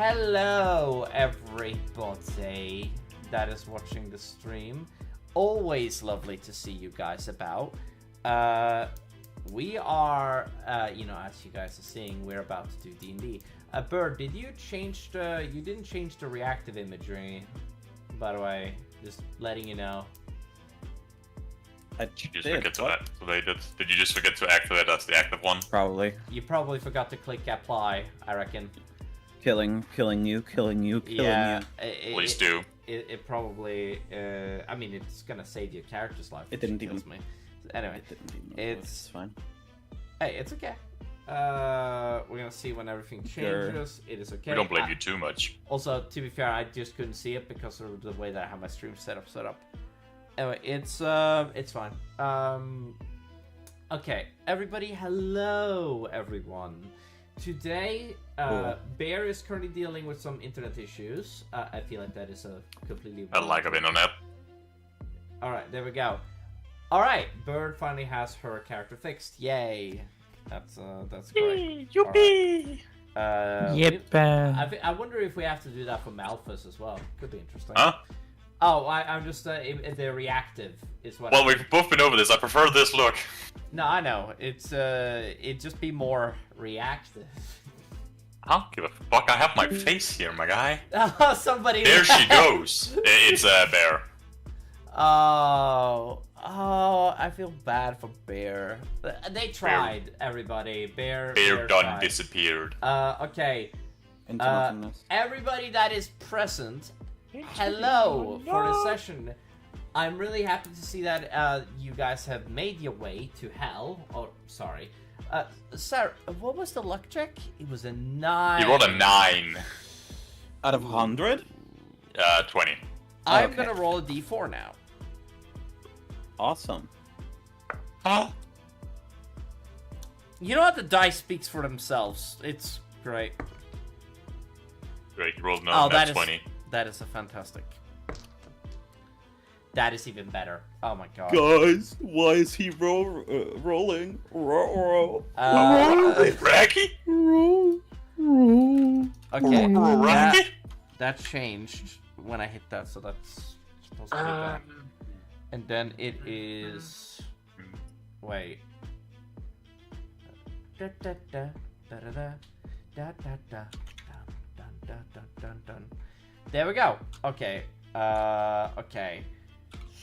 Hello, everybody that is watching the stream. Always lovely to see you guys about. We are, as you guys are seeing, we're about to do D&D. Bird, did you change the... You didn't change the reactive imagery, by the way. Just letting you know. Did you just forget to activate it? Did you just forget to activate as the active one? Probably. You probably forgot to click apply, I reckon. Killing you. Yeah, Please do. It probably, I mean, it's gonna save your character's life. It didn't even... me. Anyway, it's fine. Hey, it's okay. We're gonna see when everything changes. It is okay. We don't blame you too much. Also, to be fair, I just couldn't see it because of the way that I have my stream set up. Anyway, it's fine. Okay, everybody, hello, everyone. Today, Bear is currently dealing with some internet issues. I feel like that is a completely... A lack of internet. Alright, there we go. Alright, Bird finally has her character fixed. Yay. That's great. Yippee! Yep. I wonder if we have to do that for Malthus as well. Could be interesting. Huh? Oh, I'm just, if they're reactive, is what... Well, we've both been over this. I prefer this look. No, I know. It'd just be more reactive. I don't give a fuck. I have my face here, my guy. Oh, somebody... There she goes. It's Bear. Oh, I feel bad for Bear. They tried, everybody. Bear done tried. disappeared. Okay. Everybody that is present, hello for the session. I'm really happy to see that you guys have made your way to hell. Oh, sorry. Sarah, what was the luck check? It was a 9. You rolled a 9. Out of 100? 20. I'm Okay. gonna roll a d4 now. Awesome. Huh? You know what? The dice speaks for themselves. It's great. Great, you rolled that 20. That is a fantastic. That is even better. Oh my god. Guys, why is he rolling? Racky? Okay. Racky? That changed when I hit that, so that's supposed to be that. And then it is... Wait. There we go. Okay. Okay.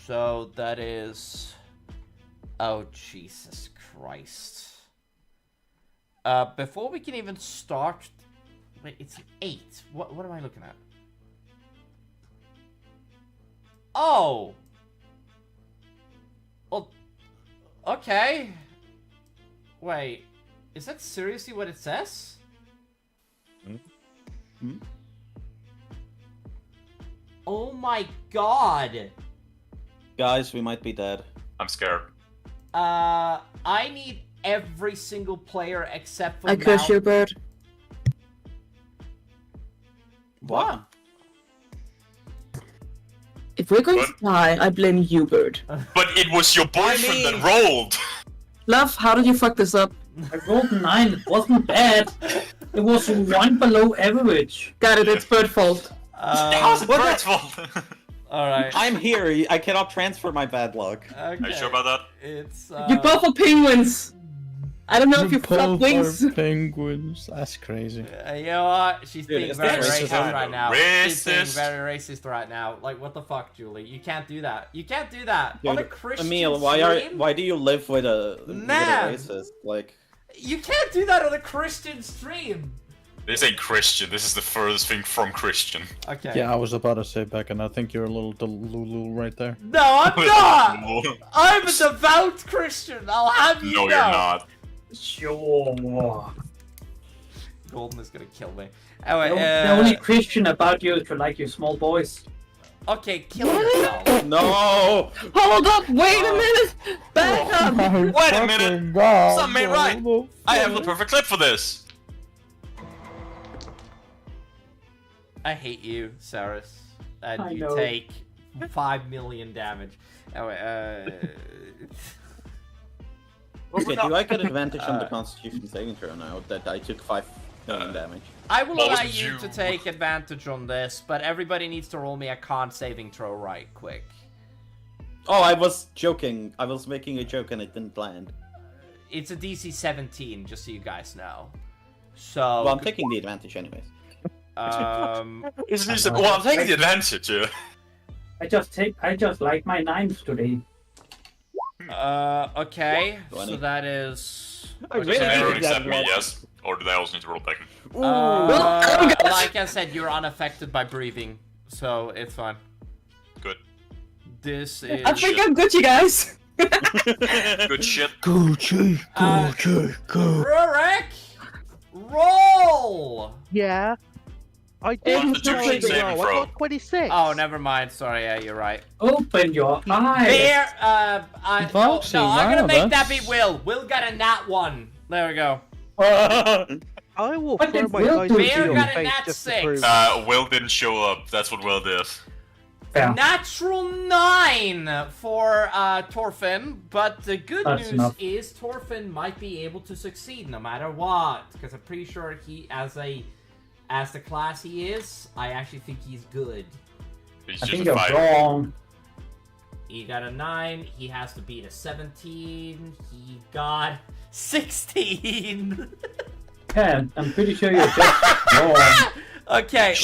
So that is... Oh, Jesus Christ. Before we can even start... Wait, it's an 8. What am I looking at? Oh! Well, okay. Wait, is that seriously what it says? Oh my god! Guys, we might be dead. I'm scared. I need every single player except for I curse you, Bird. What? If we're going to die, I blame you, Bird. But it was your boyfriend that rolled! Love, how did you fuck this up? I rolled 9, it wasn't bad. It was 1 below average. Got it, it's Bird's fault. How's it Bird's fault? Alright. I'm here. I cannot transfer my bad luck. Okay. Are you sure about that? It's, You both are penguins! I don't know if you flap wings. Penguins. That's crazy. You know what? She's Dude, being is very that racist racism? right now. She's being Racist. very racist right now. Like, what the fuck, Julie? You can't do that. You can't do that Dude, on a Christian Emil, stream. why do you live with a Man. racist? Like, You can't do that on a Christian stream. This ain't Christian. This is the furthest thing from Christian. Okay. Yeah, I was about to say back, and I think you're a little delulu right there. No, I'm not. I'm a devout Christian. I'll have you No, know. you're not. Sure. Golden is gonna kill me. Anyway, The only Christian about you is to like your small boys. okay, kill yourself. no! Hold up, wait a minute! Back up! Wait a minute! Something ain't right! I have the perfect clip for this! I hate you, Saris. And I you know. take 5 million damage. Anyway, Okay, do I get advantage on the Constitution saving throw now that I took 5 million damage. I will What was allow you you? to take advantage on this, but everybody needs to roll me a con saving throw right quick. Oh, I was joking. I was making a joke and it didn't land. It's a DC 17, just so you guys know. So. Well, I'm taking the advantage anyways. Well, I'm taking the advantage. I just like my 9s today. Okay. 20. So that is. I Does really everyone needed that accept me? roll. Yes. Or do they also need to roll back? Like I said, you're unaffected by breathing, so it's fine. Good. This is. I think I'm good, you guys. Good shit. Gucci, Rurik, roll. Yeah. I did Constitution saving roll. I throw. got 26. Oh, never mind. Sorry, yeah, you're right. Open your eyes. There, no, I'm gonna make that be that's- Will. Will got a nat 1. There we go. I will What throw did my Will dice do? into Bear your got a face nat just to 6. prove. Will didn't show up. That's what Will did. Fair. Natural 9 for Torfin, but the good That's news enough. is Torfin might be able to succeed no matter what, because I'm pretty sure he, as the class he is, I actually think he's good. He's I just think a you're fighter. wrong. He got a 9. He has to beat a 17. He got 16. Yeah, I'm pretty sure you're just wrong. Okay,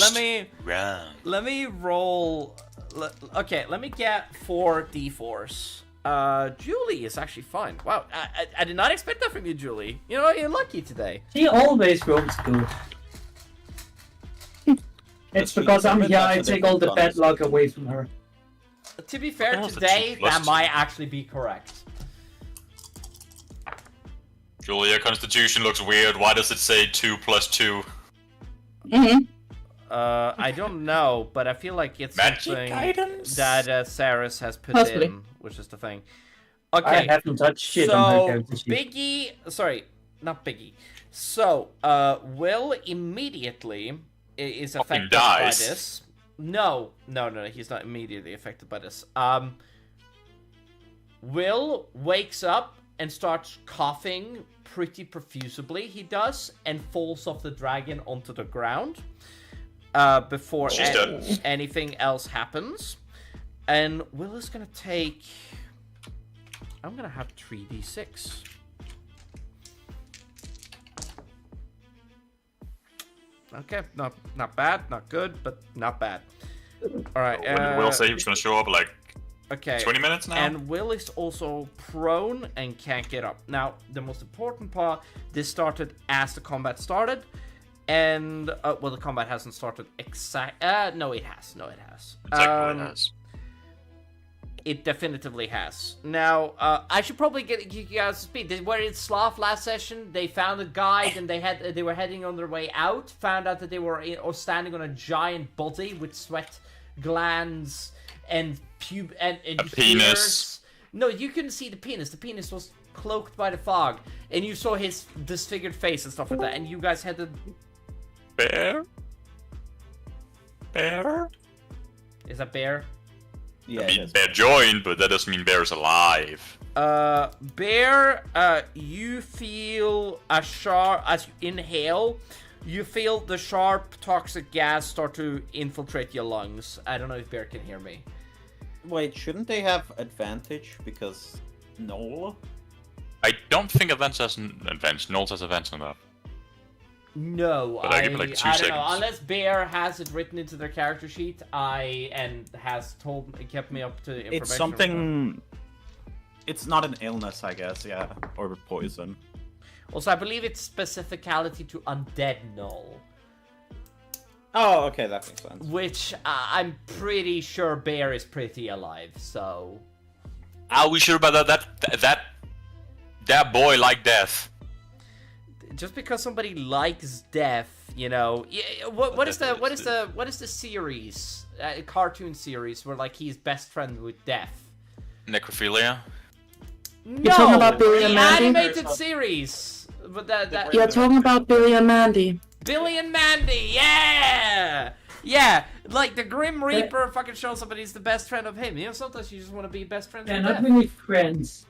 Wrong. let me roll. Okay, let me get 4 d4s. Julie is actually fine. Wow, I did not expect that from you, Julie. You know, you're lucky today. She always rolls good. It's because I'm here, I take all the bad luck away from her. To be fair, Oh, it's a today 2 plus that 2. might actually be correct. Julia, Constitution looks weird. Why does it say 2 plus 2? Mm-hmm. I don't know, but I feel like it's Magic something items? that Saris has put Possibly. in, which is the thing. I Okay, haven't touched shit on her so character sheet. Biggie, sorry, not Biggie. So, Will immediately is affected by dies. this. No, he's not immediately affected by this. Will wakes up and starts coughing pretty profusely, he does, and falls off the dragon onto the ground before She's dead. anything else happens. And Will is gonna take... I'm gonna have 3d6. Okay, not bad, not good, but not bad. Alright, When did Will say he was gonna show up? Like okay. 20 minutes now? And Will is also prone and can't get up. Now, the most important part, this started as the combat started. And, well, the combat hasn't started no, it has. No, it has. Exactly, it has. It definitively has. Now, I should probably get you guys to speed. They were in Sloth last session. They found a guide and they were heading on their way out. Found out that they were standing on a giant body with sweat glands and and penis. ears. No, you couldn't see the penis. The penis was cloaked by the fog, and you saw his disfigured face and stuff like that. And you guys had to. Bear? Bear? Is that Bear? Yeah, I it mean, is. Bear joined, but that doesn't mean Bear's alive. Bear, you feel a sharp, as you inhale, you feel the sharp toxic gas start to infiltrate your lungs. I don't know if Bear can hear me. Wait, shouldn't they have advantage because Noel? I don't think Advance has an advantage. Knowles has advantage on that. No, But I give it, like, 2 I don't know. seconds. Unless Bear has it written into their character sheet, has kept me up to information. It's something. It's not an illness, I guess. Yeah, or poison. Also, I believe it's specificality to undead null, Oh, okay, that makes sense. which I'm pretty sure Bear is pretty alive. So Are we sure about that? That boy liked death. just because somebody likes death, you know, what is the series, cartoon series where like he's best friend with death? Necrophilia? No, talking about Billy the and Mandy? animated series. But that You're talking about Billy and Mandy. Billy and Mandy, yeah, like the Grim Reaper fucking shows up and he's the best friend of him. You know, sometimes you just want to be best friends They're with not death. really friends.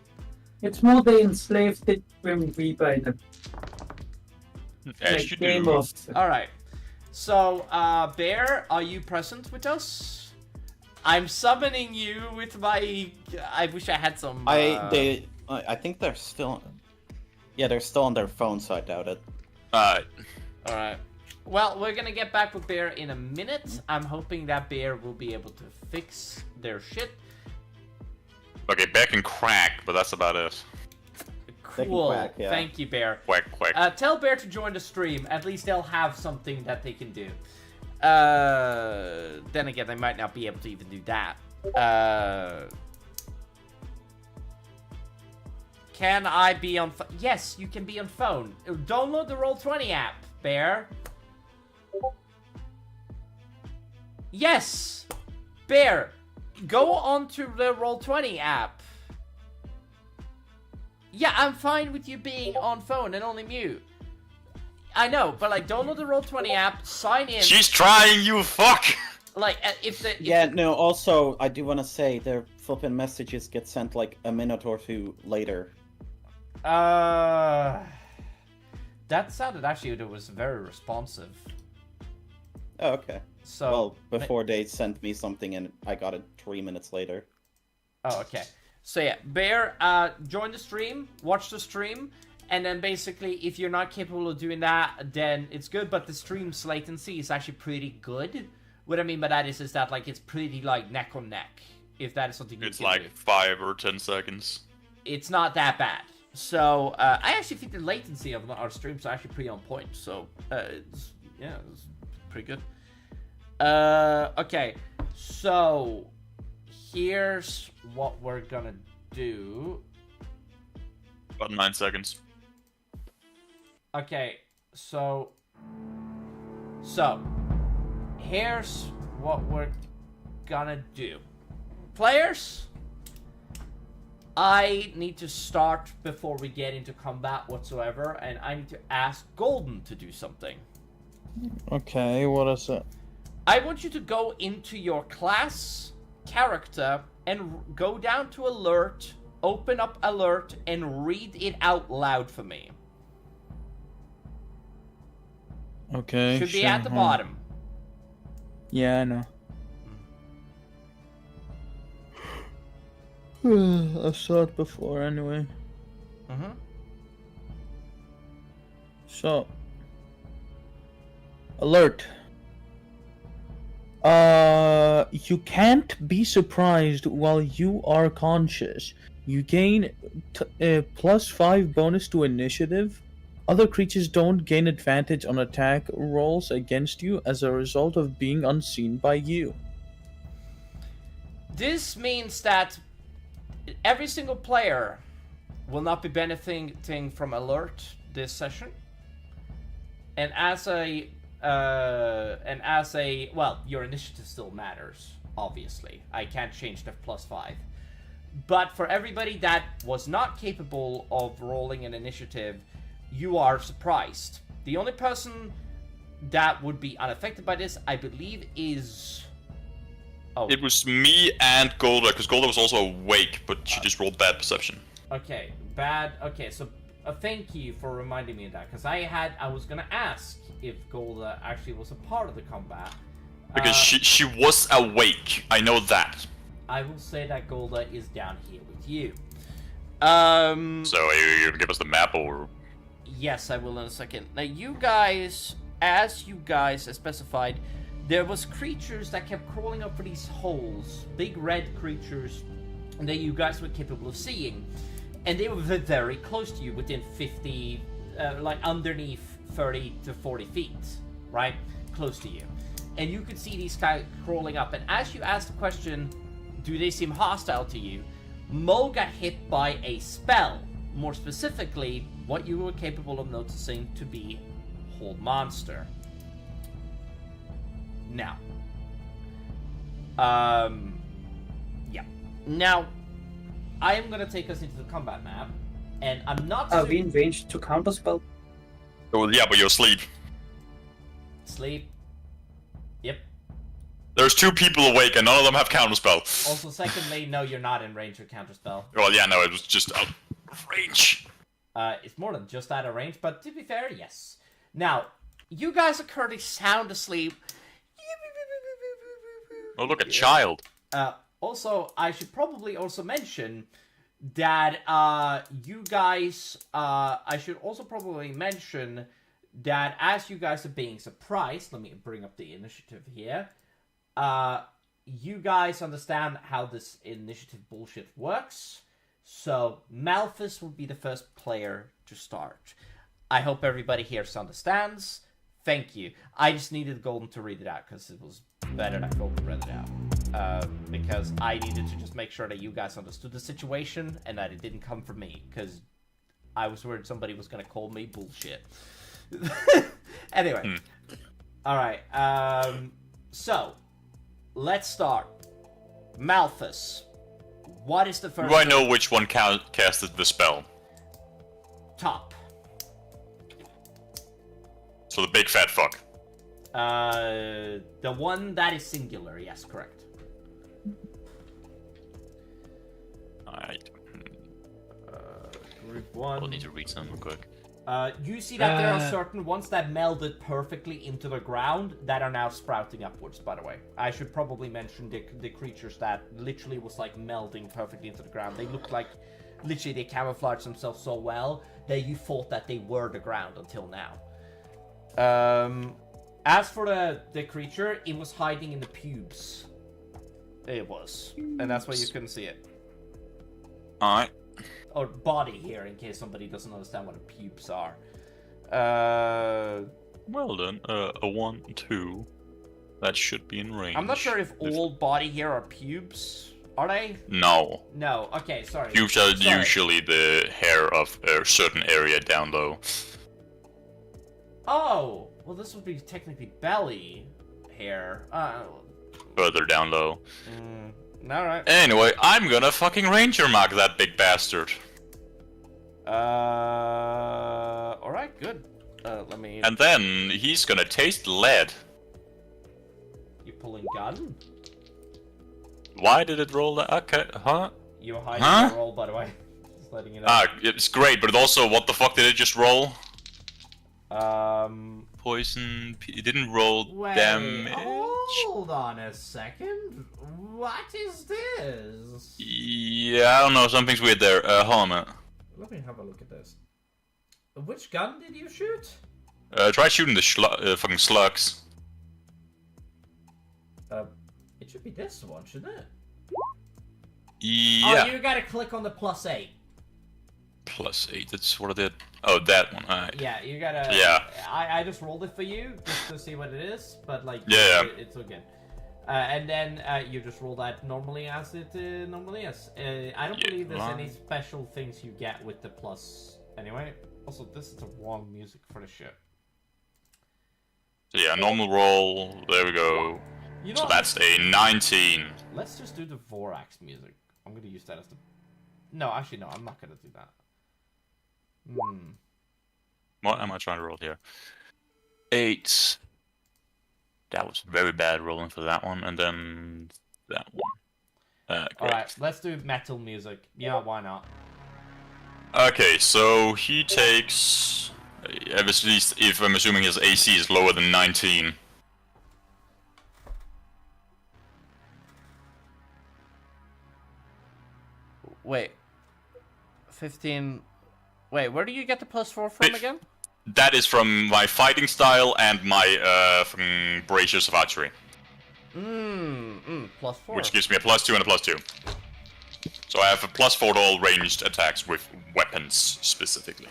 It's more they enslaved the Grim Reaper in the... As you Game do. of. All right. So, Bear, are you present with us? I'm summoning you with my. I wish I had some. I think they're still. Yeah, they're still on their phone, so I doubt it. Alright. All right. Well, we're gonna get back with Bear in a minute. I'm hoping that Bear will be able to fix their shit. Okay, Bear can crack, but that's about it. Cool. quack, yeah. Thank you, Bear. Quack, quack. Tell Bear to join the stream. At least they'll have something that they can do. Then again, they might not be able to even do that. Can I be on phone? Yes, you can be on phone. Download the Roll20 app, Bear. Yes! Bear, go onto the Roll20 app. Yeah, I'm fine with you being on phone and only mute. I know, but like, download the Roll20 app, sign in. She's trying, you fuck! Like, if Yeah, no, also, I do want to say their flippin' messages get sent like a minute or two later. That sounded actually, it was very responsive. Oh, okay. So. Well, before they sent me something and I got it 3 minutes later. Oh, okay. So yeah, Bear, join the stream, watch the stream, and then basically, if you're not capable of doing that, then it's good, but the stream's latency is actually pretty good. What I mean by that is that, like, it's pretty, like, neck on neck, if that is something you It's can like do. 5 or 10 seconds. It's not that bad. So, I actually think the latency of our streams are actually pretty on point, so, it's pretty good. Okay, so, here's what we're gonna do. About 9 seconds. Okay, so here's what we're gonna do. Players, I need to start before we get into combat whatsoever, and I need to ask Golden to do something. Okay, what is it? I want you to go into your class character and go down to alert, open up alert, and read it out loud for me. Okay. Should be sure, at the huh. bottom. Yeah, I know. I saw it before anyway. Mm-hmm. So. Alert. You can't be surprised while you are conscious. You gain +5 bonus to initiative. Other creatures don't gain advantage on attack rolls against you as a result of being unseen by you. This means that every single player will not be benefiting from alert this session. And as a well, your initiative still matters, obviously. I can't change the +5. But for everybody that was not capable of rolling an initiative, you are surprised. The only person that would be unaffected by this, I believe, is... Oh. It was me and Golda, because Golda was also awake, but she just rolled bad perception. Okay, bad. Okay, so thank you for reminding me of that, because I was gonna ask if Golda actually was a part of the combat. Because she was awake, I know that. I will say that Golda is down here with you. So you can give us the map, or... Yes, I will in a second. Now, you guys, as specified, there was creatures that kept crawling up for these holes, big red creatures that you guys were capable of seeing, and they were very close to you, within 50, like underneath 30 to 40 feet, right? Close to you. And you could see these guys crawling up, and as you asked the question, do they seem hostile to you? Mo got hit by a spell. More specifically, what you were capable of noticing to be Hold Monster. Now. Yeah. Now, I am gonna take us into the combat map, and I'm not... Are we in range to counterspell? Oh, yeah, but you're asleep. Sleep. Yep. There's 2 people awake, and none of them have counterspell. Also, secondly, no, you're not in range of counterspell. Well, yeah, no, it was just out of range. It's more than just out of range, but to be fair, yes. Now, you guys are currently sound asleep. Oh, look, a child. Also, I should probably also mention that you guys, I should also probably mention that as you guys are being surprised, let me bring up the initiative here. You guys understand how this initiative bullshit works. So, Malthus will be the first player to start. I hope everybody here understands. Thank you. I just needed Golden to read it out because it was better that Golden read it out. Because I needed to just make sure that you guys understood the situation and that it didn't come from me. Because I was worried somebody was going to call me bullshit. Anyway. Alright. So, let's start. Malthus. What is the first... Do I know which one casted the spell? Top. So the big fat fuck. The one that is singular, yes, correct. Alright. Group 1. I'll need to read some real quick. You see that there are certain ones that melded perfectly into the ground that are now sprouting upwards, by the way. I should probably mention the creatures that literally was like melding perfectly into the ground. They looked like, literally they camouflaged themselves so well that you thought that they were the ground until now. As for the creature, it was hiding in the pubes. It was. And that's why you couldn't see it. Alright. Or body here, in case somebody doesn't understand what the pubes are. Well then, a 1, 2. That should be in range. I'm not sure if all body here are pubes. Are they? No. No. Okay, sorry. Pubes are usually the hair of a certain area down low. Oh! Well, this would be technically belly hair. Further down low. Alright. Anyway, I'm gonna fucking ranger mark that big bastard. Alright, good. Let me... And then he's gonna taste lead. You pulling gun? Why did it roll that? Okay, huh? You were hiding the roll, by the way. Just letting it out. It's great, but also, what the fuck did it just roll? Poison. It didn't roll damage. Hold on a second. What is this? Yeah, I don't know. Something's weird there. Hold on a minute. Let me have a look at this. Which gun did you shoot? Try shooting the fucking slugs. It should be this one, shouldn't it? Yeah. Oh, you gotta click on the +8. +8. That's what I did. Oh, that one. Alright. Yeah, you gotta... Yeah. I just rolled it for you, just to see what it is, but like... Yeah. It's okay. And then you just roll that normally as it normally is. I don't believe there's any special things you get with the plus... Anyway, also, this is the wrong music for the shit. So yeah, normal roll. There we go. You know, So that's a 19. Let's just do the Vorax music. I'm gonna use that as the... No, actually, no, I'm not gonna do that. What am I trying to roll here? 8. That was very bad rolling for that one, and then that one. Great. Alright, let's do metal music. Yeah, why not? Okay, so he takes... At least if I'm assuming his AC is lower than 19. Wait. 15... Wait, where do you get the +4 from again? That is from my fighting style and my from braziers of archery. +4. Which gives me a +2 and a +2. So I have a +4 to all ranged attacks with weapons specifically.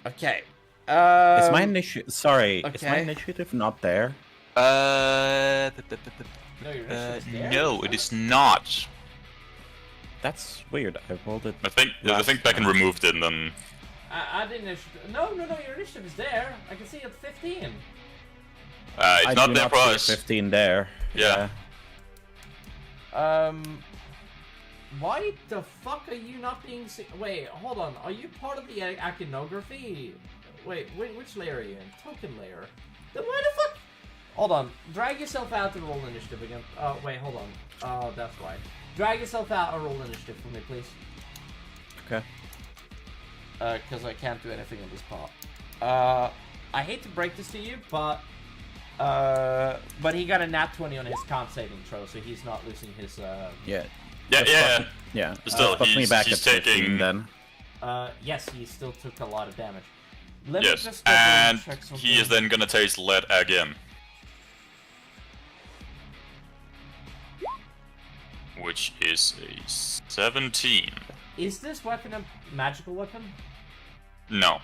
Okay. Is my initiative... Sorry, is my okay. initiative not there? No, your initiative's there. No, it is not. That's weird. I rolled it. I think Becken removed it and then. I didn't. No, your initiative is there. I can see it 15. It's I not do there not for see a us. 15 there. Yeah. Why the fuck are you not being? Wait, hold on. Are you part of the iconography? Wait, which layer are you in? Token layer. Then why the fuck? Hold on. Drag yourself out and roll initiative again. Oh, wait, hold on. Oh, that's why. Drag yourself out and roll initiative for me, please. Okay. because I can't do anything on this part. I hate to break this to you, but he got a nat 20 on his con saving throw, so he's not losing his. Yeah. Yeah. Still, put me back he's at 15 taking. then. Yes, he still took a lot of damage. Let me Yes, just go ahead and check something. he is then gonna taste lead again. Which is a 17. Is this weapon a magical weapon? No,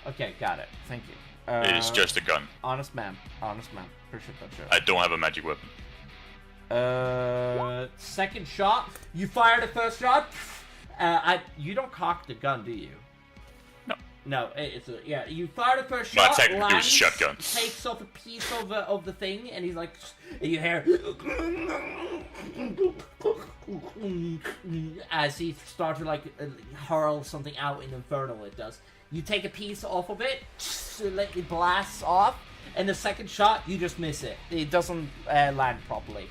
Okay, got it. Thank you. it is just a gun. Honest man. Honest man. Appreciate that, sure. I don't have a magic weapon. Second shot. You fire the first shot. You don't cock the gun, do you? No. No, yeah. You fire the first Well, shot. technically it was a lands, shotgun. Takes off a piece of the thing, and he's like, you hear as he starts to like hurl something out in Infernal. It does. You take a piece off of it, let it blasts off, and the second shot you just miss it. It doesn't land properly.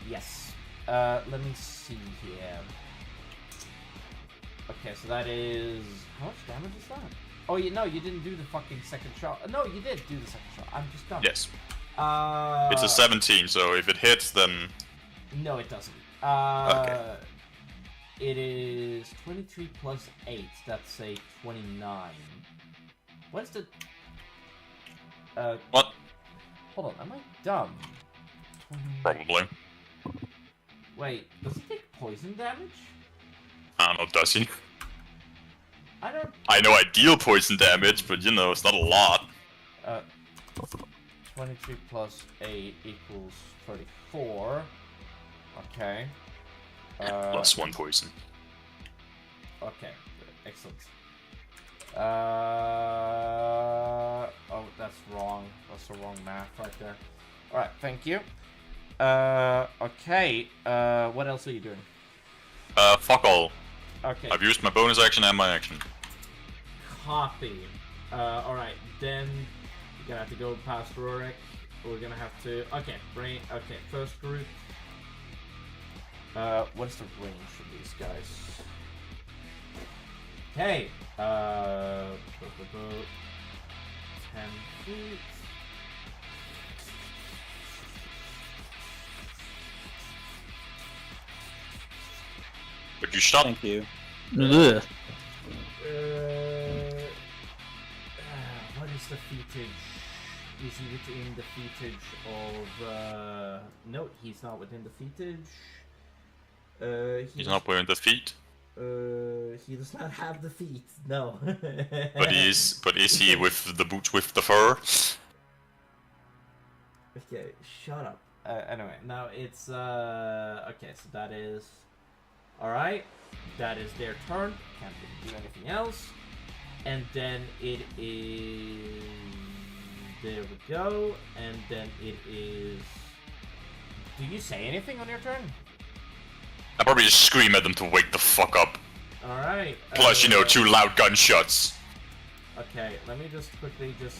Yes. Let me see here. Okay, so that is... How much damage is that? Oh, you didn't do the fucking second shot. No, you did do the second shot. I'm just dumb. Yes. It's a 17, so if it hits, then... No, it doesn't. Okay. It is 23 plus 8. That's a 29. What's the... What? Hold on, am I dumb? 20... Probably. Wait, does it take poison damage? I don't know, does he? I don't... I know I deal poison damage, but you know, it's not a lot. 23 plus 8 equals 34. Okay. Plus 1 poison. Okay, excellent. Oh, that's wrong. That's the wrong math right there. Alright, thank you. Okay. What else are you doing? Fuck all. Okay. I've used my bonus action and my action. Copy. Alright, then you're gonna have to go past Rorik. We're gonna have to... Okay, brain... Okay, first group. What's the range for these guys? Okay. 10 feet. But you stop. Thank you. Ugh. What is the feetage? Is he within the feetage of... No, he's not within the feetage. He's not wearing the feet. He does not have the feet, no. But is he with the boots with the fur? Okay, shut up. Anyway, now it's... Okay, so that is... Alright, that is their turn. Can't really do anything else. And then it is... There we go. And then it is... Do you say anything on your turn? I probably just scream at them to wake the fuck up. Alright. Plus, you know, 2 loud gunshots. Okay, let me just quickly just...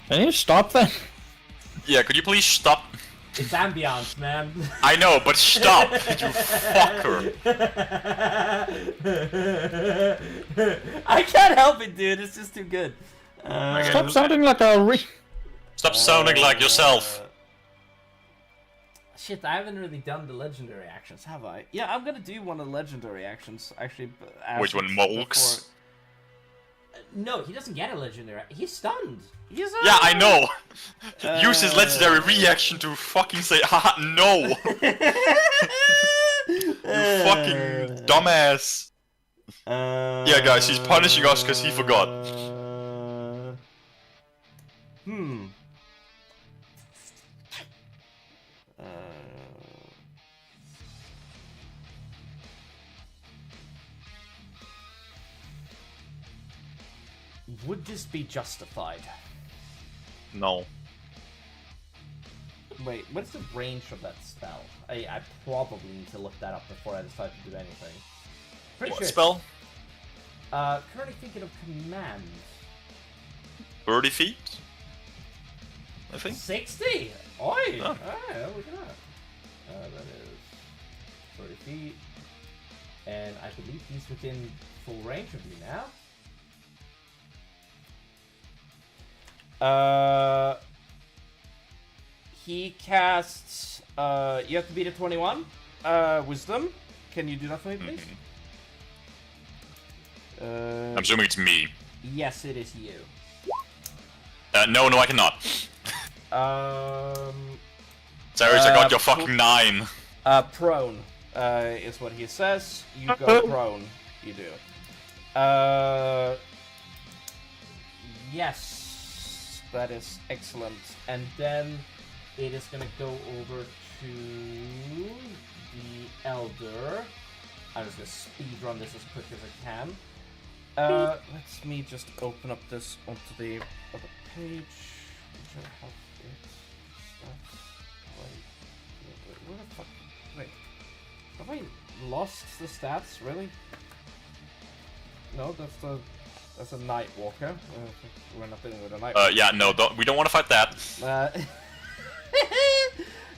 Can you stop that? Yeah, could you please stop? It's ambiance, man. I know, but stop, you fucker. I can't help it, dude. It's just too good. Okay. Stop sounding like a Stop sounding like yourself. Shit, I haven't really done the legendary actions, have I? Yeah, I'm gonna do one of the legendary actions, actually. Which one, Molks? No, he doesn't get a legendary. He's stunned. He's Yeah, I know. Use his legendary reaction to fucking say, haha, no. You fucking dumbass. Yeah, guys, he's punishing us because he forgot. Would this be justified? No. Wait, what's the range of that spell? I probably need to look that up before I decide to do anything. Pretty What sure spell? currently thinking of command. 30 feet? I think. 60? Oi! Oh. Alright, look at that. That is 30 feet. And I believe he's within full range of you now. He casts, you have to beat a 21. Wisdom. Can you do that for me, please? I'm assuming it's me. Yes, it is you. No, I cannot. Cyrus, I got your fucking 9. Prone, is what he says. You go prone. You do. Yes, that is excellent. And then it is gonna go over to the Elder. I'm just gonna speed run this as quick as I can. Let me just open up this onto the other page. Which I have it. Wait, where the fuck? Wait. Have I lost the stats, really? No, that's a Night Walker. We're not dealing with a Night Walker. Yeah, no, we don't want to fight that.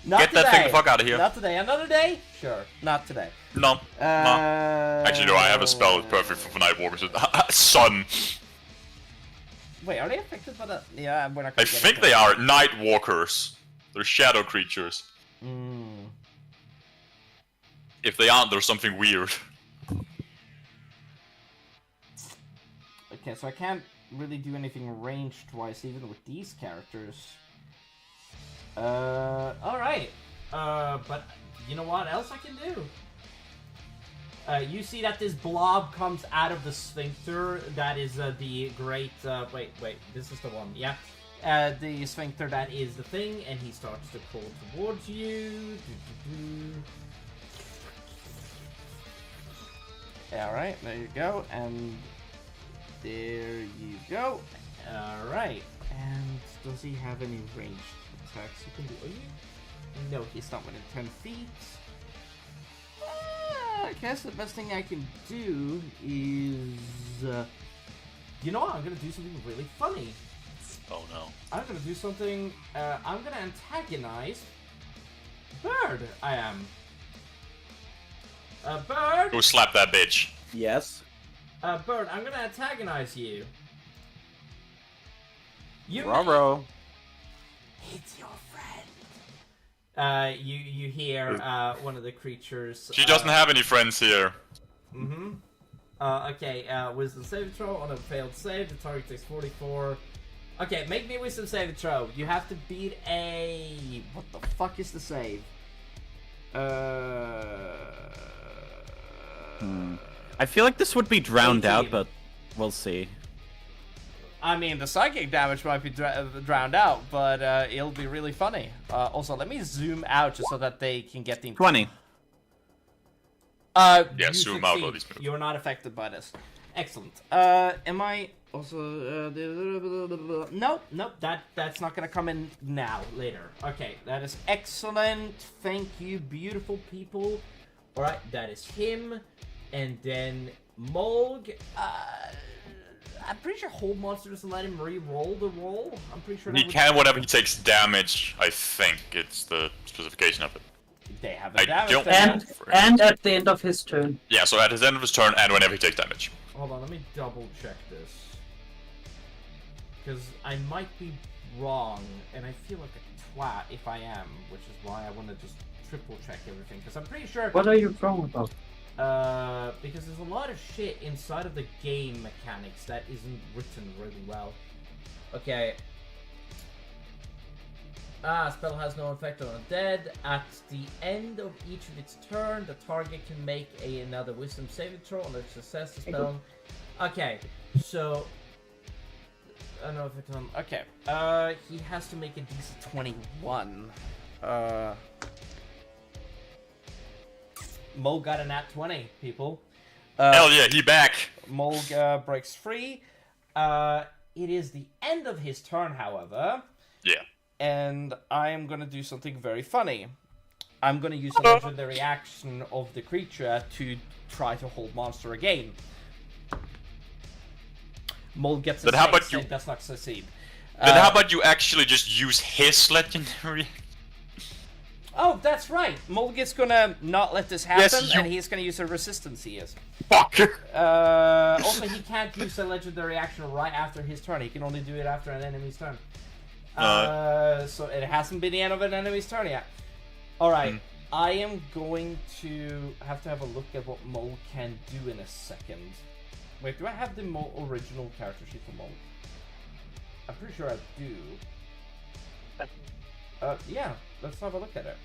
Not Get today. that thing the fuck out of here. Not today. Another day? Sure. Not today. No. Actually, no, I have a spell that's perfect for Night Walkers. Sun. Wait, are they affected by that? Yeah, we're not I gonna get think into they it. are Night Walkers. They're shadow creatures. If they aren't, there's something weird. Okay, so I can't really do anything ranged-wise even with these characters. Alright. But you know what else I can do? You see that this blob comes out of the sphincter. That is the great... wait, this is the one, yeah. The sphincter, that is the thing, and he starts to crawl towards you. Alright, there you go, and there you go. Alright, and does he have any ranged attacks you can do? Are you? No, he's not within 10 feet. I guess the best thing I can do is... you know what? I'm gonna do something really funny. Oh no. I'm gonna do something... I'm gonna antagonize... Bird, I am. Bird! Go slap that bitch. Yes. Bird, I'm gonna antagonize you. You Roro. It's your friend. You hear one of the creatures. She doesn't have any friends here. Mm-hmm. Okay, wisdom saving throw on a failed save. The target takes 44. Okay, make me a wisdom saving throw. You have to beat a... What the fuck is the save? I feel like this would be drowned 18. out, but we'll see. I mean, the psychic damage might be drowned out, but it'll be really funny. Also, let me zoom out just so that they can get the... 20. Yeah, you zoom out succeed. all these moves. You're not affected by this. Excellent. Am I also... Nope, that's not gonna come in now, later. Okay, that is excellent. Thank you, beautiful people. Alright, that is him. And then Molg... I'm pretty sure Hold Monster doesn't let him re-roll the roll. I'm pretty sure that He can whenever he takes damage, I think. It's the specification of it. They have I a damage don't- damage. And at the end of his turn. Yeah, so at his end of his turn and whenever he takes damage. Hold on, let me double check this. Because I might be wrong, and I feel like a twat if I am, which is why I want to just triple check everything. Because I'm pretty sure... What are you wrong about? Because there's a lot of shit inside of the game mechanics that isn't written really well. Okay. Spell has no effect on undead. At the end of each of its turn, the target can make another wisdom saving throw on a success. The spell... Okay, so... I don't know if it's on... Okay. He has to make a DC 21. Mo got a nat 20, people. Hell yeah, he back! Molg breaks free. It is the end of his turn, however. Yeah. And I am going to do something very funny. I'm going to use a legendary action of the creature to try to hold monster again. Molg gets a But how 6, about you- and does not succeed. Then how about you actually just use his legendary? Oh, that's right. Mulgit's gonna not let this happen, Yes, and he's gonna use a resistance he is. Fuck! Also, he can't use a legendary action right after his turn. He can only do it after an enemy's turn. So it hasn't been the end of an enemy's turn yet. Alright, I am going to have a look at what Mole can do in a second. Wait, do I have the original character sheet for Mole? I'm pretty sure I do. Yeah, let's have a look at it.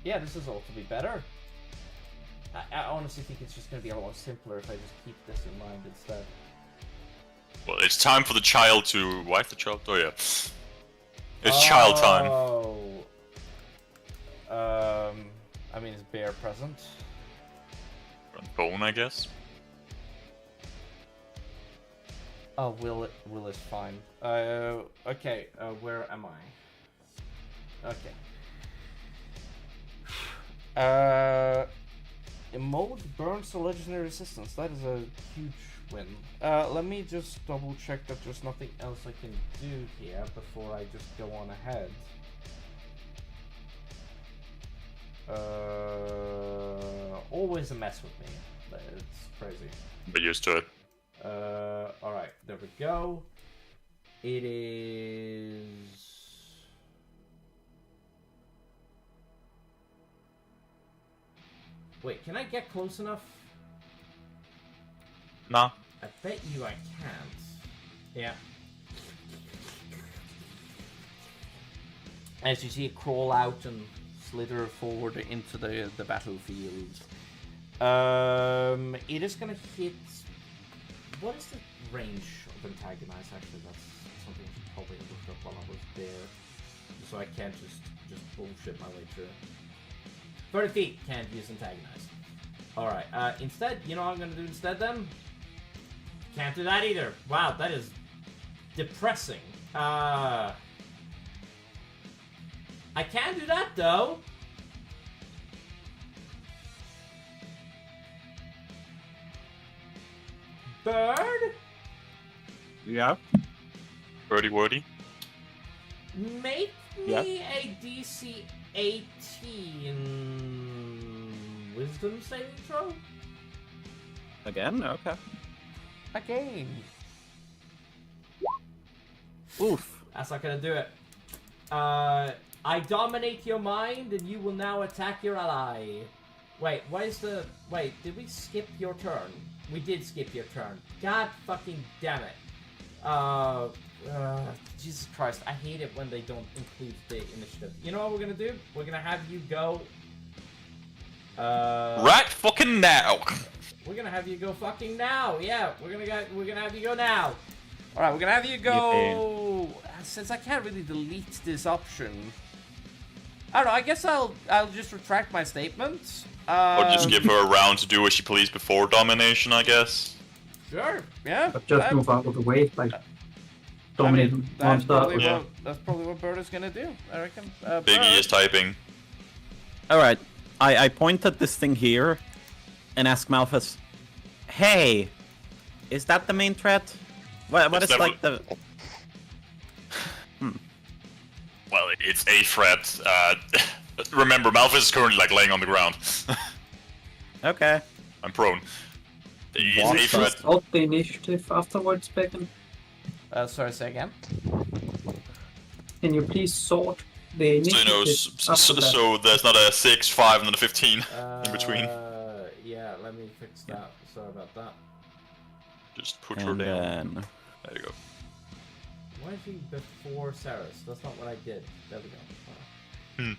Yeah, this is all to be better. I honestly think it's just going to be a lot simpler if I just keep this in mind instead. Well, it's time for the child to... Wipe the child? Oh, yeah. It's child time. I mean, is Bear present? Bone, I guess. Oh, Will is fine. Okay, where am I? Okay. Mode burns the legendary resistance. That is a huge win. Let me just double check that there's nothing else I can do here before I just go on ahead. Always a mess with me. It's crazy. But used to it. Alright, there we go. It is... Wait, can I get close enough? Nah. I bet you I can't. Yeah. As you see it crawl out and slither forward into the battlefield. It is gonna hit... What is the range of antagonize? Actually, that's something I should probably look up while I was there. So I can't just bullshit my way through. 30 feet, can't use antagonize. Alright, instead, you know what I'm gonna do instead then? Can't do that either. Wow, that is depressing. I can do that though. Bird? Yeah. Wordy wordy. Make me Yeah. a DC 18 Wisdom saving throw? Again? Okay. Again. Oof. That's not gonna do it. I dominate your mind and you will now attack your ally. Wait, why is the... Wait, did we skip your turn? We did skip your turn. God fucking damn it. Jesus Christ, I hate it when they don't include the initiative. You know what we're gonna do? We're gonna have you go... Right fucking now! We're gonna have you go fucking now. Yeah, we're gonna have you go now. All right, we're gonna have you go. Since I can't really delete this option, I don't know. I guess I'll just retract my statement. Or just give her a round to do what she please before domination, I guess. Sure. Yeah. But just move out of the way, like dominate That's monster. Yeah. that's probably what Bird is gonna do. I reckon. Biggie is typing. Alright. I point at this thing here and ask Malphus, hey, is that the main threat? What It's is never- like the... Well, it's a threat. Remember, Malphus is currently like laying on the ground. Okay. I'm prone. It's What? a threat. Just out the initiative afterwards, Bacon. Sorry, say again. Can you please sort the So, initiative you know, after that? so there's not a 6, 5, and then a 15 in between. Yeah, let me fix that. Sorry about that. Just put her And down. then... There you go. Why is he before Saris? That's not what I did. There we go.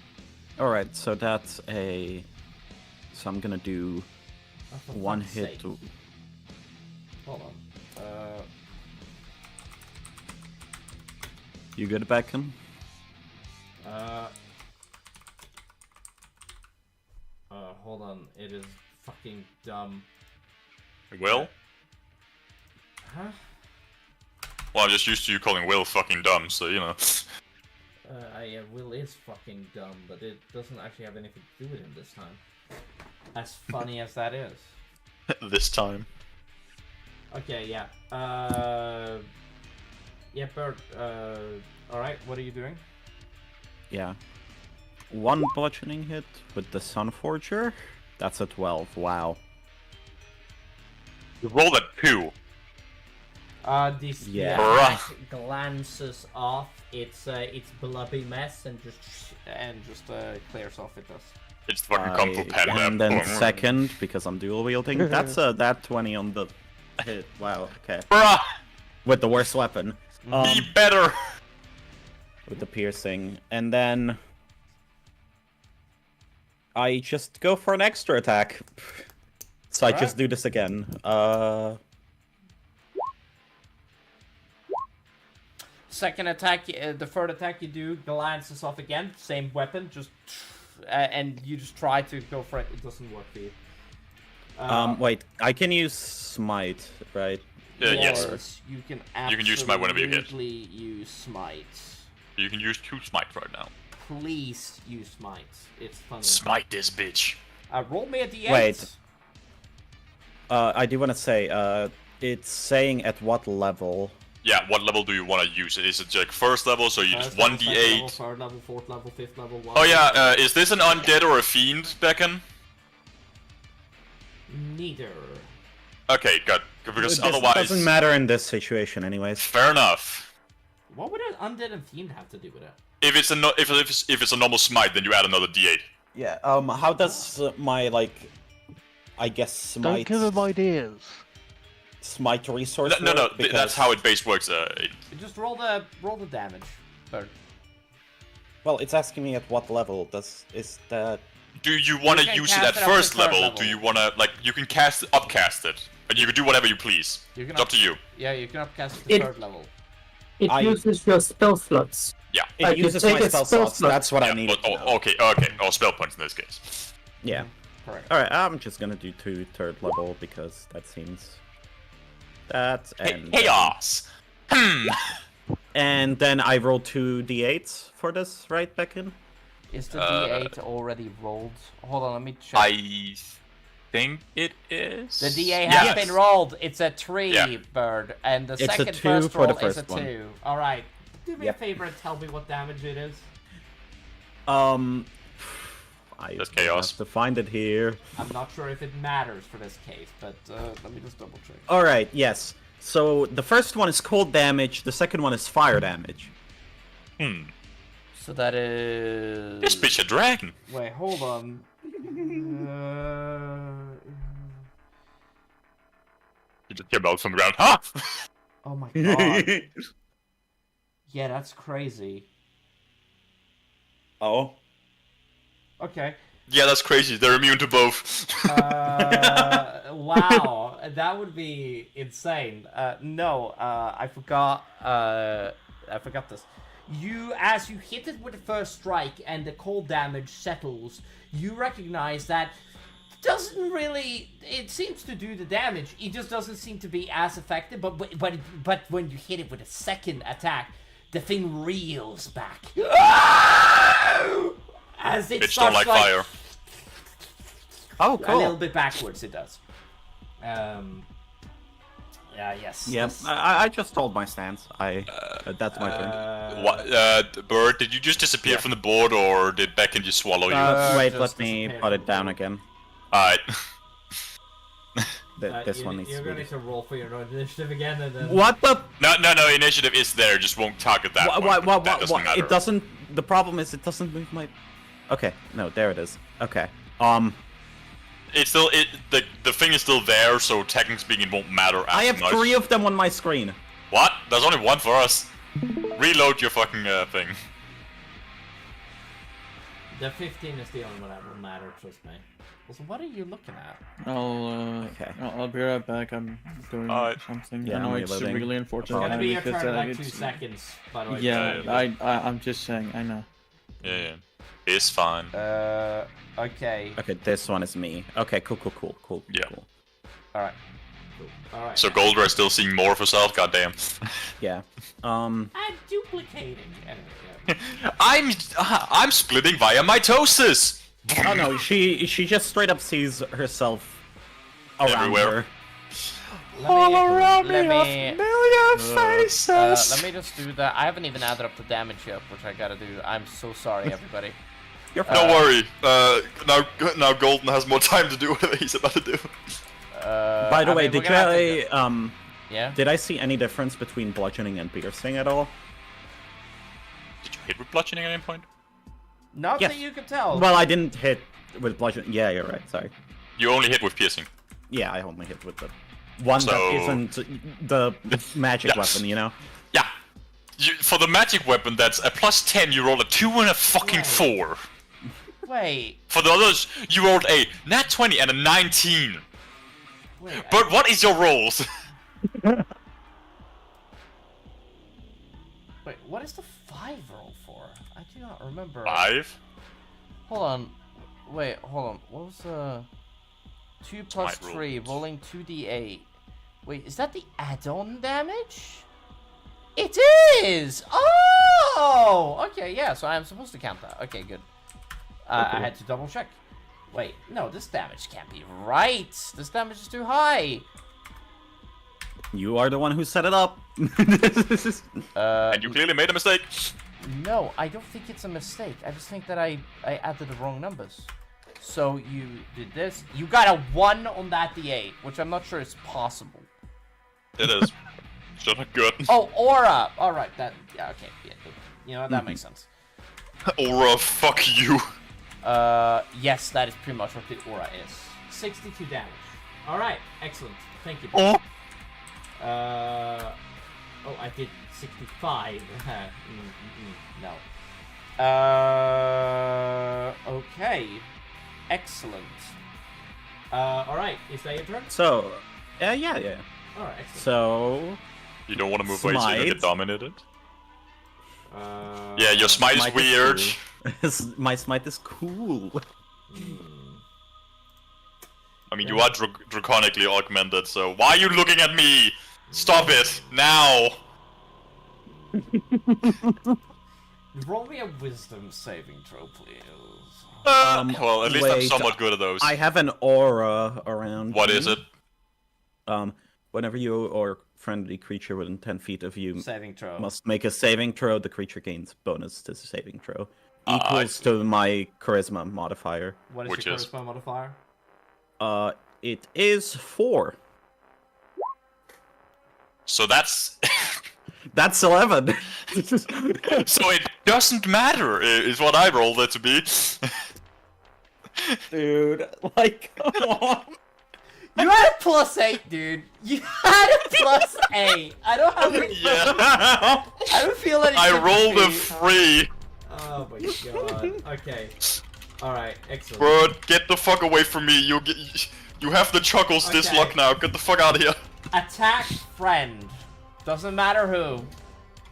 Alright, so that's a... So I'm gonna do Oh, for one fuck's hit sake. to... Hold on. You good, Beckham? Hold on. It is fucking dumb. Will? Huh? Well, I'm just used to you calling Will fucking dumb, so, you know. Yeah, Will is fucking dumb, but it doesn't actually have anything to do with him this time. As funny as that is. This time. Okay, yeah. Yeah, Bird. Alright, what are you doing? Yeah. 1 bludgeoning hit with the Sunforger. That's a 12. Wow. You rolled a 2. This Yeah. attack glances off its blubby mess and just clears off. It does. It's fucking Kung Fu Panda. And then second, because I'm dual wielding, that's that 20 on the hit. Wow, okay. Bruh! With the worst weapon. Be better! With the piercing. And then I just go for an extra attack. So I just do this again. Second attack, the third attack you do glances off again. Same weapon, just and you just try to go for it. It doesn't work for you. Wait, I can use smite, right? Yes. You can use smite whenever you hit. absolutely use smite. You can use 2 smite right now. Please use smite. It's funny. Smite this bitch. Roll me a d8. Wait. I do want to say, it's saying at what level. Yeah, what level do you want to use it? Is it like first level, so you just First level, second 1d8? level, third level, fourth level, fifth level. Oh yeah, is this an undead or a fiend, Beacon? Neither. Okay, good. Because This otherwise... doesn't matter in this situation, anyways. Fair enough. What would an undead and fiend have to do with it? If it's a if it's a normal smite, then you add another d8. Yeah. How does my I guess smite? Don't give him ideas. Smite resource. No, work? Because... that's how it base works. You just roll the damage. Bird. Well, it's asking me at what level. Is that? Do you want You to can use it cast at it up to first third level? level. Do you want to you can upcast it, and you can do whatever you please. It's up to you. Yeah, you can upcast it to third level. It uses your spell slots. Yeah. It Like, you uses take my a spell spell slots. slot. That's what I Yeah, need. okay, or spell points in this case. Yeah. Correct. All right. I'm just gonna do 2 third level because that seems. That and. Chaos. And then I roll 2 d8s for this, right, Beacon? Is the d8 already rolled? Hold on, let me check. I think it is. The d8 has been rolled. It's a 3, Yeah. Bird, and the It's a second 2 first for the roll is a first one. 2. All right. Do me Yep. a favor and tell me what damage it is. I That's chaos. have to find it here. I'm not sure if it matters for this case, but let me just double check. All right. Yes. So the first one is cold damage. The second one is fire damage. So that is. This bitch a dragon. Wait, hold on. You just came out from the ground. Ha! Oh my god. Yeah, that's crazy. Oh. Okay. Yeah, that's crazy. They're immune to both. Wow, that would be insane. No, I forgot this. As you hit it with the first strike and the cold damage settles, you recognize that doesn't really. It seems to do the damage. It just doesn't seem to be as effective. But when you hit it with a second attack, the thing reels back. As it Bitch starts don't like fire. Oh, a little cool. bit backwards, it does. Yeah, yes. Yep. this- I just told my stance. That's my turn. What, Bird, did you just disappear from the board, or did Beacon just swallow you? Wait, just let me disappear put it from down the again. Alright. This one needs You're to going be. to roll for your initiative again, and then. What the? No, initiative is there, just won't target that one. What? That doesn't matter. It doesn't. The problem is it doesn't move my. Okay. No, there it is. Okay. It's still, the thing is still there, so technically speaking it won't matter as I have much. 3 of them on my screen. What? There's only 1 for us. Reload your fucking thing. The 15 is the only one that will matter, trust me. Also, what are you looking at? Okay. I'll be right back. I'm doing Alright. something. Yeah, I know I'm it's reloading. really It's unfortunate. gonna be your because, turn in like 2 it's- seconds, by the way. Yeah, Yeah. I'm just saying. I know. Yeah. It's fine. Okay. Okay, this one is me. Okay, cool. Yeah. Cool. Alright. Cool. Alright. So Goldra is still seeing more of herself, goddamn. Yeah. I'm duplicating. Anyway, yeah. I'm splitting via mitosis! Oh no, she just straight up sees herself around Everywhere. her. let me faces. let me just do that. I haven't even added up the damage yet, which I gotta do. I'm so sorry, everybody. Don't worry. Now Golden has more time to do whatever he's about to do. By the way, we're did gonna have to I Yeah. did I see any difference between bludgeoning and piercing at all? Did you hit with bludgeoning at any point? Not Yes. that you can tell. Well, I didn't hit with bludgeoning. Yeah, you're right. Sorry. You only hit with piercing. Yeah, I only hit with the one that So- isn't the magic Yes. weapon, you know? Yeah. For the magic weapon, that's a +10. You roll a 2 and a fucking 4. Wait. For the others, you rolled a nat 20 and a 19. Wait. But what is your rolls? Wait. What is the 5 roll for? I do not remember. 5. Hold on. Wait. Hold on. What was the 2 plus my roll. 3 rolling 2d8? Wait. Is that the add-on damage? It is. Oh. Okay. Yeah. So I'm supposed to count that. Okay. Good. I had to double check. Wait, no, this damage can't be right. This damage is too high. You are the one who set it up. And you clearly made a mistake. No, I don't think it's a mistake. I just think that I added the wrong numbers. So you did this. You got a 1 on that d8, which I'm not sure is possible. It is. Still not good. Oh, aura. All right, that. Yeah, okay. Yeah, you know that makes sense. Aura, fuck you. Yes, that is pretty much what the aura is. 62 damage. All right, excellent. Thank you. Oh. Oh, I did 65. No. Okay. Excellent. Alright, is that your turn? So, yeah. Alright, excellent. So, You don't want to move away so you don't get Smite. dominated? Yeah, your smite is Smite weird. cool. My smite is cool. I mean, you are draconically augmented, so why are you looking at me? Stop it, now! Roll me a wisdom saving throw, please. Well, at least I'm wait, somewhat good at those. I have an aura around. What me. is it? Whenever you or friendly creature within 10 feet of you Saving throw. must make a saving throw, the creature gains bonus to the saving throw. I Equals to my charisma modifier. What is Which your is? charisma modifier? It is 4. So that's... That's 11. so it doesn't matter, is what I rolled it to be. Dude, like, come on. You had a +8, dude. You had a +8. I don't have any. Yeah. I don't feel any. I rolled a sympathy. 3. Oh my god. Okay. Alright, excellent. Bro, get the fuck away from me. You have the chuckles this Okay. luck now. Get the fuck out of here. Attack friend. Doesn't matter who.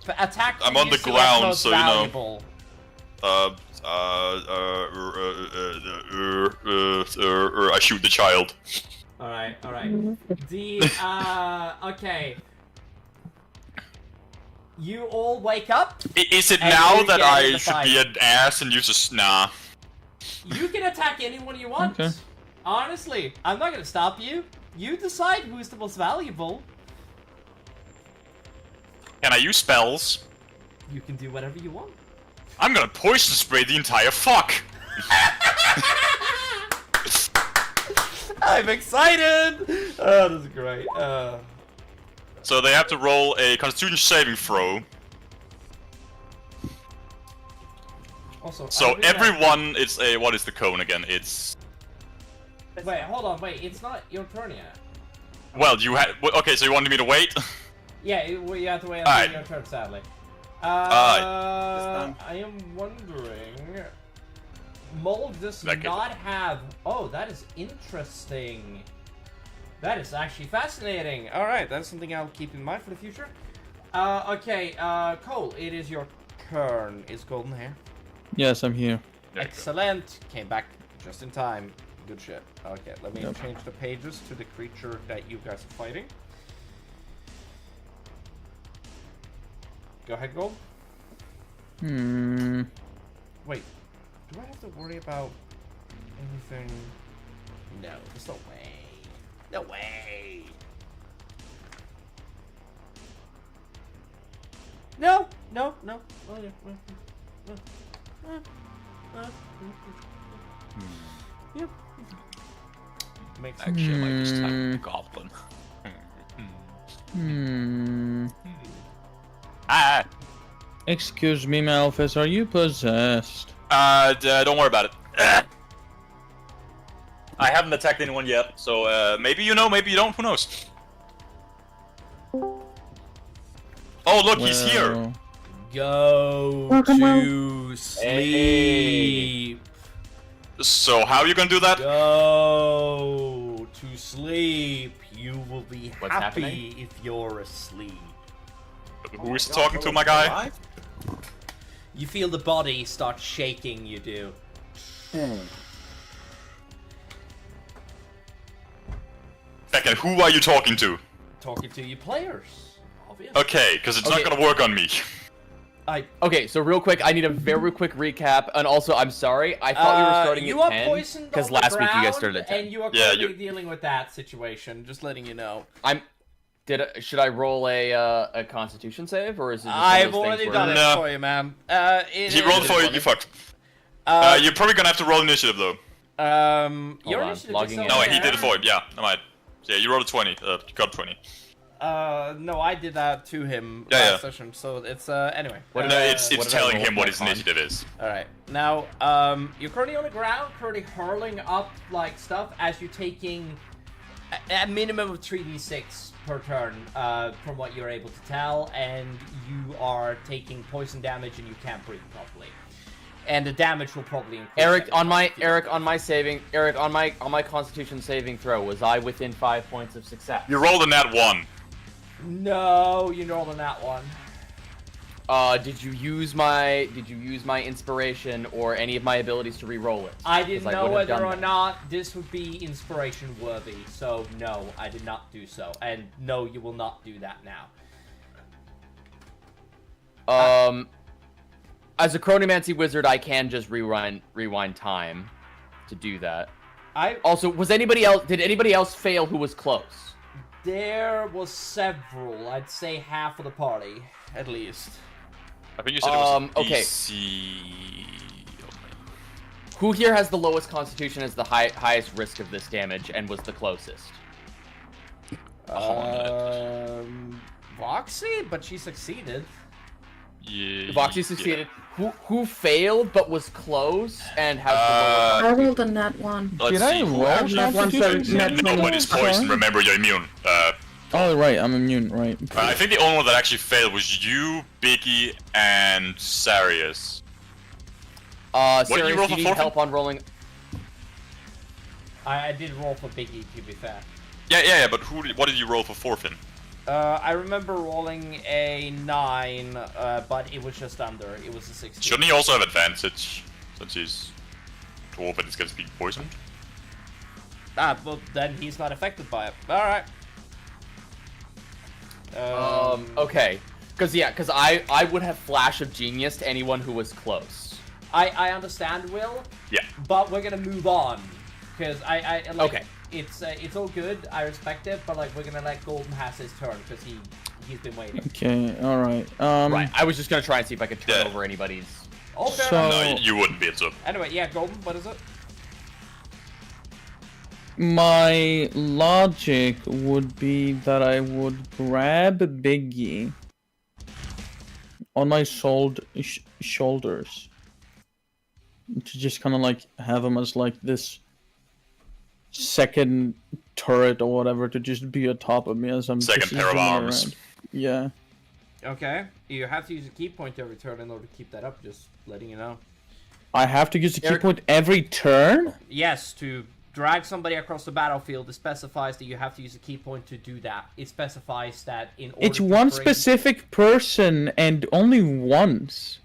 But attack I'm on the who's ground, most so you know. valuable. I shoot the child. Alright. The, okay. You all wake up. Is it And now you that get in I the should fight. be an ass and use a nah? You can attack anyone you want. Okay. Honestly, I'm not gonna stop you. You decide who's the most valuable. Can I use spells? You can do whatever you want. I'm gonna poison spray the entire fuck. I'm excited! Oh, this is great. So they have to roll a Constitution saving throw. Also, So I really like- everyone, it's a what is the cone again? It's Wait, hold on, wait. It's not your turn yet. well, you had okay. So you wanted me to wait? Yeah, you have to wait until Alright. your turn, sadly. time. I am wondering. Mold does That could- not have. Oh, that is interesting. That is actually fascinating. All right, that's something I'll keep in mind for the future. Okay, Cole, it is your turn. Is Golden here? Yes, I'm here. There you go. Excellent. Came back just in time. Good shit. Okay, let me Yep. change the pages to the creature that you guys are fighting. Go ahead, Gold. Wait, do I have to worry about anything? No, there's no way. No way. No. Yep. Makes sense. Actually, I might just have a goblin. Ah! Excuse me, Malphus, are you possessed? Don't worry about it. I haven't attacked anyone yet, so maybe you know, maybe you don't. Who knows? Oh, look, he's here. Well, Go Welcome to sleep. So how are you gonna do that? Go to sleep. You will be What's happy happening? if you're asleep. Who is talking to my guy? You feel the body start shaking, you do. Okay, who are you talking to? Talking to your players, obviously. Okay, because it's Okay. not gonna work on me. Okay, so real quick, I need a very quick recap, and also I'm sorry, I thought we were starting you at are 10 poisoned because on the last week you guys ground, started at 10. and you are Yeah, currently you- dealing with that situation. Just letting you know. Should I roll a Constitution save, or is it? Just one of I've those already things done where... it No. for you, man. He rolled for you, you fucked. You're probably gonna have to roll initiative though. Your on, initiative logging is in. No, over he did there. it for you. Yeah, no, mind. Yeah, you rolled a 20. You got 20. No, I did that to him Yeah, last yeah. session. So it's anyway. What did No, I- it's what did I telling roll him for what my his con? initiative is. All right. Now, you're currently on the ground, currently hurling up like stuff as you're taking a minimum of 3d6 per turn, from what you're able to tell, and you are taking poison damage and you can't breathe properly. And the damage will probably increase. Eric, on my Constitution saving throw, was I within 5 points of success? You rolled a nat 1. No, you rolled on that one. Did you use my inspiration or any of my abilities to re-roll it? I didn't 'Cause I know would have whether done or that. not this would be inspiration worthy, so no, I did not do so. And no, you will not do that now. As a chronomancy wizard, I can just rewind time to do that. Also, did anybody else fail who was close? There was several. I'd say half of the party, at least. I think you said it was an okay. DC. Who here has the lowest constitution as the highest risk of this damage and was the closest? Voxy, but she succeeded. Yeah. Voxy succeeded. Who failed but was close and has the I lower rolled a nat 1. Let's Did see. I who roll actually- Constitution? Nobody's poisoned. Remember, you're immune. Oh, right, I'm immune, right. I think the only one that actually failed was you, Biggie, and Sarius. Sarius, did you roll do for you need forfeit? help on rolling? I did roll for Biggie, to be fair. Yeah, but what did you roll for Forfin? I remember rolling a 9, but it was just under. It was a 16. Shouldn't he also have advantage since he's dwarf and he's gonna be poisoned? Well, then he's not affected by it. Alright. Okay. Because I would have Flash of Genius to anyone who was close. I understand, Will. Yeah. But we're gonna move on. Because I like, Okay. It's all good, I respect it, but like we're gonna let Golden has his turn because he's been waiting. Okay, alright. Right. I was just gonna try and see if I could turn Yeah. over anybody's. Okay. So- No, you wouldn't be able to. Anyway, yeah, Golden, what is it? My logic would be that I would grab Biggie on my shoulders to just kind of like have him as like this second turret or whatever to just be atop of me as I'm Second just pair of zooming arms. around. Yeah. Okay. You have to use a key point every turn in order to keep that up, just letting you know. I have to use a key Eric- point every turn? Yes, to drag somebody across the battlefield, it specifies that you have to use a key point to do that. It specifies that in order It's to one bring... specific person and only once.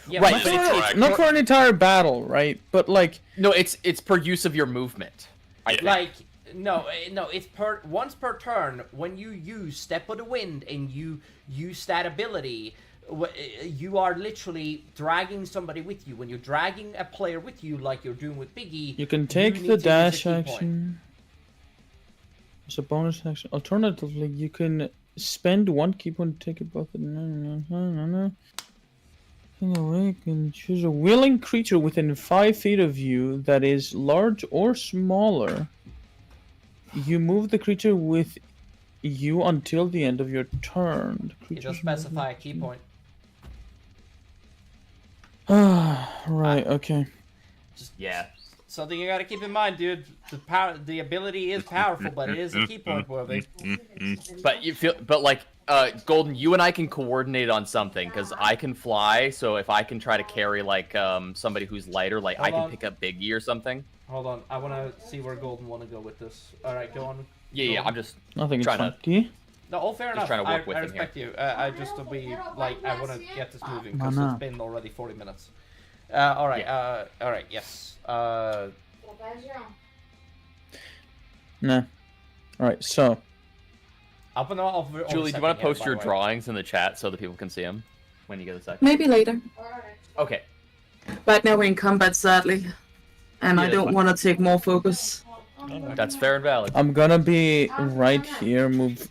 Yeah, Right, but but it's- correct. Not for an entire battle, right? But like, No, it's per use of your movement. I think. Like, no, it's once per turn. When you use Step of the Wind and you use that ability, you are literally dragging somebody with you. When you're dragging a player with you, like you're doing with Biggie, you can need take to the use a dash key point. action as a bonus action. Alternatively, you can spend 1 key point to take it both. No. Awake and choose a willing creature within 5 feet of you that is large or smaller. You move the creature with you until the end of your turn. You just specify a key point. Right. Okay. Yeah. Something you gotta keep in mind, dude. The ability is powerful, but it is a key point worthy. But like, Golden, you and I can coordinate on something because I can fly. So if I can try to carry like somebody who's lighter, like I can pick up Biggie or something. Hold on, I want to see where Golden want to go with this. All right, go on. Yeah, I'm just Nothing trying to. No, all fair enough. trying to work with I him respect you. I just I want to get this moving because it's been already 40 minutes. All right. All right. Yes. Nah. All right. So. Julie, do you want to post your drawings in the chat so that people can see them when you get a second? Maybe later. Okay. Right now we're in combat, sadly. And I don't want to take more focus. That's fair and valid. I'm gonna be right here, move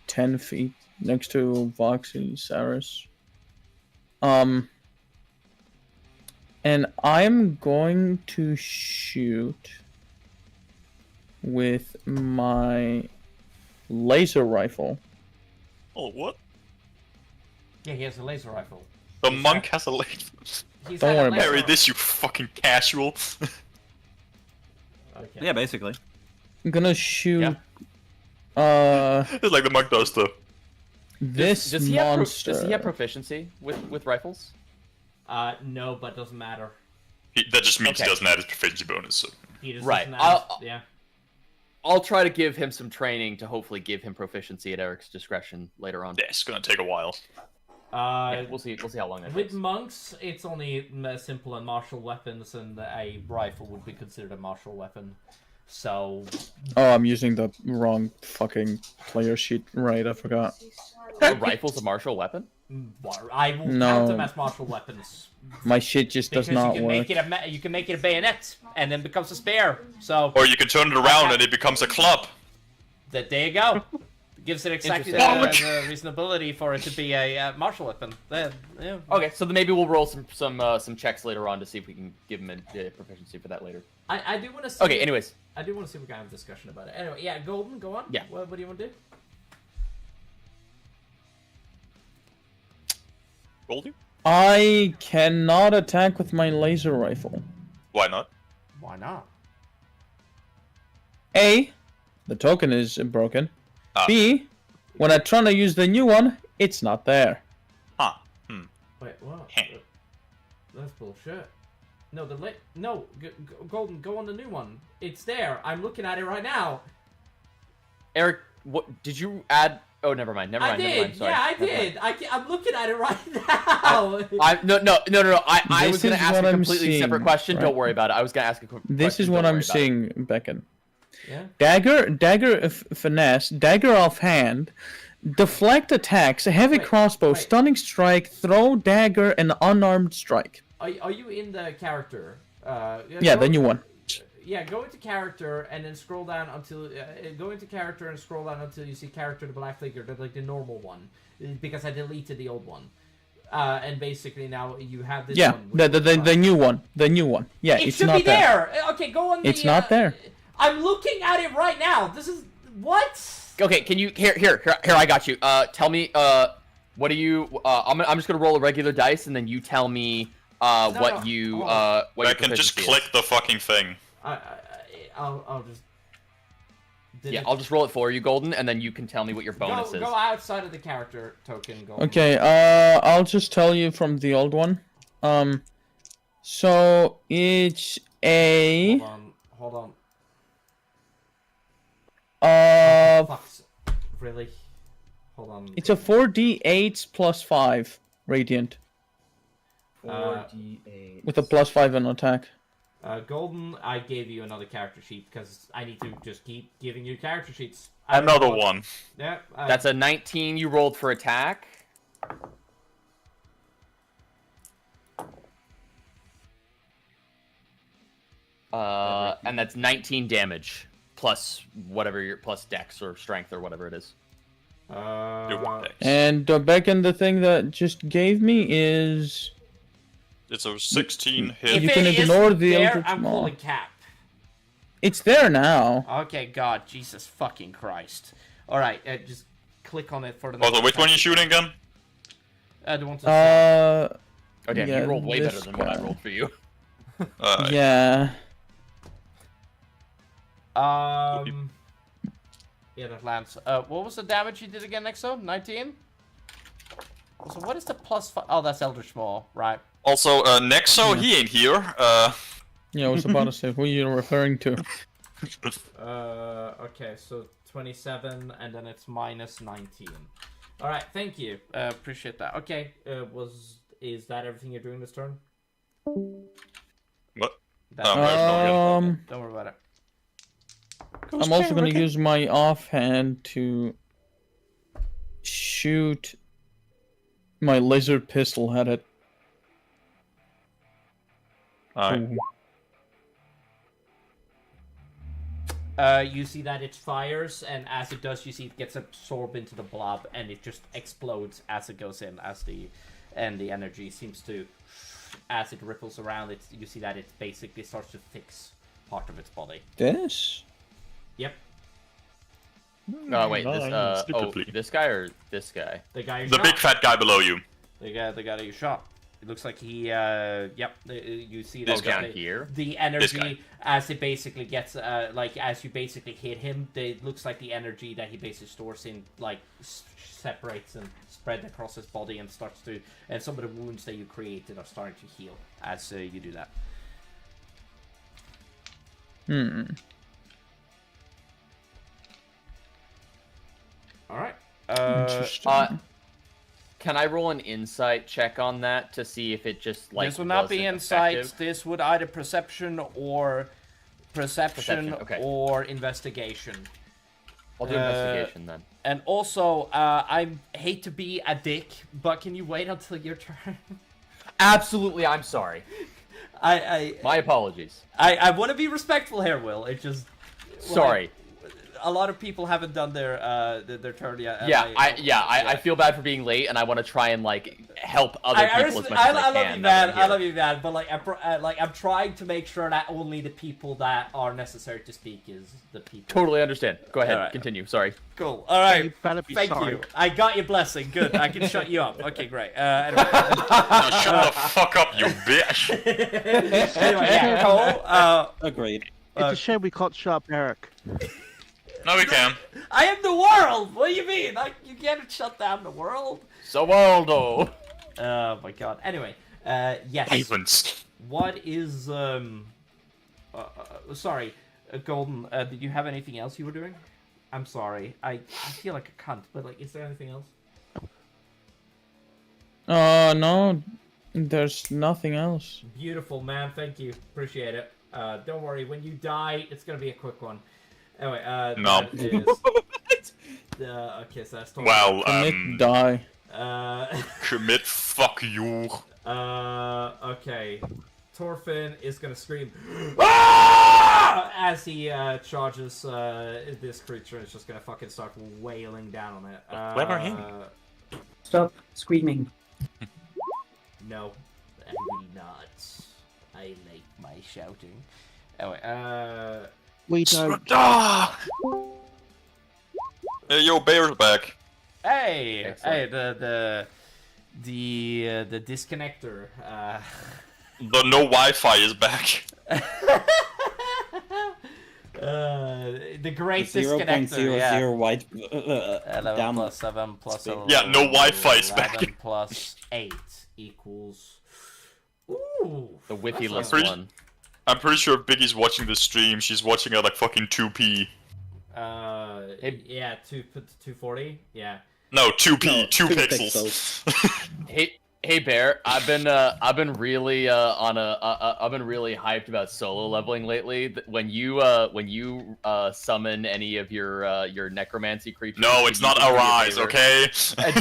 10 feet next to Voxy Saris. And I'm going to shoot with my laser rifle. Oh, what? Yeah, he has a laser rifle. The monk has a laser. Don't worry about Parry this, you fucking casual. Okay. Yeah, basically. I'm gonna shoot. It's like the monk does though. This does he monster. Does he have proficiency with rifles? No, but doesn't matter. That just means Okay. he doesn't add his proficiency bonus. So. He just Right. doesn't have, yeah. I'll try to give him some training to hopefully give him proficiency at Eric's discretion later on. Yeah, it's gonna take a while. Yeah, we'll see. We'll see how long that With takes. monks, it's only simple and martial weapons, and a rifle would be considered a martial weapon. So. Oh, I'm using the wrong fucking player sheet. Right, I forgot. The rifle's a martial weapon. I will No. count them as martial weapons. My shit just does Because not you can work. make it you can make it a bayonet, and then becomes a spear. So. Or you can turn it around and it becomes a club. There you go. Gives it exactly the reasonability for it to be a martial weapon. Yeah. Okay, so then maybe we'll roll some checks later on to see if we can give him a proficiency for that later. I do want to see. Okay, anyways. I do want to see if we can have a discussion about it. Anyway, yeah, Golden, go on. Yeah. What do you want to do? Goldie? I cannot attack with my laser rifle. Why not? Why not? A, the token is broken. Ah. B, when I try to use the new one, it's not there. Huh. Wait, what? Heh. That's bullshit. No, Golden, go on the new one. It's there. I'm looking at it right now. Eric, what did you add? Oh, never mind. Never mind. I Never did. mind. Sorry. Yeah, I Never did. mind. I'm looking at it right now. No. I was This gonna is ask what a I'm completely seeing, separate question. right? Don't worry about it. I was gonna ask a question. This is what Don't I'm worry about it. seeing, Beckon. Yeah. Dagger finesse, dagger offhand, deflect attacks, heavy Wait, crossbow, wait. stunning strike, throw dagger, and unarmed strike. Are you in the character? Yeah, the new one. Yeah, go into character and then scroll down until go into character and scroll down until you see character the black figure, the normal one, because I deleted the old one. And basically now you have this. Yeah, one the new one, the new one. Yeah, It it's should not be there. Okay, go on. It's not there. I'm looking at it right now. This is what? Okay, can you here? I got you. Tell me. What do you? I'm just gonna roll a regular dice, and then you tell me. What you? What I your can just proficiency is. click the fucking thing. I'll just. Yeah, I'll just roll it for you, Golden, and then you can tell me what your bonus is. Go outside of the character token. Golden. Okay, I'll just tell you from the old one. So it's a Hold on. Fuck. Really? Hold on. it's a 4d8 plus 5 radiant 4d8 with a plus 5 on attack. Golden, I gave you another character sheet because I need to just keep giving you character sheets. Another one. Yeah. That's a 19 you rolled for attack. And that's 19 damage plus whatever your plus dex or strength or whatever it is. And Beckon, the thing that just gave me is It's a 16 If hit. You can it ignore isn't the there, Eldritch I'm Maw. calling cap. It's there now. Okay, God, Jesus fucking Christ. Alright, just click on it for the Also, which one are you shooting again? the one to the Oh damn, Yeah, you rolled way better this than what I guy. rolled for you. Yeah. Yeah, that lands. What was the damage you did again, Nexo? 19? So what is the +5? Oh, that's Eldritch Maw, right. Also, Nexo, he ain't here. Yeah, I was about to say, who are you referring to? Okay, so 27, and then it's -19. Alright, thank you. Appreciate that. Okay, is that everything you're doing this turn? What? That's don't worry about it. I'm also going to use my offhand to shoot my laser pistol at it. Alright. You see that it fires, and as it does, you see it gets absorbed into the blob, and it just explodes as it goes in, and the energy seems to, as it ripples around it, you see that it basically starts to fix part of its body. This? Yep. No, wait, this, stupidly. this guy or this guy? The guy you The shot. big fat guy below you. The guy that you shot. It looks like he, yep, you see that Down the, here? the This energy, guy. as it basically gets, like, as you basically hit him, it looks like the energy that he basically stores in, like, separates and spread across his body and starts to, and some of the wounds that you created are starting to heal as you do that. Alright. Interesting. Can I roll an insight check on that to see if it just like this would not be wasn't insight. effective? This would either perception, okay. or investigation. I'll do investigation then. And also, I hate to be a dick, but can you wait until your turn? Absolutely, I'm sorry. My apologies. I want to be respectful here, Will. It just Sorry. a lot of people haven't done their turn yet. and I feel bad for being late, and I want to try and like help other people as much as I love can. you, now that man. I'm I here. love you, man. But like, I'm trying to make sure that only the people that are necessary to speak is the people. Totally understand. Go ahead, Alright. continue. Sorry. Cool. All right. You better be Thank sorry. you. I got your blessing. Good. I can shut you up. Okay, great. Anyway. Now shut the fuck up, you bitch! Anyway, yeah, Cole. Agreed. It's a shame we can't shut up Eric. No, we can. I am the world. What do you mean? You can't shut down the world. So Waldo. Oh my god. Anyway, yes. Havens. What is sorry, Golden. Did you have anything else you were doing? I'm sorry. I feel like a cunt, but like, is there anything else? No, there's nothing else. Beautiful, man. Thank you. Appreciate it. Don't worry. When you die, it's gonna be a quick one. Anyway, No. that is, okay, so that's totally Well, Commit, die. commit, fuck you. Okay. Torfin is gonna scream "Ah!" as he charges this creature. It's just gonna fucking start wailing down on it. Clever him. Stop screaming. No, I will not. I like my shouting. Anyway, We don't. Ah! Hey, yo, Bear's back. hey, Excellent. hey, the disconnector. The no Wi-Fi is back. The great 0.00 disconnector. Yeah. white 11 down. plus 7 plus Speed. 11. Yeah, no Wi-Fi is 11 back. plus 8 equals. Ooh. The whiffy-less pretty- one. I'm pretty sure Biggie's watching the stream. She's watching at like fucking 2p. Hey- Yeah, 240. Yeah. No, 2p, No, 2 2 pixels. Hey Bear, I've been really I've been really hyped about solo leveling lately. When you summon any of your necromancy creatures. No, it's you not can do me a arise, favor. okay? And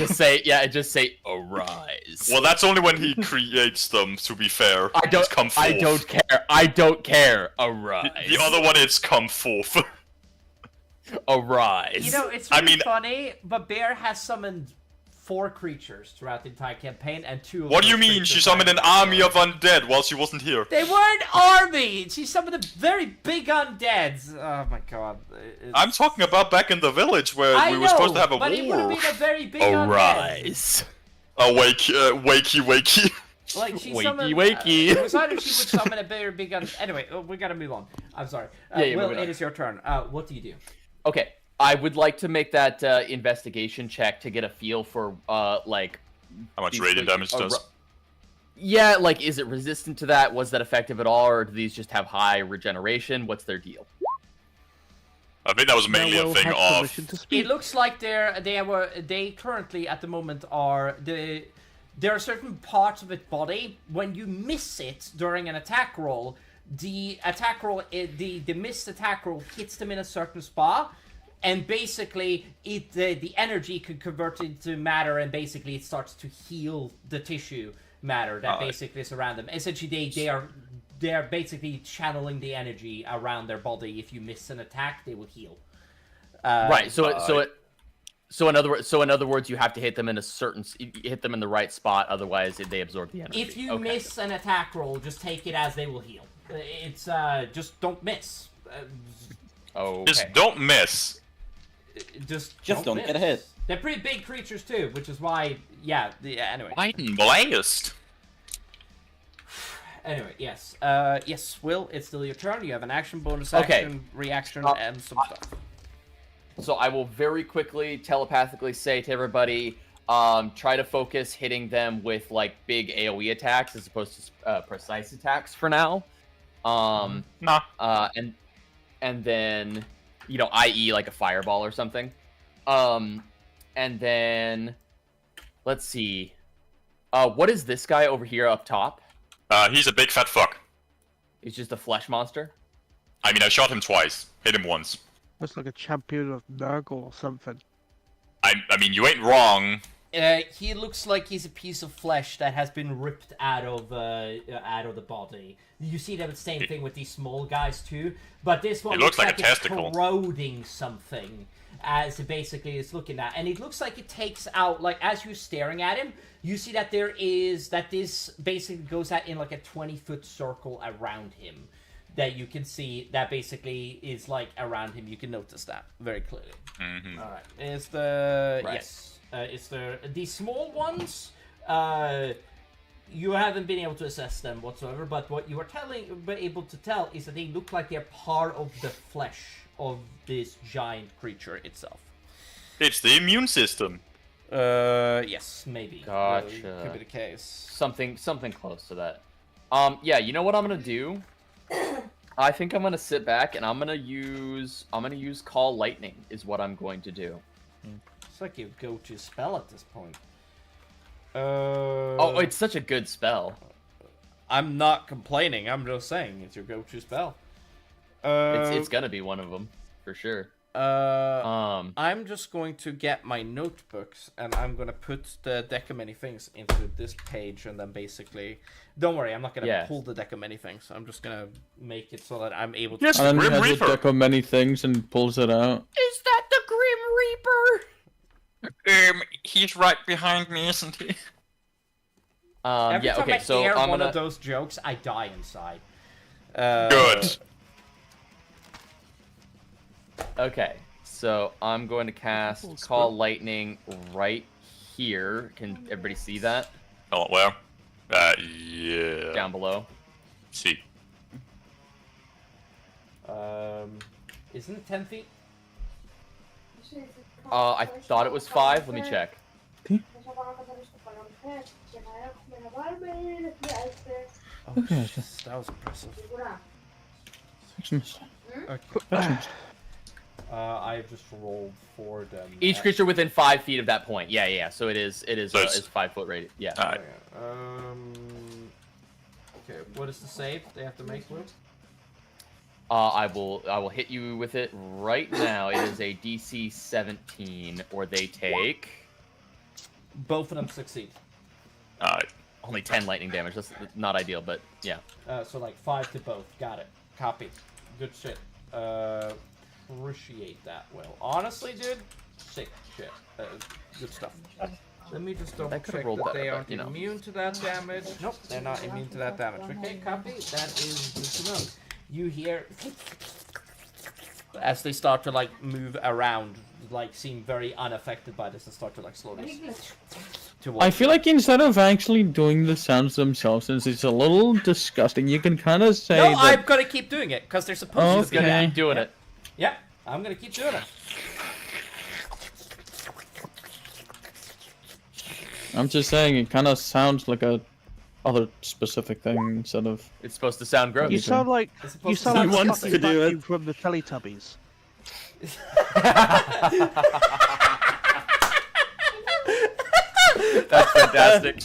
just say arise. Well, that's only when he creates them, to be fair. I It's come forth. don't care. I don't care. Arise. The other one is come forth. Arise. You know, it's I really mean- funny, but Bear has summoned 4 creatures throughout the entire campaign, and 2 of What do you those mean? She creatures summoned are an army of undead while she wasn't here. They weren't army! She summoned a very big undeads! Oh my god. I'm talking about back in the village where I we were supposed to have a but it would have war. been a very big undead. Arise. Wakey. Like, she Wakey, summoned... wakey. It was either she would summon a very big undead... Anyway, we gotta move on. I'm sorry. Yeah, Will, moving on. it is your turn. What do you do? Okay, I would like to make that investigation check to get a feel for like. How much these radiant damage creatures- does? Yeah, like, is it resistant to that? Was that effective at all, or do these just have high regeneration? What's their deal? I think that was mainly a Will thing has of... permission to speak. It looks like they currently at the moment are there are certain parts of its body when you miss it during an attack roll, the missed attack roll hits them in a certain spot, and basically the energy could convert into matter, and basically it starts to heal the tissue matter that basically is around them. Essentially, they are basically channeling the energy around their body. If you miss an attack, they will heal. Right. So in other words, you have to hit them in hit them in the right spot, otherwise they absorb the energy. If you Okay. miss an attack roll, just take it as they will heal. It's just don't miss. Okay. Just don't miss. Just don't miss. get hit. They're pretty big creatures too, which is why, yeah. Anyway. White and blast. Anyway, yes. Yes, Will, it's still your turn. You have an action, bonus Okay. action, reaction, and some stuff. So I will very quickly telepathically say to everybody, try to focus hitting them with like big AoE attacks as opposed to precise attacks for now. Nah. And then, i.e. like a fireball or something. And then let's see. What is this guy over here up top? He's a big fat fuck. He's just a flesh monster. I mean, I shot him twice. Hit him once. Looks like a champion of Nurgle or something. I mean, you ain't wrong. He looks like he's a piece of flesh that has been ripped out of the body. You see the same thing with these small guys too, but this one looks like a it's testicle. corroding something as it basically is looking at, and it looks like it takes out, like, as you're staring at him, you see that this basically goes out in like a 20-foot circle around him. That you can see that basically is like around him. You can notice that very clearly. Mm-hmm. All right, is the Right. yes? Is there the small ones? You haven't been able to assess them whatsoever, but what you are able to tell is that they look like they're part of the flesh of this giant creature itself. It's the immune system. Yes, maybe. Gotcha. Could be the case. Something close to that. Yeah, you know what I'm gonna do? I think I'm gonna sit back and I'm gonna use Call Lightning is what I'm going to do. It's like your go-to spell at this point. Oh, it's such a good spell. I'm not complaining. I'm just saying it's your go-to spell. It's gonna be one of them for sure. I'm just going to get my notebooks and I'm gonna put the deck of many things into this page, and then basically, don't worry, I'm not gonna pull the deck of many things. I'm just gonna make it so that I'm able to. Yes, And then Grim he has Reaper. a deck of many things and pulls it out. Is that the Grim Reaper? He's right behind me, isn't he? Every Yeah. time Okay. I So hear I'm one gonna. of those jokes, I die inside. Good. Okay. So I'm going to cast Call Lightning right here. Can everybody see that Oh, where? Yeah. down below? See. Isn't it 10 feet? I thought it was 5. Let me check. Oh, jeez, that was impressive. Okay. I've just rolled for them. Each creature within 5 feet of that point. Yeah. So it is So it's- 5 foot radius. Yeah. Alright. Okay, what is the save they have to make, Luke? I will hit you with it right now. It is a DC 17, or they take Both of them succeed. Alright. only 10 lightning damage. That's not ideal, but yeah. So like 5 to both. Got it. Copy. Good shit. appreciate that, Will. Honestly, dude, sick shit. Good stuff. Let me just double That could've check rolled that better, they but, aren't you know. immune to that damage. Nope, they're not immune to that damage. Okay, copy. That is good to know. You hear as they start to like move around, like seem very unaffected by this and start to like slowly. I feel like instead of actually doing the sounds themselves, since it's a little disgusting, you can kind of say No, that... I'm gonna keep doing it because they're supposed to. Okay. Keep doing it. Yeah, I'm gonna keep doing it. I'm just saying, it kind of sounds like a other specific thing instead of... It's supposed to sound gross. You sound like supposed to sound Scotty wants to do Vacuum it. from the Teletubbies. That's fantastic.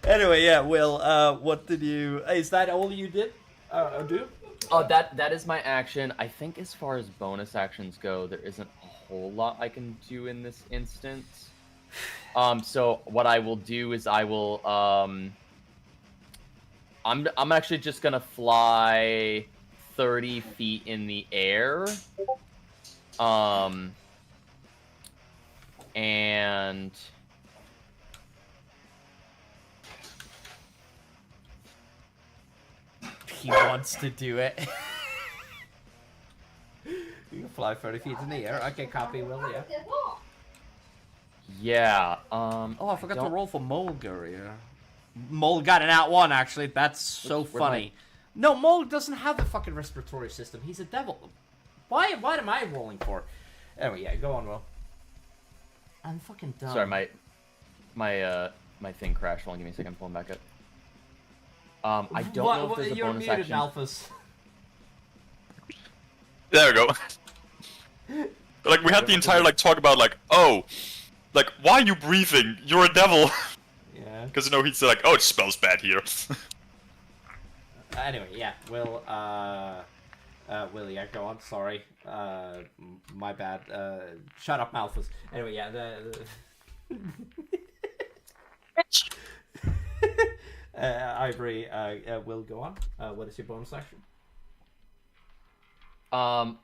Anyway, yeah, Will, what did you... Is that all you did? Do? Oh, that is my action. I think as far as bonus actions go, there isn't a whole lot I can do in this instance. So what I will do is I will I'm actually just gonna fly 30 feet in the air. And He wants to do it. You can fly 30 feet in the air. Okay, copy, Will, yeah. yeah, Oh, I forgot to don't- roll for Mulgur, yeah. Mulg got an out one, actually. That's so Where's funny. No, Mulg doesn't have a fucking respiratory system. He's a devil. Why am I rolling for? Anyway, yeah, go on, Will. I'm fucking dumb. sorry, my thing crashed. Hold on, give me a second. I'm pulling back up. I don't know if there's a You're bonus muted, action. Malphus. There we go. Like, we had the entire, like, talk about, like, oh, like, why are you breathing? You're a devil. Yeah. Because, you know, he's like, oh, it smells bad here. Anyway, yeah, Will, Will, yeah, go on, sorry. My bad. Shut up, Malphus. Anyway, yeah, Ivory, Will, go on. What is your bonus action? I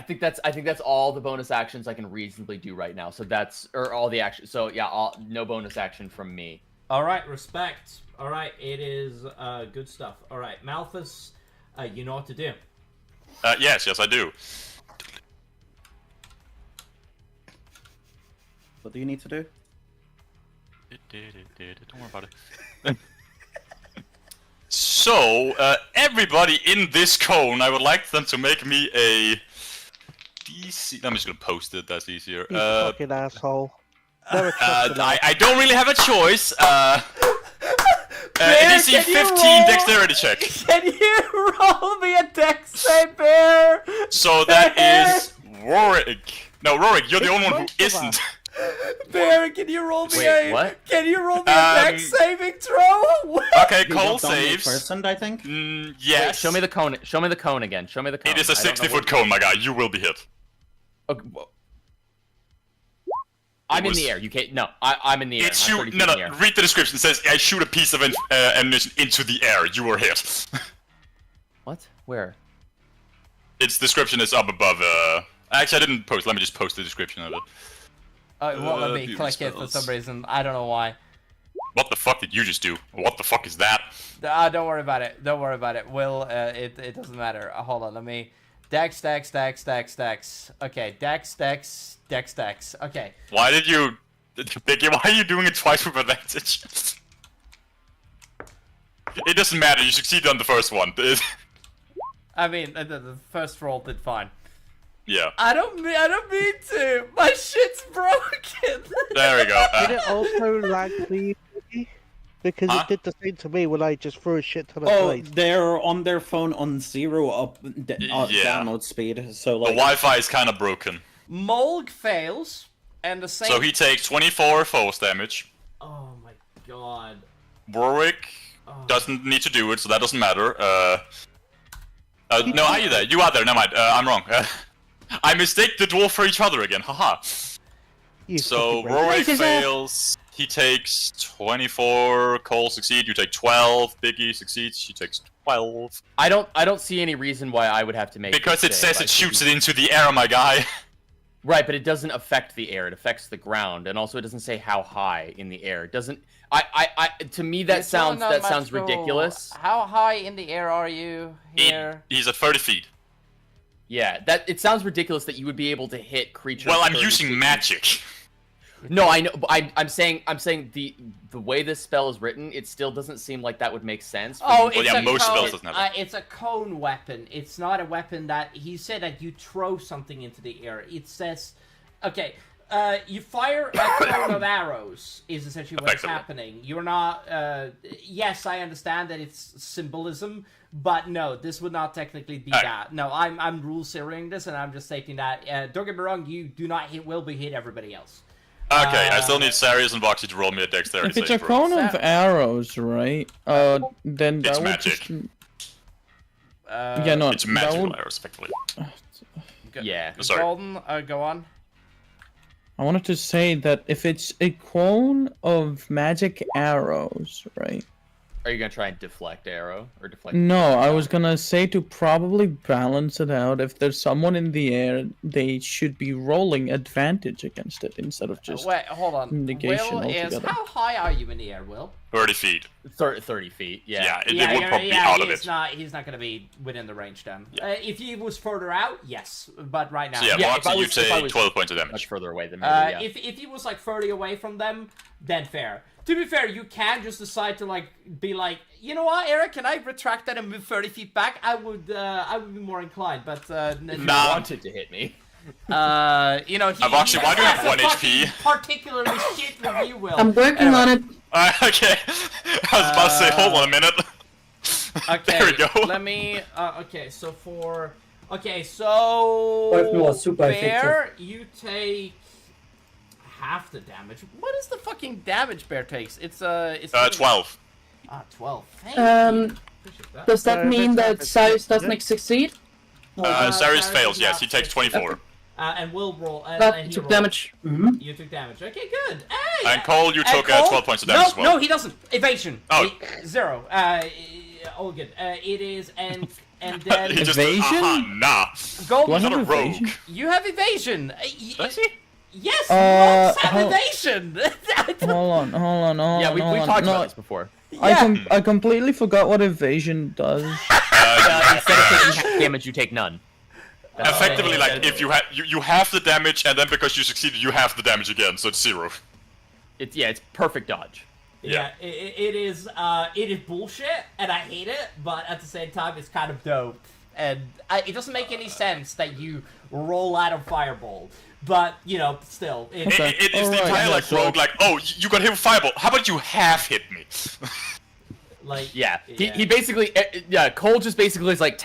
think that's all the bonus actions I can reasonably do right now. So that's all the action. So yeah, no bonus action from me. All right, respect. All right, it is good stuff. All right, Malphus, you know what to do. Yes, I do. What do you need to do? Don't worry about it. So, everybody in this cone, I would like them to make me a DC. I'm just gonna post it. That's easier. You fucking asshole. Never trust an I don't really have a choice. Bear, DC can you 15 roll? dexterity check. Can you roll me a dex save, Bear? So that is Rorik. No, Rorik, you're the only one who isn't. Bear, can you roll me Wait, what? Can you roll me a dex saving throw? Okay, You Cole got down the saves. Percent, I think. Yes. Wait, show me the cone. Show me the cone again. Show me the cone. It is a I don't know 60-foot cone, my guy. You will be hit. Okay, I'm in the air. You can't. No, I'm in the air. It I'm shoot. 30 feet No, in the air. read the description. It says, I shoot a piece of ammunition into the air. You were hit. What? Where? Its description is up above. Actually, I didn't post. Let me just post the description of it. It won't let me beauty click it for spells. some reason. I don't know why. What the fuck did you just do? What the fuck is that? Don't worry about it. Don't worry about it. Will, it doesn't matter. Hold on, let me... Dex. Okay, Dex. Okay. Why did you... Vicky, why are you doing it twice with advantage? It doesn't matter. You succeeded on the first one. I mean, the first roll did fine. Yeah. I don't mean to. My shit's broken. There we go. Did it also lag me? Because Huh? it did the same to me when I just threw a shit ton of Oh, dice. they're on their phone on 0 Yeah. download speed. So The like, Wi-Fi is kind of broken. Mulg fails, and the same... So he takes 24 force damage. Oh my god. Warwick doesn't need to do it, so that doesn't matter. No, are you there? You are there. Never mind. I'm wrong. I mistake the dwarf for each other again. Haha. You So fucking rat. Warwick fails. He takes 24. Cole succeed. You take 12. Biggie succeeds. She takes 12. I don't see any reason why I would have to make Because it this says save. it shoots it into the air, my guy. Right, but it doesn't affect the air. It affects the ground, and also it doesn't say how high in the air. It doesn't. To me, that sounds ridiculous. How high in the air are you here? He's at 30 feet. Yeah, it sounds ridiculous that you would be able to hit creatures. Well, I'm 30 using feet. magic. No, I know. But I'm saying the way this spell is written, it still doesn't seem like that would make sense. Oh, Well, yeah, most spells doesn't have it. it's a cone weapon. It's not a weapon that he said that you throw something into the air. It says, okay, you fire a cone of arrows is essentially what's happening. You're not. Yes, I understand that it's symbolism, but no, this would not technically be that. No, I'm rule zeroing this, and I'm just stating that. Don't get me wrong, you do not will be hit everybody else. Okay, I still need Sarius and Voxy to roll me a dexterity If it's save a throw. cone of arrows, right? Then that It's would magic. just. Yeah, no, It's that magical would- arrows, effectively. Yeah. Sorry. Golden, go on. I wanted to say that if it's a cone of magic arrows, right? Are you gonna try and deflect arrow or deflect? No, I was gonna say to probably balance it out. If there's someone in the air, they should be rolling advantage against it instead of just Wait, hold on. negation Will is altogether. how high are you in the air, Will? 30 feet. 30 feet. Yeah. It would probably be out of it. He's not going to be within the range then. If he was further out, yes, but right now. So yeah, Yeah, if I Voxy, you was- if I take was 12 points of Much damage. further away than maybe. Yeah. If he was like 30 away from them, then fair. To be fair, you can just decide to like be like, you know what, Eric, can I retract that and move 30 feet back? I would be more inclined, but If you Nah. wanted to hit me. you know, he, Voxy, why do you have 1 HP? Particularly shit with you, Will. I'm working on it. Okay. I was about to say, hold on a minute. Okay, There we go. let me. Okay, so for. Okay, so. What if it was super Bear, you take half the damage. What is the fucking damage Bear takes? It's 12. 12. Thank you. Appreciate that. Does that mean that Cyrus doesn't succeed? Sarius Cyrus fails, is yes, not he takes successful. 24. And we'll roll. That and he took rolled. damage. You took damage. Okay, good. Hey. And Cole, you took Cole? 12 points of damage as well. No, he doesn't. Evasion. Oh. 0. All good. It is and then He just Evasion? nah. Golden. Do I He's not a have rogue. evasion? You have evasion. Does he? Yes, monks have how- evasion. Hold on. Yeah, we hold on. talked No, about this before. I completely forgot what evasion does. Instead of taking half damage, you take none. Effectively, like, if you have the damage, and then because you succeeded, you have the damage again, so it's 0. It's perfect dodge. Yeah, it is bullshit, and I hate it. But at the same time, it's kind of dope, and it doesn't make any sense that you roll out of fireball. But you know, still, It's the Alright, entire, yeah, like, so- rogue, like, oh, you got hit with fireball. How about you half hit me? like Yeah, he basically, Cole just basically is like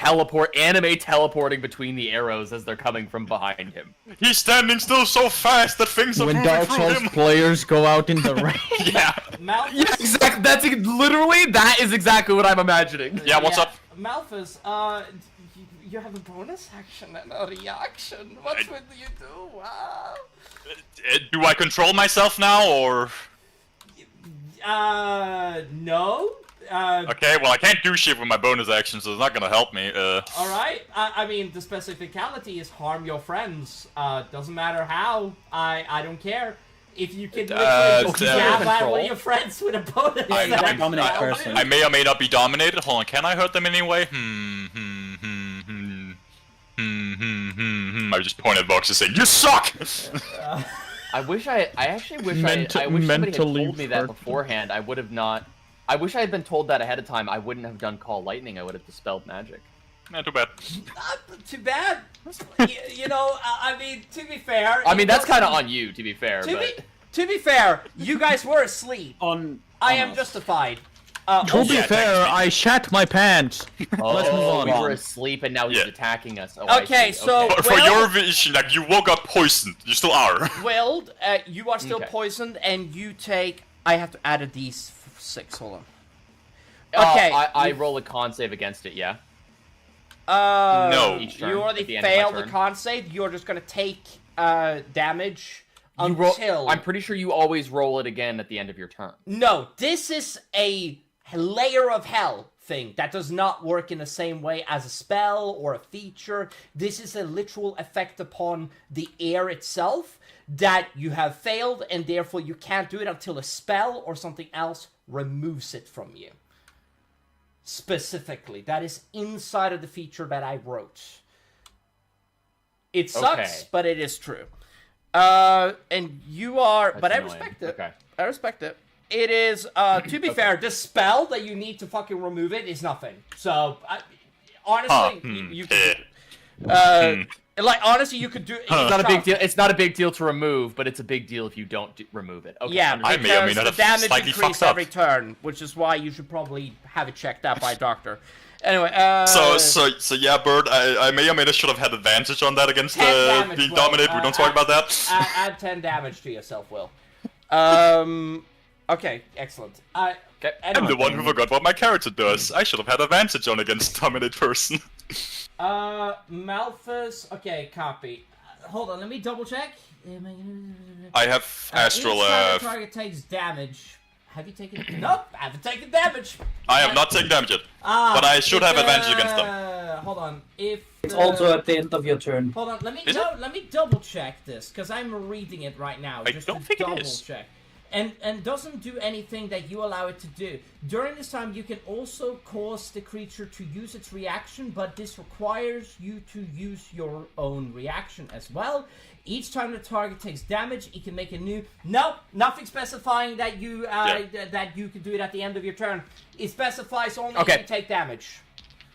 anime teleporting between the arrows as they're coming from behind him. He's standing still so fast that things are When moving Dark through Souls him. players go out in the rain. Yeah. Malthus. Yeah, exactly. That is exactly what I'm imagining. Yeah, what's up? Malthus? You have a bonus action and a reaction. What would you do? Do I control myself now, or...? No. Okay, well, I can't do shit with my bonus action, so it's not gonna help me. All right. I mean, the specificality is harm your friends. Doesn't matter how. I don't care. If you can literally jab at one of your friends with a bonus. dominate person. I may or may not be dominated. Hold on, can I hurt them anyway? I just pointed at Vox and saying, "You suck!" I actually wish somebody had mentally told me that hurt. beforehand. I would have not. I wish I had been told that ahead of time. I wouldn't have done Call Lightning. I would have dispelled magic. Not too bad. Too bad. You know, I mean, to be fair. I mean, that's kind of on you, to be fair. To be fair, you guys were asleep. I am us. justified. To be yeah, fair, I shat my pants. Oh, Let's move on. we were asleep and now he's Yeah. attacking us. Oh, I Okay, see. so- For Well- your vision, like, you woke up poisoned. You still are. Weld, you are still Okay. poisoned, and you take. I have to add a d6. Hold on. Oh, Okay. I roll a con save against it. Yeah. No. Each turn, You at already the end of my failed the turn. con save. You're just gonna take damage. until... I'm pretty sure you always roll it again at the end of your turn. No, this is a layer of hell thing that does not work in the same way as a spell or a feature. This is a literal effect upon the air itself that you have failed, and therefore you can't do it until a spell or something else removes it from you. Specifically, that is inside of the feature that I wrote. It sucks, Okay. but it is true. And you are... That's but annoying. I respect it. Okay. I respect it. It is, to be fair, the spell that you need to fucking remove it is nothing. So, honestly, you could... Like, honestly, you could do... It's not a big deal. It's not a big deal to remove, but it's a big deal if you don't remove it. Okay, Yeah, I may or may because not the have damage slightly increases fucked up. every turn, which is why you should probably have it checked out by a doctor. Anyway, So yeah, Bird, I may or may not should have had advantage on that against 10 damage, being Will. dominated. We don't talk about that. Add 10 damage to yourself, Will. Okay, excellent. I'm Anyway, the one who forgot what my character does. I should have had advantage on against dominate person. Malthus. Okay, copy. Hold on, let me double check. I have astral. Each time the target takes damage. Have you taken? Nope, I haven't taken damage. I have not taken damage yet, but I should have advantage against them. Hold on, if It's also at the end of your turn. hold on, let me Is let me double check this because I'm reading it right now. I Just don't to think it double is. check. And doesn't do anything that you allow it to do. During this time, you can also cause the creature to use its reaction, but this requires you to use your own reaction as well. Each time the target takes damage, it can make a new... Nope, nothing specifying that you that you can do it at the end of your turn. It specifies only if you take damage.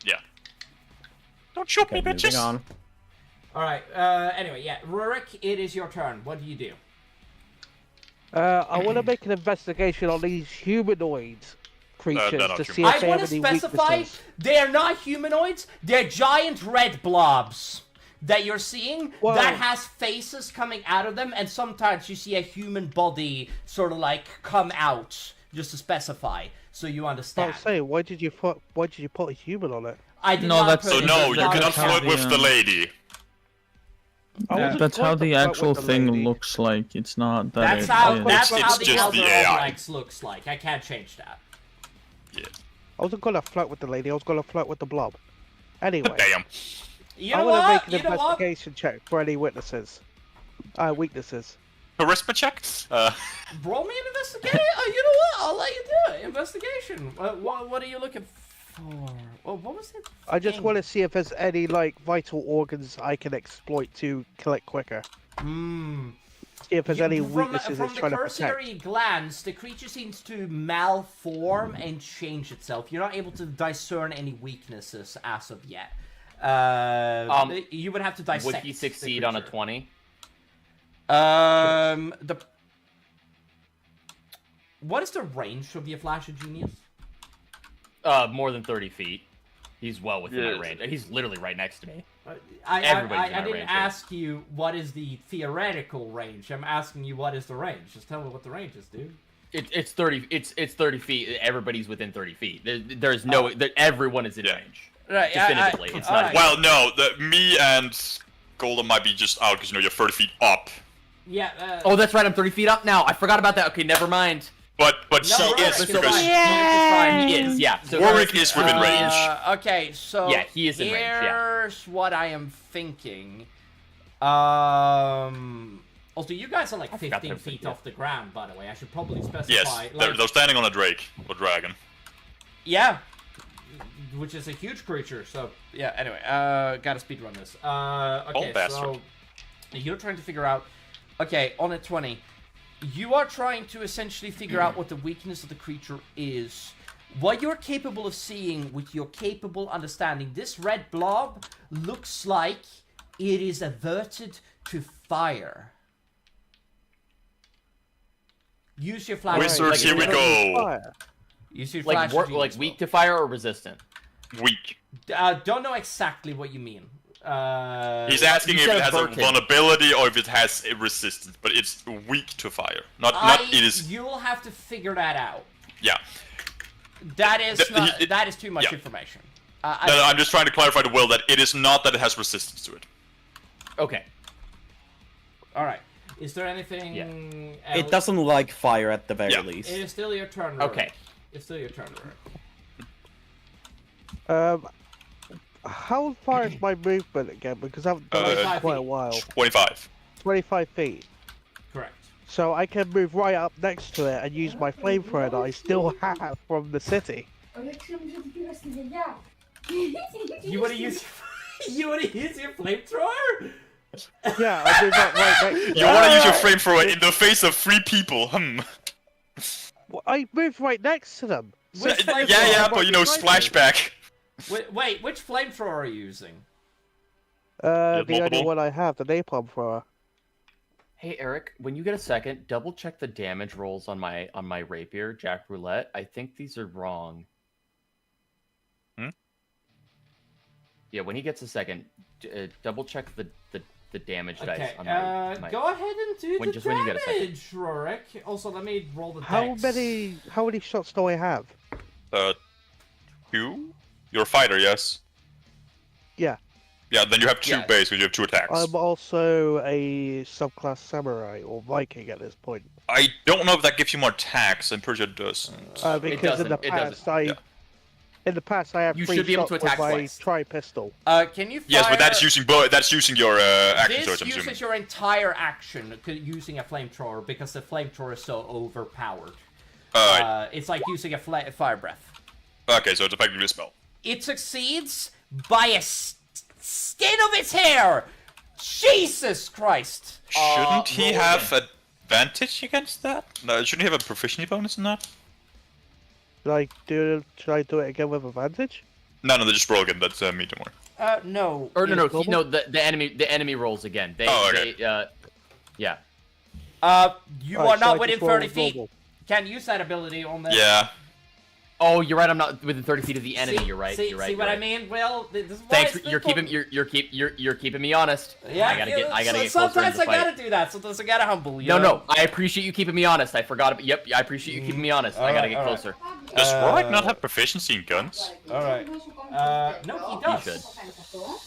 Yeah. Don't shoot me, Okay, bitches. moving on. Alright, anyway, yeah. Rurik, it is your turn. What do you do? I want to make an investigation on these humanoid creatures they're not to see humanoid. if I they want have to any specify weaknesses. they're not humanoids. They're giant red blobs that you're seeing Whoa. that has faces coming out of them, and sometimes you see a human body sort of like come out just to specify, so you I understand. was saying, why did you put a human on it? I did No, not that's- put So it no, in you the cannot account. flirt with the lady. I wasn't That's how going to the flirt actual with the thing lady. looks like. It's not that That's it how is. that's It's how the just Elder the AI. Oblaks looks like. I can't change that. Yeah. I wasn't going to flirt with the lady. I was going to flirt with the blob. Anyway, Damn. You I know want to what? make You an know what? investigation check for any witnesses. Weaknesses. Charisma checks. Roll me an investigation. You know what? I'll let you do it. Investigation. What are you looking for? Well, what was it? I just want to see if there's any like vital organs I can exploit to kill it quicker. Hmm. See if there's any From weaknesses it's the trying to cursory protect. glance, the creature seems to malform and change itself. You're not able to discern any weaknesses as of yet. You would have to dissect. Would he the succeed on a creature. 20? What is the range of your Flash of Genius? More than 30 feet. He's well within my Yes. range. He's literally right next to me. I Everybody's in I that didn't range, ask you what is the theoretical range. I'm asking you what is the range. Just tell me what the range is, dude. It's 30. It's 30 feet. Everybody's within 30 feet. There's no. Everyone is in Yeah. range. Right. Definitively, it's not alright. Well, no, me and Golden might be just out because you're 30 feet up. Yeah. Oh, that's right. I'm 30 feet up now. I forgot about that. Okay, never mind. But No, she Rurik is is because fine. He is. Yeah. So Warwick is within range. Okay, so Yeah, he is in range, yeah. here's what I am thinking. Also, you guys are like I forgot 15 they're feet 50. off the ground, by the way. I should probably specify. Yes, like, they're standing on a drake or dragon. yeah, which is a huge creature. So yeah. Anyway, gotta speedrun this. Okay, bastard. so you're trying to figure out. Okay, on a 20, you are trying to essentially figure out what the weakness of the creature is. What you're capable of seeing with your capable understanding, this red blob looks like it is averted to fire. Use your flash. Wizards, like, here we literally go. Fire. Use your like flash. like weak to fire or resistant. Weak. Don't know exactly what you mean. He's asking you if said it has a averted. vulnerability or if it has a resistance, but it's weak to fire. Not it is. You'll have to figure that out. Yeah. That is The- that is too much yeah. information. No, I'm just trying to clarify to Will that it is not that it has resistance to it. Okay. All right. Is there anything else? It doesn't like fire at the very least. It is still your turn, Okay. Rorik. It's still your turn, Rorik. How far is my movement again? Because I've done it for quite a while. 25. 25 feet. Correct. So I can move right up next to it and use my flamethrower that I still have from the city. You want to use? You want to use your flamethrower? Yeah, I move up right next to it. You want to use your flamethrower in the face of 3 people? Well, I moved right next to them. Which flamethrower? Yeah, but you know, splashback. Wait, which flamethrower are you using? The only multiple? one I have, the napalm thrower. Hey Eric, when you get a second, double check the damage rolls on my rapier, Jack Roulette. I think these are wrong. Yeah, when he gets a second, double check the damage dice on my... Go ahead and do the just when you get a second. damage, Rorik. Also, let me roll the How dex. many shots do I have? 2? You're a fighter, yes? Yeah. Yeah, then you have 2 Yeah. base, because you have 2 attacks. I'm also a subclass samurai or Viking at this point. I don't know if that gives you more attacks. I'm pretty sure it does. Because in the doesn't, it past, doesn't. in the past I have You 3 should be able shots to attack with my twice. tri-pistol. Can you fire... Yes, but that's using your action This surge, I'm uses assuming. your entire action using a flamethrower because the flamethrower is so overpowered. It's like using a fire breath. Okay, so it's effectively a spell. It succeeds by a skin of its hair! Jesus Christ! Shouldn't he roll have advantage against that? No, shouldn't he have a proficiency bonus in that? Should I do it again with advantage? No, they just roll again. That's me, don't worry. No. Or no, global? no, the enemy rolls again. They, okay. yeah. You Alright, are so not I within just roll 30 feet. global. Can't use that ability on this. Yeah. Oh, you're right. I'm not within 30 feet of the enemy. You're right. See, You're right. see you're what right. I mean? Well, this is why Thanks. it's You're keeping you're keeping me honest. Yeah, I gotta get closer into sometimes the I fight. gotta do that. Sometimes I gotta humble you. No. I appreciate you keeping me honest. I forgot about. Yep. I appreciate you keeping me honest. I gotta get alright. closer. Does Rorik not have proficiency in guns? Alright. No, he does. should.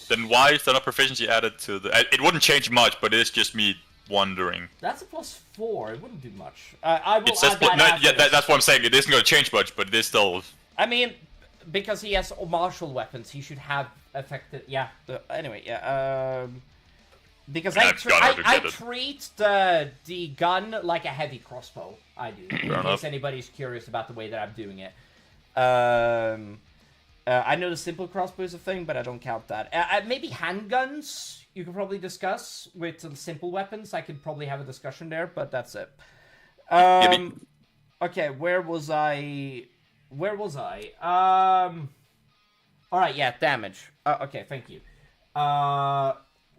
Then why is there not proficiency added to the... It wouldn't change much, but it's just me wondering. That's a +4. It wouldn't do much. I will It says... add that No, after yeah, this. that's what I'm saying. It isn't going to change much, but it is still... I mean, because he has martial weapons, he should have affected. Yeah. Anyway, yeah. Because Yeah, I I've got to I get it. treat the gun like a heavy crossbow. I do. In enough. case anybody's curious about the way that I'm doing it. I know the simple crossbow is a thing, but I don't count that. Maybe handguns you could probably discuss with some simple weapons. I could probably have a discussion there, but that's it. Okay, where was I? Alright, yeah, damage. Okay, thank you.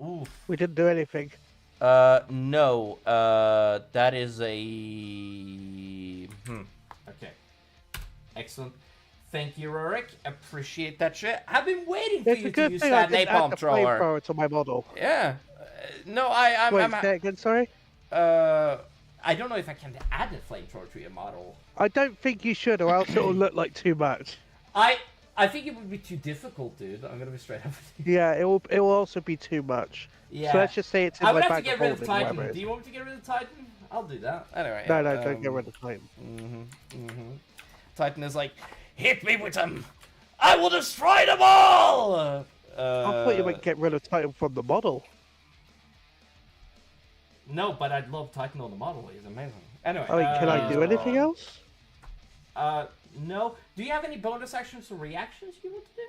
Oof. We didn't do anything. No. That is a... Okay. Excellent. Thank you, Rorik. Appreciate that shit. I've been waiting for It's you a to good use thing I that didn't add napalm the thrower. flamethrower to my model. Yeah. No, I'm... Wait, say it again, sorry? I don't know if I can add a flamethrower to your model. I don't think you should, or else it'll look like too much. I think it would be too difficult, dude. I'm gonna be straight up with you. Yeah, it will also be too much. Yeah. So let's just say it's in I my would have to bag get of rid of holding, Titan. whatever it Do is. you want me to get rid of Titan? I'll do that. Anyway. No, don't get rid of Titan. Titan is like, hit me with them. I will destroy them all. I thought you might get rid of Titan from the model. No, but I'd love Titan on the model. He's amazing. Anyway. I mean, can I do anything else? No. Do you have any bonus actions or reactions you want to do?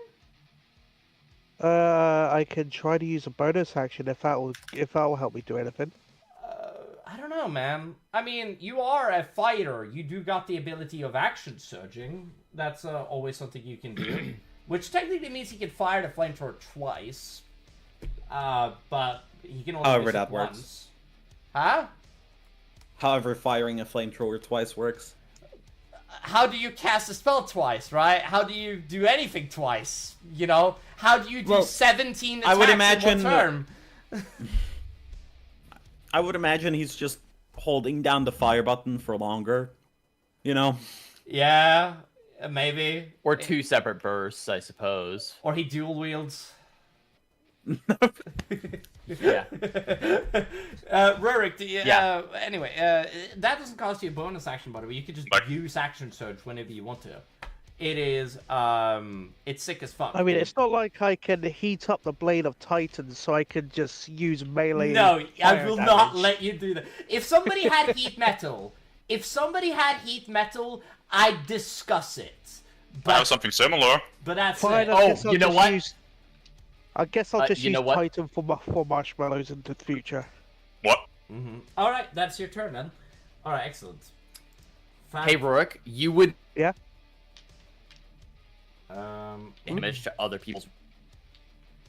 I can try to use a bonus action if that will help me do anything. I don't know, man. I mean, you are a fighter. You do got the ability of action surging. That's always something you can do. Which technically means he can fire the flamethrower twice. But he can only However use it that works. once. Huh? However, firing a flamethrower twice works. How do you cast a spell twice, right? How do you do anything twice? You know? How do you do 17 attacks I would in imagine- one turn? I would imagine he's just holding down the fire button for longer. You know? Yeah, maybe. Or 2 separate bursts, I suppose. Or he dual wields. Yeah. Rurik, Yeah. anyway, that doesn't cost you a bonus action, by the way. You can just use action surge whenever you want to. It is, it's sick as fuck. I mean, it's not like I can heat up the Blade of Titan, so I can just use melee. No, I fire will damage. not let you do that. If somebody had heat metal, I'd discuss it. I have But, something similar. but that's Fine, it. I guess I'll you know just what? use- I guess I'll just you use know what? Titan for marshmallows in the future. What? Alright, that's your turn then. Alright, excellent. Hey, Rurik, you would Yeah. damage to other people's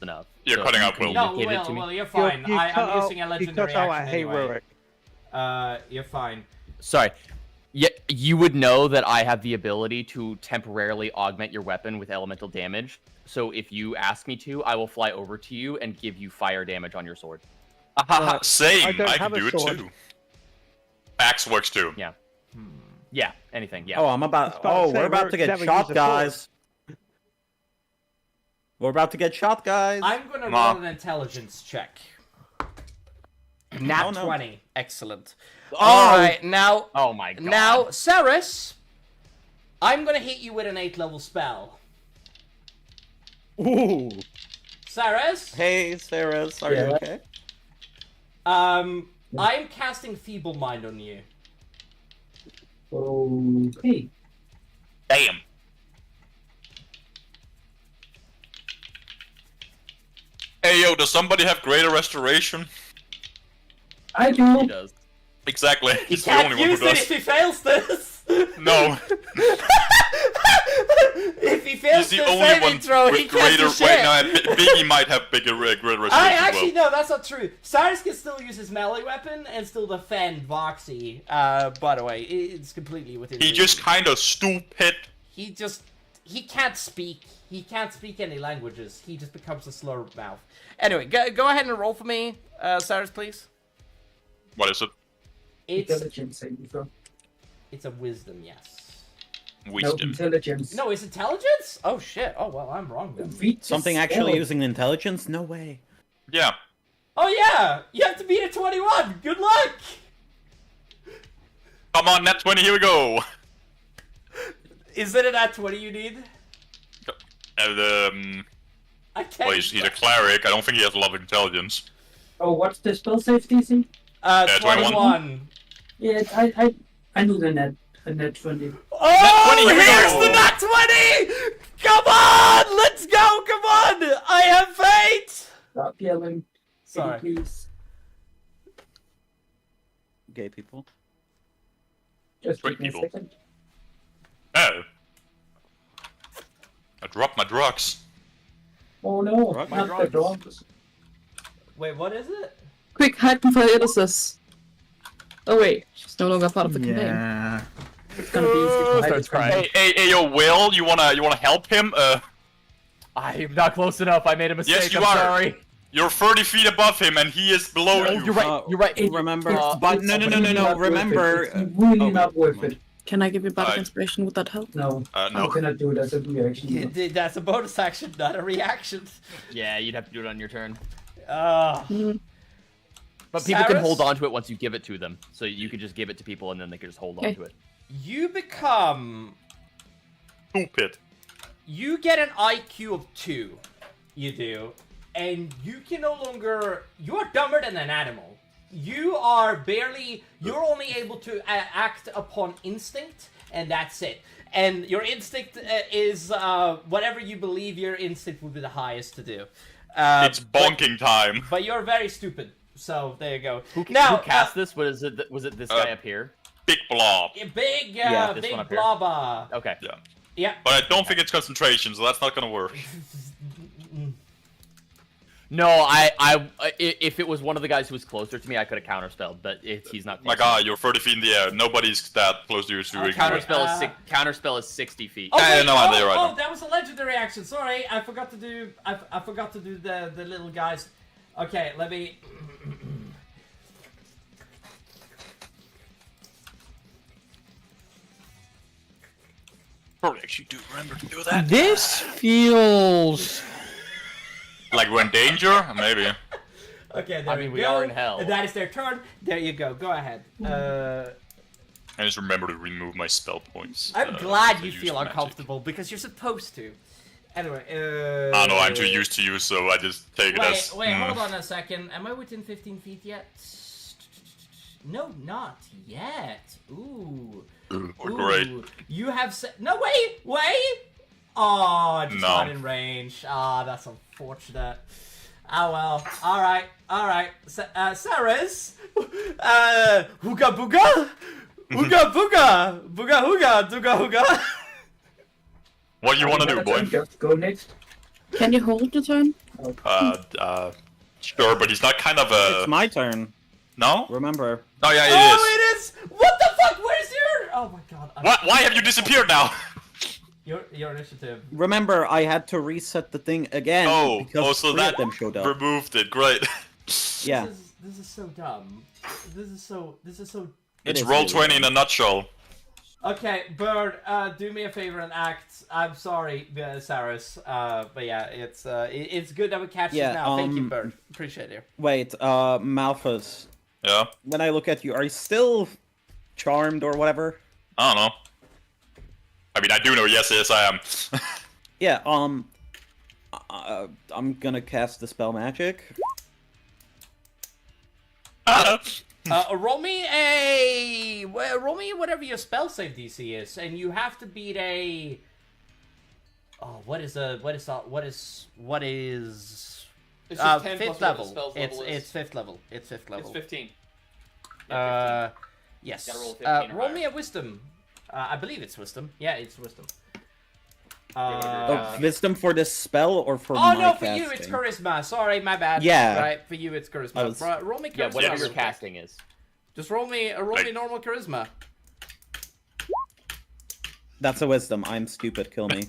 enough. You're So cutting you out, can Will. No, give it to me. Will, you're fine. You cut I'm out- using a you legendary cut out action at Hey anyway. Rurik. You're fine. Sorry. Yeah, you would know that I have the ability to temporarily augment your weapon with elemental damage. So if you ask me to, I will fly over to you and give you fire damage on your sword. Same. I don't I have can a do it sword. too. Axe works too. Yeah. Yeah, anything, yeah. Oh, I'm about. about to Oh, say, we're about we're to get never shot, used a sword. guys. We're about to get shot, guys. I'm gonna Ma. roll an intelligence check. Nat Oh, no. 20. Excellent. Oh. Alright, now, Oh my god. now, Saris, I'm gonna hit you with an 8th level spell. Ooh. Saris, Hey, Sarah, are you Yeah. okay? I'm casting Feeble Mind on you. Okay. Damn. Hey yo, does somebody have greater restoration? I He do. does. Exactly. He He's the can't only one who use it does. if he fails this! No. If he fails He's the the only saving one throw, he with can't greater. do shit! Wait, no, Biggie might have greater restoration Actually, as well. no, that's not true. Cyrus can still use his melee weapon and still defend Voxy. By the way, it's completely within He reason. just kind of stupid. He can't speak. He can't speak any languages. He just becomes a slur mouth. Anyway, go ahead and roll for me, Cyrus, please. What is it? Intelligence saving throw. It's a wisdom, yes. No, Wisdom. intelligence. No, it's intelligence? Oh shit. Oh well, I'm wrong then. Feat Something is actually skill. using intelligence? No way. Yeah. Oh yeah! You have to beat a 21! Good luck! Come on, net 20. Here we go. Is it a nat 20 you need? I can't. Well, he's a cleric. I don't think he has a lot of intelligence. Oh, what's the spell save DC? 21. Yeah, I knew the net 20. Oh, 20, here we here's go. the nat 20! Come on! Let's go! Come on! I have faith! Stop yelling. Sorry. Please. Gay people. Just Straight give me a people. second. Oh. I dropped my drugs. Oh no, Rock my not the drugs. dogs. Wait, what is it? Quick, hide from Philodicus. Oh wait, she's no longer part of the campaign. Yeah. It's gonna be easy to hide Starts it from crying. Hey, yo, Will, you wanna help him? I'm not close enough. I made a mistake. Yes, you I'm are. sorry. You're 30 feet above him, and he is below Oh, you. you're right. You're right. Remember, It's- but it's no. really not worth it. Remember, It's really oh, not wait, worth it. Can I give you bardic Alright. inspiration? Would that help? No, No. I cannot do it as a reaction. That's a bonus action, not a reaction. Yeah, you'd have to do it on your turn. Uh, But people can Cyrus? hold on to it once you give it to them. So you could just give it to people and then they could just hold on Okay. to it. you become... Stupid. You get an IQ of 2. You do. And you can no longer... You're dumber than an animal. You are barely... You're only able to act upon instinct, and that's it. And your instinct is whatever you believe your instinct would be the highest to do. It's bonking time. But you're very stupid. So, there you go. Who Now, cast this? Was it this guy up here? Big blob. Big, Yeah, this big one up here. blobber. Okay. Yeah. Yeah. But I don't think it's concentration, so that's not gonna work. No, if it was one of the guys who was closer to me, I could have counterspelled. But if he's not, My close god, you're 30 feet in the air. Nobody's that close to you. So Okay. counterspell is 60 feet. Oh, Yeah, wait, no, they're right now. that was a legendary action. Sorry, I forgot to do. I forgot to do the little guys. Okay, let me. Probably actually do remember to do that. This feels. Like we're in danger? Maybe. Okay, there I mean, we we go. are in hell. And that is their turn. There you go. Go ahead. I just remember to remove my spell points. I'm glad if I you use feel magic. uncomfortable because you're supposed to. Anyway, I know, I'm too used to you, so I just take it as... Wait, hold on a second. Am I within 15 feet yet? No, not yet. Ooh. Great. You have no, wait! Oh, just No. not in range. Ah, that's unfortunate. Oh well. Alright. Saris! Hooga booga! Hooga booga! Booga hooga! Dooga hooga! What do you want to do, boy? Just go next. Can you hold the turn? Sure, but he's not kind of a... It's my turn. No? Remember. Oh, yeah, Oh, it is! What the fuck? Where's your... Oh my god. What? Why have you disappeared now? Your initiative. Remember, I had to reset the thing again because so three that of them showed up. removed it. Great. Yeah. This is so dumb. This is so... It's is roll really 20 in a nutshell. Okay, Bird, do me a favor and act. I'm sorry, Saris. But yeah, it's good that we catch Yeah, this now. Thank you, Bird. Appreciate it. Wait, Malphus. Yeah? When I look at you, are you still charmed or whatever? I don't know. I mean, I do know, yes, I am. Yeah, I'm gonna cast the spell magic. Roll me whatever your spell save DC is, and you have to beat a. Oh, what is? It's just 10 fifth plus whatever level. the spell's level is. It's fifth level. It's fifth level. It's 15. Yes. Gotta roll 15 or roll higher. me a wisdom. I believe it's wisdom. Yeah, it's wisdom. Wisdom for this spell or for Oh my no, for casting? you it's charisma. Sorry, my bad. Yeah. Right, for you it's charisma. Roll me charisma. Yeah, whatever your real quick. casting is. Just roll me normal charisma. That's a wisdom. I'm stupid. Kill me.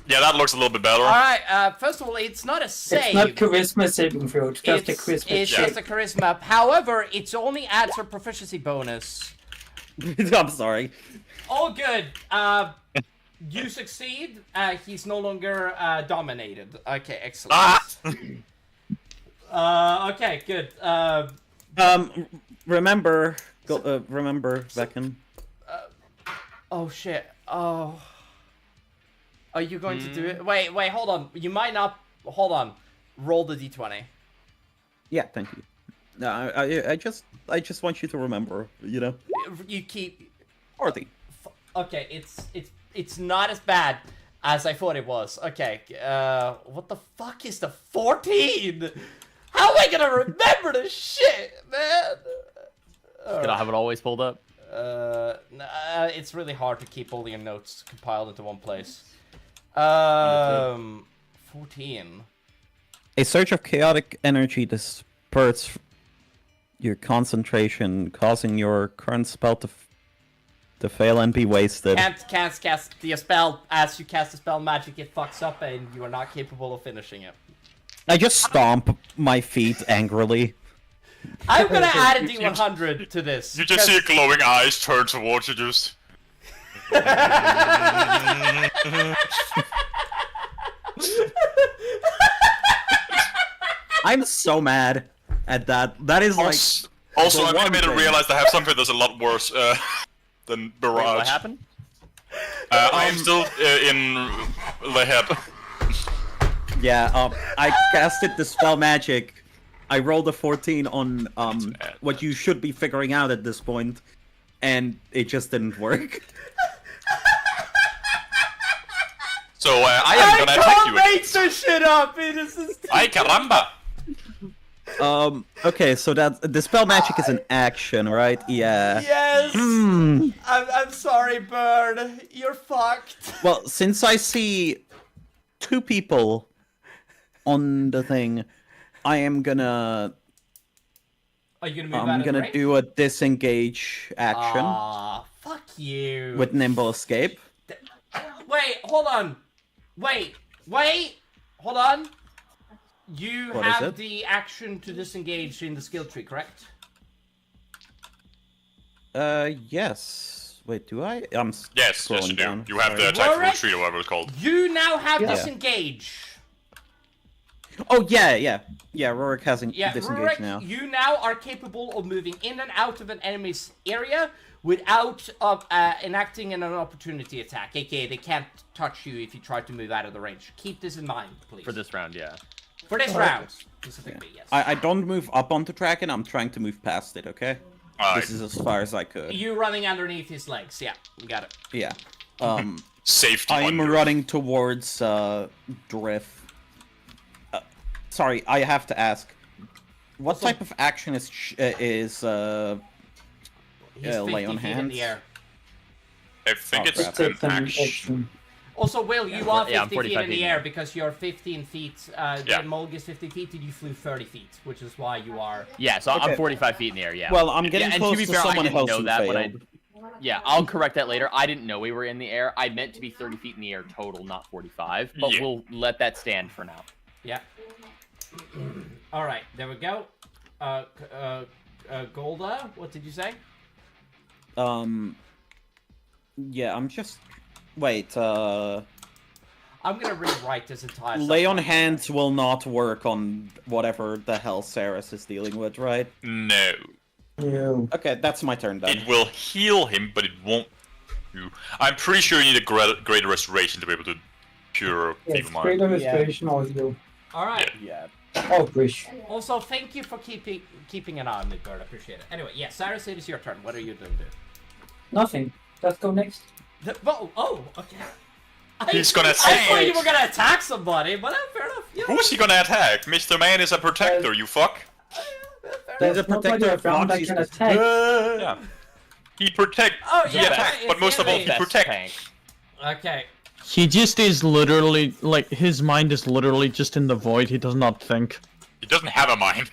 Yeah, that looks a little bit better. Alright, first of all, it's not a save. It's not charisma saving throw, it's just a charisma It's check. just a charisma. However, it's only adds a proficiency bonus. I'm sorry. All good. You succeed. He's no longer dominated. Okay, excellent. Okay, good. Remember, remember, Becken. Oh shit. Oh. Are you going to do it? Wait, hold on. You might not. Hold on. Roll the d20. Yeah, thank you. No, I just want you to remember. You know. You keep. 40. Okay, it's not as bad as I thought it was. Okay, what the fuck is the 14? How am I gonna remember this shit, man? Did I have it always pulled up? It's really hard to keep all your notes compiled into one place. 14. A surge of chaotic energy disperses your concentration, causing your current spell to fail and be wasted. Can't cast the spell. As you cast the spell magic, it fucks up and you are not capable of finishing it. I just stomp my feet angrily. I'm gonna add a d100 to this. You just see glowing eyes turn towards you, just... I'm so mad at that. That is like... Also, the I one made it thing. realize I have something that's a lot worse than Barrage. Wait, what happened? I am still in Leheb. Yeah, I casted the spell magic. I rolled a 14 on what you should be figuring out at this point, and it just didn't work. So I am gonna attack you. I can't make this shit up. It is just... Ay caramba! Okay, so that the spell magic is an action, right? Yeah. Yes. Hmm. I'm sorry, Bird. You're fucked. Well, since I see two people on the thing, I am gonna. Are you gonna move out I'm of the gonna range? do a disengage action Aw, fuck you. with nimble escape. Wait, hold on. Wait, hold on. You What is have it? the action to disengage in the skill tree, correct? Yes. Wait, do I? I'm Yes, you do. down. You have the Sorry. attack from Correct. retreat or whatever it's called. You now have Yeah. disengage. Oh yeah. Rorik hasn't Yeah, disengaged Rurik, now. you now are capable of moving in and out of an enemy's area without enacting an opportunity attack. AKA, they can't touch you if you try to move out of the range. Keep this in mind, please. For this round, yeah. For this round, specifically, yes. I don't move up onto Draken. I'm trying to move past it. Okay. Alright. This is as far as I could. You running underneath his legs. Yeah, you got it. Yeah. Safety. I'm under. running towards Drift. Sorry, I have to ask. What type of action is He's 50 lay on feet in hands? the air. I think Oh, it's crap. Take an some action. action. Also, Will, you are Yeah, I'm 50 feet 45 in the feet. air because you're 15 feet. Yeah. Then Mulg is 50 feet and you flew 30 feet, which is why you are... Yeah, so Okay. I'm 45 feet in the air, yeah. Well, I'm getting yeah, and close to be fair, someone I didn't else know who that when I... failed. Yeah, I'll correct that later. I didn't know we were in the air. I meant to be 30 feet in the air total, not 45. But Yeah. we'll let that stand for now. Yeah. Alright, there we go. Golda, what did you say? Yeah, I'm just... Wait, I'm gonna rewrite this entire Lay on stuff. hands will not work on whatever the hell Saris is dealing with, right? No. You. Okay, that's my turn then. It will heal him, but it won't. I'm pretty sure you need a greater restoration to be able to cure Yes, Feeble Mind. greater restoration or heal. Alright. Yeah. Oh, Grish. Also, thank you for keeping an eye on me, Bird. I appreciate it. Anyway, yeah, Cyrus, it is your turn. What are you doing, dude? Nothing. Let's go next. Okay. He's gonna I thought attack. you were gonna attack somebody, but fair enough. Yeah. Who's he gonna attack? Mr. Man is a protector, you fuck. There's a There's nobody protector of around that Nazis. can attack. Yeah. He protects. Oh, yeah, yeah, right, but most of all, it's he Best protects. tank. Okay. He just is literally like his mind is literally just in the void. He does not think. He doesn't have a mind.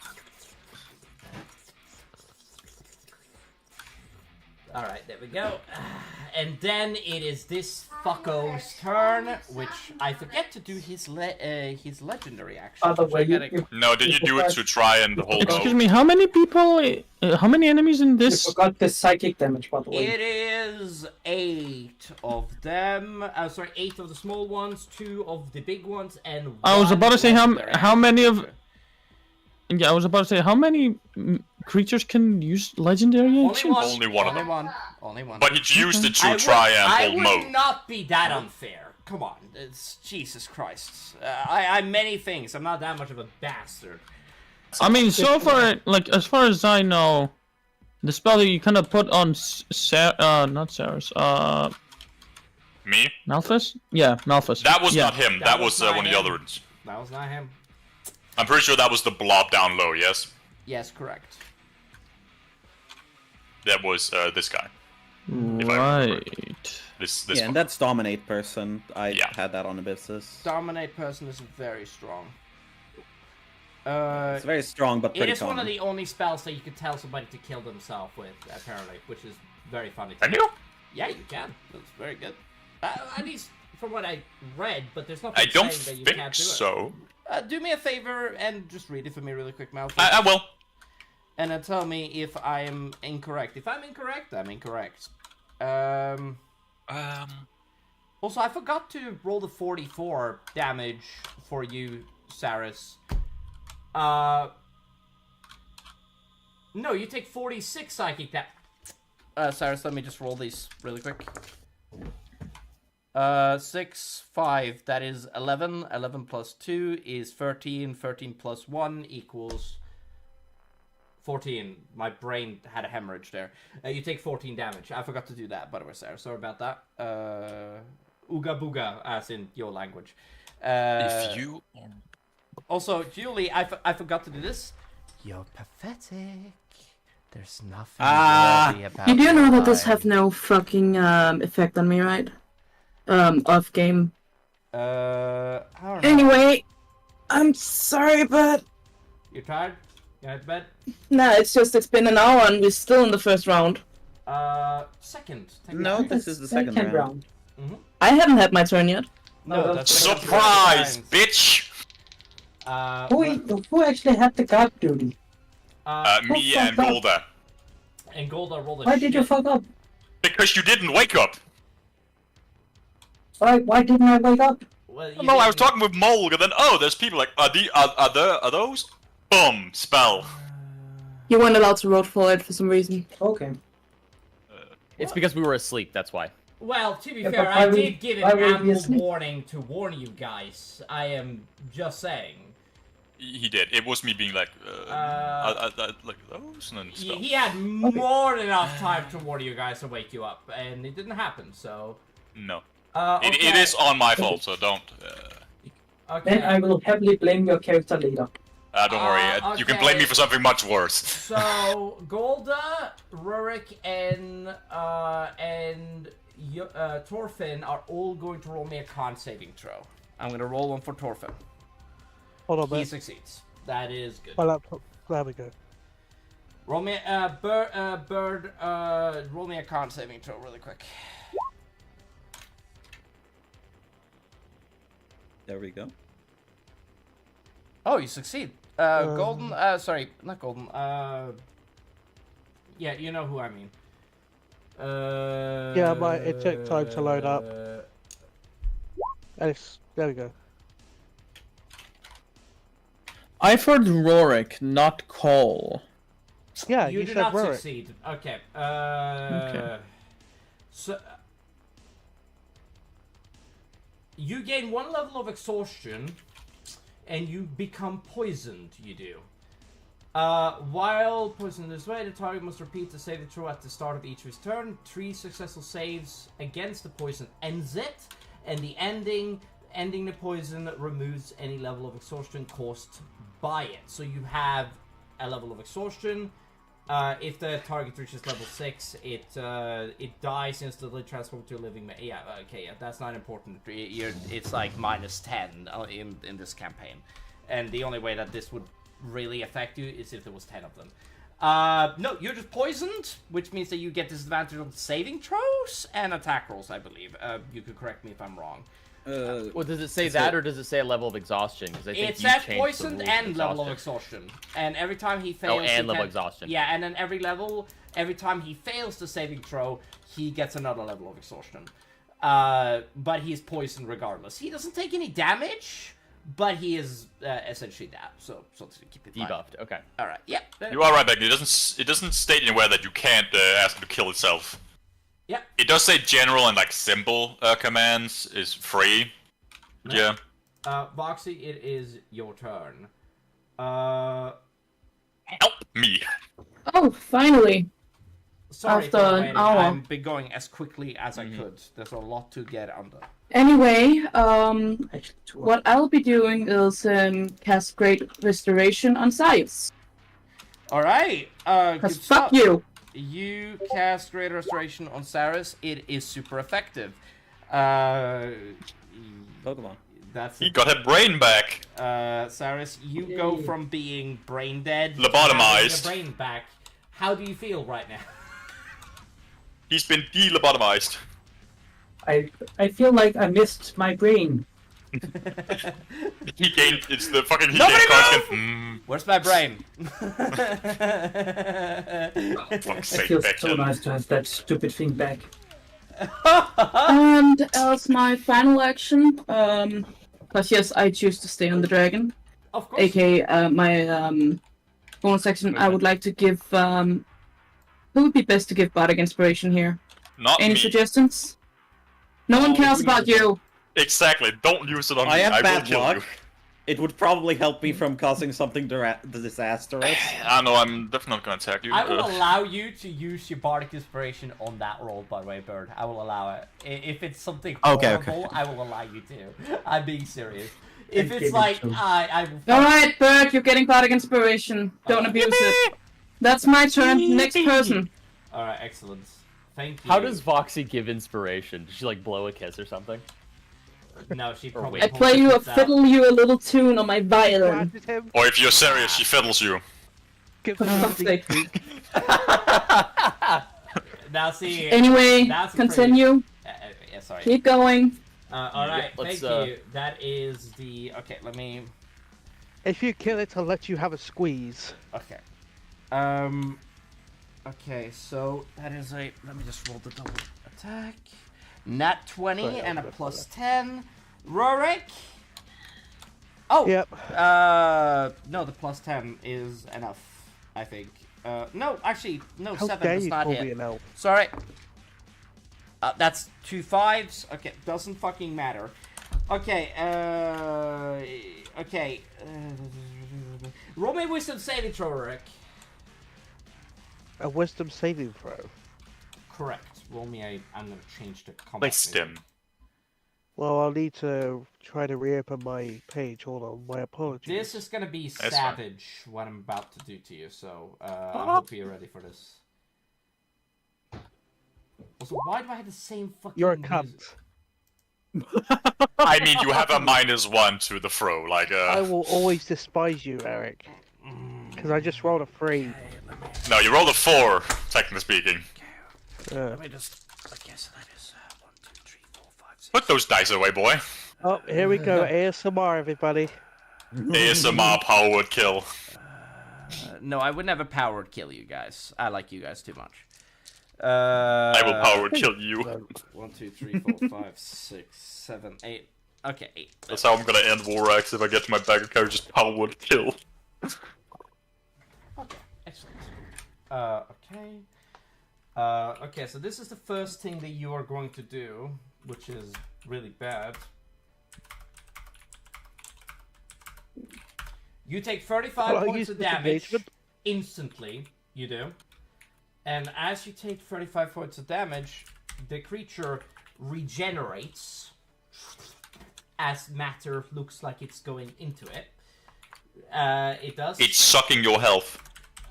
Alright, there we go. And then it is this fucko's turn, which I forget to do his legendary action. By the which way, I gotta- No, did you do it to try and hold Excuse out? me. How many people? How many enemies in You this? forgot the psychic damage, by the way. It is 8 of them. Sorry, 8 of the small ones, 2 of the big ones, and I was one about to say legendary how many of. action. Yeah, I was about to say how many creatures can use legendary Only actions? one. Only one of Only them. one. Only one. But he used it I to would- try and I hold would mode. not be that unfair. Come on, it's Jesus Christ. I'm many things. I'm not that much of a bastard. I mean, so far, like as far as I know, the spell that you kind of put on not Saris, Me? Malphus? Yeah, Malphus. That was yeah. not him. That That was was not one of the him. other ones. That was not him. I'm pretty sure that was the blob down low, yes? Yes, correct. That was this guy. If I remember Right. This Yeah, one. and that's Dominate Person. I Yeah. had that on Abyssus. Dominate person is very strong. It's very strong, but It pretty is one of common. the only spells that you can tell somebody to kill themselves with, apparently, which is very funny. Can you? Yeah, you can. That's very good. At least from what I read, but there's nothing I don't saying that you think can't do so. it. Do me a favor and just read it for me really quick, Malfoy. I will. And then tell me if I am incorrect. If I'm incorrect, I'm incorrect. Also, I forgot to roll the 44 damage for you, Saris. No, you take 46 psychic Saris, let me just roll these really quick. 6, 5, that is 11. 11 plus 2 is 13. 13 plus 1 equals 14. My brain had a hemorrhage there. You take 14 damage. I forgot to do that, by the way, Sarah. Sorry about that. Ooga booga, as in your language. If you... Also, Julie, I forgot to do this. You're pathetic. There's nothing worthy about You do know that this your have no fucking effect on me, right? Off game. I don't know. Anyway, I'm sorry, but You tired? You head to bed? nah, it's been an hour and we're still in the first round. Second. No, technically. this is the second round. I haven't had my turn yet. No, that's Surprise, bitch! Who actually had the guard duty? Me and Golda. And Golda rolled a Why did you shit. fuck up? Because you didn't wake up. Why didn't I wake up? Well, you No, I was didn't- talking with Molg, and then there's people like, are those? Boom, spell. You weren't allowed to roll for it for some reason. Okay. It's because we were asleep. That's why. Well, to be Yeah, fair, but I why did would- give why an would it be ample asleep? warning to warn you guys. I am just saying. He did. It was me being like, like those, and then spell. He had more than enough time to warn you guys and wake you up, and it didn't happen. So. No. Okay. It is on my fault, so don't. Okay. Then I will happily blame your character later. Don't worry. You can blame me for something much worse. So Golda, Rurik, and Torfin are all going to roll me a con saving throw. I'm gonna roll one for Torfin. Hold on, He man. succeeds. That is good. My laptop. There we go. Roll me Bird, roll me a con saving throw really quick. There we go. Oh, you succeed. Golden, sorry, not Golden, yeah, you know who I mean. Yeah, but it took time to load up. Alice, there we go. I've heard Rorik, not Cole. Yeah, You you did said not Rurik. succeed. Okay. Okay. So you gain 1 level of exhaustion, and you become poisoned. You do. While poisoned this way, the target must repeat the saving throw at the start of each of his turn. 3 successful saves against the poison ends it, and the ending the poison removes any level of exhaustion caused by it. So you have a level of exhaustion. If the target reaches level 6, it dies instantly, transformed to a living. Yeah, okay, yeah, that's not important. It's like -10 in this campaign, and the only way that this would really affect you is if there was 10 of them. No, you're just poisoned, which means that you get disadvantage on saving throws and attack rolls, I believe. You could correct me if I'm wrong. Well, does it say that, or does it say a level of exhaustion? Because I think It you says changed the poisoned rules and level of exhaustion. And every time he fails... and he level can- exhaustion. Yeah, and then every time he fails the saving throw, he gets another level of exhaustion. But he's poisoned regardless. He doesn't take any damage, but he is essentially that. So to keep it in mind. Debuffed. Okay. All right. Yeah. You are right, Becky. It doesn't state anywhere that you can't ask him to kill itself. Yeah. It does say general and like simple commands is free. No. Yeah. Voxy, it is your turn. Help me. Oh, finally. Sorry After for an waiting. hour. I've been going as quickly as I could. There's a lot to get under. Anyway, Actually, 2 what I'll be doing is cast Great Restoration on Cyrus. All right. Good Cause stuff. fuck you. You cast Great Restoration on Saris. It is super effective. That's He got her brain back. Saris, you go from being brain dead to Lobotomized. having your brain back. How do you feel right now? He's been de-lobotomized. I feel like I missed my brain. He gained. It's the fucking. He Nobody gained move! Where's my brain? Fuck's It sake, feels Becky. so nice to have that stupid thing back. And as my final action, because yes, I choose to stay on the dragon, Of course. aka my bonus action, I would like to give, who would be best to give Bardic Inspiration here? Not Any me. suggestions? No one cares about you! Exactly. Don't use it on I me. have I will bad kill luck. you. It would probably help me from causing something disastrous. I know. I'm definitely not gonna attack you. I will allow you to use your Bardic Inspiration on that roll, by the way, Bird. I will allow it. If it's something Okay, horrible, okay. I will allow you to. I'm being serious. If And it's give it like, to- I will... Alright, Bert, you're getting Bardic Inspiration. Don't abuse it. That's my turn. Next person. Alright, excellent. Thank you. How does Voxy give inspiration? Does she like blow a kiss or something? No, she Or probably... wait. I play you a fiddle you a little tune on my violin. Granted him. Or if you're serious, she fiddles you. Give For him fuck's sake. Now see... Anyway, That's continue. yeah, sorry. Keep going. Alright, let's, thank you. That is the... Okay, let me... If you kill it, I'll let you have a squeeze. Okay. Okay, so that is a... Let me just roll the double attack. Nat 20 Sorry, and a I'll plus 10. Rorik? Oh! Yep. No, the plus 10 is enough, I think. No, actually, no, How 7 dare does you not call me hit. an elf? Sorry. That's 2 5s. Okay, doesn't fucking matter. Okay, okay. Roll me wisdom saving throw, Rorik. A wisdom saving throw. Correct. Roll me I'm gonna change the combat. Wisdom. Well, I'll need to try to reopen my page. Hold on, my apologies. This is gonna be That's savage, what I'm about to do to you, so I hope you're ready for this. Also, why do I have the same fucking... You're a cunt. I mean, you have a -1 to the throw, like I will always despise you, Eric. Because I just rolled a 3. No, you rolled a 4, technically speaking. Let me just... Okay, so that is 1, 2, 3, 4, 5, 6... Put those dice away, boy. Oh, here we go. ASMR, everybody. ASMR power would kill. no, I would never power kill you guys. I like you guys too much. I will power kill you. 1, 2, 3, 4, 5, 6, 7, 8. Okay, 8. That's how I'm gonna end Warrax if I get to my bag of cards, just power would kill. Okay, excellent. Okay. Okay, so this is the first thing that you are going to do, which is really bad. You take 35 points of damage instantly. You do. And as you take 35 points of damage, the creature regenerates as matter looks like it's going into it. It does. It's sucking your health.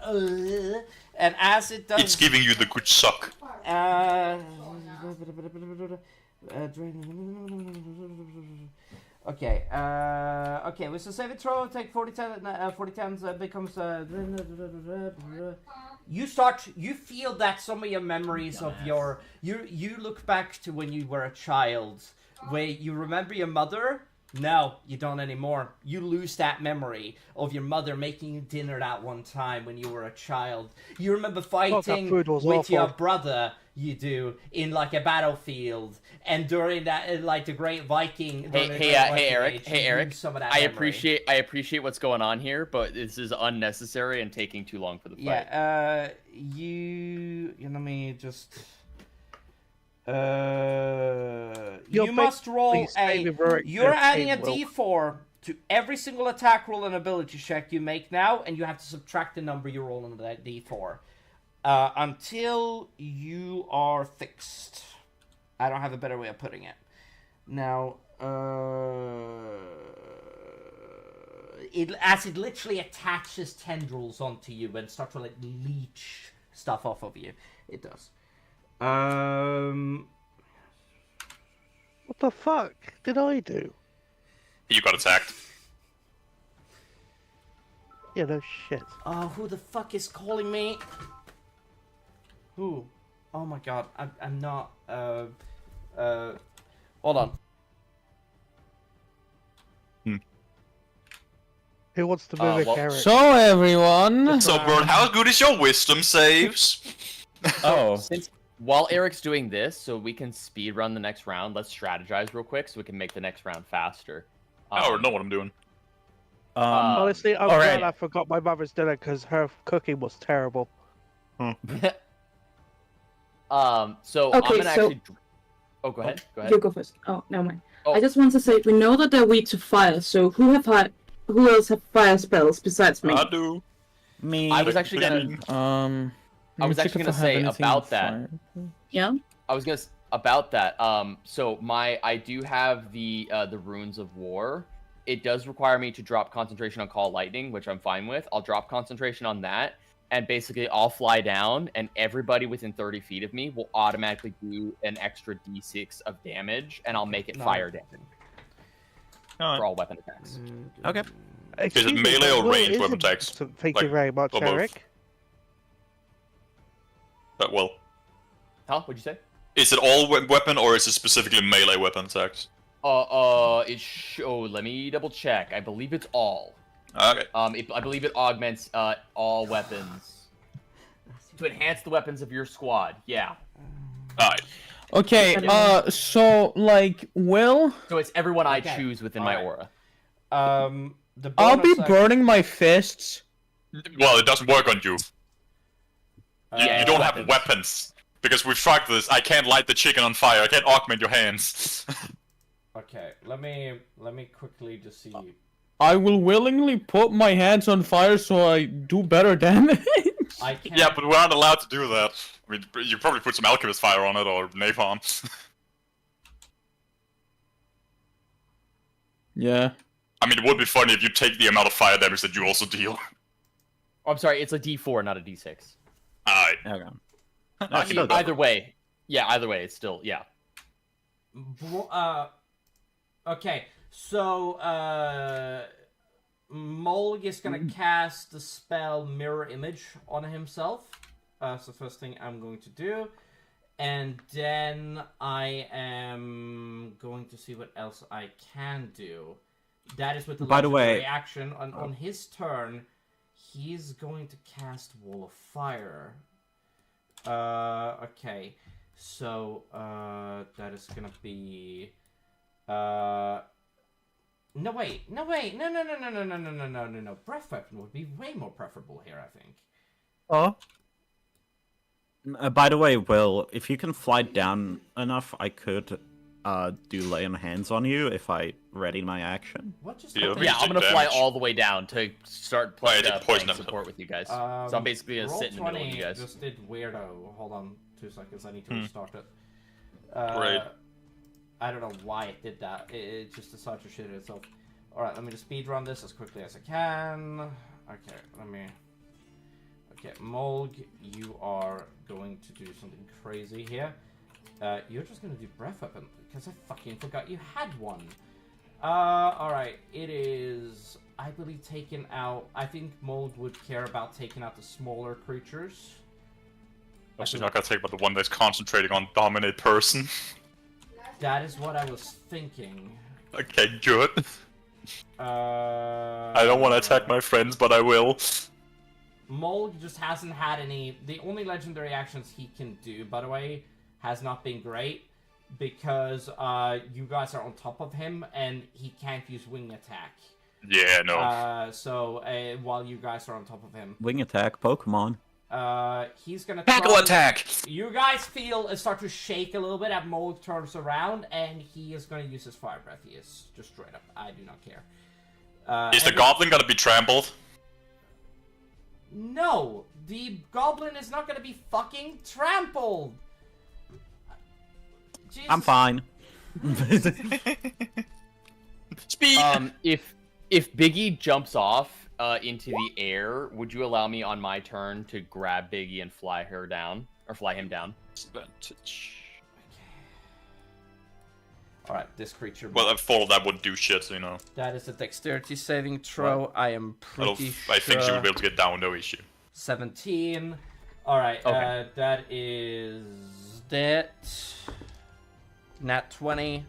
And as it does... It's giving you the good suck. Okay, okay, with the saving throw, take 40 times, becomes, you feel that some of your memories of your, you look back to when you were a child, where you remember your mother. No, you don't anymore. You lose that memory of your mother making you dinner that one time when you were a child. You remember fighting with your brother, you do, in like a battlefield. And during that, like the Great Viking... Hey, Eric, some of that I memory. appreciate what's going on here, but this is unnecessary and taking too long for the fight. Yeah, you let me just... you must roll you're adding a d4 to every single attack roll and ability check you make now, and you have to subtract the number you roll on that d4 until you are fixed. I don't have a better way of putting it. Now, as it literally attaches tendrils onto you and starts to like leech stuff off of you, it does. What the fuck did I do? You got attacked. Yeah, no shit. Oh, who the fuck is calling me? Who? Oh my god, I'm not, hold on. Who wants to move well, Eric? So everyone. So, Bird, how good is your wisdom saves? Oh, while Eric's doing this, so we can speed run the next round, let's strategize real quick so we can make the next round faster. I already know what I'm doing. Honestly, I'm glad I forgot my mother's dinner because her cooking was terrible. So Okay, I'm gonna actually... Oh, go ahead. You go first. Oh, never mind. Oh. I just want to say, we know that they're weak to fire, so who else have fire spells besides me? I do. Me. I was actually gonna... I was actually gonna say about that. Yeah? I was gonna about that. So I do have the Runes of War. It does require me to drop concentration on Call Lightning, which I'm fine with. I'll drop concentration on that, and basically I'll fly down, and everybody within 30 feet of me will automatically do an extra d6 of damage, and I'll make it fire damage for all weapon attacks. Okay. Is it melee or ranged weapon attacks? Thank you very much, Eric. Well. Huh? What'd you say? Is it all weapon or is it specifically melee weapon attacks? Let me double check. I believe it's all. Okay. I believe it augments all weapons to enhance the weapons of your squad. Yeah. Alright. Okay, so, like, Will, So it's everyone I Okay. choose within my Alright. aura. The I'll be bonus action- burning my fists. Well, it doesn't work on you. You don't have weapons. weapons. Because we've tried this. I can't light the chicken on fire. I can't augment your hands. Okay, let me quickly just see. I will willingly put my hands on fire so I do better damage. I can't. Yeah, but we aren't allowed to do that. I mean, you probably put some alchemist fire on it or napalm. Yeah. I mean, it would be funny if you take the amount of fire damage that you also deal. Oh, I'm sorry, it's a D4, not a D6. Alright. Okay. I Still go. Either way. Yeah, either way, it's still, yeah. Okay, so Molg is gonna cast the spell Mirror Image on himself. That's the first thing I'm going to do. And then I am going to see what else I can do. That is with the By the way- legendary action. On his turn, he's going to cast Wall of Fire. Okay. So, that is gonna be... No, wait. No. Breath Weapon would be way more preferable here, I think. Oh. By the way, Will, if you can fly down enough, I could do lay on hands on you if I ready my action. What just Yeah, happened? Yeah, I'm gonna Damage. fly all the way down to start Why, I did playing poison him. support with you guys. So I'm basically gonna Roll sit in the middle of 20 you guys. just did weirdo. Hold on 2 seconds. I need to restart it. Right. I don't know why it did that. It just decided to shit itself. Alright, let me just speed run this as quickly as I can. Okay, let me... Okay, Molg, you are going to do something crazy here. You're just gonna do Breath Weapon, because I fucking forgot you had one. Alright, it is... I believe taken out... I think Molg would care about taking out the smaller creatures. Actually, not gonna take about the one that's concentrating on dominate person. That is what I was thinking. Okay, good. I I don't want to attack my friends, but I will. Molg just hasn't had any... The only legendary actions he can do, by the way, has not been great. Because you guys are on top of him, and he can't use wing attack. Yeah, no. So while you guys are on top of him, Wing attack, Pokemon. he's gonna Tackle try- attack! You guys start to shake a little bit as Molg turns around, and he is gonna use his fire breath. He is just straight up. I do not care. Is the and goblin gonna be trampled? No, the goblin is not gonna be fucking trampled. Jesus. I'm fine. Speed! If Biggie jumps off into the air, would you allow me on my turn to grab Biggie and fly her down, or fly him down? Disadvantage. All right, this creature. Well, I thought that would do shit, you know. That is a dexterity saving throw. I am pretty sure. I think she will be able to get down, no issue. 17. All right, Okay. that is that. Nat 20.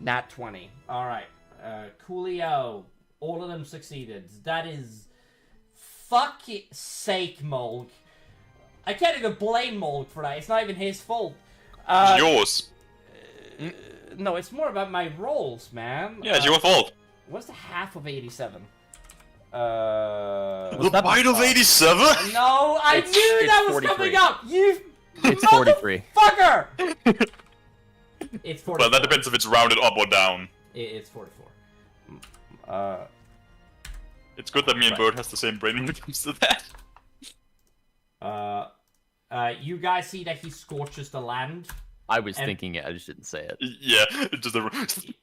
Nat 20. All right, Coolio. All of them succeeded. That is fucking sake, Molg. I can't even blame Molg for that. It's not even his fault. It's yours. No, it's more about my rolls, man. Yeah, it's your fault. What's the half of 87? The bite of 87? No, I It's- knew it's that was 43. coming up! You It's 43. fucker! It's 44. Well, that depends if it's rounded up or down. It's 44. It's good that me and Bird has the same brain when it comes to that. You guys see that he scorches the land. I was And- thinking it, I just didn't say it. Yeah, it's just a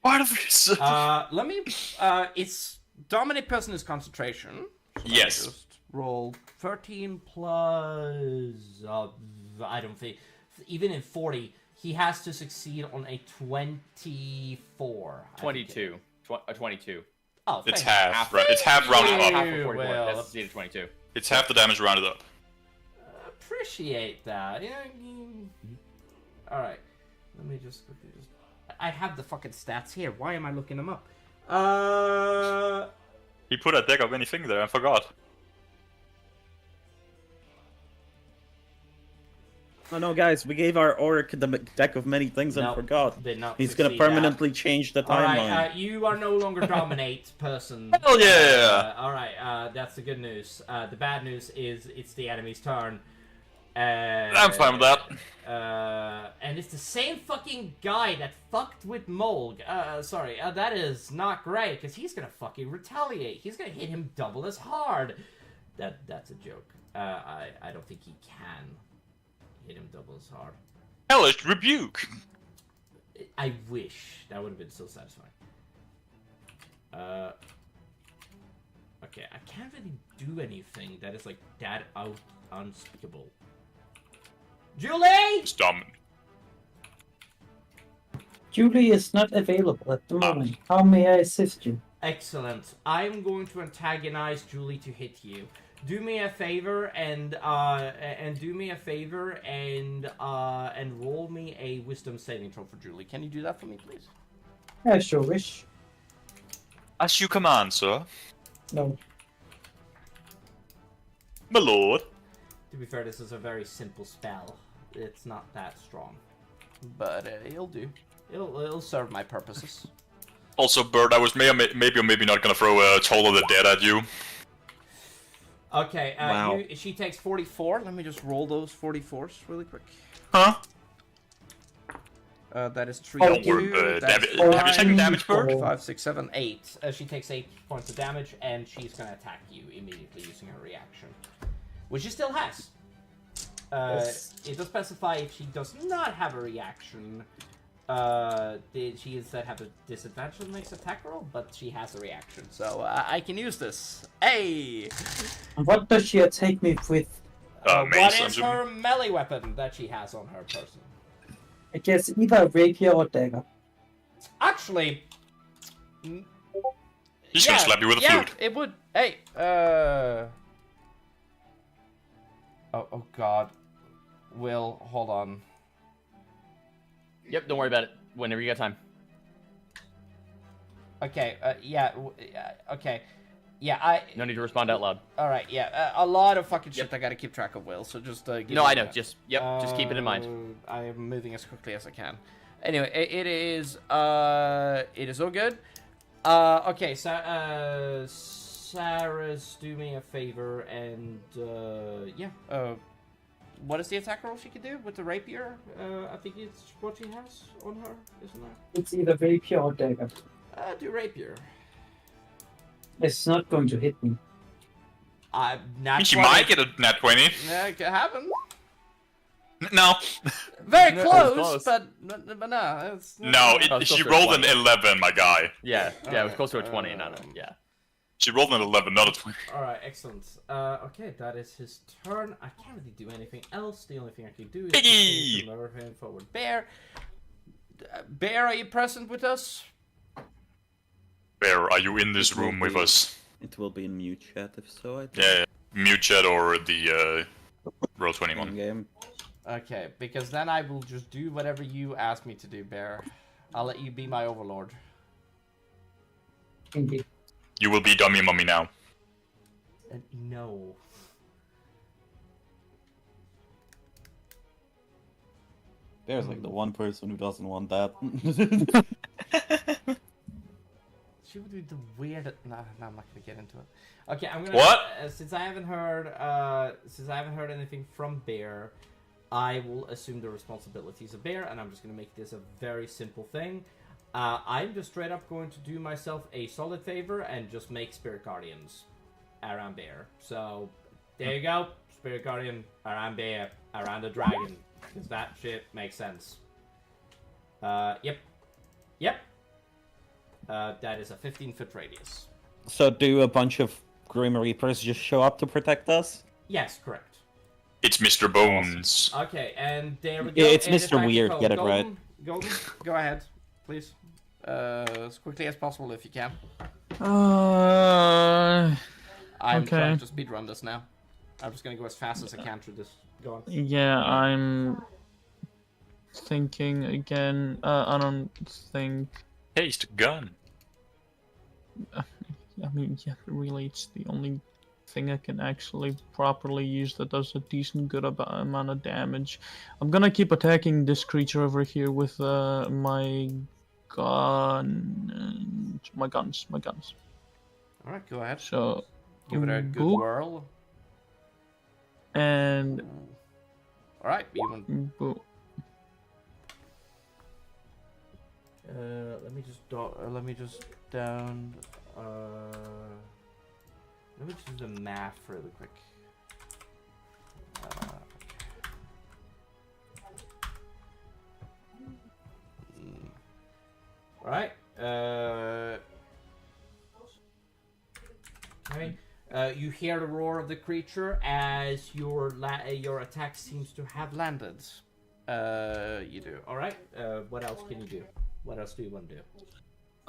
bite of 87. Let me, it's dominate person is concentration. So let me Yes. just roll 13 plus, I don't think, even in 40, he has to succeed on a 24. I think. 22. 22. Oh, It's thank half, you. right? It's half rounded Thank up. you. Half of 44. Well, That's the 22. It's half the damage rounded up. Appreciate that. Yeah. All right. Let me just quickly just. I have the fucking stats here. Why am I looking them up? He put a deck of anything there, I forgot. Oh no, guys, we gave our orc the deck of many things and No, forgot. did not He's gonna succeed that. permanently change the Alright, timeline. you are no longer dominate person. Hell yeah! Alright, that's the good news. The bad news is it's the enemy's turn. I'm fine with that. And it's the same fucking guy that fucked with Molg. Sorry, that is not great, because he's gonna fucking retaliate. He's gonna hit him double as hard. That's a joke. I don't think he can hit him double as hard. Hellish rebuke. I wish. That would have been so satisfying. Okay, I can't really do anything that is like that unspeakable. Julie! It's dumb. Julie is not available at the moment. How may I assist you? Excellent. I'm going to antagonize Julie to hit you. Do me a favor and roll me a wisdom saving throw for Julie. Can you do that for me, please? I sure wish. As you command, sir. No. My lord. To be fair, this is a very simple spell. It's not that strong, but it'll do. It'll serve my purposes. Also, Bird, I was maybe or maybe not gonna throw a Toll of the Dead at you. Okay, Wow. she takes 44. Let me just roll those 44s really quick. Huh? That is 3, Don't 2, worry, that's have you taken damage, Bird? 5, 6, 7, 8. She takes 8 points of damage, and she's gonna attack you immediately using her reaction, which she still has. It does specify if she does not have a reaction, she instead have a disadvantage on the next attack roll, but she has a reaction, so I can use this. Hey! What does she attack me with? What Mace, is her melee weapon that she has on her person? I guess either a rapier or dagger. Actually, He's gonna slap you with a flute. it would. Hey, Oh god. Will, hold on. Yep, don't worry about it. Whenever you got time. Okay, okay. Yeah, No need to respond out loud. Alright, yeah, a lot of fucking shit I gotta keep track of, Will, so just, give No, me I know. that. Just keep it in mind. I am moving as quickly as I can. Anyway, it is all good. Okay, so, Sarah's, do me a favor, and, what is the attack roll she can do with the rapier? I think it's what she has on her, isn't it? It's either rapier or dagger. Do rapier. It's not going to hit me. Not She 20. might get a nat 20. Yeah, it could happen. No. Very No, close, close. but no. It's, No, Oh, it's she close to a rolled an 20. 11, my guy. Yeah, it was close to a 20, not a, yeah. She rolled an 11, not a 20. Alright, excellent. Okay, that is his turn. I can't really do anything else. The only thing I can do is Piggy! to move him forward. Bear! Bear, are you present with us? Bear, are you in this room with us? It will be in mute chat if so, I think. Yeah, mute chat or the roll 20 In one. game. Okay, because then I will just do whatever you ask me to do, Bear. I'll let you be my overlord. Indeed. You will be dummy mummy now. No. There's like the one person who doesn't want that. She would be the weird. No, I'm not gonna get into it. Okay, I'm gonna. What? Since I haven't heard anything from Bear, I will assume the responsibilities of Bear, and I'm just gonna make this a very simple thing. I'm just straight up going to do myself a solid favor and just make Spirit Guardians around Bear. So there you go, Spirit Guardian around Bear, around the dragon, because that shit makes sense. Yep. That is a 15-foot radius. So do a bunch of Grim Reapers just show up to protect us? Yes, correct. It's Mr. Bones. Okay, and there we go. Yeah, it's and Mr. back to Weird, code. get it right. Golden, go ahead, please. As quickly as possible if you can. I'm Okay. trying to speedrun this now. I'm just gonna go as fast as I can through this. Go on. Yeah, I'm thinking again. I don't think. Haste gun. I mean, yeah, really, it's the only thing I can actually properly use that does a decent good amount of damage. I'm gonna keep attacking this creature over here with my guns. All right, go ahead. So Give it a good boop, whirl. and All right, even. boop. Let me just let me just down. Let me just do the math really quick. All right. You hear the roar of the creature as your attack seems to have landed. You do. All right. What else can you do? What else do you want to do?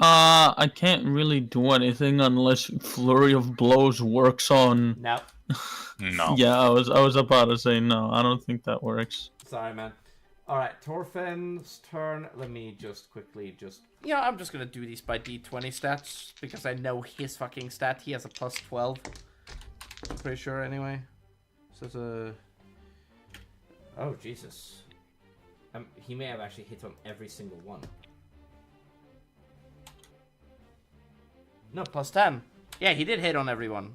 I can't really do anything unless Flurry of Blows works on. No. No. Yeah, I was about to say no. I don't think that works. Sorry, man. All right, Thorfinn's turn. Let me just quickly Yeah, I'm just gonna do these by D20 stats because I know his fucking stat. He has a plus 12. I'm pretty sure, anyway. So it's a. Oh Jesus. He may have actually hit on every single one. No, plus 10. Yeah, he did hit on everyone.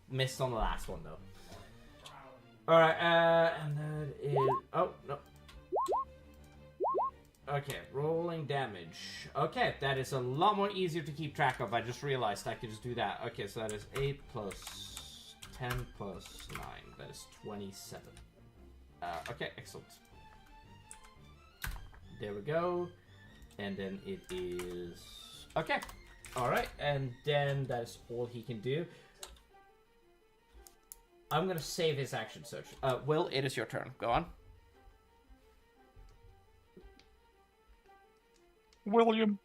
Missed on the last one, though. Alright, and that is... Oh, no. Okay, rolling damage. Okay, that is a lot more easier to keep track of. I just realized I could just do that. Okay, so that is 8 plus 10 plus 9. That is 27. Okay, excellent. There we go. And then it is... Okay. Alright, and then that is all he can do. I'm gonna save his action search. Will, it is your turn. Go on. William.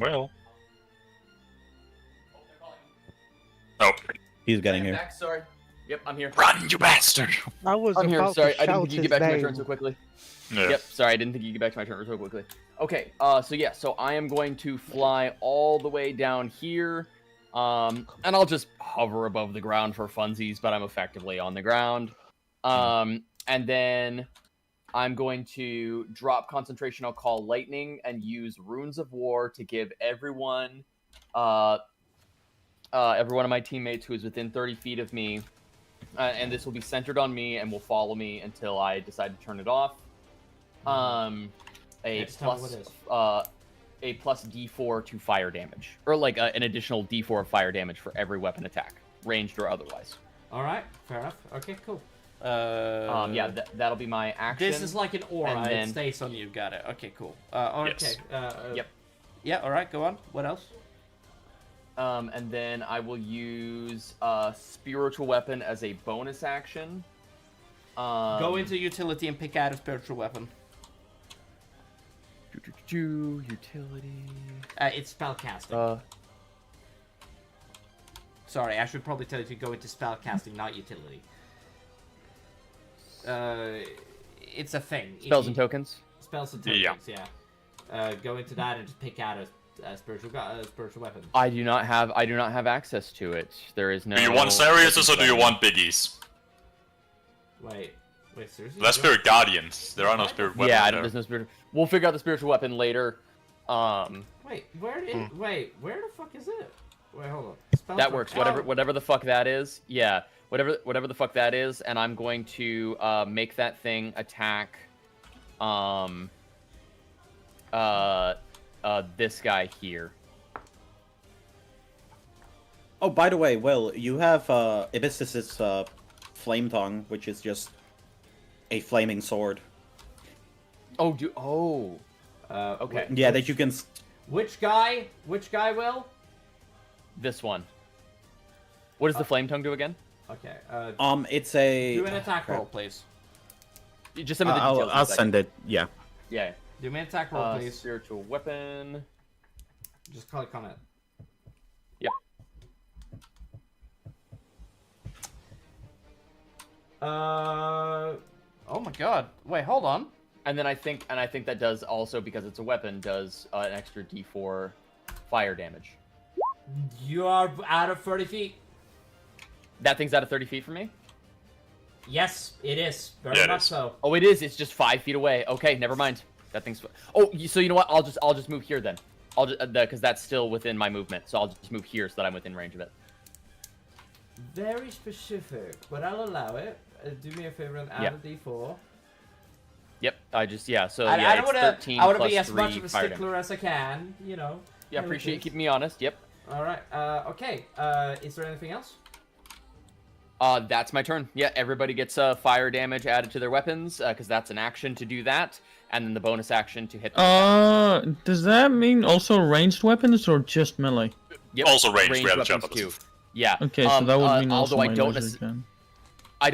Well. Oh. He's getting here. Back, sorry. Yep, I'm here. Run, you bastard! I was I'm here. about Sorry, to I didn't shout think you'd his get back to my name. turn so quickly. Yeah. Yep, sorry, I didn't think you'd get back to my turn so quickly. Okay, so yeah, so I am going to fly all the way down here, and I'll just hover above the ground for funsies, but I'm effectively on the ground. And then I'm going to drop concentration, I'll call lightning, and use Runes of War to give every one of my teammates who is within 30 feet of me, and this will be centered on me and will follow me until I decide to turn it off. A plus D4 to fire damage, or like an additional D4 of fire damage for every weapon attack, ranged or otherwise. All right, fair enough. Okay, cool. Yeah, that'll be my action. This is like an aura. and then- It stays on you. Got it. Okay, cool. Okay. Yes. Yep. Yeah. All right. Go on. What else? And then I will use spiritual weapon as a bonus action. Go into utility and pick out a spiritual weapon. Utility. It's spellcasting. Sorry, I should probably tell you to go into spellcasting, not utility. It's a thing. Spells and tokens. Spells and tokens. Yeah. Go into that and just pick out a spiritual weapon. I do not have access to it. There is no. Do you want Sariuses or do you want biggies? Wait, seriously? That's Spirit Guardians. There are no Spirit Weapons Yeah, there. there's no spirit. We'll figure out the spiritual weapon later. Wait, where the fuck is it? Wait, hold on. That works. Whatever the fuck that is. Yeah, whatever the fuck that is, and I'm going to make that thing attack. This guy here. Oh, by the way, Will, you have Ibis's Flame Tongue, which is just a flaming sword. Oh, okay. Yeah, that you can. Which guy? Will? This one. What does the flame tongue do again? Okay. It's a. Do an attack roll, please. You just send me the details. I'll send it. Yeah. Yeah. Do me an attack roll, please. Spiritual weapon. Just click on it. Yep. Oh my god. Wait, hold on. And then I think that does also, because it's a weapon, does an extra D4 fire damage. You are out of 30 feet. That thing's out of 30 feet from me? Yes, it is. Very Yeah, it much is. so. Oh, it is. It's just 5 feet away. Okay, never mind. That thing's. Oh, so you know what? I'll just move here then. I'll just because that's still within my movement. So I'll just move here so that I'm within range of it. Very specific, but I'll allow it. Do me a favor and add Yeah. a D4. Yep. I just So I yeah, don't it's wanna, 13 I want to plus be as 3 much of a fire damage. stickler as I can, you know. Yeah, appreciate you keeping me honest. Yep. All right. Okay. Is there anything else? That's my turn. Yeah, everybody gets fire damage added to their weapons because that's an action to do that, and then the bonus action to hit. Does that mean also ranged weapons or just melee? Yep. Also ranged, we had to jump weapons up. too. Yeah. Okay, so that would mean also although I my don't laser gun. I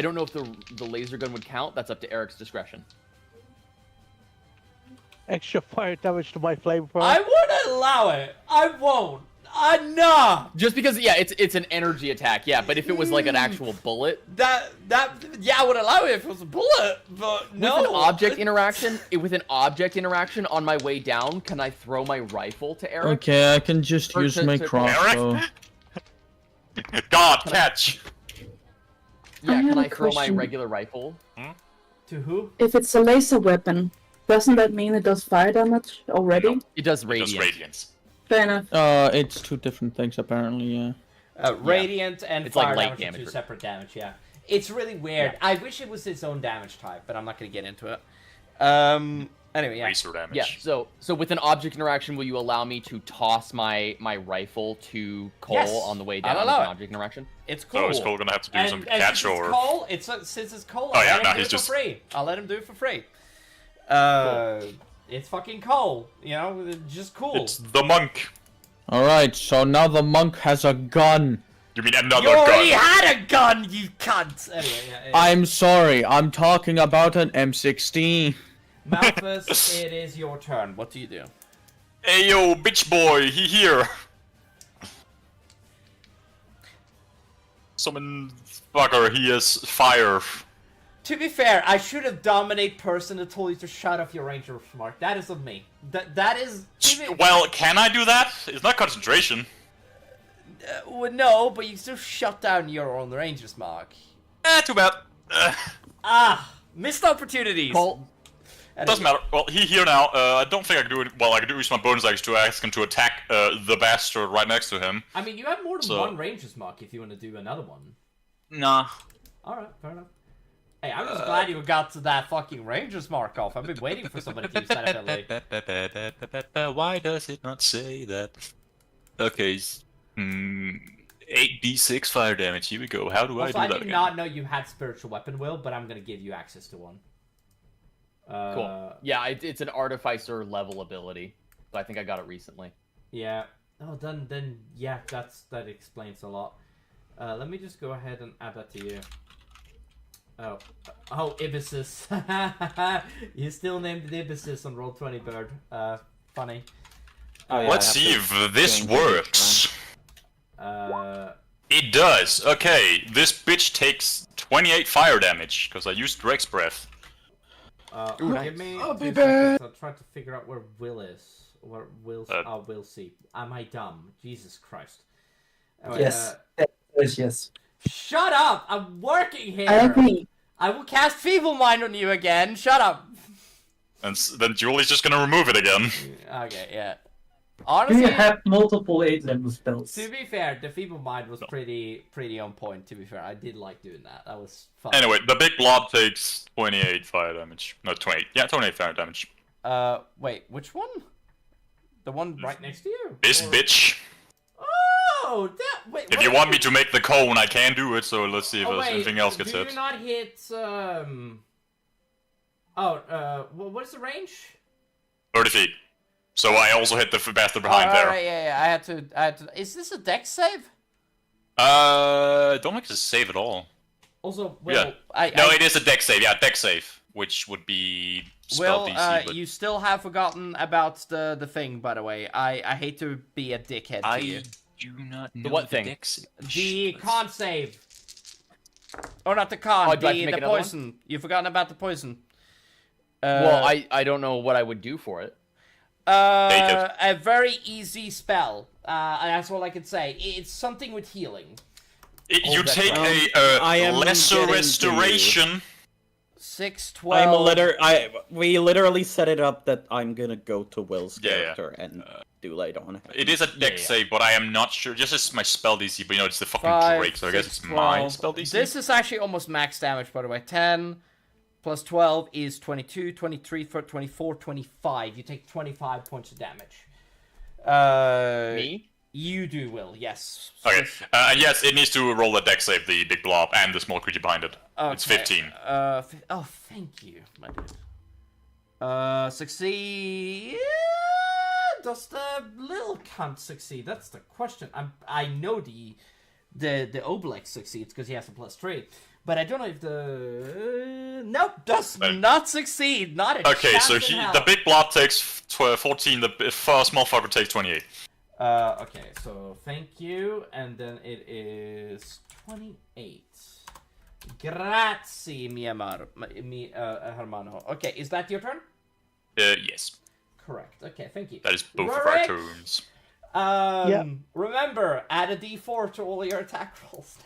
don't know if the laser gun would count. That's up to Eric's discretion. Extra fire damage to my flamethrower. I would allow it. I won't. Nah. Just because, yeah, it's an energy attack, yeah. But if it was like an actual bullet, Yeah, I would allow it if it was a bullet, but no. with an object interaction on my way down, can I throw my rifle to Eric? Okay, I can just Or use to- my to- crossbow. God, catch! I Yeah, have can a I throw my question. regular rifle? To who? If it's a laser weapon, doesn't that mean it does fire damage already? It does It radiant. does radiance. Fair enough. It's two different things apparently, yeah. Radiant and It's fire like light damage are damage, two but- separate damage, yeah. It's really weird. I wish it was its own damage type, but I'm not going to get into it. Anyway, yeah. Racer damage. Yeah, so with an object interaction, will you allow me to toss my rifle to Cole Yes, on the way I'll down with allow an it. object interaction? It's cool. So is Cole gonna have to do some catch since or? It's Cole, since it's Cole, Oh, I'll yeah, let no, him do he's it just- for free. I'll let him do it for free. It's fucking Cole, you know, just cool. It's the monk. Alright, so now the monk has a gun. You mean another You already gun? had a gun, you cunt! Anyway, yeah. I'm sorry, I'm talking about an M16. Malthus, it is your turn. What do you do? Hey yo, bitch boy, he here. Summon fucker, he is fire. To be fair, I should have dominate person and told you to shut off your ranger mark. That is on me. That is. Well, can I do that? It's not concentration. Well, no, but you can still shut down your own ranger's mark. Too bad. Missed opportunities. Cole, Doesn't matter. Well, he here now. I don't think I can do it. Well, I can use my bonus action to ask him to attack the bastard right next to him. I mean, you have more than So- one ranger's mark if you want to do another one. Nah. Alright, fair enough. Hey, I'm just glad you got to that fucking ranger's mark off. I've been waiting for somebody to use that ability. Why does it not say that? Okay. 8d6 fire damage. Here we go. How do I Also, do I that did again? not know you had spiritual weapon will, but I'm gonna give you access to one. cool. Yeah, it's an artificer level ability. So I think I got it recently. Yeah. Oh, then yeah, that explains a lot. Let me just go ahead and add that to you. Oh, Ibisus. You still named it Ibisus on Roll20 Bird. Funny. Oh, yeah, Let's I see have to if this change works. It It does. Okay, this bitch takes 28 fire damage because I used Drake's breath. give me 2 seconds. I'll try to figure out where Will is. Where Will's. Will see. Am I dumb? Jesus Christ. Anyway, Yes. Yes. Shut up! I'm working here. I agree. I will cast Feeble Mind on you again. Shut up. And then Julie's just gonna remove it again. Okay, yeah. Do Honestly, you have multiple 8-level spells? to be fair, the Feeble Mind was pretty on point. To be fair, I did like doing that. That was fun. Anyway, the big blob takes 28 fire damage. No, 28. Yeah, 28 fire damage. Wait, which one? The one right next to you? This Or- bitch. Oh, that. Wait. If what you is want it? me to make the cone, I can do it. So let's see if Oh, wait, anything else gets do hit. you not hit what is the range? 30 feet. So I also hit the bastard behind oh, there. Right, yeah. I had to. Is this a dex save? Don't make this a save at all. Also, Will, Yeah. No, it is a dex save. Yeah, dex save, which would be spell Will, DC. But you still have forgotten about the thing, by the way. I hate to be a dickhead to you. do not know what thing? dex save. The con save. Or not the con, Oh, do I have to make the another one? poison. You've forgotten about the poison. Well, I don't know what I would do for it. A very easy spell. That's all I can say. It's something with healing. You that's take right. I am lesser getting to you. restoration. 6, 12. We literally set it up that I'm gonna go to Will's Yeah, yeah. character and do later on. It is a dex yeah. save, but I am not sure. Just as my spell DC, but it's the fucking 5, Drake, so I guess 6, it's my 12. spell DC. This is actually almost max damage, by the way. 10 plus 12 is 22, 23, 24, 25. You take 25 points of damage. Me? You do, Will, yes. Okay, and yes, it needs to roll a dex save, the big blob, and the small creature behind it. It's 15. Oh, thank you, my dude. Succeed. Does the little cunt succeed? That's the question. I know the Obelix succeeds because he has a +3, but I don't know if the nope does not succeed. Not a Okay, chance so in hell. the big blob takes 14, the small fiber takes 28. Okay, so thank you, and then it is 28. Grazie, hermano. Okay, is that your turn? Yes. Correct. Okay, thank you. That is both of our Rurik, turns. Remember, add a D4 to all your attack rolls.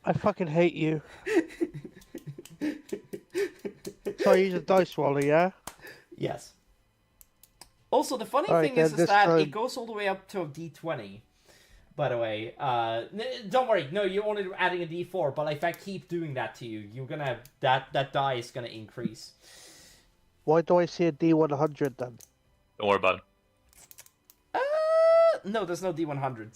I fucking hate you. So I use a dice roller, yeah? Yes. Also, the funny Alright, thing then is this that time- it goes all the way up to a D20. By the way, don't worry. No, you're only adding a D4. But if I keep doing that to you, you're gonna that die is gonna increase. Why do I see a D100 then? Don't worry about it. No, there's no D100.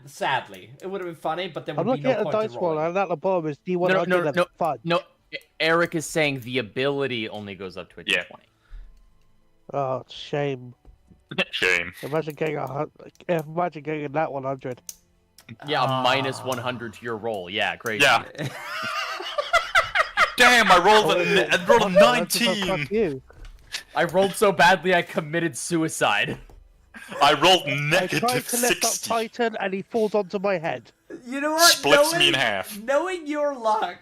Sadly, it would have been funny, but there I'm would be looking no at a point dice in roller, rolling. and at the bottom is D100 and fudge. No, Eric is saying the ability only goes up to a Yeah. D20. Oh, shame. Shame. Imagine getting that 100. Yeah, a minus 100 to your roll. Yeah, crazy. Yeah. Damn, I rolled a 19. Fuck you. I rolled so badly I committed suicide. I rolled I tried negative to lift up 60. Titan, and he falls onto my head. You know what? Splits me in half. Knowing your luck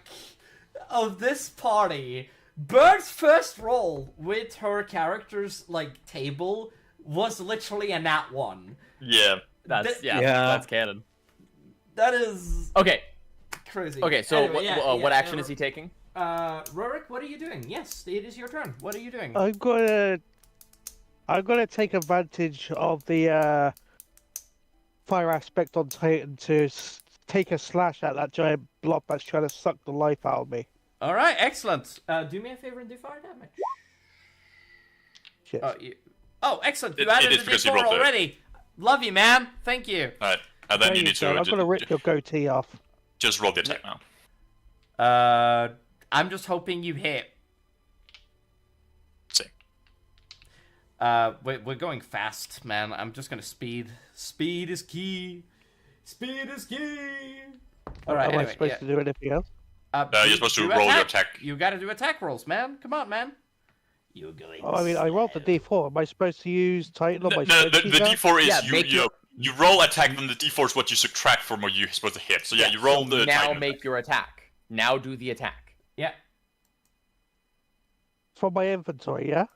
of this party, Bird's first roll with her character's table was literally a nat 1. Yeah. That's Yeah. that's canon. That is Okay. crazy. Okay, so Anyway, what action is he taking? Rurik, what are you doing? Yes, it is your turn. What are you doing? I'm gonna take advantage of the fire aspect on Titan to take a slash at that giant blob that's trying to suck the life out of me. All right, excellent. Do me a favor and do fire damage. Shit. Excellent. You It added is the because you D4 rolled it. already. Love you, man. Thank you. Alright, and then There you you need go. I'm to gonna rip your goatee off. just roll the attack now. I'm just hoping you hit. See. We're going fast, man. I'm just gonna speed. Speed is key. Speed is key. All right. Am Anyway, I supposed to do anything else? You're supposed to do roll your attack. You gotta do attack rolls, man. Come on, man. You're going. Oh, I mean, I rolled the D4. Am I supposed to use Titan on my The spreadsheet now? D4 is Yeah, you roll attack, then the D4 is what you subtract from what you're supposed to hit. So yeah, you roll the now Titan make your attack. Now do the attack. Yeah. From my inventory, yeah?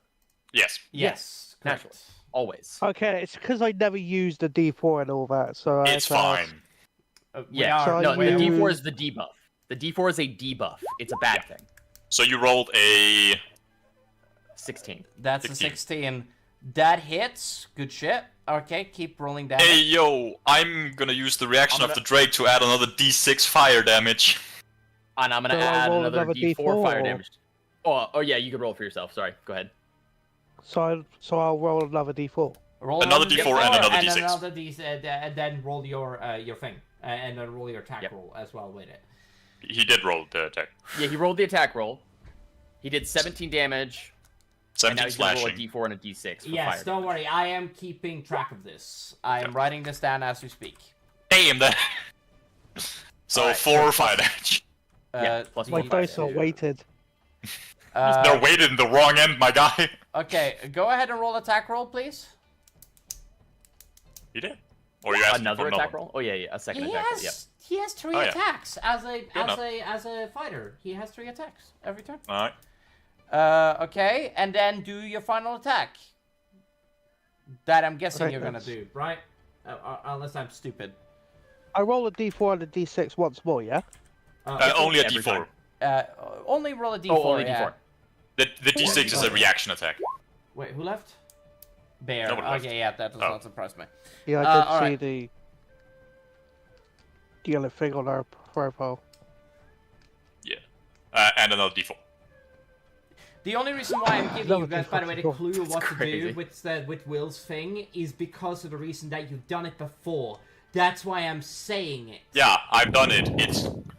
Yes. Yes. correct. Naturally. Always. Okay, it's because I never used the D4 and all that, so It's I had to fine. Yeah. So No, you- the D4 is the debuff. The D4 is a debuff. It's a bad thing. So you rolled a 16. That's 16. a 16. That hits. Good shit. Okay, keep rolling damage. Hey yo, I'm gonna use the reaction I'm of the Drake to add another D6 fire damage. And I'm gonna So I add roll another another D4 fire D4. damage. Oh yeah, you can roll for yourself. Sorry, go ahead. So I'll roll another D4. Roll Another D4 and another D6. another D6, and then roll your thing, and then roll your attack roll as well with it. He did roll the attack. Yeah, he rolled the attack roll. He did 17 damage. And now 17 he's gonna roll a slashing. D4 and a D6 for Yes, fire. don't worry. I am keeping track of this. I am writing this down as we speak. Damn that. So Alright, 4 fire damage. Yeah, plus My one dice are two. weighted. They're weighted in the wrong end, my guy. Okay, go ahead and roll attack roll, please. He did. Or you asked Another for attack roll? Oh yeah, a second He attack roll. Yeah. has 3 Oh, yeah. attacks as enough. a fighter. He has 3 attacks every turn. Alright. Okay, and then do your final attack. That I'm guessing Okay, you're gonna thanks. do, right? Unless I'm stupid. I roll a d4 and a d6 once more, yeah? Only a Every d4. time. Only roll a d4. Oh, only yeah. D4. The d6 is a reaction attack. Wait, who left? Bear. Nobody left. Okay, yeah, that does not surprise me. Yeah, I did see alright. the yellow thing on our profile. Yeah. And another d4. The only reason why I'm giving you guys, by the way, the clue of what to crazy. do with Will's thing is because of the reason that you've done it before. That's why I'm saying it. Yeah, I've done it.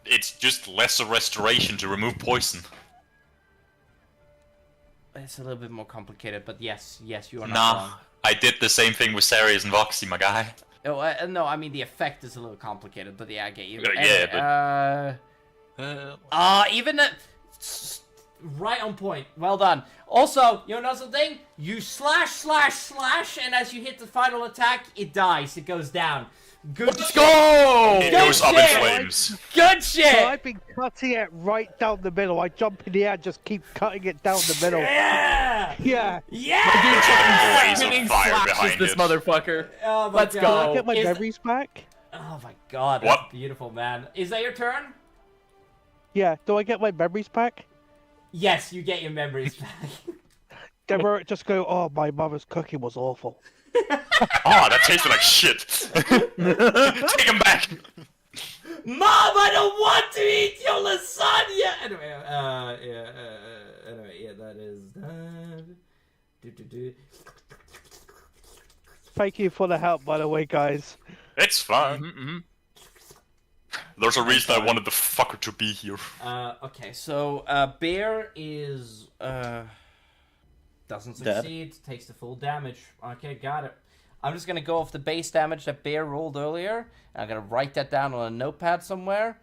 It's just lesser restoration to remove poison. It's a little bit more complicated, but yes, you are not Nah, wrong. I did the same thing with Sarius and Voxy, my guy. Oh, no, I mean the effect is a little complicated, but yeah, I get you. Yeah, Anyway, even right on point. Well done. Also, you know something? You slash, and as you hit the final attack, it dies. It goes down. Good Let's go! It Good goes up in shit! flames. Good shit! So I've been cutting it right down the middle. I jump in the air and just keep cutting it down the middle. Yeah! Yeah. Yeah! Blaze of Spinning fire slashes behind this it. motherfucker. Oh my Let's God. Can I go. get my Is- memories back? Oh my God, What? that's beautiful, man. Is that your turn? Yeah. Do I get my memories back? Yes, you get your memories back. Never just go, oh, my mother's cooking was awful. Ah, that tasted like shit. Take him back. Mom, I don't want to eat your lasagna. Anyway, anyway, that is that. Thank you for the help, by the way, guys. It's fine. Mm-hmm. There's a reason I wanted the fucker to be here. Okay, so Bear is doesn't Dead. succeed, takes the full damage. Okay, got it. I'm just gonna go off the base damage that Bear rolled earlier, and I'm gonna write that down on a notepad somewhere.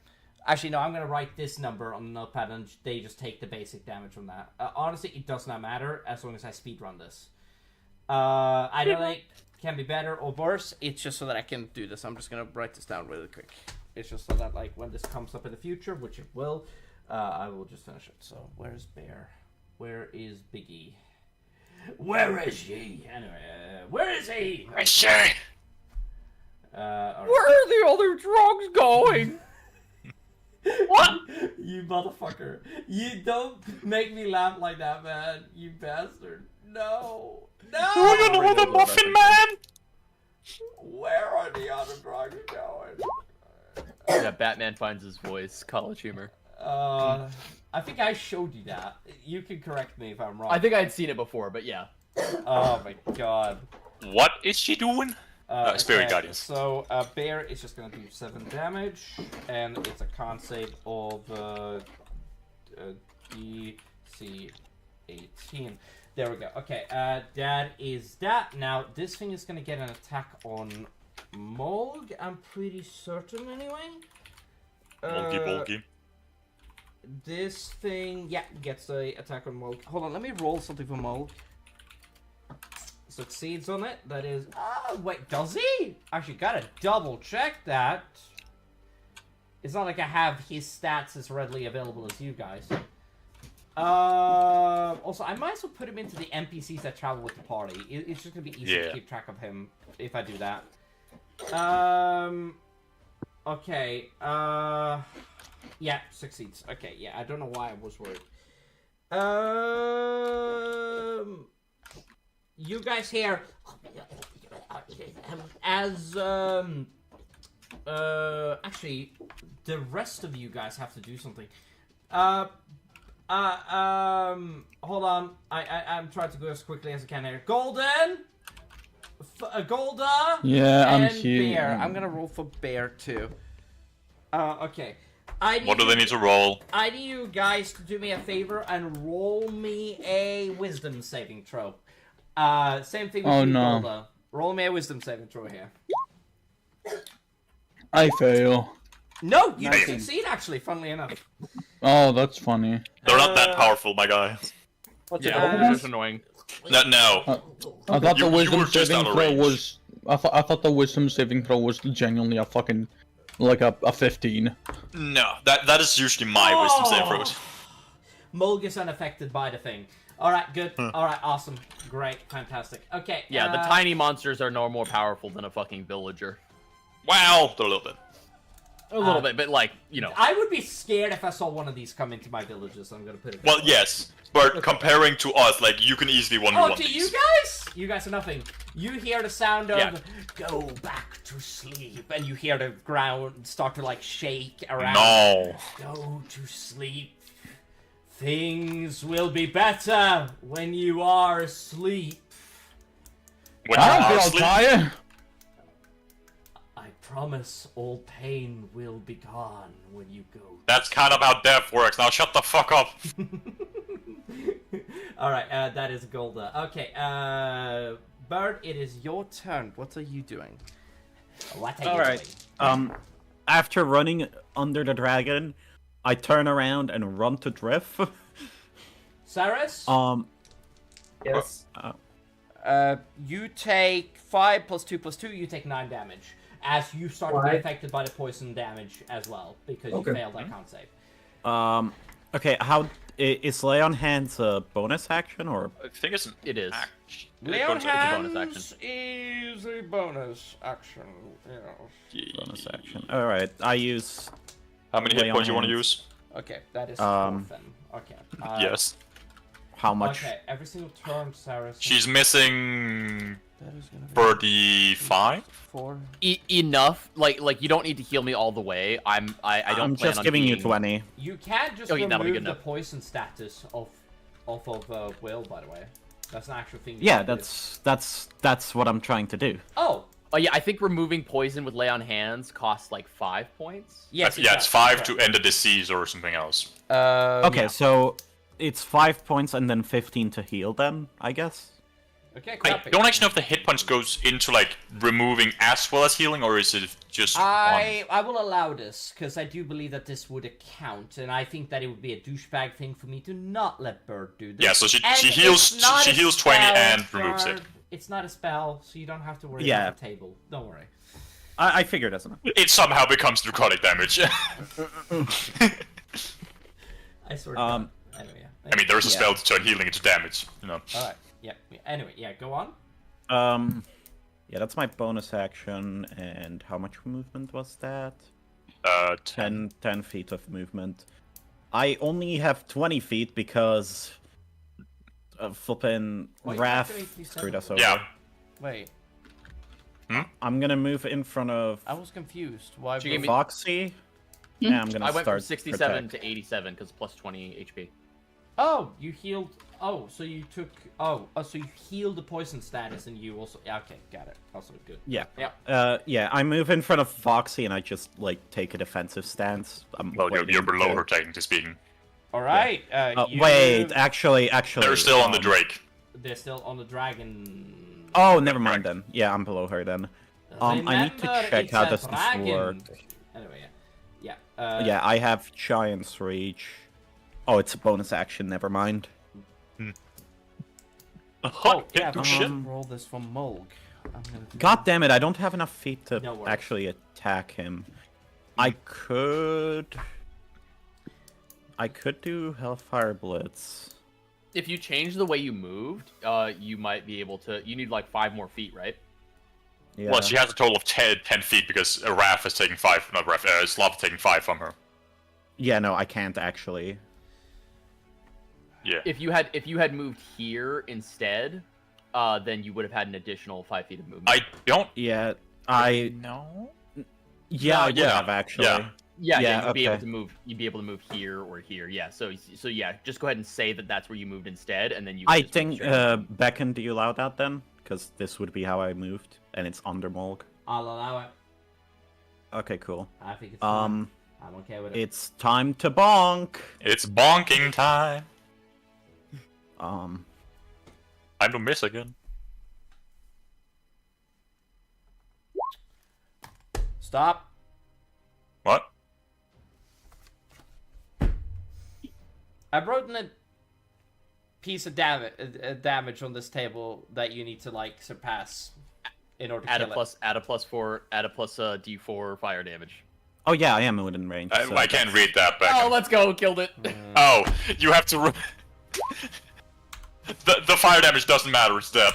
Actually, no, I'm gonna write this number on the notepad, and they just take the basic damage from that. Honestly, it does not matter as long as I speedrun this. I don't think it can be better or worse. It's just so that I can do this. I'm just gonna write this down really quick. It's just so that, like, when this comes up in the future, which it will, I will just finish it. So, where's Bear? Where is Biggie? Where is he? Anyway, where is he? I say. Alright. Where are the other drugs going? What? You motherfucker. You don't make me laugh like that, man. You bastard. No. No! We're gonna the muffin man. Where are the other drugs going? Yeah, Batman finds his voice. College humor. I think I showed you that. You can correct me if I'm wrong. I think I had seen it before, but yeah. Oh my God. What is she doing? Spirit Guardians. So, Bear is just gonna do 7 damage, and it's a con save of DC 18. There we go. Okay, that is that. Now, this thing is gonna get an attack on Molg, I'm pretty certain anyway. Bulky. This thing, yeah, gets a attack on Molg. Hold on, let me roll something for Molg. Succeeds on it. That is. Oh, wait, does he? Actually, gotta double check that. It's not like I have his stats as readily available as you guys. Also, I might as well put him into the NPCs that travel with the party. It's just gonna be easy to keep track of him if I do that. Okay. Yeah, succeeds. Okay, yeah, I don't know why I was worried. You guys here, as actually, the rest of you guys have to do something. Hold on. I'm trying to go as quickly as I can here. Golden, Golda, Yeah, I'm and here. Bear. I'm gonna roll for Bear too. Okay. What do they need to roll? I need you guys to do me a favor and roll me a wisdom saving throw. Same thing with Oh, you, no. Golda. Roll me a wisdom saving throw here. I fail. No, you Nice. succeed actually, funnily enough. Oh, that's funny. They're not that powerful, my guy. What's Yeah, it? they're just annoying. No. I thought You- the you wisdom were just saving out of throw range. was. I thought the wisdom saving throw was genuinely a fucking, like a 15. No, that is usually my wisdom save throws. Mulg is unaffected by the thing. All right, good. All right, awesome, great, fantastic. Okay. Yeah, the tiny monsters are no more powerful than a fucking villager. Wow, a little bit. A little bit, but like, you know. I would be scared if I saw one of these come into my villages. I'm gonna put it. Well, that way. yes, but comparing to us, like, you can easily 1v1 Oh, to these. you guys? You guys are nothing. You hear the sound of Yeah. "Go back to sleep," and you hear the ground start to like shake around. No. Go to sleep. Things will be better when you are asleep. When you I are don't feel asleep, tired. I promise all pain will be gone when you go. that's kind of how death works. Now shut the fuck up. All right, that is Golda. Okay, Bird, it is your turn. What are you doing? What are All you right. doing? After running under the dragon, I turn around and run to Drift. Cyrus? Yes. You take 5 plus 2 plus 2, you take 9 damage. As you start to be Why? affected by the poison damage as well, because Okay. you failed that con save. Okay, how is Lay on Hands a bonus action or? I think it's an It is. action. Lay on It's a bonus Hands is a bonus action. Yes. Bonus action. All right, I use. How many Lay hit on points you want to hands. use? Okay, that is Um, 4 then. Okay. Yes. How much? Okay, every single turn, Cyrus. She's missing That is gonna be 35. 4. Enough. Like you don't need to heal me all the way. I don't I'm plan just on giving you being- 20. You can just Okay, that'll be remove good the enough. poison status of Will, by the way. That's an actual thing. You Yeah, can do. that's what I'm trying to do. Oh, Oh yeah, I think removing poison with lay on hands costs like 5 points. yes. Yeah, it's does. 5 Okay. to end the disease or something else. Okay, Yeah. so it's 5 points and then 15 to heal. Then I guess. Okay, I copy. don't actually know if the hit punch goes into like removing as well as healing, or is it just one? I will allow this because I do believe that this would account, and I think that it would be a douchebag thing for me to not let Bird do this. Yeah, so she And heals it's not she a heals 20 spell, and removes it. Bird. It's not a spell, so you don't have to worry Yeah. about the table. Don't worry. I figured as much. It somehow becomes necrotic damage. I sort of. Anyway, yeah. I mean, there's a Yeah. spell to turn healing into damage, you know. All right. Yeah. Anyway, yeah. Go on. Yeah, that's my bonus action. And how much movement was that? 10. 10 feet of movement. I only have 20 feet because flippin' Wait, Wrath activate these screwed us seven. over. Yeah. Wait, I'm gonna move in front of I was confused. Why? She gave me- Foxy. And I'm gonna I went start from 67 protect. to 87 because plus 20 HP. Oh, you healed. Oh, so you took. Oh, so you healed the poison status, and you also. Yeah, okay, got it. Also good. Yeah. Yeah. Yeah, I move in front of Foxy and I just like take a defensive stance. I'm Well, you're waiting below to- her, technically speaking. All right. You Wait, move- actually, They're still on the Drake. They're still on the dragon. Oh, never mind then. Yeah, I'm below her then. I need to Remember, check it's how a does this dragon. work. Anyway, yeah. Yeah, I have Giant's Reach. Oh, it's a bonus action. Never mind. Oh, yeah. do but shit. roll this from Mulg. I'm gonna do God damn it! I don't have enough feet to No worries. actually attack him. I could do Hellfire Blitz. If you change the way you moved, you might be able to. You need like 5 more feet, right? Yeah. Well, she has a total of 10 feet because Raph is taking 5. Not Raph, Slav is taking 5 from her. Yeah, no, I can't actually. Yeah. If you had moved here instead, then you would have had an additional 5 feet of movement. I don't Yeah, know. Yeah, I would yeah, have actually. yeah. Yeah, you'd be able okay. to move. You'd be able to move here or here. Yeah. So yeah, just go ahead and say that that's where you moved instead, and then you. I just move think, straight. Beckon, do you allow that then? Because this would be how I moved, and it's under Molg. I'll allow it. Okay, cool. I think it's fine. I'm okay with it. It's time to bonk. It's bonking time. Um, I'm to miss again. Stop. What? I wrote in a piece of damage on this table that you need to like surpass in order to add a kill it. plus D4 fire damage. Oh yeah, I am within range. so I can't read that back. Oh, let's go. Killed it. Oh, you have to. The fire damage doesn't matter. It's dead.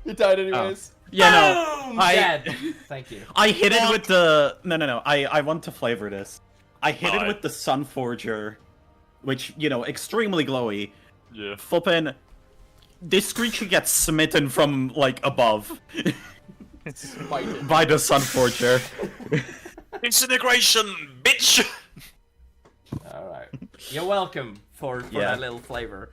It died anyways. Yeah, no. Boom! I Dead. Thank you. I hit it with the no. I want to flavor this. I hit it Alright. with the Sun Forger, which extremely glowy. Yeah. Flippin', this creature gets smitten from like above Spited. by the Sun Forger. Incineration, bitch. All right. You're welcome for Yeah. that little flavor.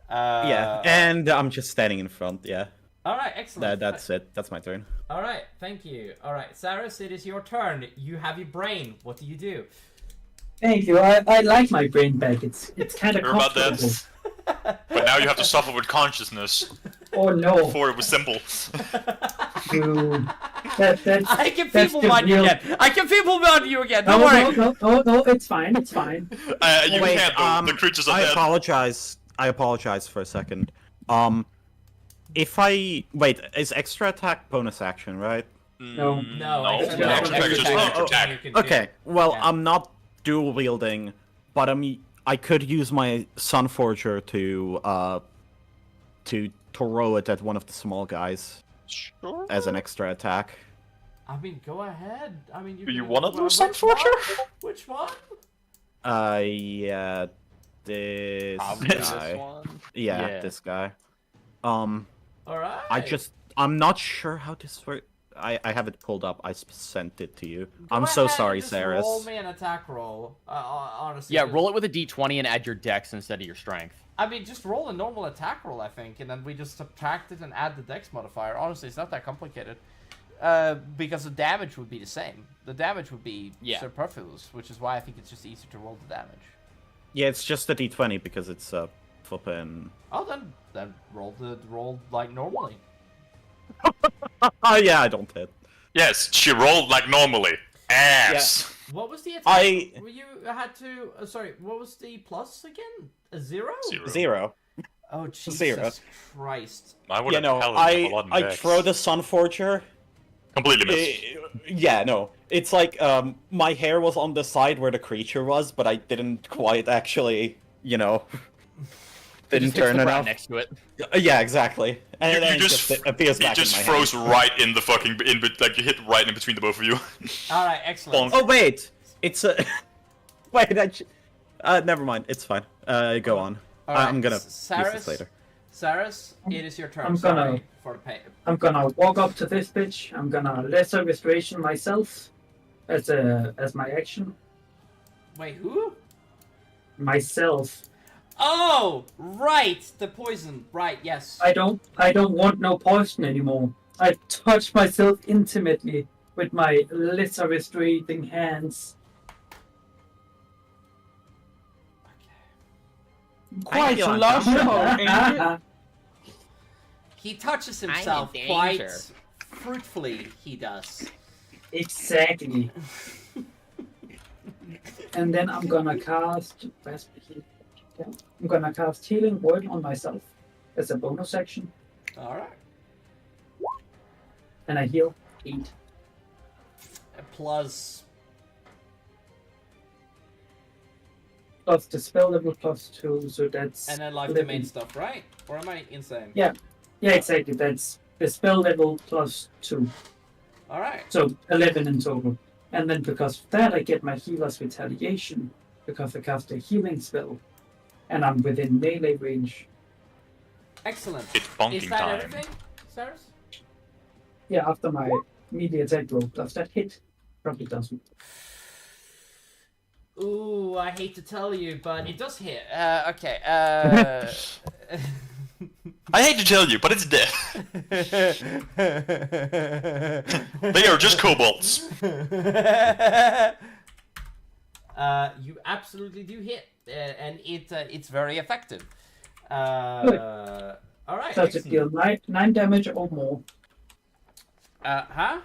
Yeah, and I'm just standing in front. Yeah, All right. Excellent. that's it. That's my turn. All right. Thank you. All right, Saris, it is your turn. You have your brain. What do you do? Thank you. I like my brain back. It's kind of You're about comfortable. that. But now you have to suffer with consciousness. Oh no. Before it was simple. You... That's I can that's feeble the mind you real- again. I can feeble mind you again. Don't No, worry. no, it's fine, it's fine. You Wait, can't though. The creatures are I dead. apologize. I apologize for a second. If I wait, is extra attack bonus action, right? No. No, No, extra extra attack attack is is just just extra attack. you can do. Okay. Well, Yeah. I'm not dual wielding, but I could use my Sun Forger to throw it at one of the small guys Sure. as an extra attack. I mean, go ahead. I mean, Do you can- wanna do which Sun one? Forger? Which one? Yeah, this Probably guy. this one. Yeah, Yeah. this guy. All right. I'm not sure how this works. I have it pulled up. I sent it to you. Go I'm so ahead sorry, and just Saris. Roll me an attack roll. Honestly. Yeah, roll it with a d20 and add your dex instead of your strength. I mean, just roll a normal attack roll, I think, and then we just subtract it and add the dex modifier. Honestly, it's not that complicated. Because the damage would be the same. The damage would be superfluous, which is why I think it's just easier to roll the damage. Yeah, it's just a d20 because it's flippin'. Oh, then roll like normally. Oh yeah, I don't hit. Yes, she rolled like normally. Ass. What was the attack? I- You had to. Sorry, what was the plus again? A 0? 0. Oh Jesus 0. Christ! I would You have know, paladin I throw the Sun Forger. Completely missed. Yeah, no. It's like my hair was on the side where the creature was, but I didn't quite actually, didn't Just hits turn the it ground off. next to it. Yeah, exactly. And then You it just just appears He back just in my froze hand. right in the fucking like you hit right in between the both of you. All right, excellent. Bonk. Oh wait, it's a. Wait, never mind. It's fine. Go on. All right, I'm gonna use Saris, this later. Saris, it is your turn. I'm gonna- Sorry for the pain. I'm gonna walk up to this bitch. I'm gonna lesser restoration myself as my action. Wait, who? Myself. Oh, right, the poison. Right, yes. I don't want no poison anymore. I touch myself intimately with my lesser restoring hands. Quite feel a lot, ain't it? He touches himself quite fruitfully. He does. Exactly. And then I'm gonna cast. I'm gonna cast Healing Word on myself as a bonus action, All right. and I heal 8. Plus. Plus the spell level plus 2, so that's. And then like the 11. main stuff, right? Or am I insane? Yeah. Yeah, exactly. That's the spell level plus 2, All right. so 11 in total. And then because of that, I get my Healer's Retaliation because I cast a healing spell, and I'm within melee range. Excellent. It's Is bonking that time. everything, Saris? Yeah, after my melee attack roll, does that hit? Probably doesn't. Ooh, I hate to tell you, but it does hit. Okay. I hate to tell you, but it's dead. They are just kobolds. You absolutely do hit, and it's very effective. All right. Does it deal 9 damage or more? Huh?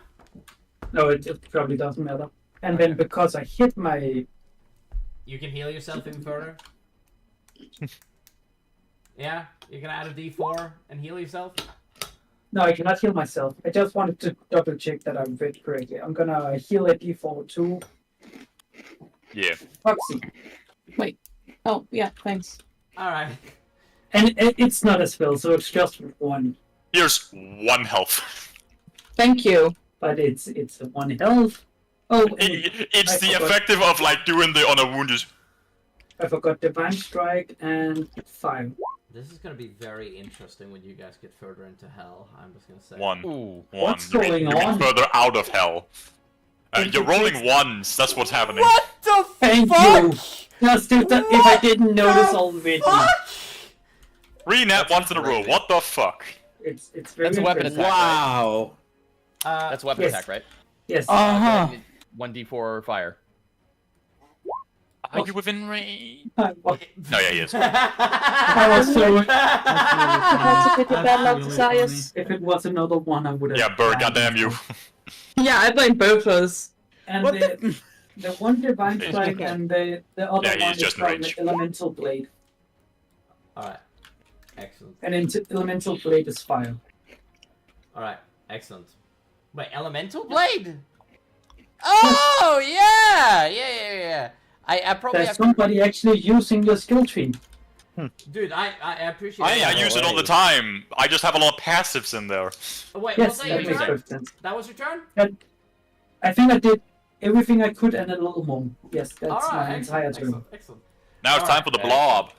No, it probably doesn't matter. And then because I hit my... You can heal yourself even further. Yeah, you can add a D4 and heal yourself. No, I cannot heal myself. I just wanted to double check that I read correctly. I'm gonna heal a D4 too. Yeah. Proxy. Oh, yeah, thanks. All right. And it's not a spell, so it's just 1. Here's 1 health. Thank you. But it's a 1 health. Oh, and It's I the forgot- effective of like doing the on a wound is I forgot Divine Strike and Fire. This is gonna be very interesting when you guys get further into hell. I'm just gonna say. 1. Ooh. 1. What's going You're getting on? further out of hell. You're rolling ones. That's what's happening. What the Thank fuck? you! Just if I didn't notice already. Fuck! 3 nat ones in a row. crazy. What the fuck? It's very That's a weapon interesting. attack. Wow. That's weapon Yes. attack, right? Yes. Uh-huh. 1d4 fire. Are you within range? I was No, yeah, he is. so. That's a bit of bad luck, Desires. If it was another one, I would have. Yeah, Bird, goddamn you. Yeah, I blame both of us. And What the one Divine He's Strike and the other Yeah, he's one is just in from range. Elemental Blade. Alright. Excellent. And Elemental Blade is fire. Alright. Excellent. Wait, Elemental Blade? Oh, yeah! Yeah. I probably There's have to... somebody actually using your skill tree. Dude, I appreciate I that. use it all the time. I just have a lot of passives in there. Wait, Yes, was that that your makes turn? perfect sense. That was your turn? I think I did everything I could and a little more. Yes, that's my Alright, entire excellent, turn. excellent. Now it's time for the blob.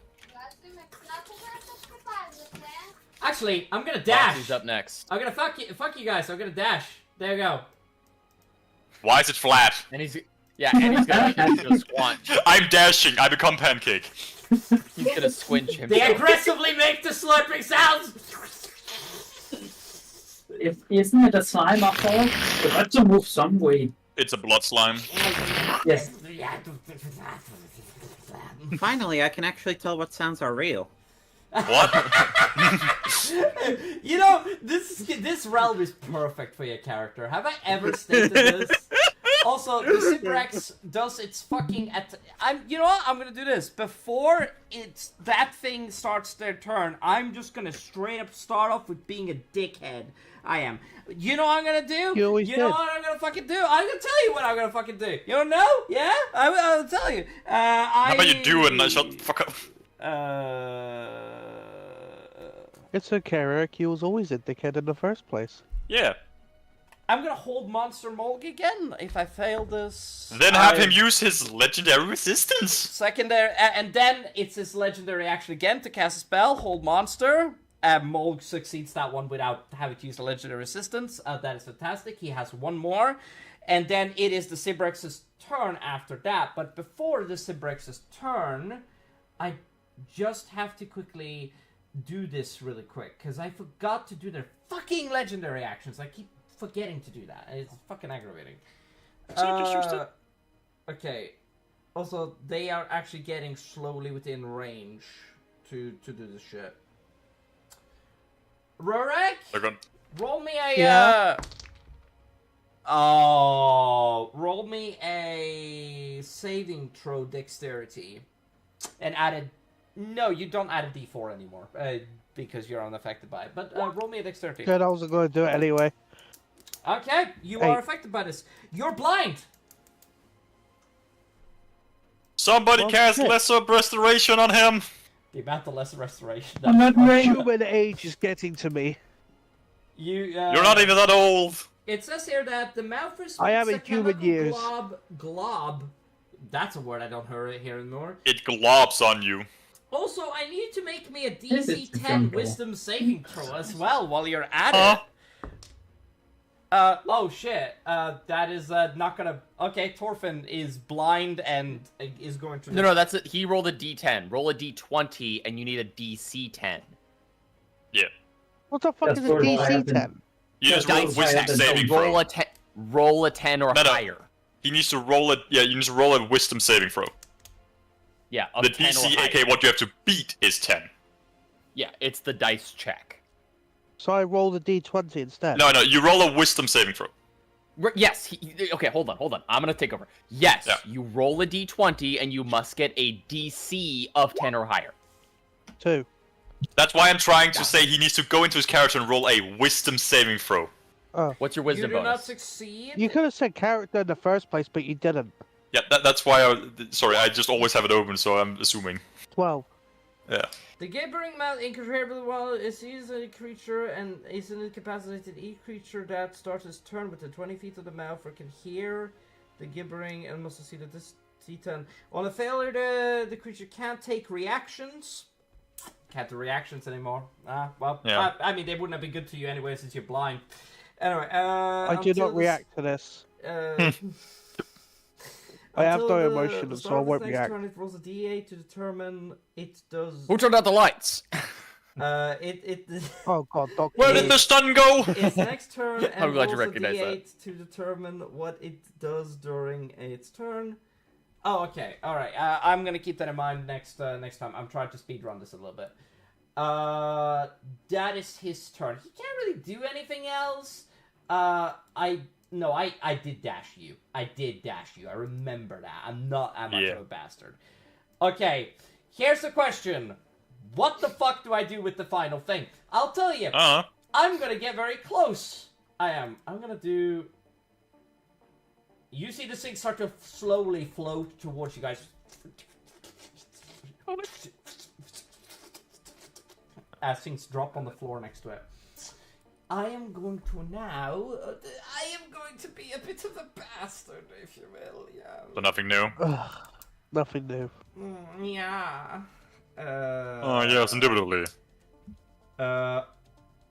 Actually, I'm gonna Dash. dash. up next. I'm gonna fuck you guys. I'm gonna dash. There you go. Why is it flat? And he's gonna squanch. I'm dashing. I become pancake. He's gonna squinch him. They aggressively make the slurping sounds. Isn't it a slime after all? You got to move some way. It's a blood slime. Yes. Finally, I can actually tell what sounds are real. What? You know, this realm is perfect for your character. Have I ever stated this? Also, the Sybrax does its fucking you know what? I'm gonna do this before that thing starts their turn. I'm just gonna straight up start off with being a dickhead. I am. You know what I'm gonna do? You always know did. what I'm gonna fucking do? I'm gonna tell you what I'm gonna fucking do. You don't know? Yeah? I'll tell you. How about you do it and I shut the fuck up? It's okay, Eric. He was always a dickhead in the first place. Yeah. I'm gonna hold Monster Molg again if I fail this. Then have him use his legendary resistance. Secondary, and then it's his legendary action again to cast a spell, hold monster. Molg succeeds that one without having to use the legendary resistance. That is fantastic. He has one more. And then it is the Sybrax's turn after that. But before the Sybrax's turn, I just have to quickly do this really quick. Because I forgot to do their fucking legendary actions. I keep forgetting to do that. It's fucking aggravating. Okay. Also, they are actually getting slowly within range to do this shit. Rurik, They're gone. roll me a Yeah. roll me a saving throw dexterity, and added. No, you don't add a d4 anymore because you're unaffected by it. But roll me a dexterity. Good, I wasn't going to do it anyway. Okay, you Hey. are affected by this. You're blind. Somebody Well, cast shit. lesser restoration on him. The amount of less restoration. I'm not My range. human age is getting to me. You're not even that old. It says here that the mouth is. I am in a human chemical years. Glob. That's a word I don't hear anymore. It globs on you. Also, I need to make me a This DC is 10 jungle. Wisdom saving throw as well while you're at Huh? it. Oh shit. That is not gonna. Okay, Torfin is blind and is going to. No, that's it. He rolled a d10. Roll a d20, and you need a DC 10. Yeah. What the fuck That's is a sort of what DC happened. 10? You just Dice roll wisdom higher than saving Roll throw. a 10. Roll a 10 or No. higher. He needs to roll it. Yeah, you need to roll a wisdom saving throw. Yeah, of The 10 or DC, higher. aka what you have to beat, is 10. Yeah, it's the dice check. So I rolled a D20 instead. No, you roll a wisdom saving throw. Yes. Okay, hold on. I'm gonna take over. Yes, Yeah. you roll a d20, and you must get a DC of 10 or higher. 2. That's why I'm trying to say he needs to go into his character and roll a wisdom saving throw. Oh. What's your You wisdom do not bonus? succeed. You could have said character in the first place, but you didn't. Yeah, that's why sorry, I just always have it open, so I'm assuming. 12. Yeah. The gibbering mouth incomparable while it sees a creature and is incapacitated. Each creature that starts its turn within 20 feet of the mouth or can hear the gibbering and must succeed at this D10. On a failure, the creature can't take reactions. Can't do reactions anymore. Well, Yeah. I mean, they wouldn't have been good to you anyway since you're blind. Anyway, I do not react to this. I have no emotion, so I won't react. Turn, it rolls a d8 to determine it does. Who turned out the lights? Oh god, Doctor. Where did the stun go? Its next turn and I'm glad you rolls a recognize d8 that. to determine what it does during its turn. Oh, okay, all right. I'm gonna keep that in mind next time. I'm trying to speedrun this a little bit. That is his turn. He can't really do anything else. I did dash you. I remember that. I'm not that much of a bastard. Okay, here's the question. What the fuck do I do with the final thing? I'll tell you. I'm gonna get very close. I am. I'm gonna do... You see this thing start to slowly float towards you guys. As things drop on the floor next to it. I am going to now... I am going to be a bit of a bastard, if you will, yeah. So nothing new? Nothing new. Yeah. Oh, yes, indubitably.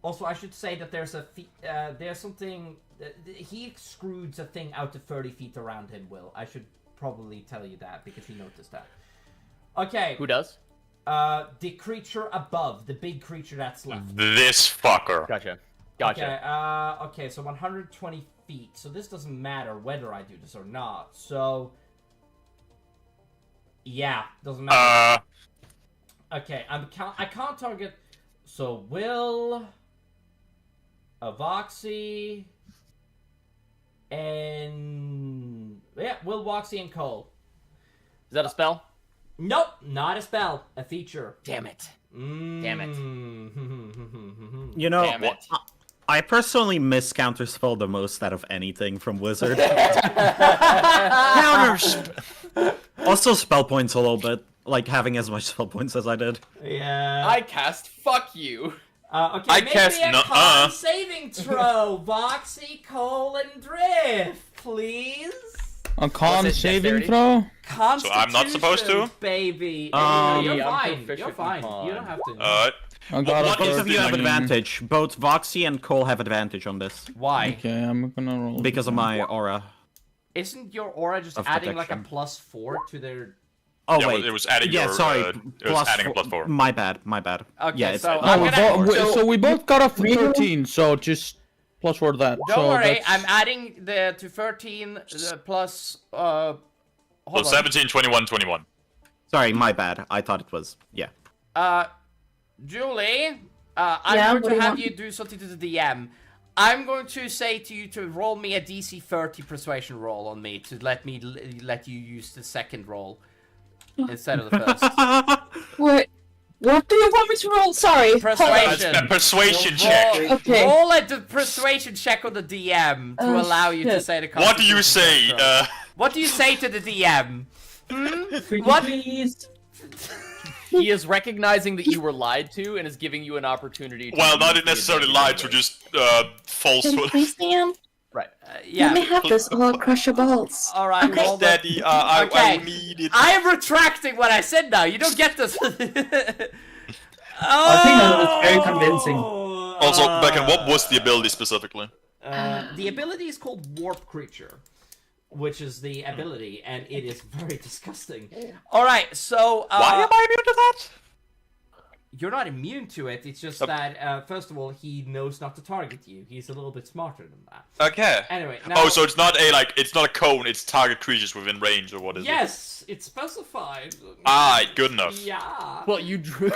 Also, I should say that there's something... he extrudes a thing out to 30 feet around him, Will. I should probably tell you that, because he noticed that. Okay. Who does? The creature above, the big creature that's left. This fucker. Gotcha. Okay, so 120 feet. So this doesn't matter whether I do this or not. So... Yeah, doesn't matter. Okay, I can't target... So, Will... Avoxy... And... Yeah, Will, Voxy, and Cole. Is that a spell? Nope, not a spell. A feature. Damn it. Damn it. You know, Damn it. I personally miss Counterspell the most out of anything from Wizard. Also spell points a little bit, like having as much spell points as I did. Yeah. I cast fuck you. Okay, make me a con saving throw, Voxy, Cole, and Drift, please. A con it, saving dexterity? throw? So I'm not supposed to? Baby. You're I'm fine. proficient You're in fine. con. You don't have to. I got What a is Both of you have 13. advantage. Both Voxy and Cole have advantage on this. Why? Okay, I'm gonna roll. Because of my aura. Isn't your aura just Of adding like a protection. +4 to their... Oh, Yeah, wait. it was adding yeah, your, sorry. it was adding a +4. My bad. Okay, Yeah, it's... so Oh, I'm we gonna... so we both got a 13, so just plus for that. Don't so worry, that's... I'm adding the to 13 plus... So hold on. 17, 21, 21. Sorry, my bad. I thought it was... Yeah. Julie, Yeah, I'm what going do to you have want? you do something to the DM. I'm going to say to you to roll me a DC 30 persuasion roll on me to let you use the second roll instead of the first. Wait, what do you want me to roll? Sorry. Persuasion. A persuasion check. Okay. Roll a persuasion check on the DM to Oh, allow you to shit. say the What do you Constitution say? saving throw. What do you say to the DM? Could you What? please? He is recognizing that you were lied to and is giving you an opportunity to... Well, use not the necessarily advantage lied to, anyway. just falsehood. Please, Dan. Right. Yeah. Let me have this or I'll crush your balls. All right. Please, Roll the... Daddy, I Okay. need it. I am retracting what I said now. You don't get this. I think that was very convincing. Also, Becken, what was the ability specifically? The ability is called Warp Creature, which is the ability, and it is very disgusting. All right, so Why am I immune to that? you're not immune to it. It's just that first of all, he knows not to target you. He's a little bit smarter than that. Okay. Anyway, now, Oh, so it's not it's not a cone. It's target creatures within range, or what is it? yes, it's specified. Alright, good enough. Yeah. Well, you drew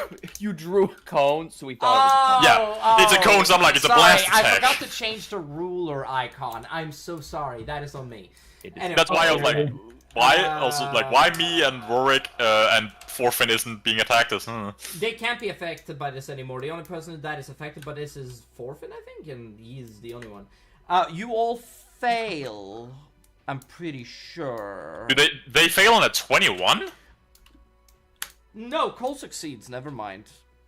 a cone, so we thought it was a Yeah, it's a cone, so I'm like, it's a sorry, blast I attack. forgot to change the ruler icon. I'm so sorry. That is on me. Anyway, That's why I was like, why? Also, like, why me and Rorik and Forfin isn't being attacked as? They can't be affected by this anymore. The only person that is affected by this is Forfin, I think, and he's the only one. You all fail. I'm pretty sure. Do they fail on a 21? No, Cole succeeds. Never mind.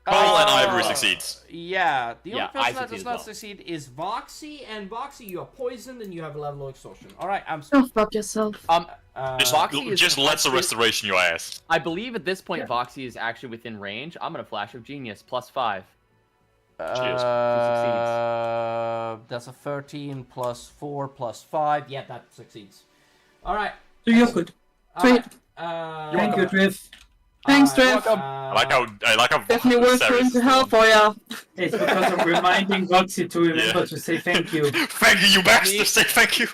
Cole and Ivory succeeds. Yeah, the only Yeah, I person that succeed does as not well. succeed is Voxy, and Voxy, you are poisoned and you have a level of exhaustion. All right, I'm. Go fuck yourself. Voxy is Just let's a restoration your ass. I believe at this point Voxy is actually within range. I'm gonna flash of genius +5. That's a 13 plus 4 plus 5. Yeah, that succeeds. All right. So you're good. Sweet. Thank you, Drift. Thanks, Drift. I like how Definitely worth Sarah's going to is hell doing. for ya. It's because of reminding Roxy to remember to say thank you. Thank you, you bastard! Say thank you!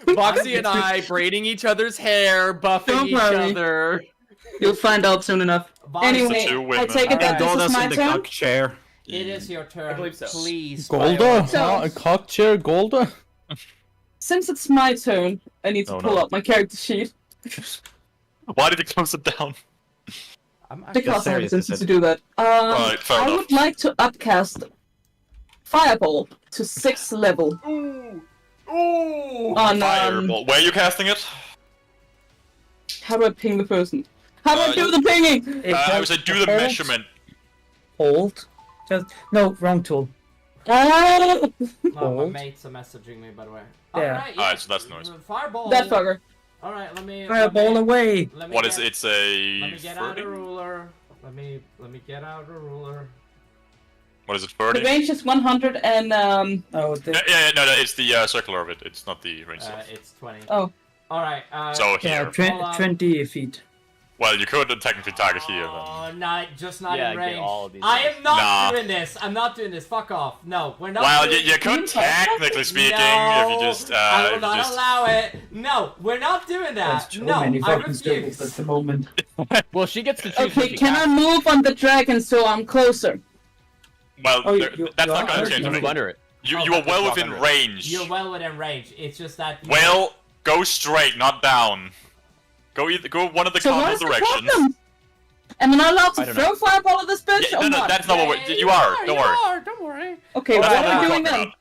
Voxy and I braiding each other's hair, buffing Don't each worry. other. You'll find out soon enough. Voxy, Anyway, two women. I take it that this Indulge is us my in the turn. cock chair. it is your turn. I believe so. Please. Golda? So- Huh? A cock chair, Golda? Since it's my turn, I need to Oh, pull no. up my character sheet Why did you close it down? I'm actually because I have a serious, is tendency it? to do that. Right, fair I enough. would like to upcast Fireball to 6th level Ooh! on Fireball. Where are you casting it? how do I ping the person? How do I do the pinging? I would say do the measurement. Hold. Just no, wrong tool. Oh, No, my Hold. mates are messaging me, by the way. Yeah. Alright, Alright, so that's noise. Fireball. that fucker. Alright, let me. Fireball away. Let me What get, is it? It's a Let me get out 30? a ruler. Let me get out a ruler. What is it, The 30? range is 100 and Oh, Yeah, no, it's the circular of it. It's not the range stuff. It's 20. Oh. Alright. So yeah, here. Hold on. 20 feet. Well, you could technically target here. Then. Oh, not just not Yeah, in get range. all of these I guys. am not Nah. doing this. I'm not doing this. Fuck off. No, we're not. Well, doing you could technically speaking, no, if you just I if will you not just allow it. No, we're not doing that. There's so No, many I fucking circles at refuse. the moment. Well, she gets to choose. okay, can I move on the dragon so I'm closer? well, Oh, that's you not are? going to change move anything. under it? You Oh, you are that's well walk within under it. range. You're well within range. It's just that. Well, go straight, not down. Go one of the So what cardinal is the directions. problem? Am I not allowed I to don't throw fireball at this bitch Yeah, or no, no, what? that's not what we're. You are. Don't worry. Don't worry. Okay, That's what what are we we're doing talking then?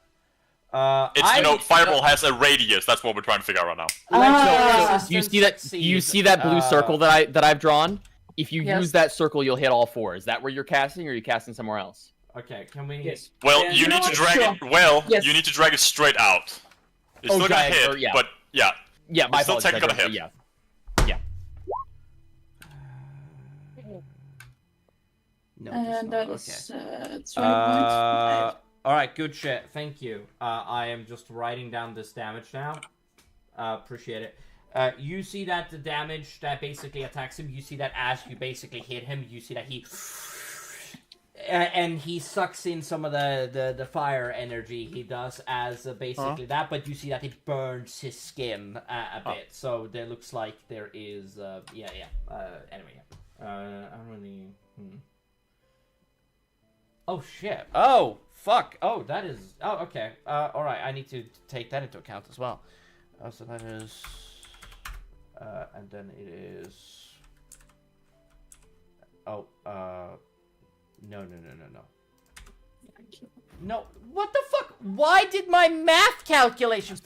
about. It's fireball has a radius. That's what we're trying to figure out right now. Ah. You see that? You see that blue circle that I've drawn? If you Yes. use that circle, you'll hit all 4. Is that where you're casting, or are you casting somewhere else? Okay, can we? Yes. Well, Yeah, you you need know to what? drag Sure. it. Well, Yes. you need to drag it straight out. It's Oh, still gonna diagonal, hit, yeah. but yeah. Yeah, my It's still apologies. technically I gonna yeah. No, And that it's is not. Okay. 20 points. All right, good shit. Thank you. I am just writing down this damage now. Appreciate it. You see that the damage that basically attacks him. You see that as you basically hit him, you see that he and he sucks in some of the fire energy he does as basically that. But you see that it burns his skin a bit. So there looks like there is anyway. I really. Oh shit. Oh fuck. Oh that is. Oh okay. All right. I need to take that into account as well. So that is. And then it is. Oh. No. No. What the fuck? Why did my math calculations?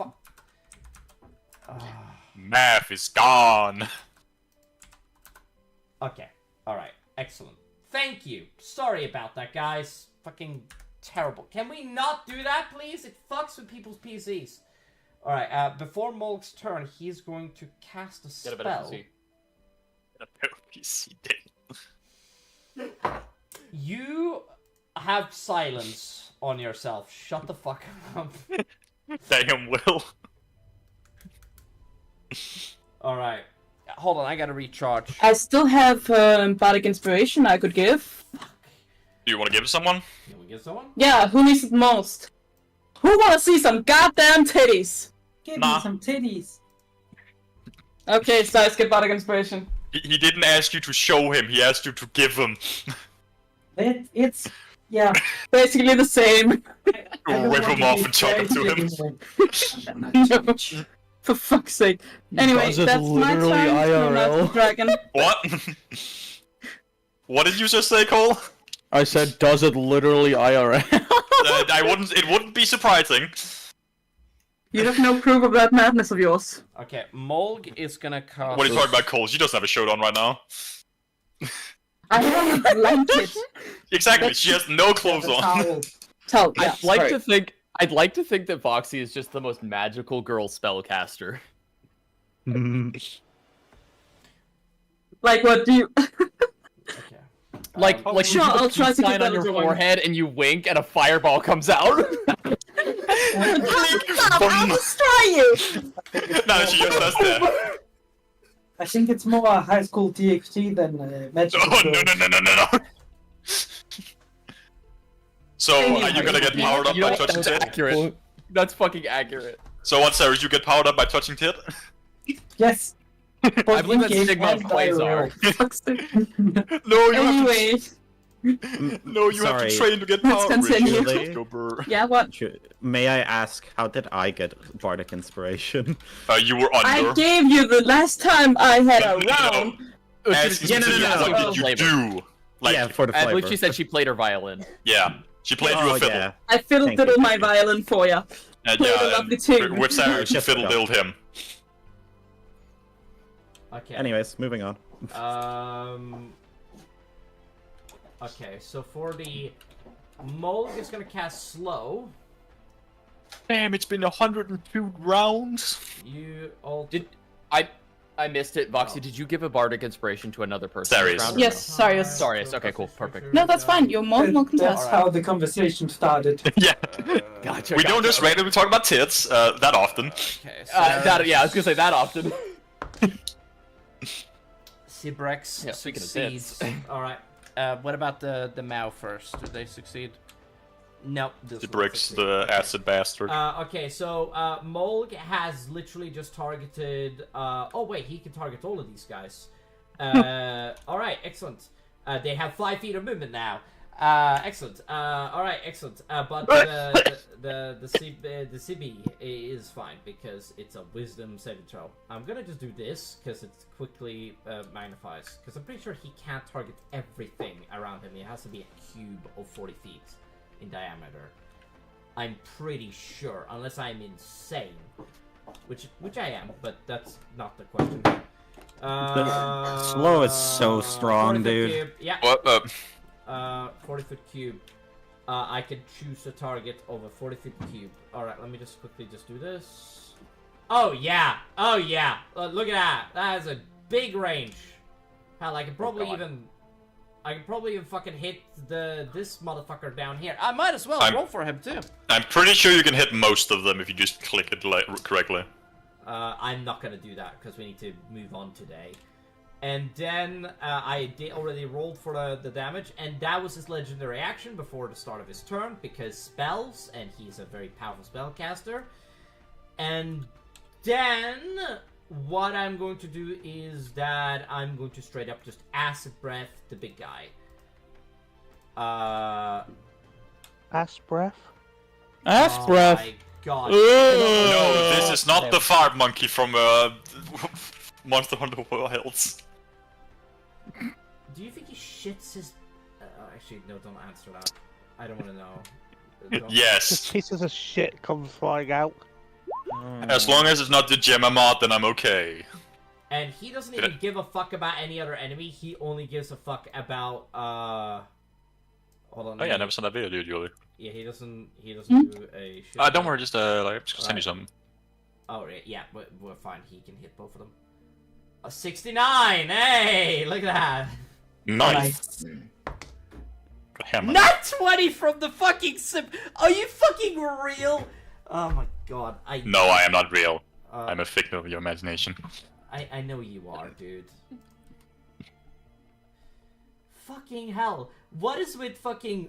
Math is gone. Okay. All right. Excellent. Thank you. Sorry about that, guys. Fucking terrible. Can we not do that, please? It fucks with people's PCs. All right. Before Molk's turn, he's going to cast a Get a better spell. PC. A better PC did. You have silence on yourself. Shut the fuck up. Damn, Will. All right. Hold on. I gotta recharge. I still have bardic inspiration I could give. Do you want to give it to someone? Can we get someone? Yeah, who needs it most? Who wanna see some goddamn titties? Give Nah. me some titties. Okay, so let's get bardic inspiration. He didn't ask you to show him. He asked you to give him. It's yeah. Basically the same. I don't Whip want him to off be and chuck him to him. crazy. For fuck's sake. Anyway, Does it that's my literally turn. to announce IRL? the dragon. What? What did you just say, Cole? I said, does it literally IRL? I wouldn't. It wouldn't be surprising. You have no proof of that madness of yours. Okay, Molg is gonna cast. What are you talking about, Cole? She doesn't have a shirt on right now. I have a blanket. Exactly, she has no clothes The on. towel. Tell, yeah, I'd like sorry. to think. I'd like to think that Voxy is just the most magical girl spellcaster. Like, what do you? Okay. Like Sure, you put I'll a try peace to keep sign that on your as a one. forehead and you wink and a fireball comes out. I'll destroy you. No, she just does that. I think it's more a high school TXT than magic. Oh, no. So, are you gonna get powered up You know by what? touching That's tit? accurate. That's fucking accurate. So what, Sarah, you get powered up by touching tit? Yes. I believe that's Sigma of Quasar. No, you Anyway, No, you have Sorry. to train to get Let's power. continue. Richard. Really? Let's go, brr. yeah, what? May I ask, how did I get Bardic Inspiration? You were under. I gave you the last time I had a round. Ask Yeah, no, no, specifically, no. what did you do? Like, Yeah, for the I flavor. believe she said she played her violin. yeah. She played you Oh, a fiddle. yeah. I fiddled Thank you. my violin for you. And Played a yeah, lovely tune. with Sarah, she Just fiddle forgot. diddled him. Okay. Anyways, moving on. Okay, so for the Molg is gonna cast slow. Damn, it's been 102 rounds. You all I missed it. Voxy, Oh. did you give a bardic inspiration to another person? Sarius. this round or Yes, no? sorry. Sarius, okay, cool, perfect. No, that's fine. You're more than welcome to That's ask. how the conversation started. Yeah. Gotcha. We don't just gotcha. randomly talk about tits that often. Okay, so Yeah, I was gonna say that often. Sibrex Yeah, speaking of succeeds. Alright. What about the Mao first? Did they succeed? Nope. The this one bricks, succeeded. the acid bastard. Okay, so Molg has literally just targeted. Oh wait, he can target all of these guys. All right, excellent. They have 5 feet of movement now. Excellent. All right, excellent. But the Sibi is fine because it's a Wisdom saving throw. I'm gonna just do this because it quickly magnifies. Because I'm pretty sure he can't target everything around him. It has to be a cube of 40 feet in diameter. I'm pretty sure, unless I'm insane, which I am, but that's not the question. Slow is so strong, 40 foot dude. Cube. Yeah. What? 40-foot cube. I can choose a target of a 40-foot cube. All right, let me just quickly just do this. Oh yeah, oh yeah. Look at that. That has a big range. Hell, I can probably even fucking hit this motherfucker down here. I might as well roll for him too. I'm pretty sure you can hit most of them if you just click it correctly. I'm not gonna do that because we need to move on today. And then I already rolled for the damage, and that was his legendary action before the start of his turn because spells, and he's a very powerful spellcaster. And then what I'm going to do is that I'm going to straight up just acid breath the big guy. Ass breath. Ass Oh breath. my god. No, this is not the fire monkey from Monster Hunter Wilds. Do you think he shits his... actually, no, don't answer that. I don't want to know. Don't- Yes. Just pieces of shit come flying out. As long as it's not the Gemma then I'm okay. And he doesn't even give a fuck about any other enemy. He only gives a fuck about hold on. Oh yeah, I never saw that video, dude, Julie. Yeah, he doesn't do a shit. Don't worry, just like just send you something. Oh yeah, but we're fine. He can hit both of them. A 69. Hey, look at that. Nice. Hammer. Not 20 from the fucking sip. Are you fucking real? Oh my god. No, I am not real. I'm a figment of your imagination. I know you are, dude. Fucking hell. What is with fucking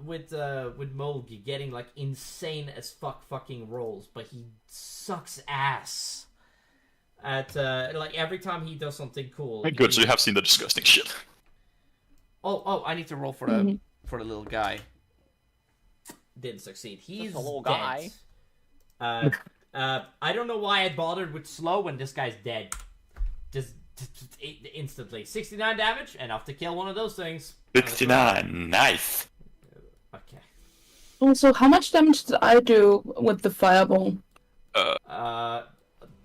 with Molgi getting like insane as fucking rolls, but he sucks ass at like every time he does something cool. Good, so you have seen the disgusting shit. Oh, I need to roll for the little guy. Didn't succeed. He's a little dead. guy. I don't know why I bothered with slow when this guy's dead. Just instantly. 69 damage, enough to kill one of those things. 69, nice. Okay. Also, how much damage did I do with the fireball? Enough.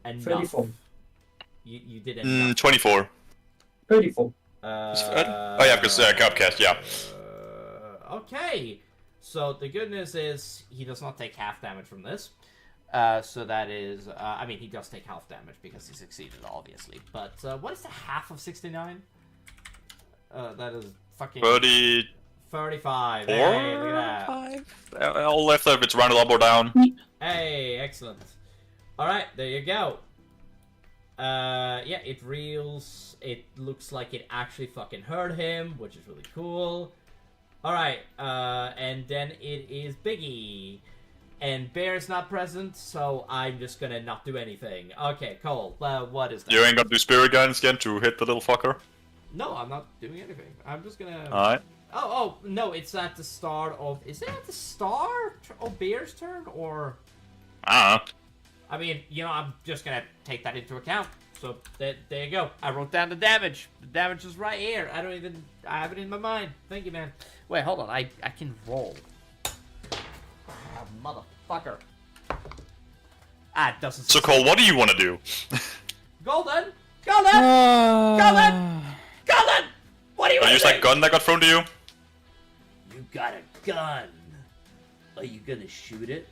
34. You did enough. 24. 34. Oh yeah, because Cupcast, yeah. Okay. So the good news is he does not take half damage from this. So that is, I mean, he does take half damage because he succeeded, obviously. But what is the half of 69? That is fucking 35. Hey, look at that. All left if it's rounded up or down. Hey, excellent. All right, there you go. Yeah, it reels. It looks like it actually fucking hurt him, which is really cool. All right, and then it is Biggie. And Bear's not present, so I'm just gonna not do anything. Okay, Cole, what is that? You ain't got to do spirit guidance again to hit the little fucker? No, I'm not doing anything. I'm just gonna... Alright. Oh, no, it's at the start of... Is it at the start of Bear's turn, or... I don't know. I mean, you know, I'm just gonna take that into account. So, there you go. I wrote down the damage. The damage is right here. I have it in my mind. Thank you, man. Wait, hold on. I can roll. Motherfucker. It doesn't... So Cole, what do you want to do? Golden! Golden! What do you want to Use do? that gun that got thrown to you? You got a gun. Are you gonna shoot it?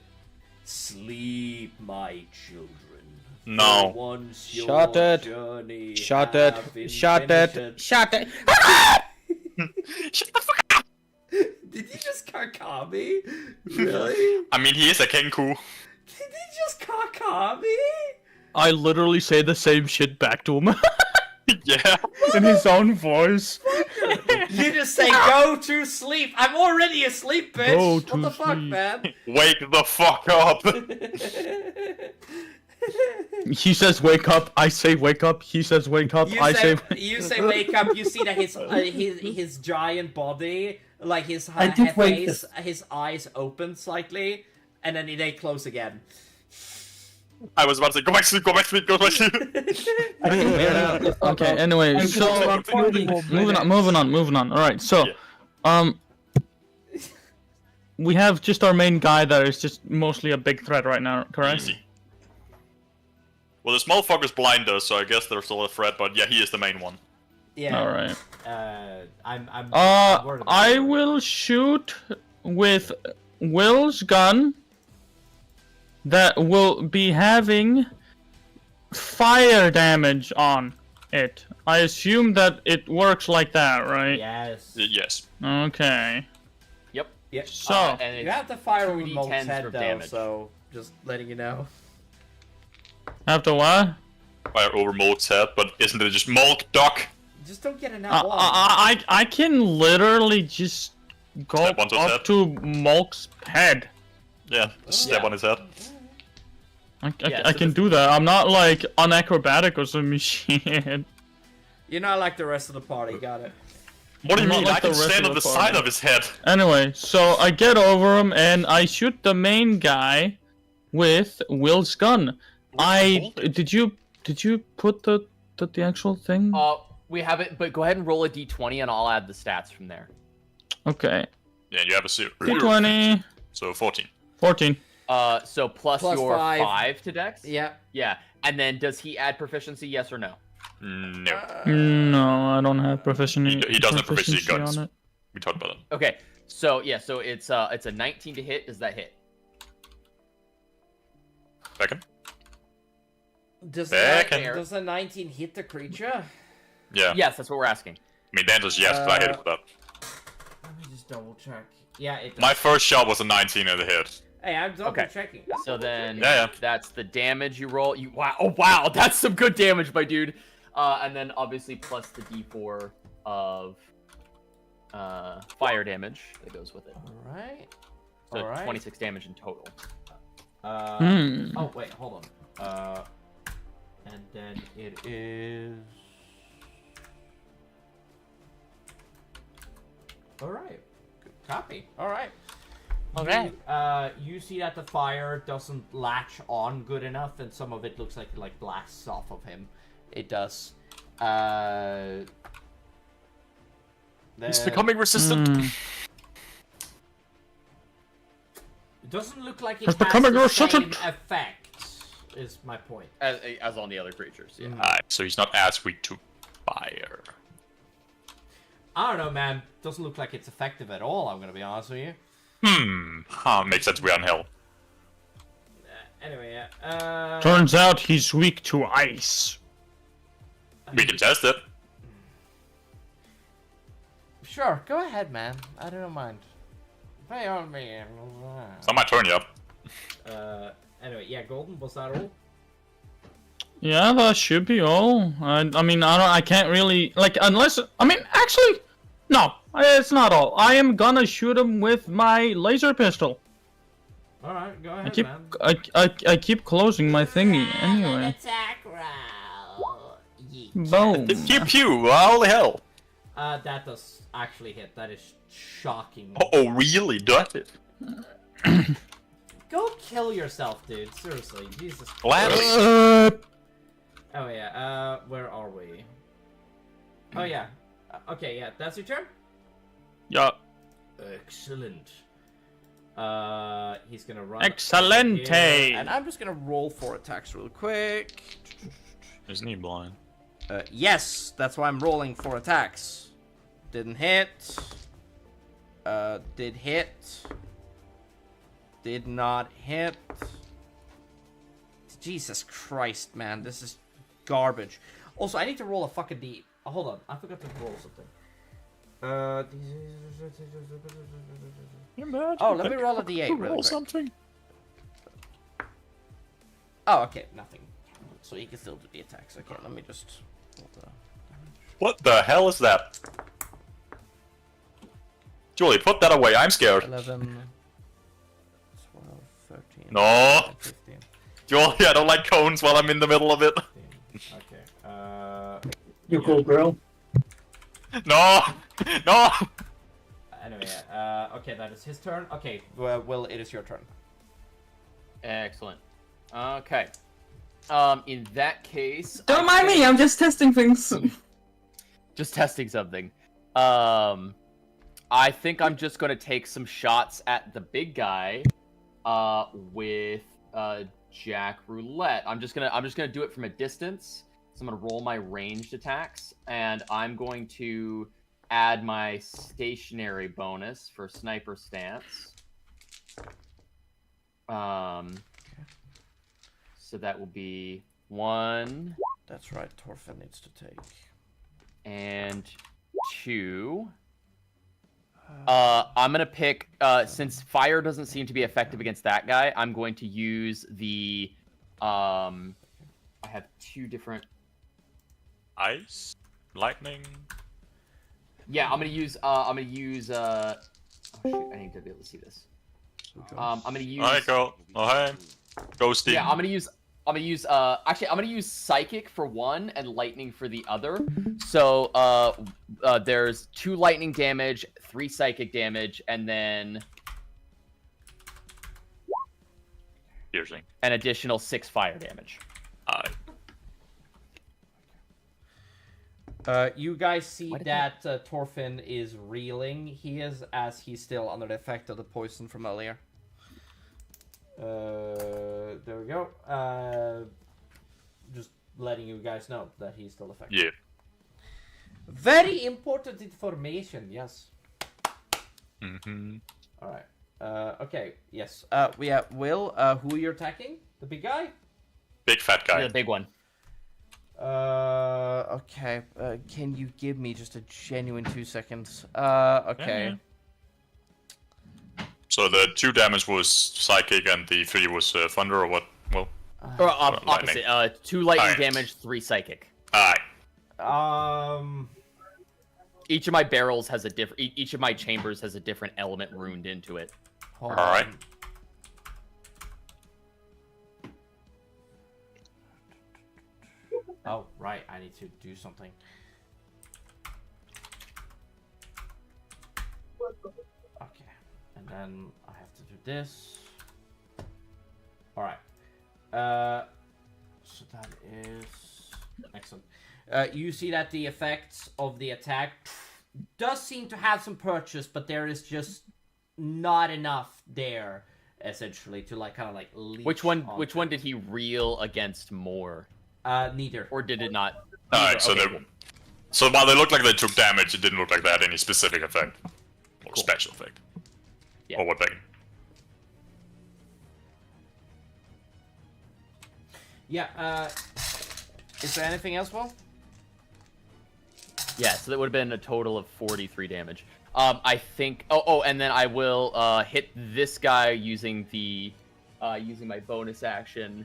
Sleep, my children. No. Once Shot your it. journey Shot it. having Shot finished it. Shot it. Shut the fuck up! Did you just caca me? Really? I mean, he is a Kenku. Did you just caca me? I literally say the same shit back to him Yeah. in his own voice. You just say go to sleep. I'm already asleep, bitch. Go What to the fuck, sleep. man? Wake the fuck up! He says wake up, I say wake up, he says wake up, You I say, say you say wake up. You see that his giant body, like his I did wake face, his eyes open slightly, and then they close again. I was about to say, go back to sleep, go back to sleep, go back to sleep! Okay, anyway, I'm so just recording. moving on. Alright, so we have just our main guy that is just mostly a big threat right now, correct? Easy. Well, this motherfucker's blind though, so I guess there's still a threat, but yeah, he is the main one. Yeah. Alright. I'm worried about I it. will shoot with Will's gun that will be having fire damage on it. I assume that it works like that, right? Yes. Yes. Okay. Yep. Yeah. So, And it's You have to fire 2d10s remote head for though, damage. so just letting you know. after what? Fire over Molt's head, but isn't it just Molt, Doc? Just don't get enough one. I can literally just go Step onto his up head? to Molk's head. Yeah, just step Yeah. on his head. Yeah, I so can the- do that. I'm not like unacrobatic or some shit. You're not like the rest of the party. Got it. What do you Not mean? like I can the rest stand of on the the side party. of his head. Anyway, so I get over him and I shoot the main guy with Will's gun. Did you put the actual thing? We have it, but go ahead and roll a d20 and I'll add the stats from there. Okay. Yeah, you have a suit. D20, So 14. 14. So plus Plus your 5. 5 to Dex? Yeah. Yeah. And then does he add proficiency, yes or no? No. No, I don't have proficiency. He doesn't have proficiency guns. on it. We talked about it. Okay. So yeah, so it's a 19 to hit. Does that hit? Second? Does Back a, and- does a 19 hit the creature? Yeah. Yes, that's what we're asking. I mean, the answer is yes, but I hit it with that. Let me just double check. Yeah, it does. My first shot was a 19 at the hit. Hey, I'm double Okay. checking. So then Yeah, yeah. that's the damage you roll. Wow, oh wow, that's some good damage, my dude. And then obviously plus the d4 of fire damage that goes with it. Alright. So Alright. 26 damage in total. Oh, wait, hold on. And then it is... Alright. Good copy. Alright. Okay. You see that the fire doesn't latch on good enough, and some of it looks like it blasts off of him. It does. He's Then- becoming resistant. Doesn't look like it Has has become a the same resurgent. effect, is my point. As on the other creatures, yeah. Alright, so he's not as weak to fire. I don't know, man. Doesn't look like it's effective at all, I'm gonna be honest with you. Makes sense, we're on hill. Anyway, Turns out he's weak to ice. We can test it. Sure, go ahead, man. I don't mind. By all means. It's not my turn yet. Anyway, yeah, Golden, was that all? Yeah, that should be all. I mean, I can't really like unless. I mean, actually, no, it's not all. I am gonna shoot him with my laser pistol. All right, go ahead, I keep man. I keep closing my thingy anyway. Attack roll. Yeet. Boom. Pew pew, holy hell. That does actually hit. That is shocking. Oh, really? Does it? Go kill yourself, dude. Seriously, Jesus. Gladly. Oh yeah. Where are we? Oh yeah. Okay, yeah. That's your turn. Yeah. Excellent. He's gonna run. Excelente. Here, and I'm just gonna roll 4 attacks real quick. Isn't he blind? Yes, that's why I'm rolling 4 attacks. Didn't hit. Did hit. Did not hit. Jesus Christ, man, this is garbage. Also, I need to roll a fucking D. Oh, hold on, I forgot to roll something. Oh, let me roll a D8 really quick. Something. Oh, okay, nothing. So he can still do the attacks. Okay, let me just. What the hell is that? Julie, put that away. I'm scared. 11, 12, 13. No. 15. Julie, I don't like cones while I'm in the middle of it. Okay. You cool, girl. No. No. Anyway, okay, that is his turn. Okay, well, Will, it is your turn. Excellent. Okay. In that case, Don't mind me, I'm just testing things. just testing something. I think I'm just gonna take some shots at the big guy, with Jack Roulette. I'm just gonna do it from a distance. So I'm gonna roll my ranged attacks, and I'm going to add my stationary bonus for sniper stance. So that will be 1. That's right, Torfin needs to take. And 2. I'm gonna pick, since fire doesn't seem to be effective against that guy, I'm going to use the, I have 2 different... Ice? Lightning? Yeah, I'm gonna use, oh shoot, I need to be able to see this. I'm gonna use... Alright, go. Oh, hey. Ghosty. Yeah, I'm gonna use, actually, I'm gonna use Psychic for 1 and Lightning for the other. So, there's 2 Lightning damage, 3 Psychic damage, and then Piercing. an additional 6 fire damage. Alright. You guys see Why did that Torfin is reeling. He is, as he's still under the effect of the poison from earlier. There we go. Just letting you guys know that he's still affected. Yeah. Very important information, yes. Mm-hmm. Alright. Okay, yes. We have Will, who you're attacking? The big guy? Big fat guy. The big one. Okay. Can you give me just a genuine 2 seconds? Okay. Yeah. So the 2 damage was psychic and the 3 was thunder, or what? Well, Or opposite. 2 lightning Alright. damage, 3 psychic. alright. Each of my barrels has a different. Each of my chambers has a different element runed into it. Hold Alright. on. Oh, right. I need to do something. Okay. And then I have to do this. Alright. So that is... Excellent. You see that the effects of the attack does seem to have some purchase, but there is just not enough there. essentially, to like kind of like leech Which one onto. did he reel against more? Neither. Or did it not? Alright, so Okay, they so while they looked like they took damage, it didn't look like they had any specific effect. Or Cool. special effect. Yeah. Or what thing? Yeah, is there anything else, Paul? Yeah, so that would have been a total of 43 damage. I think. Oh, and then I will hit this guy using the using my bonus action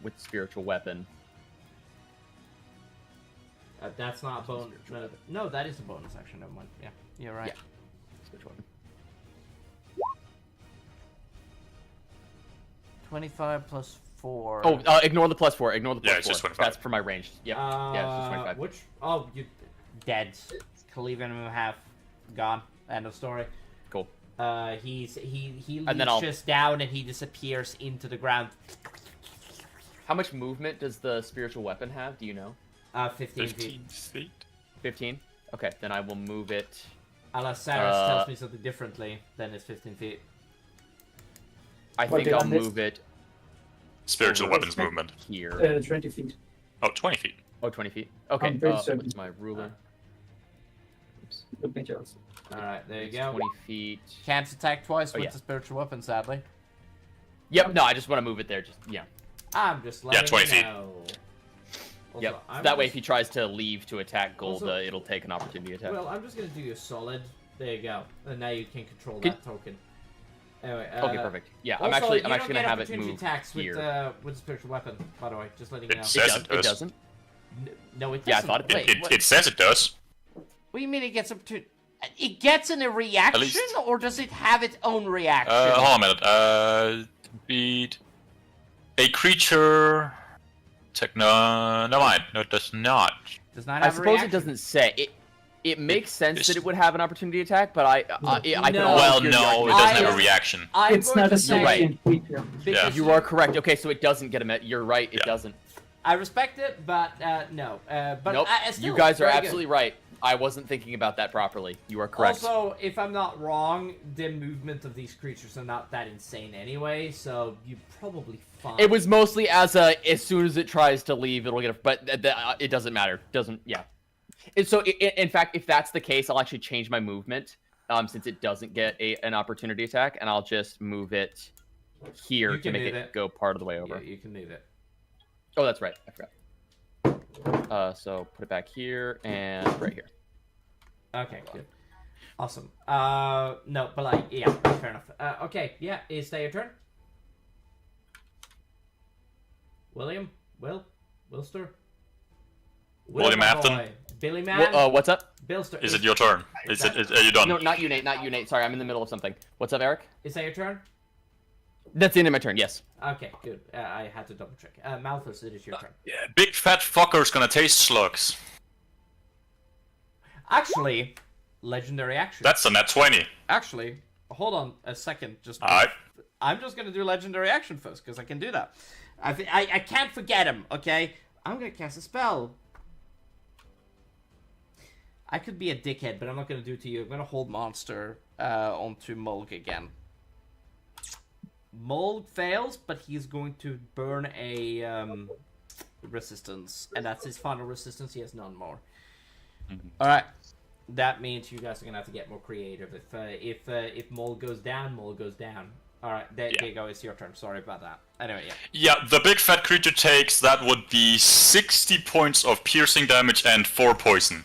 with spiritual weapon. That's not a bonus. No, that is a bonus action. Never mind. Yeah, you're right. Yeah. Spiritual weapon. 25 plus 4. Oh, ignore the +4. Ignore the +4. Yeah, it's just 25. That's for my range. Yep. Yeah, it's just 25. Which? Oh, you dead. Cleave enemy half gone. End of story. Cool. He And then I'll- leeches down and he disappears into the ground. How much movement does the spiritual weapon have? Do you know? 15 feet. 15 feet? 15. Okay, then I will move it. Unless Sarah tells me something differently, then it's 15 feet. I What think did I I'll miss? move it Spiritual over weapons movement. here. 20 feet. Oh, 20 feet. Oh, 20 feet. Okay, I'm pretty certain. what's my ruler? Oops. Let me just. Alright, there you It's go. 20 feet. Can't attack twice Oh, with yeah. the spiritual weapon, sadly. Yep, no, I just want to move it there. Just yeah. I'm just letting 20 you feet. know. Also, Yep. So I'm that way, just- if he tries to leave to attack Golda, Also- it'll take an opportunity attack. Well, I'm just gonna do you a solid. There you go. And now you can control Can- that token. Anyway, Okay, perfect. Yeah, Also, I'm actually you gonna don't get have it opportunity move attacks here. with the spiritual weapon, by the way. Just letting you know. It's- It, says does, it does. it doesn't. No, it doesn't. Yeah, I thought it did. Wait, what? It says it does. What do you mean it gets up to? It gets in a reaction, least- or does it have its own reaction? Hold on a minute. Beat a creature. No, never mind. No, it does not. Does not I have a suppose reaction. it doesn't say it. It makes sense it's- that it would have an opportunity attack, but I can No. also Well, hear the no, it argument. doesn't have I- a reaction. I'm It's going not to a say- sentient creature. because You are correct. Okay, so it doesn't get a You're right. It Yeah. doesn't. I respect it, but no. But Nope. still, You guys are very good. absolutely right. I wasn't thinking about that properly. You are correct. Also, if I'm not wrong, the movement of these creatures are not that insane anyway, so you probably fine. It was mostly as soon as it tries to leave, it'll get a. But it doesn't matter. Doesn't. Yeah. And so, in fact, if that's the case, I'll actually change my movement since it doesn't get an opportunity attack, and I'll just move it here You to can make move it it. go part of the way over. Yeah, you can move it. Oh, that's right. I forgot. So put it back here and right here. Okay, good. Awesome. No, but like, yeah, fair enough. Okay, yeah, is that your turn? William? Wilster? William my Afton? boy. Billy Man? What's up? Billster. Is it your turn? Are you done? No, not you, Nate. Not you, Nate. Sorry, I'm in the middle of something. What's up, Eric? Is that your turn? That's the end of my turn. Yes. Okay, good. I had to double check. Malthus, it is your turn. Yeah, big fat fucker's gonna taste slugs. Actually, legendary action. That's a nat 20. Actually, hold on a second. Alright. I'm just gonna do legendary action first because I can do that. I can't forget him. Okay, I'm gonna cast a spell. I could be a dickhead, but I'm not gonna do it to you. I'm gonna hold monster onto Mulg again. Mulg fails, but he's going to burn a resistance, and that's his final resistance. He has none more. All right. That means you guys are gonna have to get more creative. If Mole goes down, Mole goes down. All right, there you go. It's your turn. Sorry about that. Anyway, yeah. Yeah, the big fat creature takes, that would be 60 points of piercing damage and 4 poison.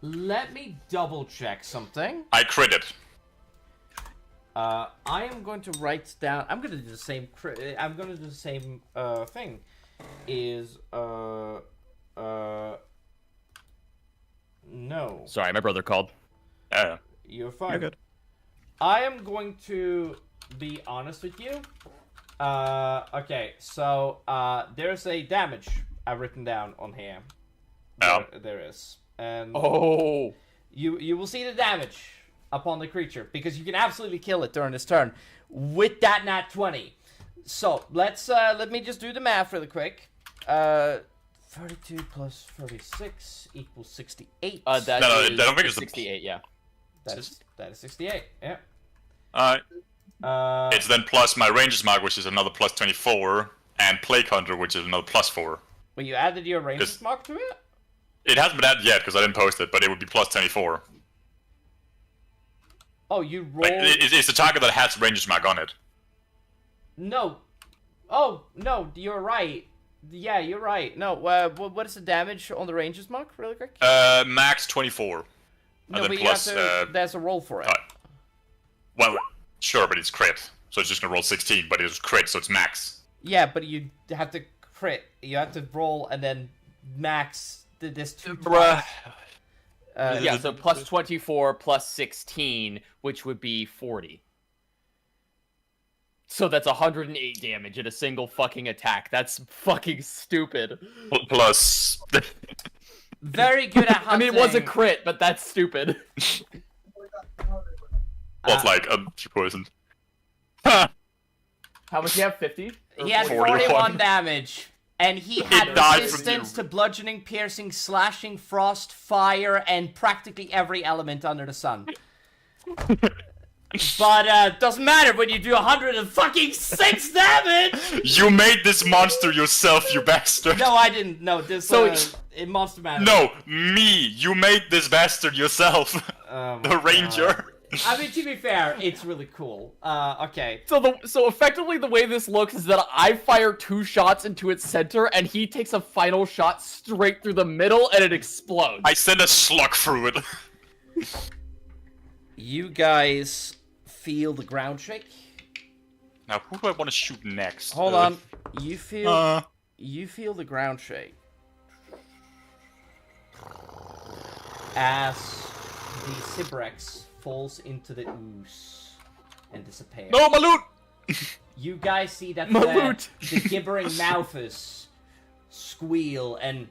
Let me double check something. I crit it. I am going to write down. I'm gonna do the same. I'm gonna do the same thing. Is no. Sorry, my brother called. Yeah. You're fine. You're good. I am going to be honest with you. Okay, so there's a damage I've written down on here. There is, and Oh. you will see the damage upon the creature because you can absolutely kill it during this turn with that nat 20. So let me just do the math really quick. 32 plus 36 equals 68. That No, is I don't think it's the- 68. Yeah. that is 68. Yeah. Alright. It's then plus my ranger's mark, which is another plus 24, and plague hunter, which is another plus 4. Well, you added your ranger's Just- mark to it? It hasn't been added yet because I didn't post it, but it would be plus 24. Oh, you rolled... Like, it's a target that has ranger's mark on it. No. Oh, no, you're right. Yeah, you're right. No, what is the damage on the ranger's mark, really quick? Max 24. No, and but then you plus, have to... there's a roll for it. well, sure, but it's crit. So it's just gonna roll 16, but it's crit, so it's max. Yeah, but you have to crit. You have to roll and then max this 2 Bruh. Yeah, so plus 24 plus 16, which would be 40. So that's 108 damage in a single fucking attack. That's fucking stupid. Plus... Very good at I hunting. mean, it was a crit, but that's stupid. Well, like, she poisoned. Ha! How much do you have? 50? He had 41. 41 damage. And he had died from resistance you. to bludgeoning, piercing, slashing, frost, fire, and practically every element under the sun. But doesn't matter when you do 106 damage! You made this monster yourself, you bastard! No, I didn't. No, this in Monster Manual. No, me! You made this bastard yourself! The ranger! I mean, to be fair, it's really cool. Okay. So effectively the way this looks is that I fire 2 shots into its center, and he takes a final shot straight through the middle, and it explodes. I send a slug through it. You guys feel the ground shake? Now, who do I want to shoot next? Hold on. You feel the ground shake. As the Cybrex falls into the ooze and disappears. No, my loot! You guys see that Maloot! the gibbering Malthus squeal and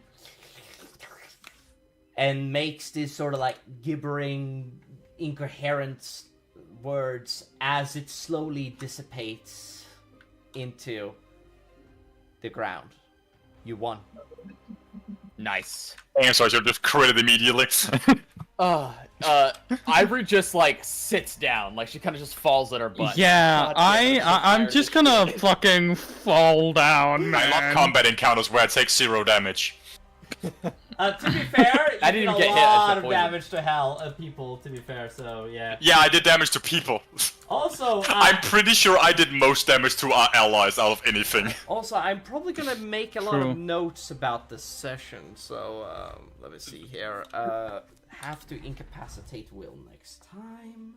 makes this sort of like gibbering, incoherent words as it slowly dissipates into the ground. You won. Nice. I'm sorry, so just critted immediately. Ivory just like sits down, like she kind of just falls at her butt. Yeah, God damn it, I'm just gonna fucking fall down, man. I love combat encounters where I take 0 damage. To be fair, I you didn't did a get hit, I lot took of poison. damage to people, to be fair, so yeah. Yeah, I did damage to people. Also, I'm pretty sure I did most damage to our allies out of anything. Also, I'm probably gonna make a lot True. of notes about this session, so let me see here. Have to incapacitate Will next time.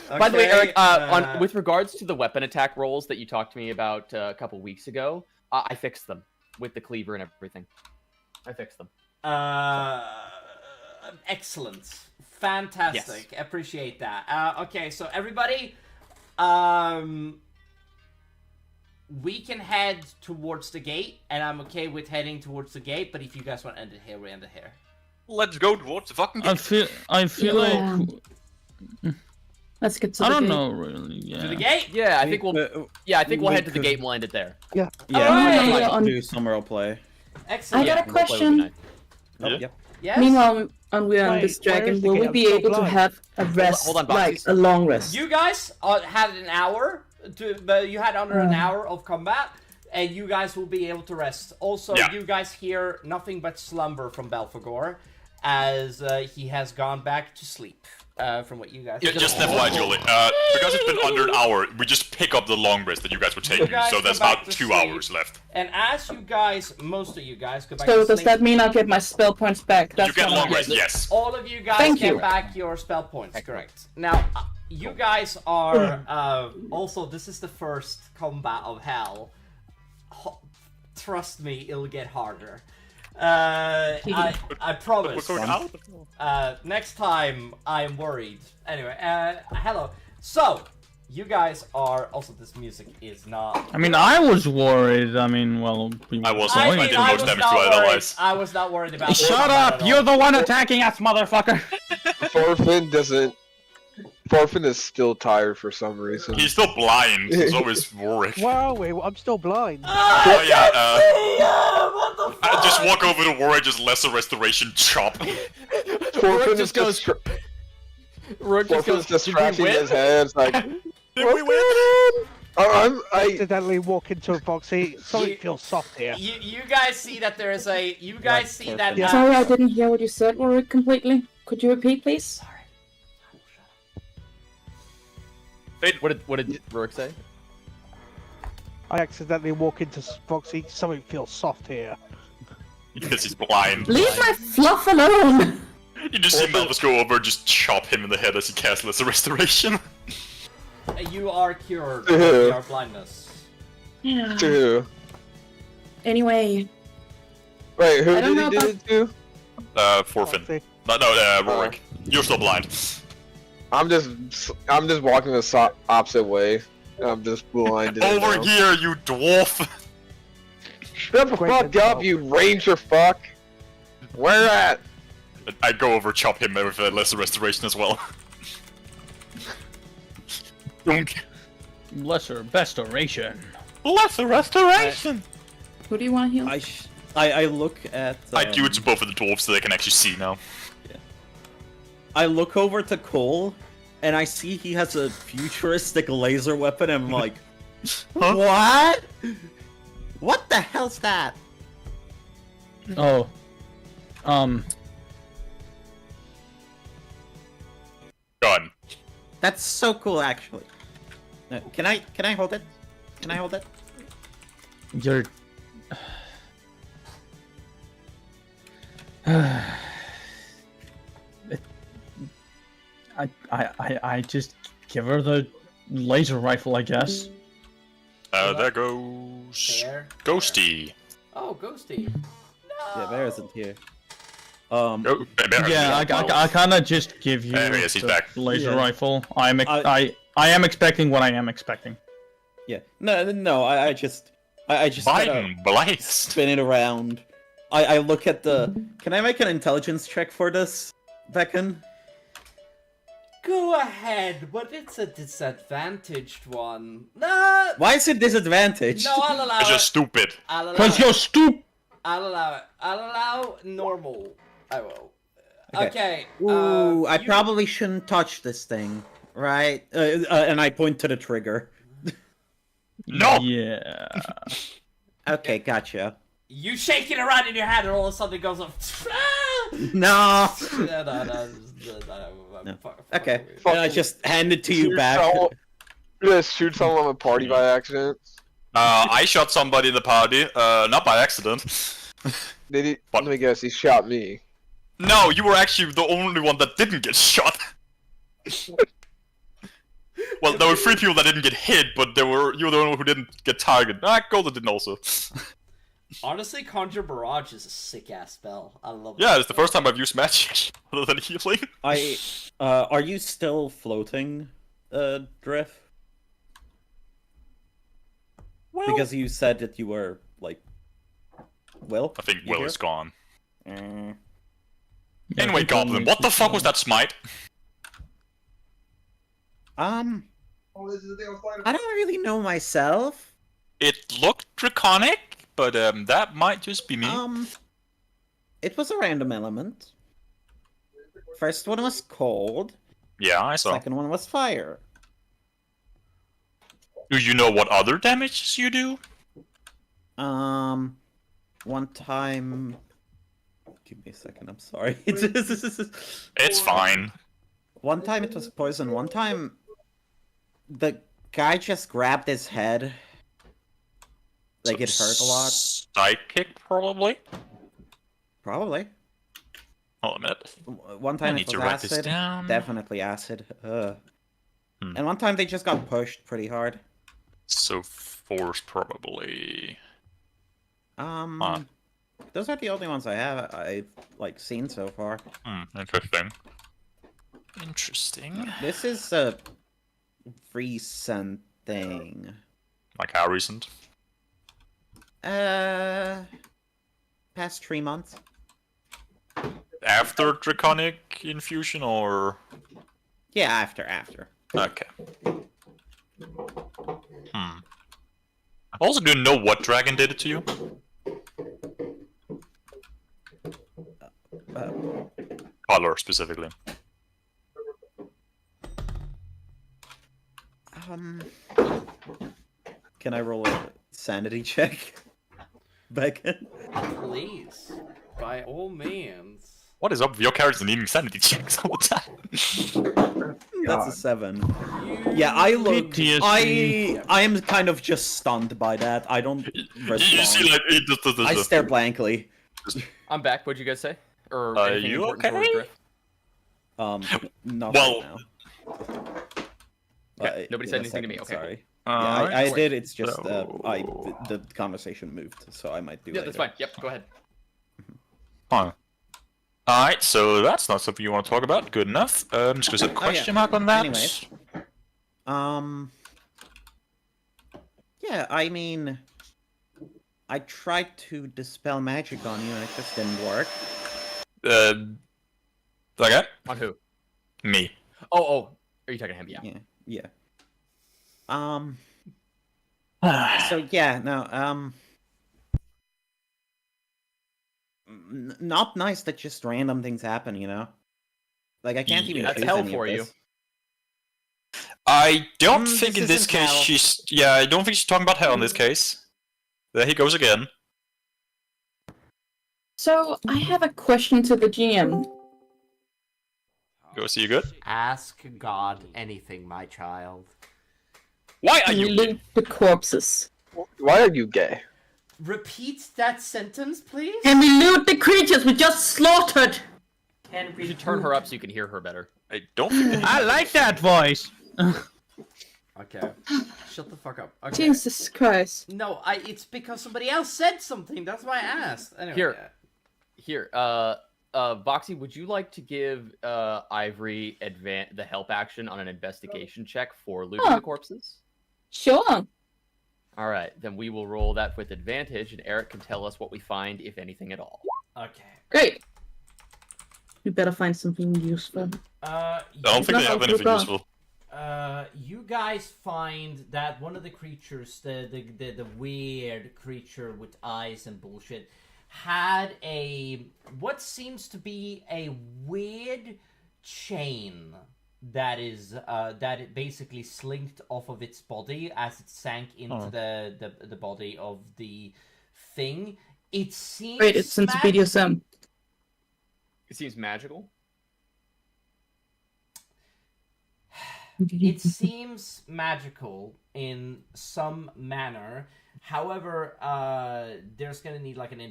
By the way, Eric, okay, with regards to the weapon attack rolls that you talked to me about a couple weeks ago, I fixed them with the cleaver and everything. I fixed them. Excellent, fantastic. Yes. Appreciate that. Okay, so everybody, we can head towards the gate, and I'm okay with heading towards the gate. But if you guys want to end it here, we end it here. Let's go towards the fucking gate. I feel Yeah. like Let's get to I the don't gate. know really. To the Yeah. gate. Yeah, I think we'll we head to the could- gate and we'll end it there. Yeah, Alright. I'd like to do some roleplay. Excellent. I got a We'll play with question. the knife. Oh, Yeah. yep. Yes. Meanwhile, we're on Wait, this where dragon, is the will gate? we I'm be still able to blind. have a rest, hold on, like Boxy. a long rest? You guys had an hour you had under an hour of combat, and you guys will be able to rest. Also, Yeah. you guys hear nothing but slumber from Belphegor, as he has gone back to sleep. From what you guys. Yeah, just FYI, Julie. Because it's been under an hour, we just pick up the long rest that you guys were taking, guys so there's go back about to 2 sleep. hours left. And as you guys, most of you guys, go back So to does sleep. that mean I'll get my spell points back? That's You get what long I'm- rest, yes. All of you guys Thank get you. back your spell points, correct. Now, you guys are, also, this is the first combat of hell. Trust me, it'll get harder. I promise. We're going out? Next time, I'm worried. Anyway, hello. So, you guys are, also this music is not... I mean, I was worried. I mean, well, I wasn't. I I mean, did I most was damage not to worried. otherwise. I was not worried about Shut combat up! at all. You're the one attacking us, motherfucker. Thorfinn is still tired for some reason. He's still blind, so is Warwick. Where are we? I'm still blind. Oh, yeah, What the fuck? just walk over to Warwick, just lesser restoration, chop. Thorfinn just is Rook just Forfeit's goes, just "Did we scratching win?" his head. It's like, Did we win? I Accidentally walk into a Foxy. Something feels soft here. You guys see that there is a. You guys see that. Yeah. Sorry, I didn't hear what you said, Warwick, completely. Could you repeat, please? Sorry. What did Rook say? I accidentally walk into Foxy. Something feels soft here. Because he's blind. Leave my fluff alone! You just see Malvis go over and just chop him in the head as he casts Lesser Restoration. You are cured Ew. of your blindness. Yeah. Two. Anyway, Wait, who I don't did know he do it to? Forfeit. Foxy. No, Rorik. You're still blind. I'm just walking the opposite way. I'm just blinded. Over now. here, you dwarf! Shut the Great fuck control. up, you ranger fuck! Where at? I go over, chop him with Lesser Restoration as well. Dunk. Lesser restoration. Lesser Restoration! who do you want to heal? I look at. I do it to both of the dwarves so they can actually see now. I look over to Cole, and I see he has a futuristic laser weapon, and I'm like, Huh? what? What the hell's that? Oh. Gun. That's so cool, actually. Can I hold it? Can I hold it? You're. I just give her the laser rifle, I guess. There goes... Bear. Ghosty. Oh, Ghosty. No. Yeah, Bear isn't here. Yeah, I kind of just give you There he is, he's the back. laser Yeah. rifle. I am expecting what I am expecting. Yeah. No. I just gotta Biden Blast. spin it around. I look at the. Can I make an intelligence check for this, Beckon? Go ahead, but it's a disadvantaged one. No. Why is it disadvantaged? No, I'll allow Because you're it. stupid. I'll allow Cause it. you're stupid. I'll allow it. I'll allow normal. I will. Okay. Ooh, I you- probably shouldn't touch this thing, right? And I point to the trigger. No! Yeah. Okay, gotcha. You shake it around in your hand and all of a sudden it goes off. No. No. Okay. And I just hand it to you back. Just shoot someone on a party by accident. I shot somebody in the party, not by accident. Did he? What? Let me guess. He shot me. No, you were actually the only one that didn't get shot. Well, there were 3 people that didn't get hit, but you were the only one who didn't get targeted. Golden didn't also. Honestly, Conjure Barrage is a sick ass spell. I love it. Yeah, it's the first time I've used magic other than healing. Are you still floating, Drift? Well, Because you said that you were, like... Will? I think You Will here? is gone. Mm. Yeah, Anyway, he told Goblin, me what the to fuck go. was that smite? I don't really know myself. It looked draconic, but that might just be me. It was a random element. First one was cold. Yeah, I saw. Second one was fire. Do you know what other damages you do? One time. Give me a second. I'm sorry. It's fine. One time it was poison. One time, the guy just grabbed his head. Like it hurt a lot. Psychic, probably. Probably. Hold on a minute. One I time need it to was write this acid. down. Definitely acid. Hmm. And one time they just got pushed pretty hard. So force, probably. Those are the only ones I've like seen so far. Interesting. Interesting. This is a recent thing. Like how recent? Past 3 months. After Draconic Infusion, or...? Yeah, after. Okay. Also, do you know what dragon did it to you? Uh, Color, specifically. Can I roll a sanity check? Beckett? Please, by all means. What is up with your characters needing sanity checks all the time? That's a 7. Yeah, I look. I am kind of just stunned by that. I don't respond. You see, like, it just, I stare blankly. I'm back. What'd you guys say? Or Are anything you important okay? Not Well- right now. Okay, nobody in said a anything to me. second, Okay, sorry. Alright. Yeah, I did. It's just So- the conversation moved, so I might do. Yeah, that's later. fine. Yep, go ahead. Fine. Alright, so that's not something you want to talk about. Good enough. Just gonna set a question mark on that. Anyways. Yeah, I mean, I tried to dispel magic on you and it just didn't work. Okay. On who? Me. Oh, are you talking to him? Yeah. Yeah. So yeah, no, not nice that just random things happen, you know? Like, I can't even Yeah, that's choose hell any for of you. this. I don't think this in this isn't case hell. she's... Yeah, I don't think she's talking about hell in this case. There he goes again. So, I have a question to the GM. Go see you good. Ask God anything, my child. Why are Can we you... loot the corpses? Why are you gay? Repeat that sentence, please. Can we loot the creatures we just slaughtered? And You should turn her up so you can hear her better. I don't think... I like that voice. Okay. Shut the fuck up. Okay. Jesus Christ. No, it's because somebody else said something. That's why I asked. Anyway, Here, Voxy, would you like to give Ivory the help action on an investigation check for looting the corpses? Sure. All right, then we will roll that with advantage, and Eric can tell us what we find, if anything at all. Okay. Great. We better find something useful. I don't think they have anything useful. You guys find that one of the creatures, the weird creature with eyes and bullshit, had what seems to be a weird chain that it basically slinked off of its body as it sank into the body of the thing. It seems Great, it's into BDSM. It seems magical. It seems magical in some manner. However, there's gonna need like an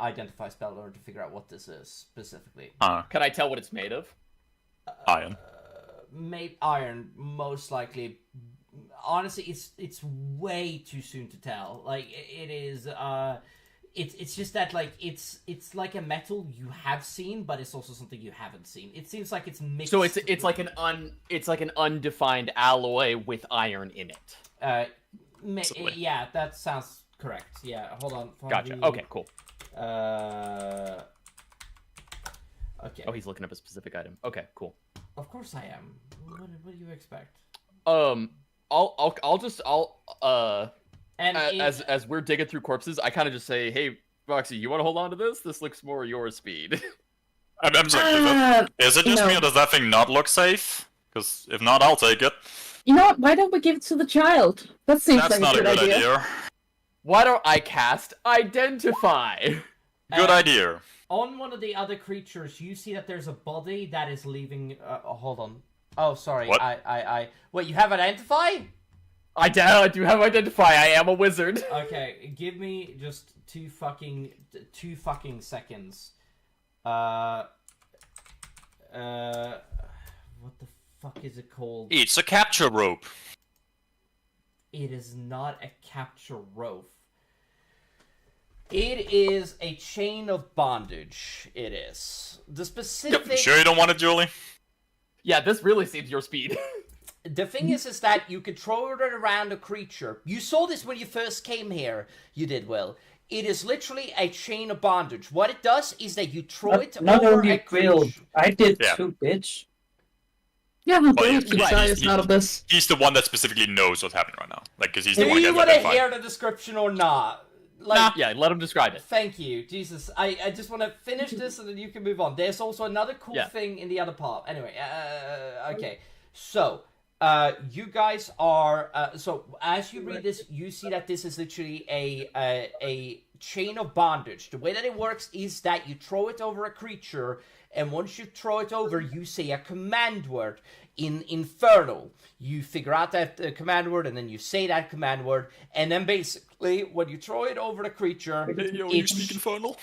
identify spell in order to figure out what this is specifically. Can I tell what it's made of? Iron. Made iron, most likely. Honestly, it's way too soon to tell. Like it is. It's just that like it's like a metal you have seen, but it's also something you haven't seen. It seems like it's mixed. So it's like an undefined alloy with iron in it. Yeah, that sounds correct. Yeah, hold on. Gotcha. Okay, cool. Okay. Oh, he's looking up a specific item. Okay, cool. Of course I am. What do you expect? As we're digging through corpses, I kind of just say, "Hey, Foxy, you want to hold on to this? This looks more your speed." I'm sorry, is it just me or does that thing not look safe? Because if not, I'll take it. You know what? Why don't we give it to the child? That seems That's like not a good idea. Why don't I cast Identify? Good idea. On one of the other creatures, you see that there's a body that is leaving. Hold on. Oh, sorry. What? Wait, you have Identify? I do have Identify. I am a wizard. Okay, give me just two fucking seconds. What the fuck is it called? It's a capture rope. It is not a capture rope. It is a chain of bondage. It is. The specific... Yep. Sure you don't want it, Julie? Yeah, this really seems your speed. The thing is that you can throw it around a creature. You saw this when you first came here. You did well. It is literally a chain of bondage. What it does is that you throw it Not over only a creature. Will, I did Yeah. too, bitch. Yeah, Well, don't yeah, keep right, science he's- out of this. He's the one that specifically knows what's happening right now. Like, because he's the Do one you getting want to identified. hear the description or not? Like, Yeah, let him describe it. Thank you, Jesus. I just want to finish this and then you can move on. There's also another cool Yeah. thing in the other part. Anyway, okay. So, You guys are so as you read this, you see that this is literally a chain of bondage. The way that it works is that you throw it over a creature, and once you throw it over, you say a command word in Infernal. You figure out that command word, and then you say that command word, and then basically when you throw it over the creature, You speak Infernal?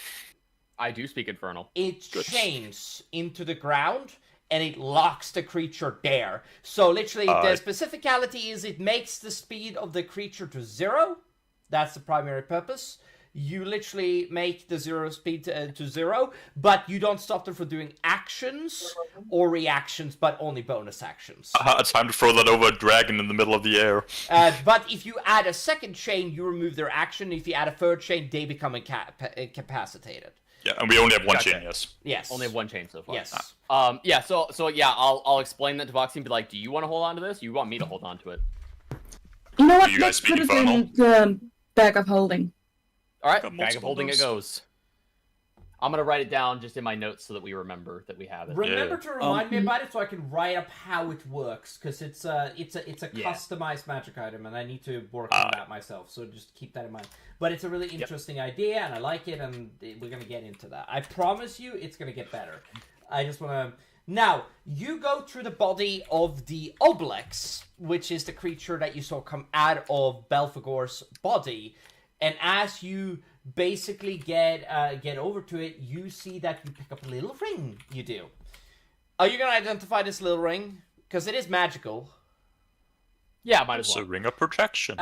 I do speak Infernal. It chains into the ground, and it locks the creature there. So literally, the specificality is it makes the speed of the creature to 0. That's the primary purpose. You literally make the 0 speed to 0, but you don't stop them from doing actions or reactions, but only bonus actions. It's time to throw that over a dragon in the middle of the air. But if you add a second chain, you remove their action. If you add a third chain, they become incapacitated. Yeah, and we only have one chain, yes. Yes. Only have one chain so far. Yes. Yeah. So yeah, I'll explain that to Voxy and be like, do you want to hold on to this? Or you want me to hold on to it? You know what? You guys Let's put speak it in the bag of holding. All right, Got bag of multiple holding of it goes. I'm gonna write it down just in my notes so that we remember that we have it. Remember to remind me about it so I can write up how it works, because it's a customized magic item, and I need to work on that myself. So just keep that in mind. But it's a really interesting idea, and I like it, and we're gonna get into that. I promise you, it's gonna get better. I just wanna. Now you go through the body of the Oblex, which is the creature that you saw come out of Belphegor's body, and as you basically get over to it, you see that you pick up a little ring. You do. Are you gonna identify this little ring? Because it is magical. Yeah, might as It's well. a ring of protection.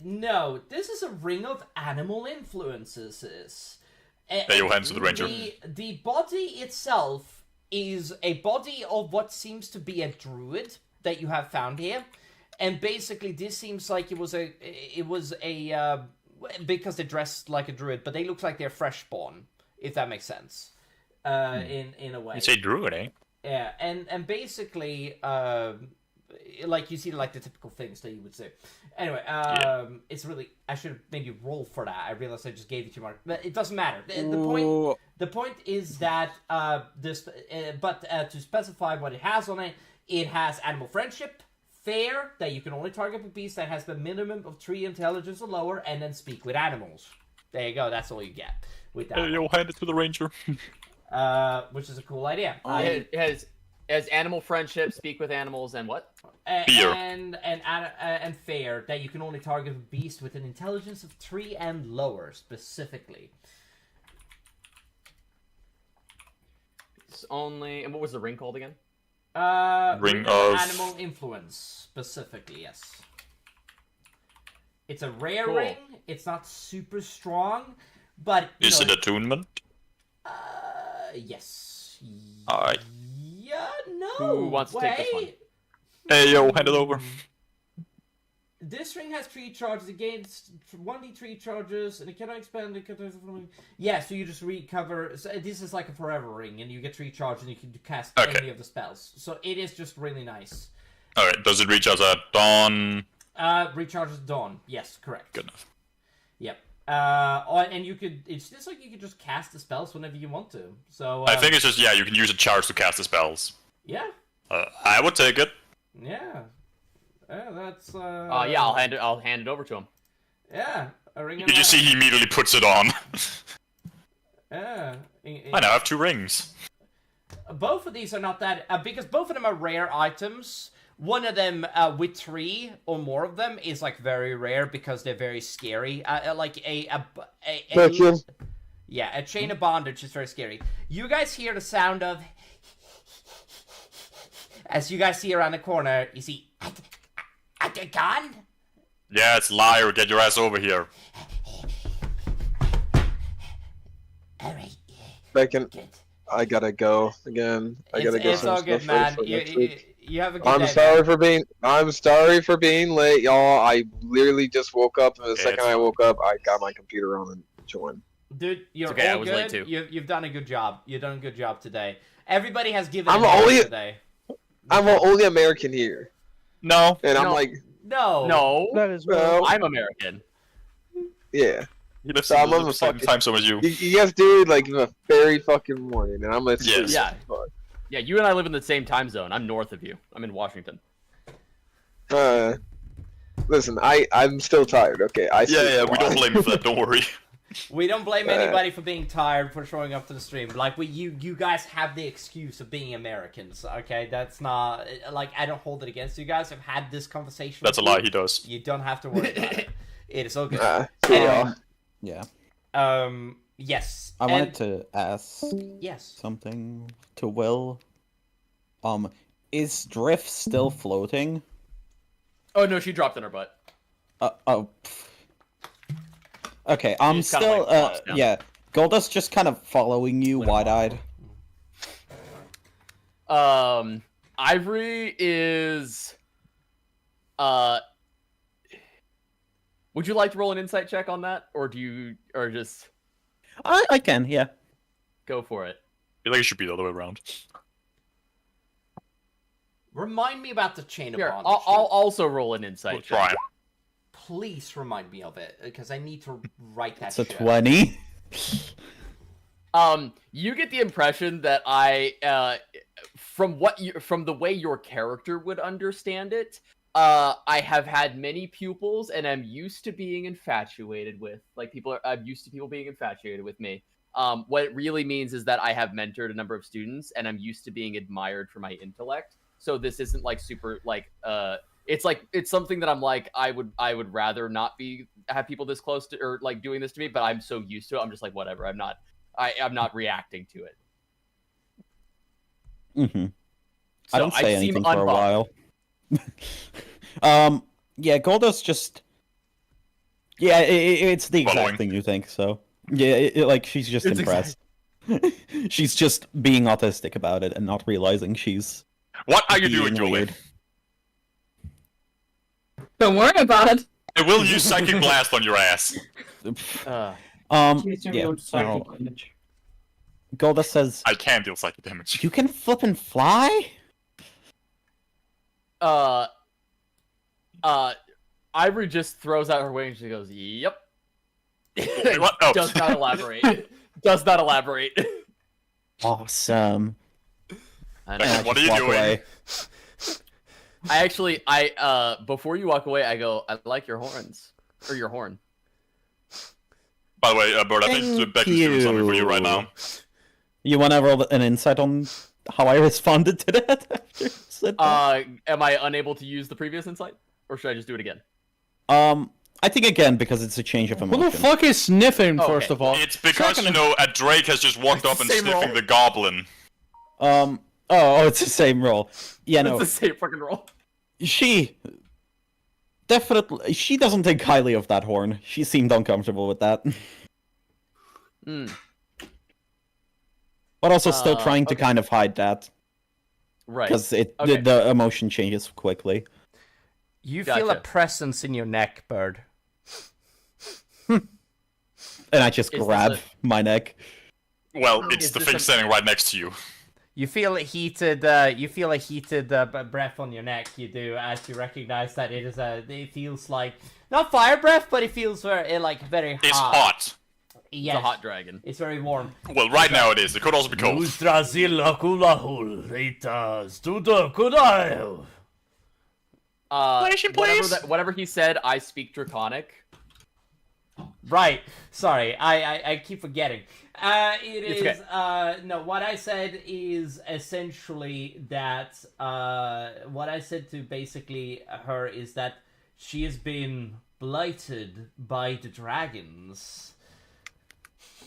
No, this is a ring of animal influences. Hey, your hands to the ranger. The body itself is a body of what seems to be a druid that you have found here, and basically this seems like it was a because they're dressed like a druid, but they look like they're fresh born, if that makes sense. In a way. You say druid, eh? Yeah, and basically, like you see, like the typical things that you would say. Anyway, it's really. I should have maybe roll for that. I realized I just gave you too much, but it doesn't matter. The point is that to specify what it has on it, it has animal friendship, fair, that you can only target with beasts that has the minimum of 3 intelligence or lower, and then speak with animals. There you go. That's all you get with that. Hey, you'll hand it to the ranger. Which is a cool idea. It has animal friendship, speak with animals, and what? Fear. And fair, that you can only target a beast with an intelligence of 3 and lower, specifically. It's only. And what was the ring called again? Ring of animal influence, specifically. Yes. It's a rare Cool. ring. It's not super strong, but Is it attunement? Yes. Alright. Yeah. No. Who wants to take this one? Hey, yo, hand it over. This ring has 3 charges against 1d3 charges, and it cannot expand. Yeah, so you just recover. So this is like a forever ring, and you get 3 charges, and you can cast any of the spells. So it is just really nice. Alright, does it reach us at dawn? Recharges dawn. Yes, correct. Good enough. Yep. And you could. It's just like you could just cast the spells whenever you want to. So I think it's just, yeah, you can use a charge to cast the spells. Yeah. I would take it. Yeah. That's. Yeah, I'll hand it over to him. Yeah. A ring. You just see he immediately puts it on. Yeah. I now have 2 rings. Both of these are not that because both of them are rare items. One of them with 3 or more of them is like very rare because they're very scary. Like a chain of bondage is very scary. You guys hear the sound of as you guys see around the corner. You see, gone. Yeah, it's liar. Get your ass over here. All right. Bacon, I gotta go again. I gotta go. It's all good, man. You have a good day. I'm sorry for being late, y'all. I literally just woke up, and the second I woke up, I got my computer on and joined. Dude, you're okay, all I was good. late too. You've done a good job. You've done a good job today. Everybody has given today. I'm the only American here. No. And I'm No. like, No. That is well. I'm American. yeah. He lives So I'm in on the same fucking- time zone as you. You guys do it like in the very fucking morning, and I'm gonna Yes. Yeah. Yeah, you and I live in the same time zone. I'm north of you. I'm in Washington. Listen, I'm still tired. Okay, I sleep a We don't lot. blame you for that. Don't worry. We don't blame anybody for being tired for showing up to the stream. Like you guys have the excuse of being Americans. Okay, that's not like I don't hold it against you guys. I've had this conversation. That's a lie. He does. You don't have to worry about it. It is all good. Yeah. Yeah. Yes. I wanted to ask Yes. something to Will. Is Drift still floating? Oh no, she dropped in her butt. Okay, I'm just kinda, still, like, flops down. yeah. Goldust just kind of following you, wide-eyed. Ivory is. Would you like to roll an insight check on that, or just I can, yeah. go for it? I feel like it should be the other way around. Remind me about the chain of Here, bondage. I'll also roll an insight We'll check. try. Please remind me of it because I need to write that. It's a shit. 20. You get the impression that from the way your character would understand it, I have had many pupils and I'm used to being infatuated with. I'm used to people being infatuated with me. What it really means is that I have mentored a number of students and I'm used to being admired for my intellect. So this isn't like super like it's something that I'm like I would rather not have people this close to or like doing this to me, but I'm so used to it. I'm just like whatever. I'm not reacting to it. Mm-hmm. So I don't say seem anything for a while. Yeah, Goldust just... Yeah, it's the exact Following. thing you think, so... Yeah, like, she's just It's impressed. She's just being autistic about it and not realizing she's... What are you being doing, Julie? weird. Don't worry about it. I will use Psychic Blast on your ass. She's doing Yeah, your psychic so- damage. Goldust says, I can deal psychic damage. you can flip and fly? Ivory just throws out her wings. She goes, "Yep." Wait, what? Oh. Does not elaborate. Does not elaborate. Awesome. I Okay, know. what are Just you walk doing? away. Before you walk away, I go, "I like your horns or your horn." By the way, Bird, I think Thank Becky's doing something for you right you. now. You want to roll an insight on how I responded to that after you said that? Am I unable to use the previous insight, or should I just do it again? I think again because it's a change of Who emotion. the fuck is sniffing, Oh, first okay. of all? It's because, Second- a Drake has just walked up and Same sniffing roll. the goblin. It's the same roll. Yeah, no, It's the same fucking roll. she definitely she doesn't think highly of that horn. She seemed uncomfortable with that, Hmm. but also still trying to okay. kind of hide that Right. because Okay. the emotion changes quickly. You feel a Gotcha. presence in your neck, Bird. And I just Is this grab my neck. Well, Is it's the this thing a- standing right next to you. You feel a heated. You feel a heated breath on your neck. You do as you recognize that it is a. It feels like not fire breath, but it feels very very hot. It's hot. Yes, It's a hot dragon. It's very warm. Well, right now it is. It could also be cold. Relation, please. Whatever he said, I speak Draconic. Right. Sorry, I keep forgetting. It It's is okay. no. What I said is essentially that what I said to basically her is that she has been blighted by the dragons.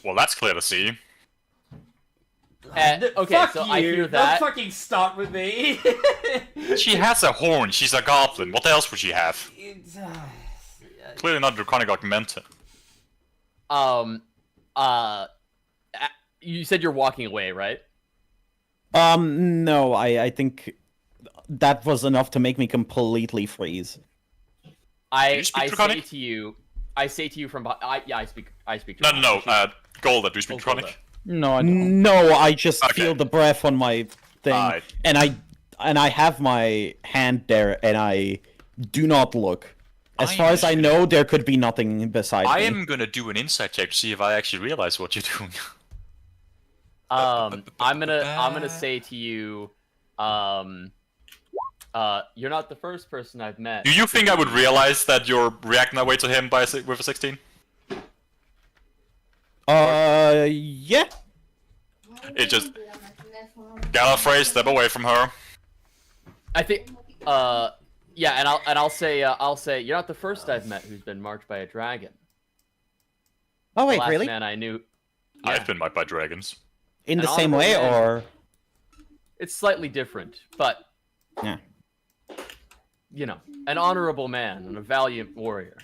Well, that's clear to see. Okay, Fuck so you. I hear that. Don't fucking start with me. She has a horn. She's a goblin. What else would she have? It's, Clearly not draconic augmented. You said you're walking away, right? No, I think that was enough to make me completely freeze. you speak Draconic? I say to you from I speak No, Draconic. Golda, do you speak Oh, draconic? Golda. No, I don't. No, I just Okay. feel the breath on my thing, Alright. and I have my hand there, and I do not look. As I far as I am- know, there could be nothing beside I me. am gonna do an insight check to see if I actually realize what you're doing. I'm gonna say to you, You're not the first person I've met. Do you think I would realize that you're reacting that way to him with a 16? Yeah. It just... Gallifrey, step away from her. I think, yeah, and I'll say you're not the first I've met who's been marked by a dragon. Oh The wait, last really? man I knew. I've been marked by dragons. In An the same way, honorable man. or? It's slightly different, but Yeah. you know, an honorable man and a valiant warrior.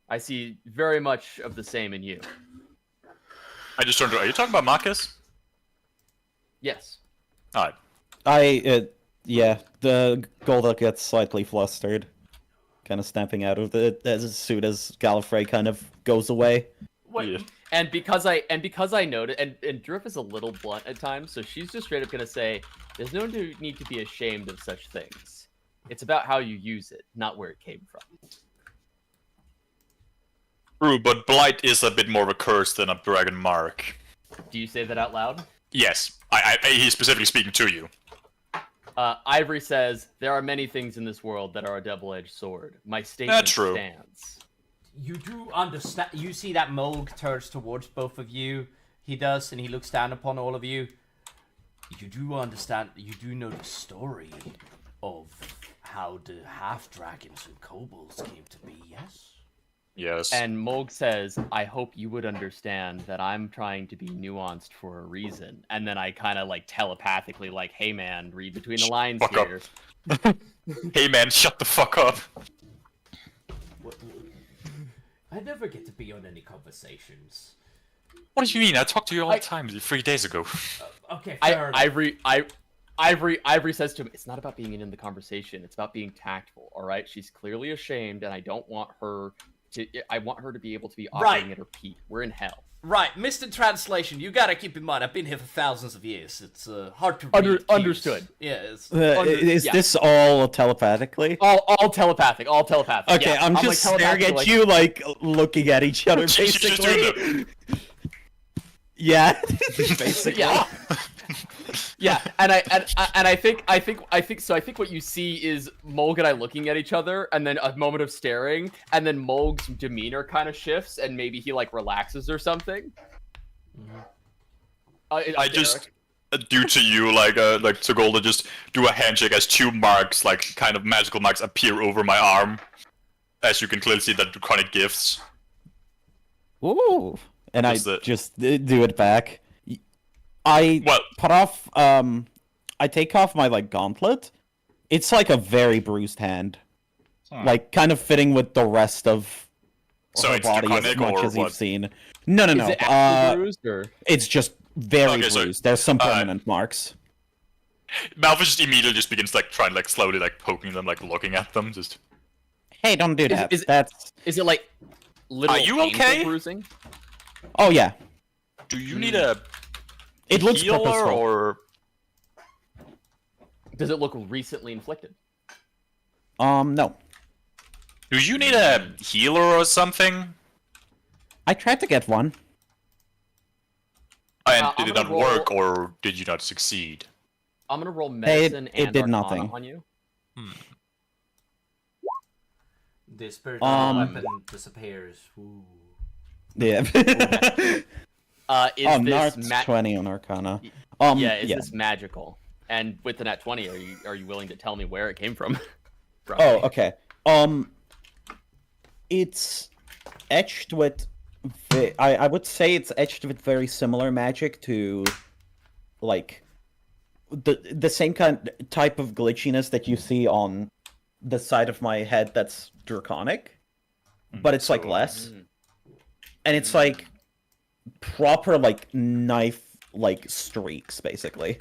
I see very much of the same in you. I just turned to... Are you talking about Marcus? Yes. Alright. Yeah, the Golda gets slightly flustered, kind of snapping out of it as soon as Gallifrey kind of goes away. What? Yeah. And because I noted, and Drift is a little blunt at times, so she's just straight up gonna say, "There's no need to be ashamed of such things. It's about how you use it, not where it came from." True, but Blight is a bit more of a curse than a dragon mark. Do you say that out loud? Yes, he's specifically speaking to you. Ivory says, "There are many things in this world that are a double-edged sword. My statement true. stands." You do understand. You see that Moog turns towards both of you. He does, and he looks down upon all of you. You do understand. You do know the story of how the half-dragons and kobolds came to be, yes? Yes. And Moog says, "I hope you would understand that I'm trying to be nuanced for a reason." And then I kind of like telepathically, like, "Hey man, read between the lines Fuck up. here." Hey man, shut the fuck up. I never get to be on any conversations. What do you mean? I talked to you all the time 3 days ago. Okay, fair enough. Ivory says to him, "It's not about being in the conversation. It's about being tactful. All right? She's clearly ashamed, and I don't want her to. I want her to be able to be operating at her peak. We're in hell." Right, Mr. Translation, you gotta keep in mind, I've been here for thousands of years. It's hard to read. cues. Understood. Yeah, it's... Is yeah. this all telepathically? All telepathic. All telepathic. Okay, yeah. I'm just like, staring telepathically, at like, you, like, looking at each other, She's just doing basically. Yeah, basically. Yeah. Yeah, and I think what you see is Mulg and I looking at each other, and then a moment of staring, and then Mulg's demeanor kind of shifts, and maybe he like relaxes or something. I just, due to you, like to Golda, just do a handshake as 2 marks, like kind of magical marks, appear over my arm, as you can clearly see the draconic gifts. Ooh, and I Just that- just do it back. I Well- put off. I take off my like gauntlet. It's like a very bruised hand, like kind of fitting with the rest of So her it's body as draconic much or as what? you've seen. No. Is it actually bruised, or? It's just very Okay, so- bruised. There's some permanent marks. Malphite just immediately just begins like trying like slowly like poking them, like looking at them, just. Hey, don't do that. is- That's. Is it like literal Are you painful okay? bruising? Oh yeah. Do you need a It looks healer purposeful. or? Does it look recently inflicted? No. Do you need a healer or something? I tried to get one. And I'm did it gonna not work, roll- or did you not succeed? I'm gonna roll medicine it and did Arcana nothing. on you. The spiritual weapon disappears. Ooh. Yeah. Is Oh, this Nart's 20 on Arcana. is this magical? And with the nat 20, are you willing to tell me where it came from? Oh, okay. It's etched with. I would say it's etched with very similar magic to, like, the same type of glitchiness that you see on the side of my head that's draconic, but it's like less, and it's like proper like knife like streaks basically.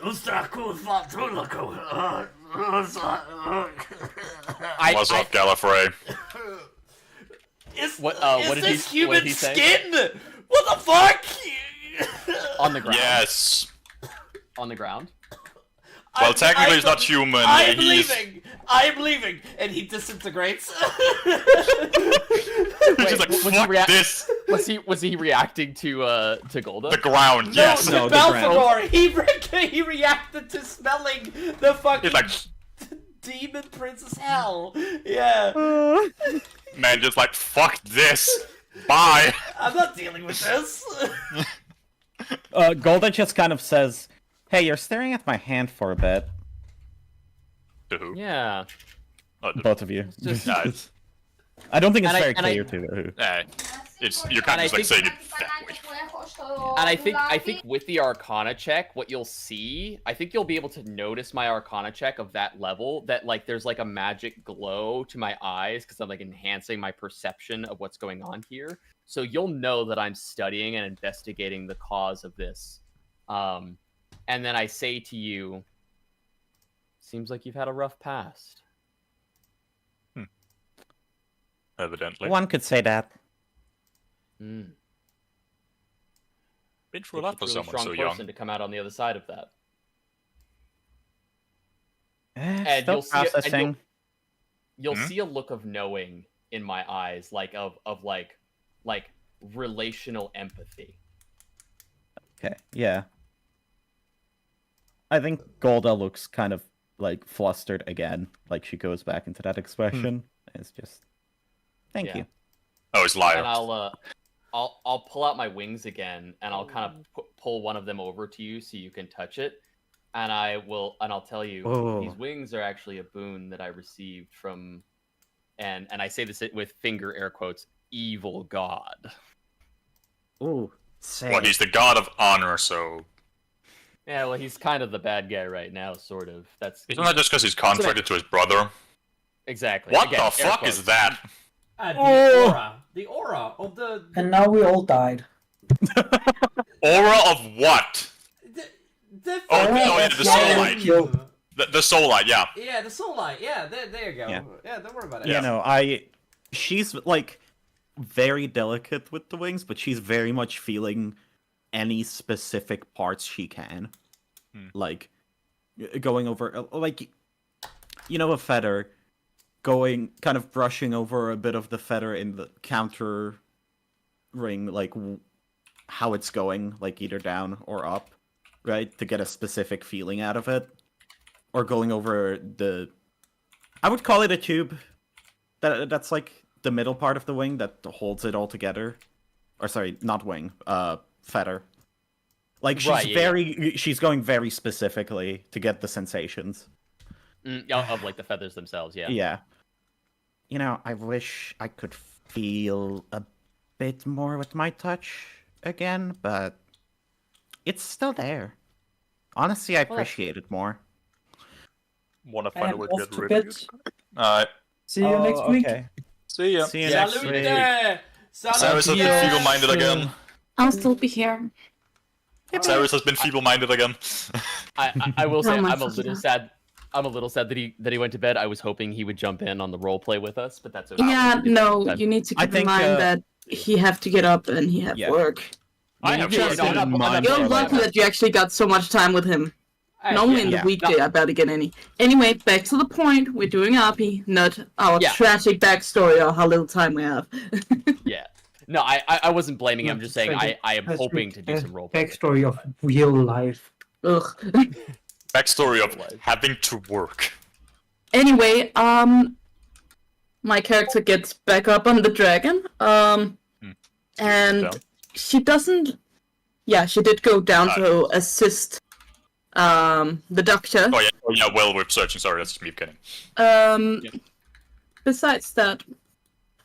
What's up, Gallifrey? What did this he, what human did he say? skin? What the fuck? On the ground. Yes. On the ground. Well, technically he's not human. I'm He's... leaving! I'm leaving! And he disintegrates. He's just like, fuck this! Was he reacting to Golda? The ground, yes! No, the Balthazar! He reacted to smelling the fucking He's like... demon princess hell. Yeah. Man, just like, fuck this! Bye! I'm not dealing with this. Golda just kind of says, "Hey, you're staring at my hand for a bit." To who? Yeah. Oh, Both of you. Just- Nah, I don't think it's And I- very and I- clear to who. it's you're kind of just like saying it that way. And I think with the Arcana check, what you'll see, I think you'll be able to notice my Arcana check of that level, that like there's like a magic glow to my eyes because I'm like enhancing my perception of what's going on here. So you'll know that I'm studying and investigating the cause of this. And then I say to you, seems like you've had a rough past. Evidently. One could say that. Mm. Been through a lot for Really someone strong so young. person to come out on the other side of that. Still you'll see it- and processing. You'll see a look of knowing in my eyes, like of like relational empathy. Okay, yeah. I think Golda looks kind of like flustered again, like she goes back into that expression. It's just, thank Yeah. you. Oh, it's liar. And I'll pull out my wings again, and I'll kind of pull one of them over to you so you can touch it. And I'll tell you, Oh. these wings are actually a boon that I received from, and I say this with finger air quotes, evil god. Ooh, Well, he's the god of honor, so... Yeah, well, he's kind of the bad guy right now, sort of. It's not just because he's contracted to his brother. Exactly. What Again, the air fuck quotes. is that? The aura of the And now we all died. Aura of what? the Oh, fucking no, yeah, the flame. soul light. The soul light, yeah. Yeah, the soul light. Yeah, there you go. Yeah. Yeah, don't worry about it. You know, she's like very delicate with the wings, but she's very much feeling any specific parts she can. Like going over, like, you know, a feather, going kind of brushing over a bit of the feather in the counter ring, like how it's going, like either down or up, right, to get a specific feeling out of it, or going over the, I would call it a tube. That's like the middle part of the wing that holds it all together. Or sorry, not wing, feather. Like she's she's going very specifically to get the sensations. Of like the feathers themselves, yeah. Yeah. You know, I wish I could feel a bit more with my touch again, but it's still there. Honestly, I appreciate it more. Wanna I am finally off get to rid bed. of it? Alright. See you next week. See ya. See you next Salute week. there! Cyrus has been there! feeble-minded again. I'll still be here. Cyrus has been feeble-minded again. I will say Oh my I'm a God. little sad. I'm a little sad that he went to bed. I was hoping he would jump in on the role play with us, but that's okay. Yeah, no, you need to I keep in think, mind that he have to get up and he have yeah. work. I have Yeah, work. no, I'm not- You're I'm lucky not- that you actually got so much time with him. Normally in the yeah. weekday, I barely get any. Anyway, back to the point. We're doing RP, not our Yeah. tragic backstory or how little time we have. Yeah. No, I wasn't blaming him. I'm just saying I am That's hoping to do some role play. Backstory of real life. Ugh. Backstory of having to work. Anyway, my character gets back up on the dragon, and Down. she doesn't. Yeah, she did go down to assist the doctor. Oh yeah, well, we're searching. Sorry, that's just me kidding. Besides that,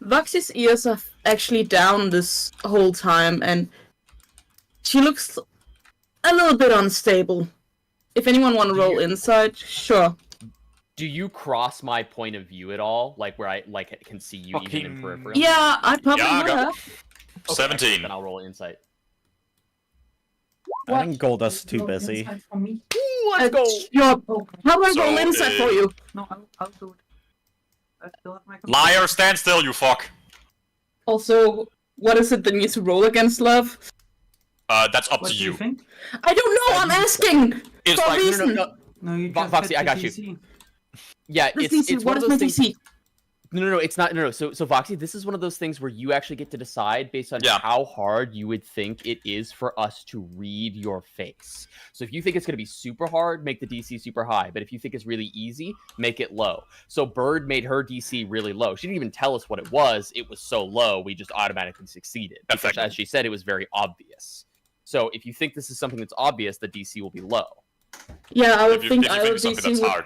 Vox's ears are actually down this whole time, and she looks a little bit unstable. If anyone want to roll insight, sure. Do you cross my point of view at all? Like where I can see you even in peripheral? Yeah, I probably Yeah, I would got- have. Okay, 17. Then I'll roll insight. I think Golda's too busy. Let's go. How do I roll So, insight for you? No, I'll do it. I still have my Liar, stand still, you fuck. Also, what is it that needs to roll against love? That's up What to do you you. think? I don't know. I'm asking It's for a like reason. No, you Vo- just Voxy, hit I the got you. DC. Yeah, What is it's DC? one What of is those my things. DC? No, it's not. No. So Voxy, this is one of those things where you actually get to decide based on Yeah. how hard you would think it is for us to read your face. So if you think it's going to be super hard, make the DC super high. But if you think it's really easy, make it low. So Bird made her DC really low. She didn't even tell us what it was. It was so low, we just automatically succeeded. Because, Effective. as she said, it was very obvious. So if you think this is something that's obvious, the DC will be low. Yeah, I would If you think think either something DC that's would. hard,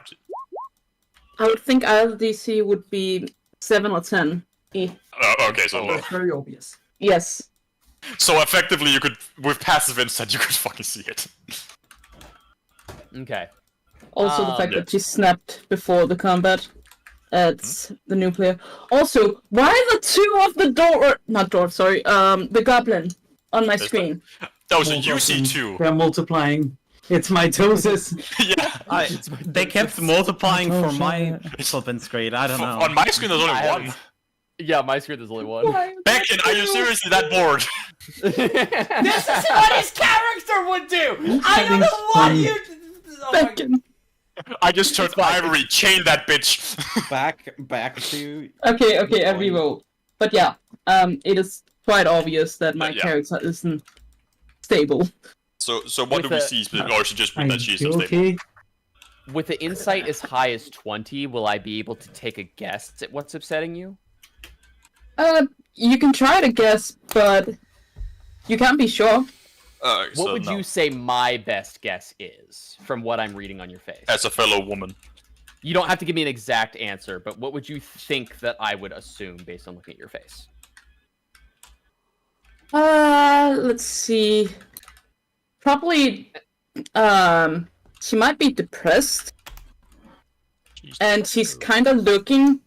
I would think either DC would be 7 or 10. okay, so Oh. low. It's very obvious. Yes. So effectively, you could, with passive insight, you could fucking see it. Okay. Also, the fact Yeah. that she snapped before the combat at the new player. Also, why are the two of the the goblin on my There's screen? That was a More UC goblins. too. They're multiplying. It's mitosis. Yeah. They kept multiplying for Oh, my shit. flipping screen. I don't know. On my screen, there's only I one. haven't- Yeah, my screen there's only one. Beckton, are you seriously that bored? This is what his character would do! I don't Having know why fun. you... Oh my Second. I just turned Ivory, chain that bitch. Back to Okay, I reroll. But yeah, it is quite obvious that my Yeah. character isn't stable. So what With do we the- see? Or should just put Are that she's you unstable? okay? With the insight as high as 20, will I be able to take a guess at what's upsetting you? You can try to guess, but you can't be sure. What would you say my best guess is from what I'm reading on your face? as a fellow woman? You don't have to give me an exact answer, but what would you think that I would assume based on looking at your face? Let's see. Probably, she might be depressed, and she's kind of looking,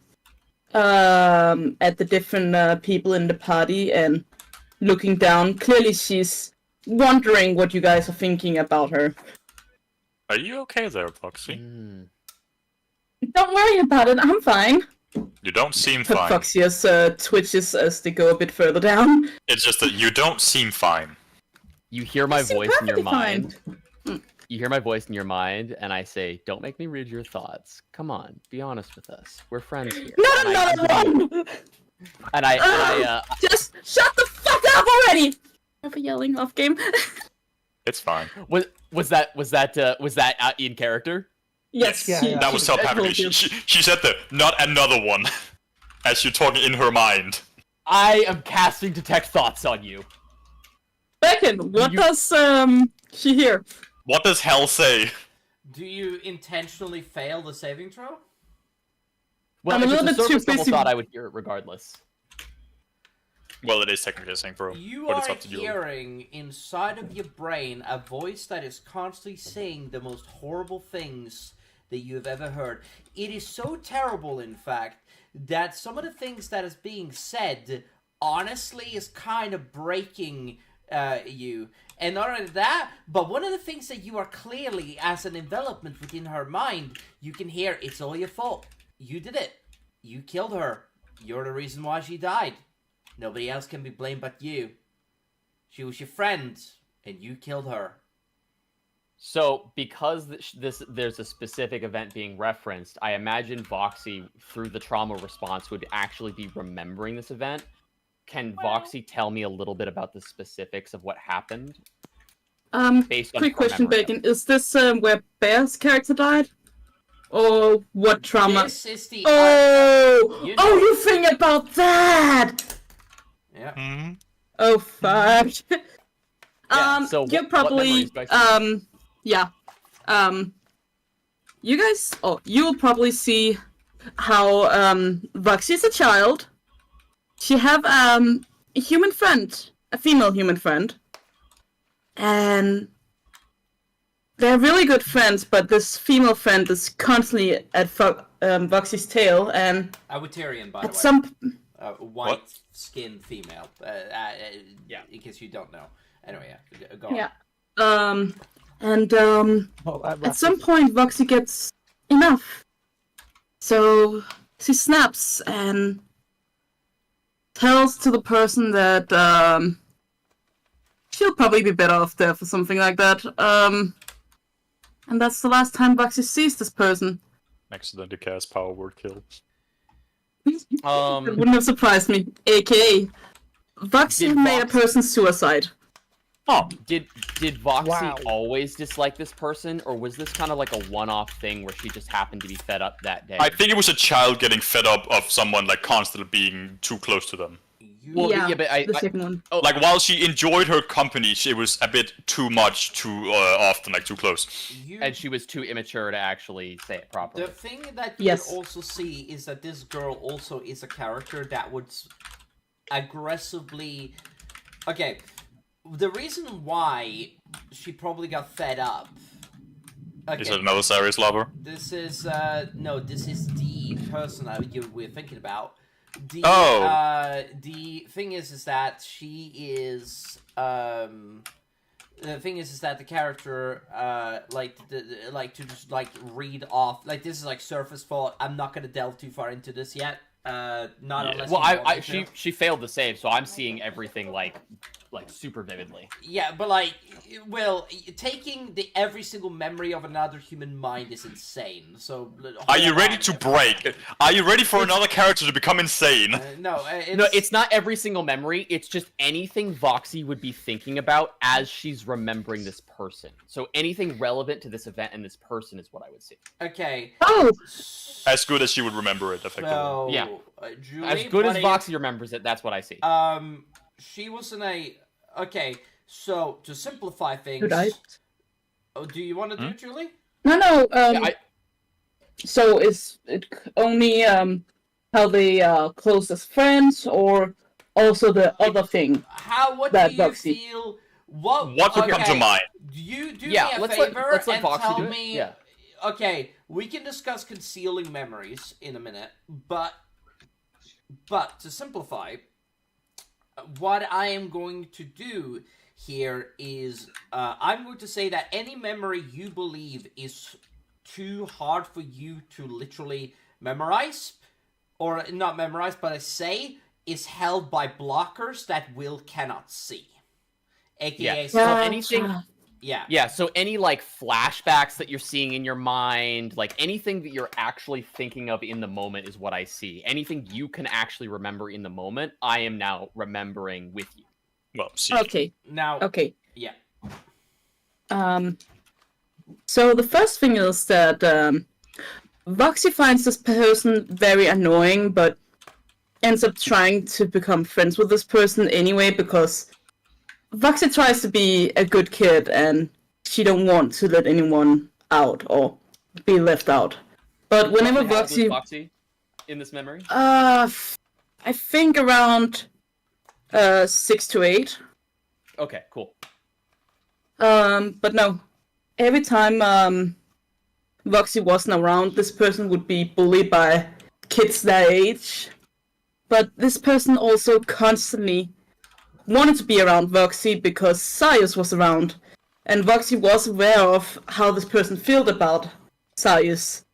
at the different, people in the party and looking down. Clearly, she's wondering what you guys are thinking about her. Are you okay there, Foxy? Don't worry about it, I'm fine. You don't seem fine. Foxius twitches as they go a bit further down. It's just that you don't seem fine. You hear my You seem voice in your perfectly fine. mind. You hear my voice in your mind, and I say, "Don't make me read your thoughts. Come on, be honest with us. We're friends here." Not And I- another one! Just shut the fuck up already! Never yelling off game. It's fine. Was that in character? Yes, Yeah, she- yeah. That was she- telepathically. She said the not another one, as you're talking in her mind. I am casting detect thoughts on you. Beckon, what does she hear? What does hell say? Do you intentionally fail the saving throw? Well, I'm a if little it's a bit too surface level busy- thought, I would hear it regardless. Well, it is technically a saving throw, You but are it's up to you. hearing inside of your brain a voice that is constantly saying the most horrible things that you have ever heard. It is so terrible, in fact, that some of the things that is being said, honestly, is kind of breaking you. And not only that, but one of the things that you are clearly, as an envelopment within her mind, you can hear, it's all your fault. You did it. You killed her. You're the reason why she died. Nobody else can be blamed but you. She was your friend, and you killed her. So, because there's a specific event being referenced, I imagine Voxy, through the trauma response, would actually be remembering this event. Can Voxy tell me a little bit about the specifics of what happened? Based on Quick her question, memory? Bacon. Is this where Bear's character died? Or what trauma? This is the... Oh! You Oh, know- you think about that! Yeah. Hmm? Oh, fuck. so you what probably, memories, Becky? yeah. You guys, you'll probably see how, Voxy's a child. She have, a human friend, a female human friend. And they're really good friends, but this female friend is constantly at Voxy's tail, and A Witterian, by the at way. some... White-skinned female. Yeah. In case you don't know. Anyway, yeah. Go Yeah. on. At some point, Voxy gets enough. So she snaps and tells to the person that she'll probably be better off there for something like that. And that's the last time Voxy sees this person. Accidentally cast power word kill. That wouldn't have surprised me. AKA, Voxy Did made a Vox- person suicide. Oh, did Voxy Wow. always dislike this person, or was this kind of like a one-off thing where she just happened to be fed up that day? I think it was a child getting fed up of someone like constantly being too close to them. Well, yeah, but the second one. Oh, Like while she enjoyed her company, it was a bit too much, too often, like too close. and she was too immature to actually say it properly. The thing that you Yes. can also see is that this girl also is a character that would aggressively... Okay, the reason why she probably got fed up... Okay, Is it another serious lover? this is, no, this is the person that we're thinking about. The thing is that she is, the thing is that the character, like to just, like, read off, like, this is, like, surface thought. I'm not gonna delve too far into this yet, not unless Well, you want me to. she failed the save, so I'm seeing everything like super vividly. Yeah, but like, well, taking every single memory of another human mind is insane. So, Are you ready to break? Are you ready for another character to become insane? No, it's not every single memory. It's just anything Voxy would be thinking about as she's remembering this person. So anything relevant to this event and this person is what I would see. Okay. Oh! As good as she would remember it, effectively. So, Yeah. Julie, As good as buddy, Voxy remembers it, that's what I see. She was in a... Okay, so, to simplify things... Who died? Oh, do you want to do it, Julie? No, Yeah, so is it only, how they are close as friends, or also the other thing? What that do you Voxy. feel... What would come to mind? You do Yeah, me a let's let favor and Voxy tell do it. me... Yeah. Okay, we can discuss concealing memories in a minute, but to simplify, what I am going to do here is, I'm going to say that any memory you believe is too hard for you to literally memorize, or not memorize, but I say, is held by blockers that Will cannot see. AKA, Yeah. So anything... Yeah. Yeah, so any, like, flashbacks that you're seeing in your mind, like, anything that you're actually thinking of in the moment is what I see. Anything you can actually remember in the moment, I am now remembering with you. Well, see. Okay. Now... Okay. Yeah. So the first thing is that, Voxy finds this person very annoying, but ends up trying to become friends with this person anyway, because Voxy tries to be a good kid, and she don't want to let anyone out or be left out. But whenever How old is Voxy, Voxy in this memory? I think around 6 to 8. Okay, cool. But no, every time Voxy wasn't around, this person would be bullied by kids their age. But this person also constantly wanted to be around Voxy because Sirius was around, and Voxy was aware of how this person felt about Sirius.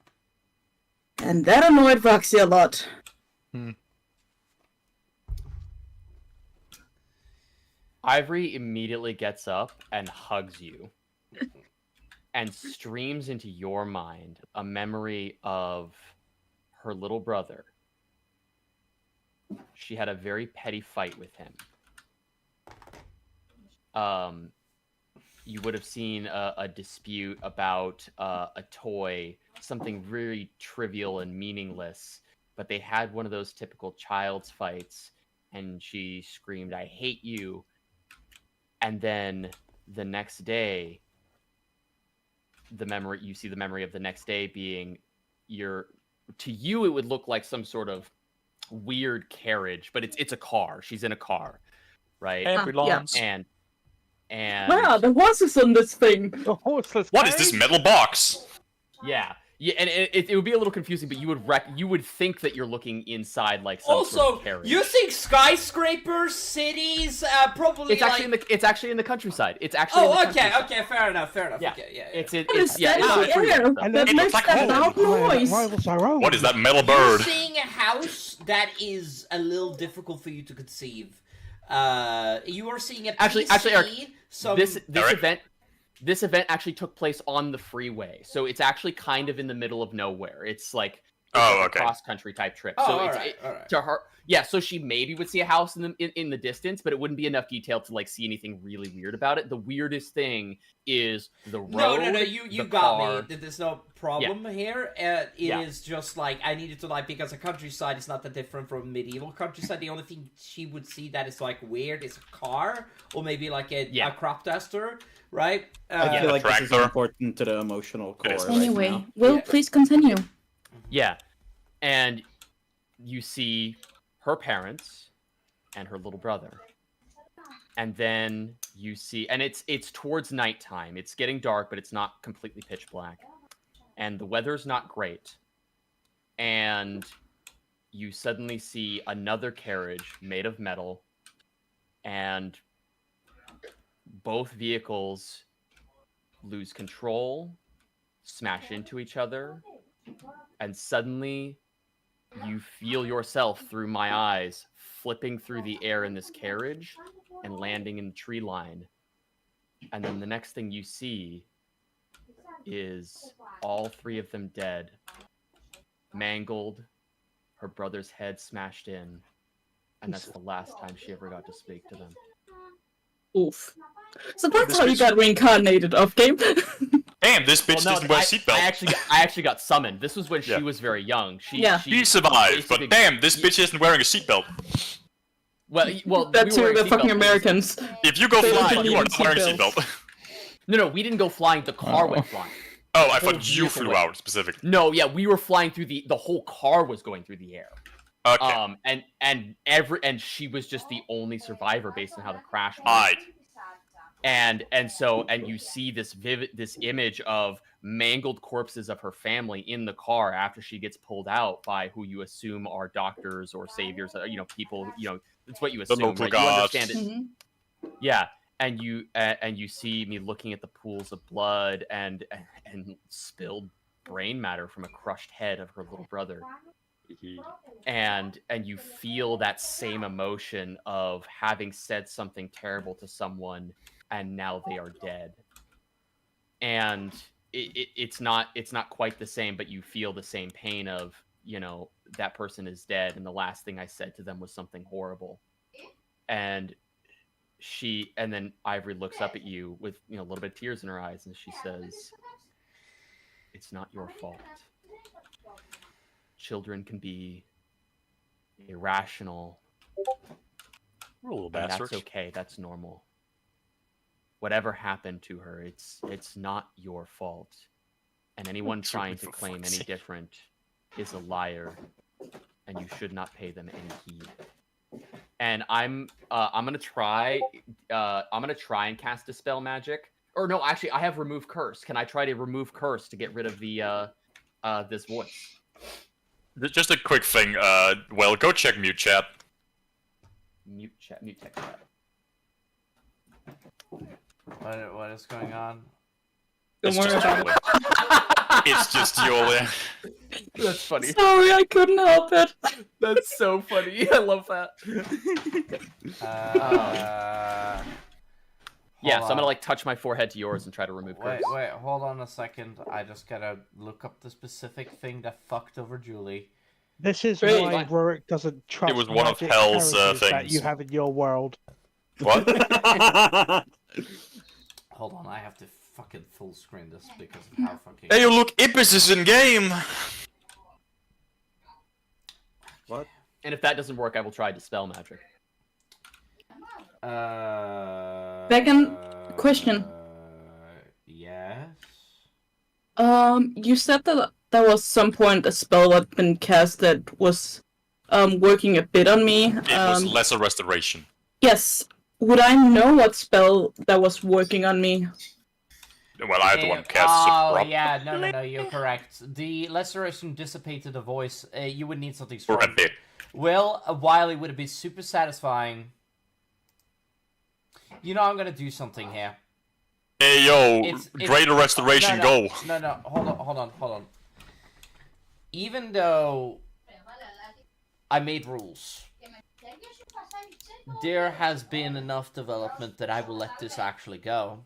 And that annoyed Voxy a lot. Ivory immediately gets up and hugs you and streams into your mind a memory of her little brother. She had a very petty fight with him. You would have seen a dispute about a toy, something very trivial and meaningless, but they had one of those typical child's fights, and she screamed, "I hate you." And then the next day, you see the memory of the next day being to you, it would look like some sort of weird carriage, but it's a car. She's in a car, right? Ambulance. And Wow, the horses on this thing. The horseless What is this metal box? yeah, and it would be a little confusing, but you would think that you're looking inside like some sort Also, of carriage. you think skyscrapers, cities, probably It's actually like... it's actually in the countryside. It's actually. In the countryside. Okay, fair enough. Yeah, Okay, yeah. It's What is yeah. that It's in the air? And That then- makes like that loud noise. Rivals our own. What is that metal You're bird? seeing a house that is a little difficult for you to conceive. You are seeing a Actually, PC, Eric, some... this Eric? event this event actually took place on the freeway, so it's actually kind of in the middle of nowhere. It's like a cross-country type trip. Oh, So all it's right, all right. to her, yeah. So she maybe would see a house in the distance, but it wouldn't be enough detail to like see anything really weird about it. The weirdest thing is the road. No, you got me. There's no problem here. It is just like I needed to like because a countryside is not that different from medieval countryside. The only thing she would see that is like weird is a car or maybe like a crop duster, right? I feel like this is tractor. important to the emotional core. Right Anyway, now. Will, please continue. Yeah, and you see her parents and her little brother. And then you see, and it's towards nighttime. It's getting dark, but it's not completely pitch black. And the weather's not great. And you suddenly see another carriage made of metal. And both vehicles lose control, smash into each other, and suddenly you feel yourself through my eyes flipping through the air in this carriage and landing in the tree line. And then the next thing you see is all three of them dead, mangled, her brother's head smashed in, and that's the last time she ever got to speak to them. Oof. So that's how you got reincarnated off game. Damn, this bitch doesn't wear a seatbelt. I actually got summoned. This was when she was very young. She survived, but damn, this bitch isn't wearing a seatbelt. Well, that's we were the fucking Americans. If you go flying, you are not wearing a seatbelt. No, we didn't go flying. The car went flying. Oh, I thought you flew out specifically. No, yeah, we were flying through the whole car was going through the air. Okay. And she was just the only survivor based on how the crash went. And you see this image of mangled corpses of her family in the car after she gets pulled out by who you assume are doctors or saviors, people, it's what you assume, the local right? gods. You understand it. Mm-hmm. Yeah. And you see me looking at the pools of blood and spilled brain matter from a crushed head of her little brother. And you feel that same emotion of having said something terrible to someone and now they are dead. And it's not quite the same, but you feel the same pain of, that person is dead and the last thing I said to them was something horrible. And then Ivory looks up at you with a little bit of tears in her eyes and she says, "It's not your fault. Children can be irrational. That's okay. That's normal. Whatever happened to her, it's not your fault. And anyone trying to claim any different is a liar, and you should not pay them any heed." And I'm gonna try and cast Dispel Magic. Or no, actually, I have Remove Curse. Can I try to remove Curse to get rid of the this voice? Just a quick thing. Well, go check mute chat. Mute text chat. What is going on? Don't worry about it. It's just Julia. That's funny. Sorry, I couldn't help it. That's so funny. I love that. Yeah, so I'm gonna touch my forehead to yours and try to remove curse. Wait, hold on a second. I just gotta look up the specific thing that fucked over Julie. This is why Rorik doesn't trust. It was one of magic Hell's characters that things. you have in your world. What? Hold on, I have to fucking full screen this because of how fucking. Hey, look, Ippus is in game. What? And if that doesn't work, I will try Dispel Magic. Second question. Yes. You said that there was some point a spell that had been cast that was working a bit on me. It was Lesser Restoration. Yes. Would I know what spell that was working on me? Well, I had the one cast. Oh, yeah, no, you're correct. The Restoration dissipated the voice. You would need something strong. For a bit. Well, while it would be super satisfying. I'm gonna do something here. Hey, yo, Greater Restoration, go. No, hold on. Even though I made rules, there has been enough development that I will let this actually go.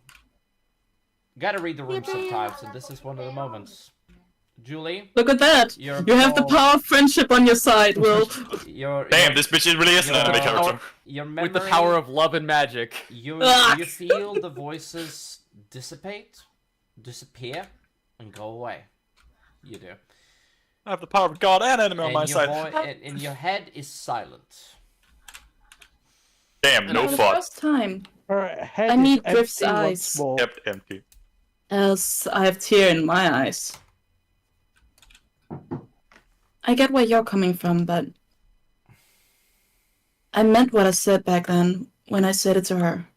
Gotta read the room sometimes, and this is one of the moments. Julie, Look at that! You're You have the all- power of friendship on your side, Will. Damn, this bitch really is an anime character. Your memory, With the power of love and magic. you Ah! feel the voices disappear, and go away. You do. I have the power of God and anime on my your side. and your head is silent. Damn, no For the thought. first time, Her head I is need empty Drift's once eyes. more. Kept empty. else I have tear in my eyes. I get where you're coming from, but I meant what I said back then when I said it to her.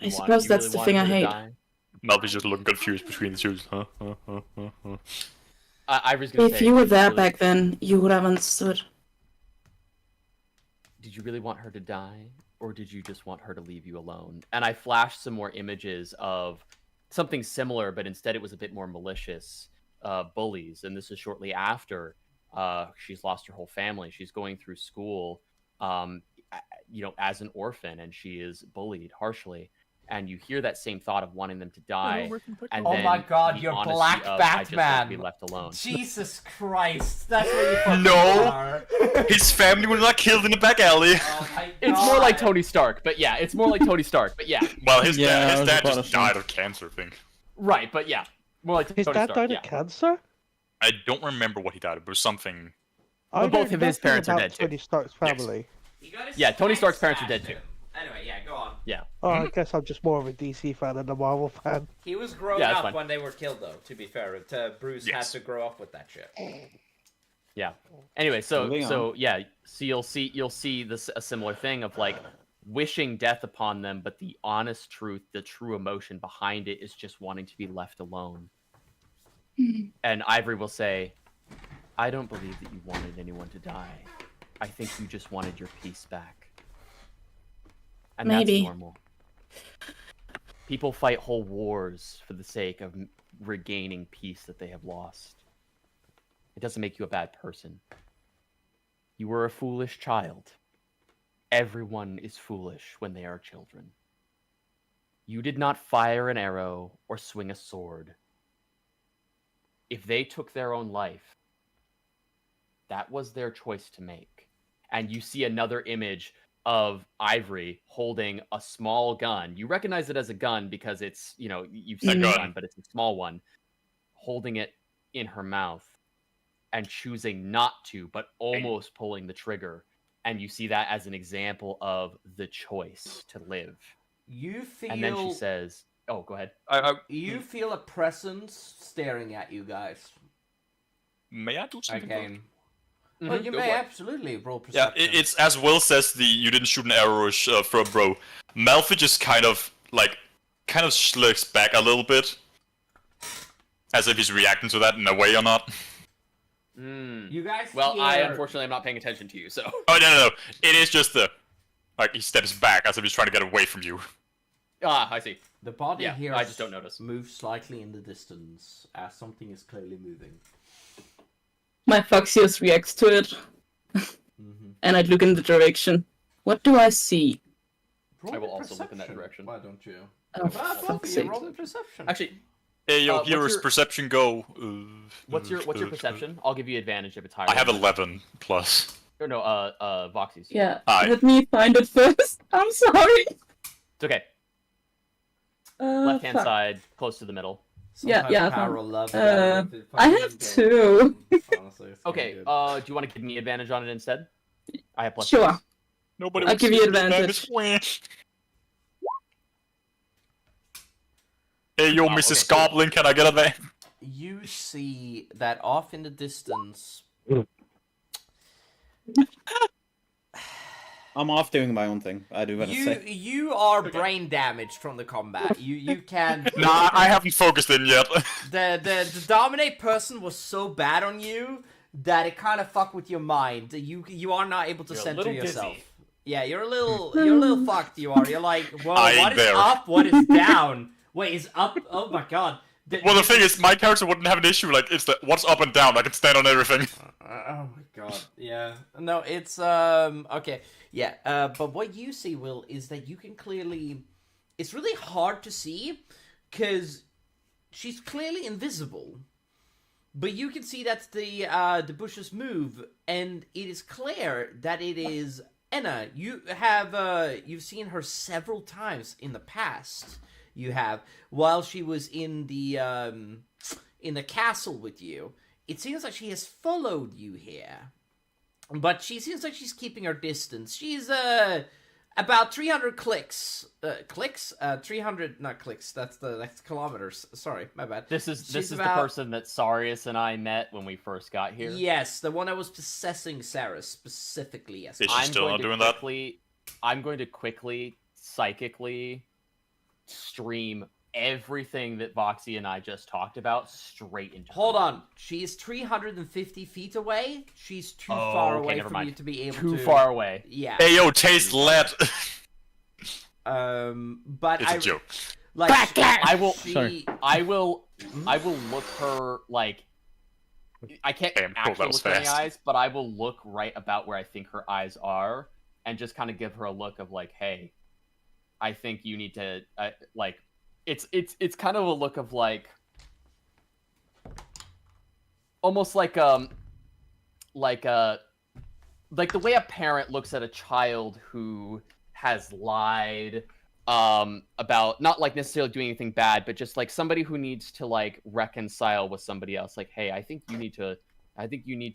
I suppose that's the thing I hate. Melby's just looking confused between the two. Ivory's gonna If say, you were did there really- back then, you would have understood. Did you really want her to die, or did you just want her to leave you alone? And I flashed some more images of something similar, but instead it was a bit more malicious. Bullies, and this is shortly after she's lost her whole family. She's going through school, as an orphan, and she is bullied harshly. And you hear that same thought of wanting them to die. And Oh then my God, the you're honesty Black of, I just want to Batman. be left alone. Jesus Christ, that's what you fucking No. are. His family was not killed in the back alley. Oh my It's more like God. Tony Stark, but yeah, it's more like Tony Stark, but yeah. Well, his Yeah, I dad, was about just to died of cancer, I think. Right, but yeah. More like His Tony dad Stark, died yeah. of cancer? I don't remember what he died of, but it was something. I both know of his nothing parents are about dead, too. Tony Stark's family. You got his Yeah, Tony Stark's parents are spikes dead, too. back. Anyway, yeah, go on. Yeah. Oh, I guess I'm just more of a DC fan than a Marvel fan. He was grown Yeah, that's up fine. when they were killed, though, to be fair. Bruce Yes. had to grow up with that shit. Yeah. Anyway, so Moving so yeah, so you'll see this a similar thing of like wishing death upon them, but the honest truth, the true emotion behind it is just wanting to be left alone. And Ivory will say, "I don't believe that you wanted anyone to die. I think you just wanted your peace back." And Maybe. that's normal. People fight whole wars for the sake of regaining peace that they have lost. It doesn't make you a bad person. You were a foolish child. Everyone is foolish when they are children. You did not fire an arrow or swing a sword. If they took their own life, that was their choice to make. And you see another image of Ivory holding a small gun. You recognize it as a gun because it's, you've seen a gun. gun, but it's a small one. Holding it in her mouth and choosing not to, but almost pulling the trigger. And you see that as an example of the choice to live. You feel... And then she says, oh, go ahead. You feel a presence staring at you guys. May I do something? Okay. Mhm, Well, you go may for it. absolutely roll Yeah, perception. it's as Will says. You didn't shoot an arrow for a bro. Malfi just kind of slicks back a little bit, as if he's reacting to that in a way or not. You guys Well, I hear- unfortunately am not paying attention to you, so. Oh no! It is just he steps back as if he's trying to get away from you. Ah, I see. The body Yeah, here I just don't notice. moves slightly in the distance as something is clearly moving. My Foxius reacts to it, and I look in the direction. What do I see? Roll I will a also look in that perception, direction. Why don't you? Oh, Ah, fuck's both of you, sake. roll a perception. Actually, Hey, what's here's your- perception go. what's your perception? I'll give you advantage if it's higher. I have than- 11 plus. Or no, Voxy's. Yeah, Hi. let me find it first. I'm sorry. It's okay. Left-hand Fuck. side, close to the middle. Sometimes yeah, power of love, I with the have fucking two. Honestly, it's Okay, good. do you want to give me advantage on it instead? I have plus. Sure. six. Nobody I'll wants give to you give me advantage. Hey, yo, Oh, Mrs. okay. Goblin, can I get a van? You see that off in the distance. I'm off doing my own thing. I do want to say. You are brain damaged from the combat. You can. Nah, I haven't focused in yet. The dominate person was so bad on you that it kind of fucked with your mind. You are not able to You're a center little yourself. dizzy. Yeah, you're a little fucked. You are. You're like, whoa, I ain't what is there. up? What is down? Wait, is up? Oh my god. Well, the thing is, my character wouldn't have an issue. Like, it's the what's up and down. I can stand on everything. Oh my god. Yeah. No, it's okay. Yeah. But what you see, Will, is that you can clearly. It's really hard to see because she's clearly invisible, but you can see that the bushes move, and it is clear that it is Enna. You've seen her several times in the past. You have, while she was in the castle with you. It seems like she has followed you here, but she seems like she's keeping her distance. She's about 300 clicks. 300 not clicks. That's kilometers. Sorry, my bad. This is the person that Sarius and I met when we first got here. Yes, the one that was possessing Sarah specifically. Yes, Is she still not doing that? I'm going to quickly psychically stream everything that Voxy and I just talked about straight into. Hold on, she is 350 feet away. She's too far away for you to be able to. Too far away. Yeah. Hey yo, taste lead. But It's a joke. Like I will. Sorry. I will look her like. I can't Damn, cool, actually that was look in the fast. eyes, but I will look right about where I think her eyes are, and just kind of give her a look of like, "Hey, I think you need to like." It's kind of a look of like, almost like the way a parent looks at a child who has lied about not like necessarily doing anything bad, but just like somebody who needs to like reconcile with somebody else. Like, hey, I think you need to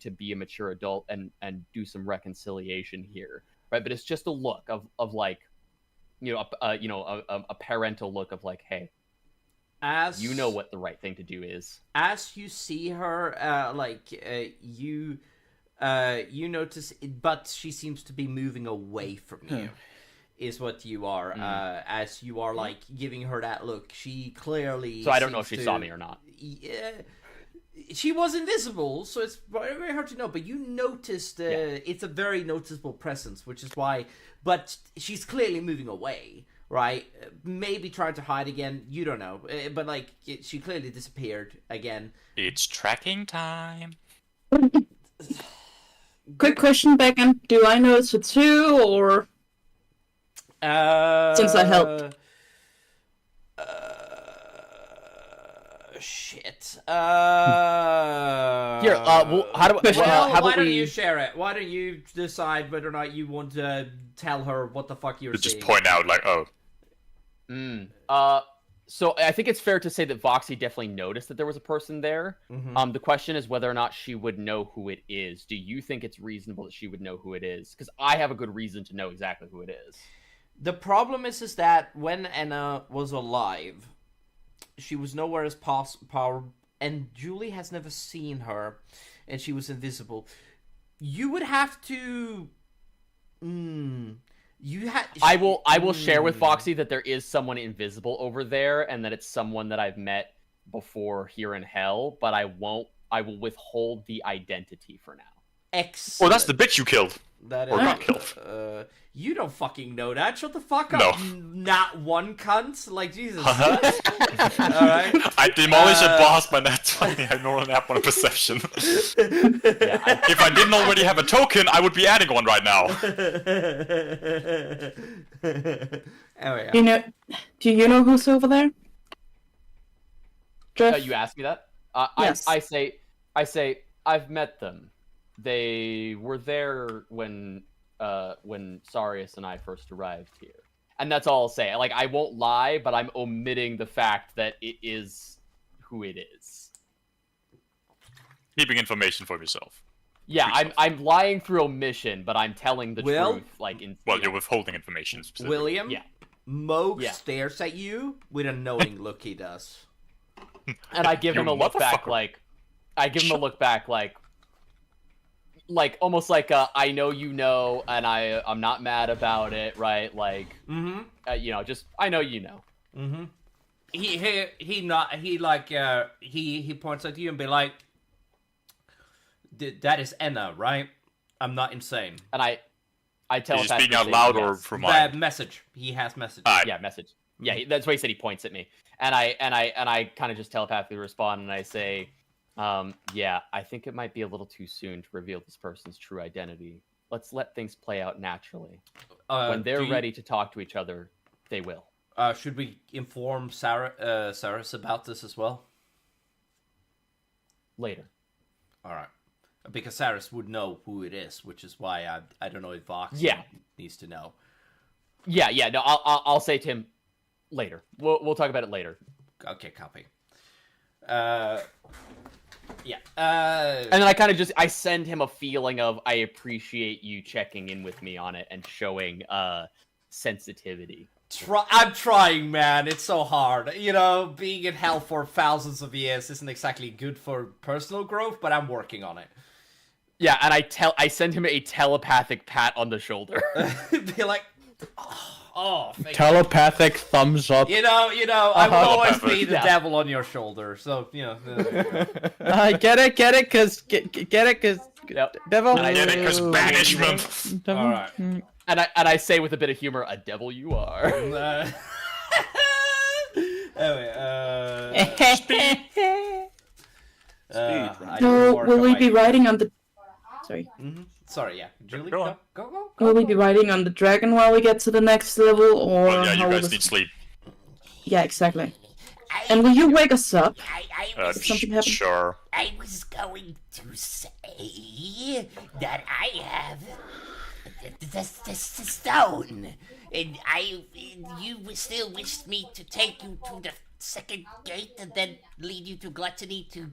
be a mature adult and do some reconciliation here, right? But it's just a look of like, a parental look of like, hey, as you know what the right thing to do is. As you see her, you notice, but she seems to be moving away from you. Is what you are. As you are like giving her that look, she clearly. So I don't know if she saw me or not. Yeah, she was invisible, so it's very, very hard to know. But you noticed it's a very noticeable presence, which is why. But she's clearly moving away, right? Maybe trying to hide again. You don't know, but like she clearly disappeared again. It's tracking time. Quick question, Beacon. Do I notice it too, or since I helped? Shit. Here, well, how why about don't we you share it? Why don't you decide whether or not you want to tell her what the fuck you're seeing? Just point out, like, oh. So I think it's fair to say that Voxy definitely noticed that there was a person there. Mhm. The question is whether or not she would know who it is. Do you think it's reasonable that she would know who it is? Because I have a good reason to know exactly who it is. The problem is that when Anna was alive, she was nowhere as power, and Julie has never seen her, and she was invisible. You would have to. I will share with Foxy that there is someone invisible over there, and that it's someone that I've met before here in Hell. But I will withhold the identity for now. Excellent. Oh, that's the bitch you killed. That Or got killed. You don't fucking know that. Shut the fuck No. up. Not one cunt. Like, Jesus. Alright. I demolished a boss by that 20. I normally have one on perception. If I didn't already have a token, I would be adding one right now. Anyway, Do you know who's over there? Jeff? You asked me that? Yes. I say I've met them. They were there when Sarius and I first arrived here. And that's all I'll say. Like, I won't lie, but I'm omitting the fact that it is who it is. Keeping information for yourself. Yeah, I'm lying through omission, but I'm telling the truth. Like, you're withholding information specifically. William? Yeah. Moog stares at you with a knowing look he does. And I give him a look back motherfucker. like almost like I know you know, and I'm not mad about it, right? Like, just I know you know. He points at you and be like, "That is Enna, right? I'm not insane." And I tell Is him he speaking out loud or from my message. He has message. Alright. Yeah, message. Yeah, that's why he said he points at me. And I kind of just telepathically respond and I say, yeah, I think it might be a little too soon to reveal this person's true identity. Let's let things play out naturally. When they're ready to talk to each other, they will. Should we inform Saris about this as well? Later. All right. Because Saris would know who it is, which is why I don't know if Vox needs to know. Yeah. No, I'll say to him later. We'll talk about it later. Okay, copy. Yeah. And then I kind of I send him a feeling of I appreciate you checking in with me on it and showing sensitivity. I'm trying, man. It's so hard. You know, being in hell for thousands of years isn't exactly good for personal growth, but I'm working on it. Yeah, and I send him a telepathic pat on the shoulder. Be like, Telepathic thumbs up. You know, I will always be the devil on your shoulder. So, you know. I get it, cause devil. I get it, cause banishment. All right. And I say with a bit of humor, a devil you are. Anyway, So, will we be riding on the... Sorry. Mm-hmm. Sorry, yeah. Julie, Go on. Go. Will we be riding on the dragon while we get to the next level, or Well, yeah, you how will guys this... need sleep. Yeah, exactly. And will you wake us up? Something happened? Sure. I was going to say that I have the stone, and you still wished me to take you to the second gate and then lead you to gluttony to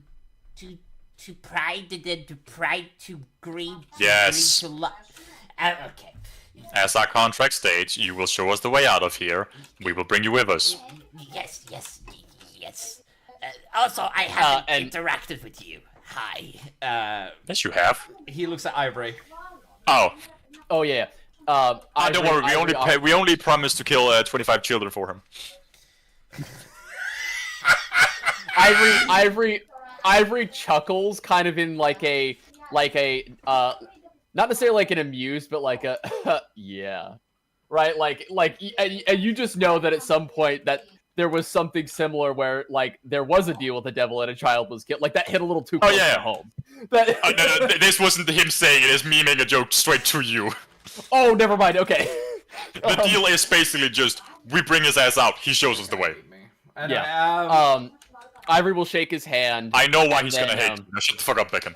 pride and then to pride to greed. Yes. Greed to okay. As our contract states, you will show us the way out of here. We will bring you with us. Yes. Also, I haven't interacted with you. Hi. Yes, you have. He looks at Ivory. Oh. Oh yeah. Don't worry. We only promised to kill 25 children for him. Ivory chuckles, kind of in like a not necessarily like an amused, but like a yeah, right? Like and you just know that at some point that there was something similar where like there was a deal with the devil and a child was killed. Like that hit a little too close to home. No, this wasn't him saying it. It's me making a joke straight to you. Oh, never mind. Okay. The deal is basically just we bring his ass out. He shows us the way. Yeah. Ivory will shake his hand. I know why he's gonna hate. No, shut the fuck up, Beacon.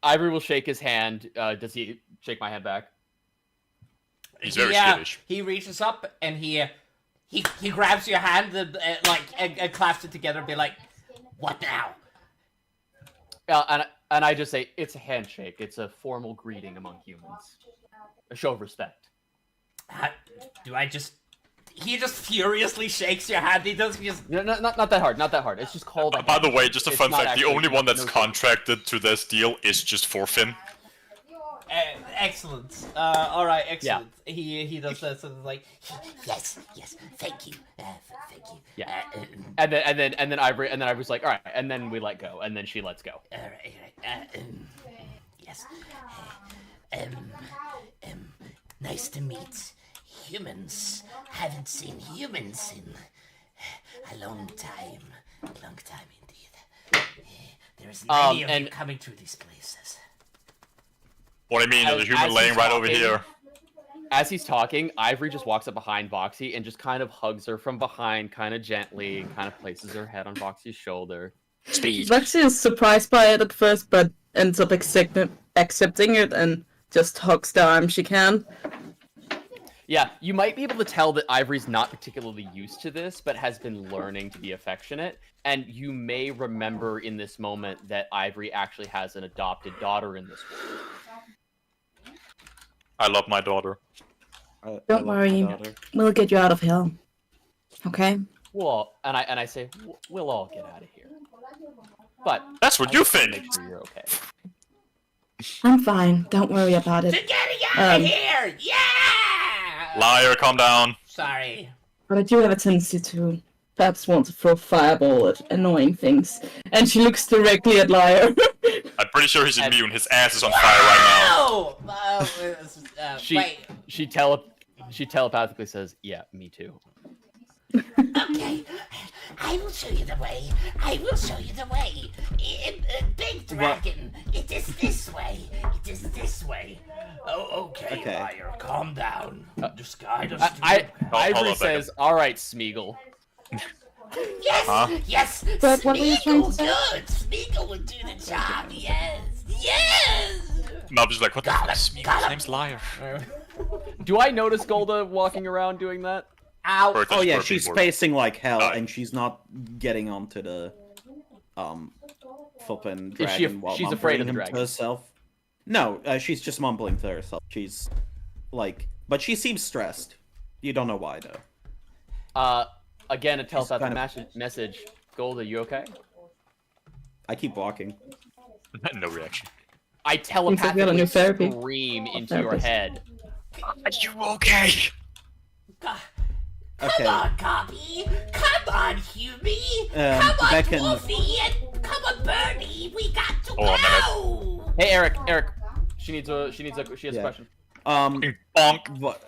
Ivory will shake his hand. Does he shake my hand back? He's very skittish. He reaches up and he grabs your hand and clasps it together and be like, "What now?" And I just say it's a handshake. It's a formal greeting among humans, a show of respect. He just furiously shakes your hand. He doesn't just... No, not that hard. Not that hard. It's just called a By the way, just a fun fact, the only one that's no contracted to this deal is just for Finn. Excellent. All right, excellent. Yeah. He does that sort of like, yes, thank you, thank you. Yeah. And then Ivory's like, all right, and then we let go, and then she lets go. All right. Yes. Nice to meet humans. Haven't seen humans in a long time. Long time indeed. There's many of you coming through these places. What I mean, there's a human laying right over here. As he's talking, Ivory just walks up behind Voxy and just kind of hugs her from behind, kind of gently, and kind of places her head on Voxy's shoulder. Speed. Voxy is surprised by it at first, but ends up accepting it and just hugs the arm she can. Yeah, you might be able to tell that Ivory's not particularly used to this, but has been learning to be affectionate. And you may remember in this moment that Ivory actually has an adopted daughter in this world. I love my daughter. Don't worry, we'll get you out of hell. Okay? Well, and I say, we'll all get out of here. But that's what you think. Make sure you're okay. I'm fine. Don't worry about it. They're getting out of here! Yeah! Liar, calm down. Sorry. But I do have a tendency to perhaps want to throw fireball at annoying things. And she looks directly at Liar. I'm pretty sure he's immune. His ass is on fire right now. She She telepathically says, "Yeah, me too." Okay, I will show you the way. I will show you the way. Big dragon, it is this way. It is this way. Oh, okay, liar, calm down. Just guide us. Ivory says, "All right, Smeagol." Yes, yes. But what were you trying to say? Good. Smeagol will do the job. Yes, yes. Mal's like, what the fuck? Smeagol's name's Liar. Do I notice Golda walking around doing that? Ow! Oh yeah, she's spacing like hell, and she's not getting onto the flippin' dragon while she's afraid of the mumbling dragon. to herself. No, she's just mumbling to herself. She's like, but she seems stressed. You don't know why though. Again, a telepathic message. Golda, you okay? I keep walking. No reaction. I telepathically scream into your head. Are you okay? Come on, Copy. Come on, Hubie. Come on, Beck and- Wolfie. And come on, Bernie. We got to Hold on a go. Hey, Eric. She has a question.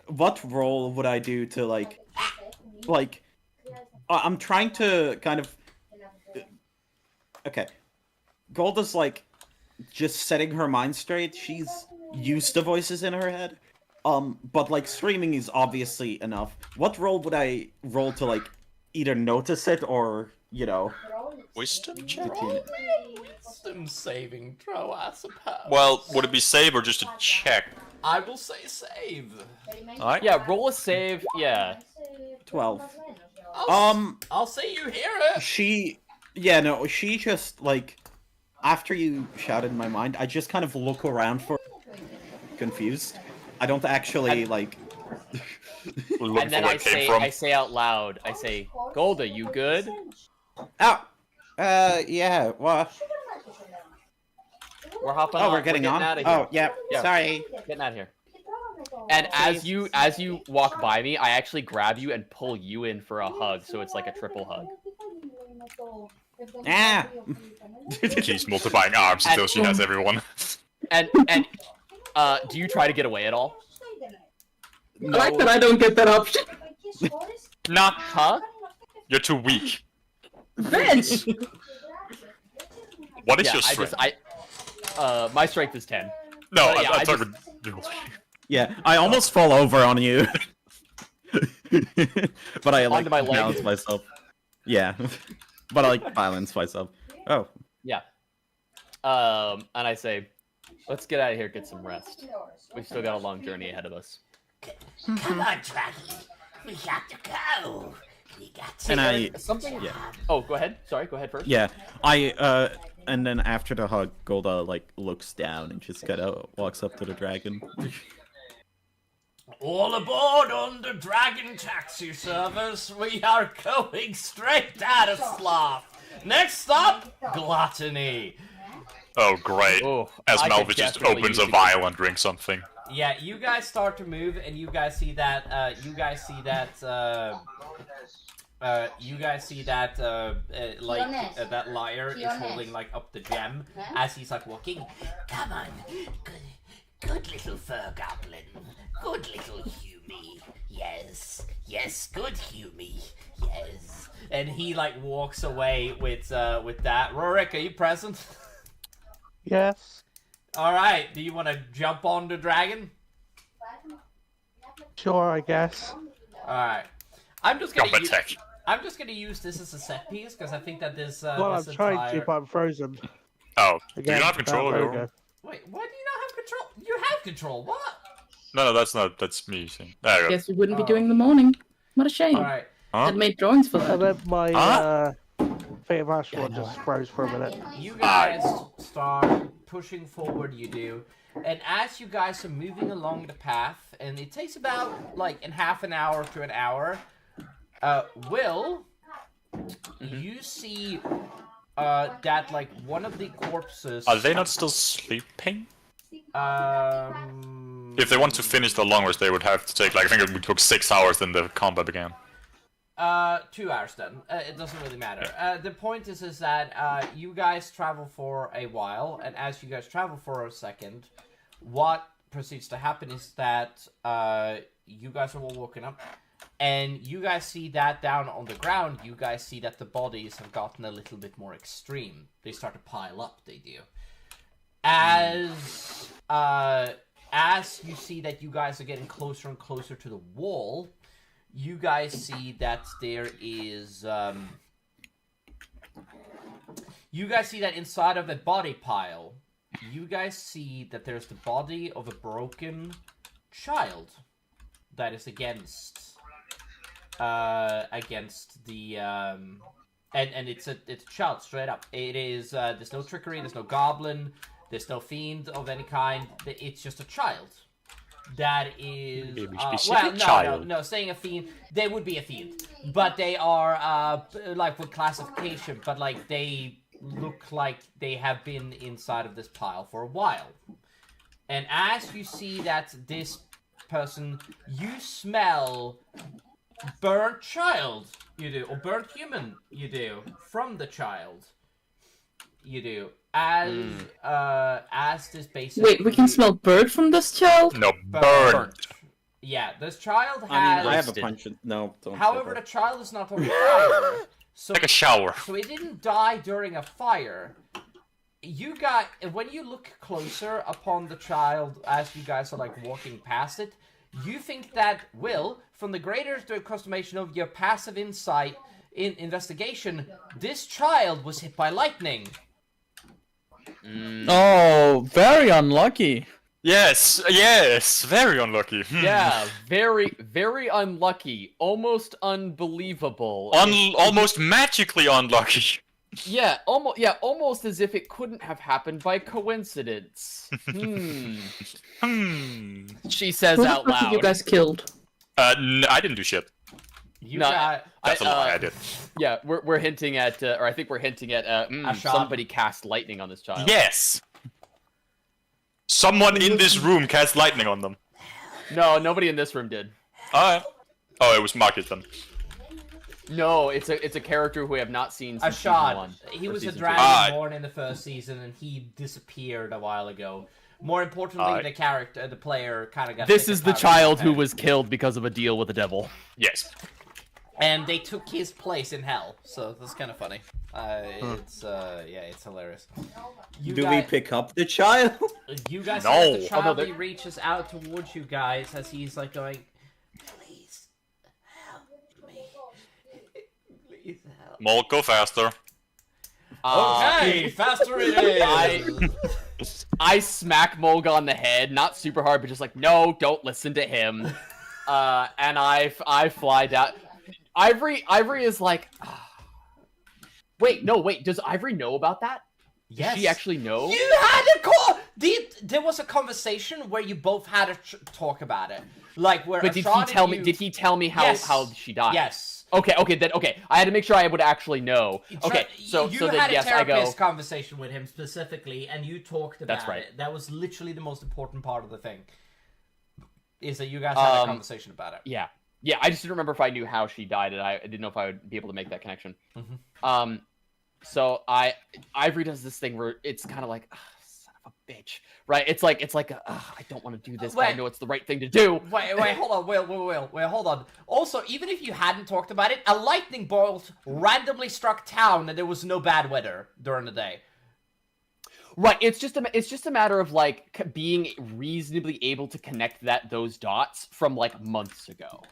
What role would I do to like, I'm trying to kind of, okay, Golda's like, just setting her mind straight. She's used to voices in her head. But like streaming is obviously enough. What role would I roll to like either notice it or, you know, Wisdom check? Wisdom saving throw, I suppose. Well, would it be save or just a check? I will say save. Alright. Yeah, roll a save. Yeah. 12. I'll say you hear it. She just like, after you shouted in my mind, I just kind of look around for confused. I don't actually like. And then I say out loud. I say, "Golda, you good?" Oh, yeah. What? We're hopping. Oh, on. we're getting on. Out of here. Oh, yeah. Sorry. Getting out of here. And as you walk by me, I actually grab you and pull you in for a hug, so it's like a triple hug. Ah. She's multiplying arms until she has everyone. And do you try to get away at all? I like that I don't get that option. Nah. Huh? You're too weak. Bench. What is your strength? My strength is 10. No, But yeah, I'm talking. Yeah, I almost fall over on you. But I like Onto my leg. balance myself. Yeah. But I like balance myself. Oh. Yeah. And I say, let's get out of here, get some rest. We've still got a long journey ahead of us. Come on, Draggy. We got to go. We got to. And something. Yeah. Oh, go ahead. Sorry, go ahead first. Yeah, and then after the hug, Golda like looks down and just kind of walks up to the dragon. All aboard on the Dragon Taxi service. We are going straight out of Sloth. Next stop, Gluttony. Oh, great. Oh, As I Malva could just definitely opens use a it. vial and drinks something. Yeah, you guys start to move, and you guys see that. That liar is holding like up the gem as he's like walking. Come on. Good little fur goblin. Good little Humie. Yes. Yes, good Humie. Yes. And he like walks away with that. Rorik, are you present? Yes. All right. Do you want to jump on the dragon? Sure, I guess. All right. I'm just gonna Jump attack. I'm just gonna use this as a set piece because I think that this. Well, this I'm trying entire... to, but I'm frozen. Oh, do Again, you not have control there we over? go. Wait, why do you not have control? You have control. What? No, that's not. That's me. There you go. Guess we wouldn't be doing the morning. What a shame. All right. Huh? I'd made drawings for that. And then my Fate of Asharon just froze for a minute. You guys start pushing forward. You do, and as you guys are moving along the path, and it takes about like in half an hour to an hour. Will, you see that like one of the corpses. Are they not still sleeping? If they want to finish the long rest, they would have to take like I think it took 6 hours, then the combat began. 2 hours then. It doesn't really matter. The point is that you guys travel for a while, and as you guys travel for a second, what proceeds to happen is that you guys are all woken up, and you guys see that down on the ground, you guys see that the bodies have gotten a little bit more extreme. They start to pile up, they do. As you see that you guys are getting closer and closer to the wall, you guys see that there is... you guys see that inside of a body pile, you guys see that there's the body of a broken child that is against the and it's a child straight up. It is there's no trickery, there's no goblin, there's no fiend of any kind. It's just a child that is no, saying a fiend, they would be a fiend, but they are like with classification, but like they look like they have been inside of this pile for a while. And as you see that this person, you smell burnt child, you do, or burnt human, you do, from the child, you do. As this basically... Wait, we can smell bird from this child? No, burnt. Yeah, this child has... I have a punch. No, don't. However, the child is not on fire. So, like a shower. So it didn't die during a fire. You got... When you look closer upon the child as you guys are like walking past it, you think that, Will, from the greater customation of your passive insight in investigation, this child was hit by lightning. Oh, very unlucky. Yes, very unlucky. Yeah, very, very unlucky. Almost unbelievable. Almost magically unlucky. Yeah, almost as if it couldn't have happened by coincidence. She says Who out the fuck have loud. you guys killed? I didn't do shit. That's a lie, I did. Yeah, we're hinting at, or I think we're hinting at, somebody cast lightning on this child. Yes! Someone in this room cast lightning on them. No, nobody in this room did. Alright. Oh, it was Marcus then. No, it's a character who we have not seen since season Asharon. 1. He was a season dragon born in the first season, and he disappeared a while ago. More importantly, the player kind of got... This is the child who was killed because of a deal with the devil. Yes. And they took his place in hell, so that's kind of funny. It's hilarious. Do we pick up the child? You guys No. see the child, he reaches out towards you guys as he's like going, please help me. Please help. Mol, go faster. Okay, faster it is. I smack Mulga on the head, not super hard, but just like, no, don't listen to him. And I fly down. Ivory is like, wait, does Ivory know about that? Yes. Does she actually know? You had a call. There was a conversation where you both had a talk about it, like where. But did he tell me how she died? Yes. Okay. I had to make sure I would actually know. Okay, so you so had then yes, a I go. therapist conversation with him specifically, and you talked about That's right. it. That was literally the most important part of the thing. Is that you guys had a conversation about it? Yeah, I just didn't remember if I knew how she died, and I didn't know if I would be able to make that connection. Mm-hmm. So Ivory does this thing where it's kind of like, son of a bitch, right? It's like I don't want to do this, but I know it's the right thing to do. Wait, hold on, Will, hold on. Also, even if you hadn't talked about it, a lightning bolt randomly struck town, and there was no bad weather during the day. Right, it's just a matter of like being reasonably able to connect those dots from like months ago.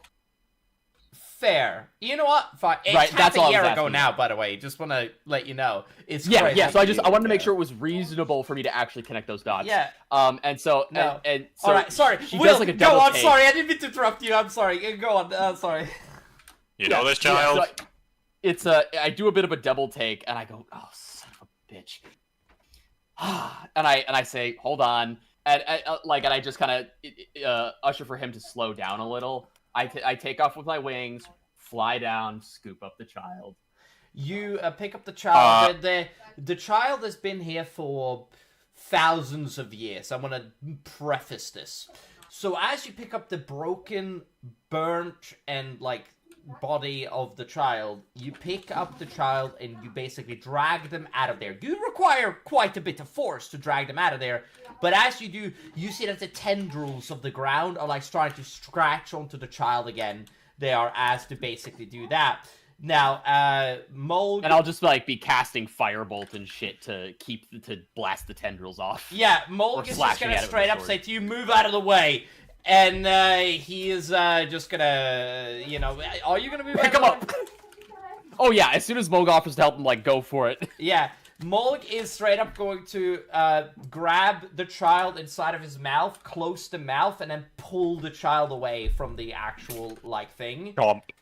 Fair. You know what? Fine. It's right, half that's all a year I was ago asking. now, by the way. Just want to let you know. It's Yeah. So I wanted to make Yeah. sure it was reasonable for me to actually connect those dots. Yeah. And so No. and so all right. Sorry. she Will, does like a double go on. take. Sorry, I didn't mean to interrupt you. I'm sorry. Go on. Sorry. You know this child? So I do a bit of a double take, and I go, oh, son of a bitch. and I say, hold on, and I just kind of usher for him to slow down a little. I take off with my wings, fly down, scoop up the child. You pick up the child. The child has been here for thousands of years. I want to preface this. So as you pick up the broken, burnt, and like body of the child, you pick up the child and you basically drag them out of there. You require quite a bit of force to drag them out of there, but as you do, you see that the tendrils of the ground are like starting to scratch onto the child again. They are asked to basically do that. Now, Mold... And I'll just, like, be casting Firebolt and shit to blast the tendrils off. Yeah, Mold is just gonna straight up say to you, move out of the way. And, he is, just gonna, you know... Are you gonna move Pick him up! Oh, yeah, as soon as Mold offers to help him, like, go for it. Yeah, Mold is straight up going to, grab the child inside of his mouth, close the mouth, and then pull the child away from the actual, like, thing.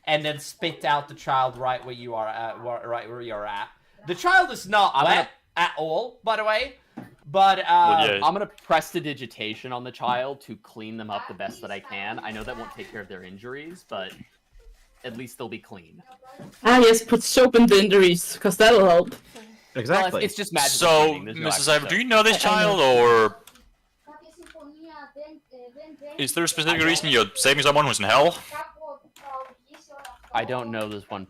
And then spit out the child right where you are at, right where you're at. The child is not wet at all, by the way. But, I'm gonna prestidigitation on the child to clean them up the best that I can. I know that won't take care of their injuries, but at least they'll be clean. Ah, yes, put soap in the injuries, because that'll help. Exactly. Well, it's just magic. So, Mrs. Ivor, do you know this child, or is there a specific reason you're saving someone who's in hell? I don't know this one.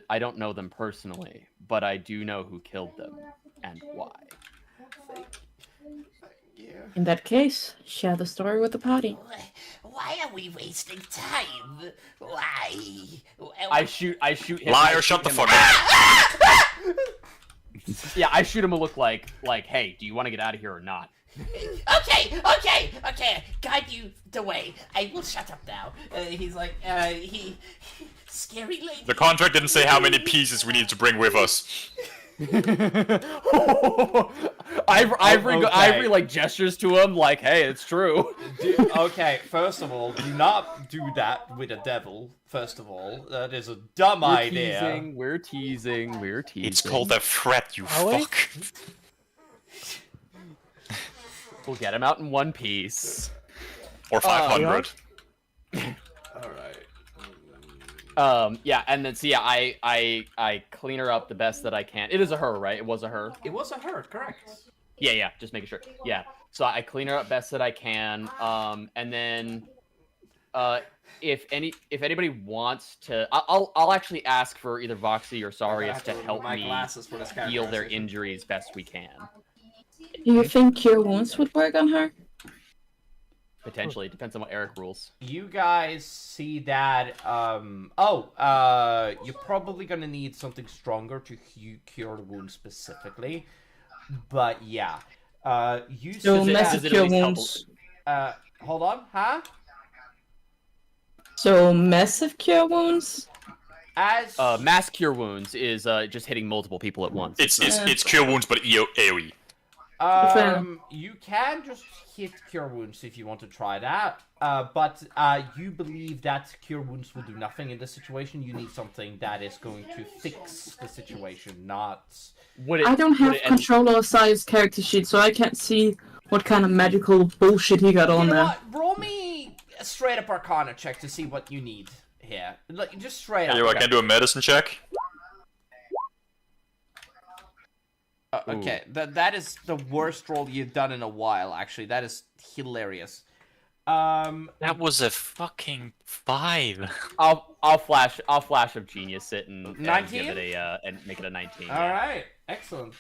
I don't know them personally, but I do know who killed them and why. In that case, share the story with the party. Why are we wasting time? Why? I shoot him. Liar, shut the fuck up. Yeah, I shoot him a look like, hey, do you want to get out of here or not? Okay. Guide you the way. I will shut up now. He's like, scary lady. The contract didn't say how many pieces we need to bring with us. Ivory like gestures to him like, hey, it's true. Okay, first of all, do not do that with a devil. First of all, that is a dumb idea. We're teasing. It's called a threat, you fuck. We'll get him out in one piece. Or 500. Alright. Yeah, and then, so yeah, I clean her up the best that I can. It is a her, right? It was a her? It was a her, correct. Yeah, just making sure. Yeah, so I clean her up best that I can, and then, if anybody wants to, I'll actually ask for either Voxy or Sarius to help me heal their injuries best we can. Do you think Cure Wounds would work on her? Potentially, it depends on what Eric rules. You guys see that, you're probably gonna need something stronger to cure the wound specifically. But yeah, so massive Cure Wounds. Hold on, huh? So massive Cure Wounds? As mass Cure Wounds is just hitting multiple people at once. It's Cure Wounds, but AoE. You can just hit Cure Wounds if you want to try that, but you believe that Cure Wounds will do nothing in this situation. You need something that is going to fix the situation, not... I don't have control of Sire's character sheet, so I can't see what kind of magical bullshit he got on there. What? Roll me a straight-up Arcana check to see what you need here. Like, just straight up. I can do a medicine check. Okay, that is the worst roll you've done in a while, actually. That is hilarious. That was a fucking 5. I'll flash of genius it and give it and make it a 19. Alright, excellent.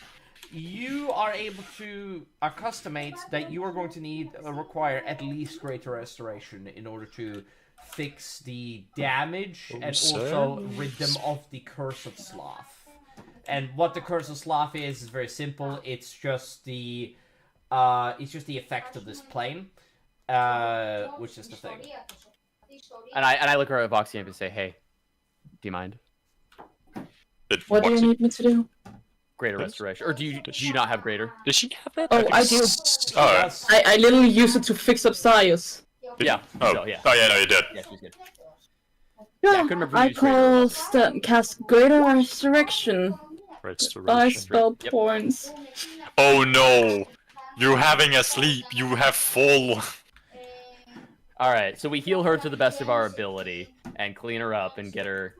You are able to accustomate that you are going to require at least greater restoration in order to fix the damage and also rid them of the curse of sloth. And what the Curse of Sloth is very simple. It's just the effect of this plane, which is the thing. And I look at Voxy and say, "Hey, do you mind? What do you need me to do? Greater restoration, or do you not have greater? Does she have that? Oh, I do. Oh, I literally use it to fix up Sire's. Yeah. Oh, so, yeah. Oh yeah, no, you did. Yeah, she's good. Yeah, I cast Greater Resurrection. By spell points. Oh no! You're having a sleep. You have fallen. All right, so we heal her to the best of our ability and clean her up and get her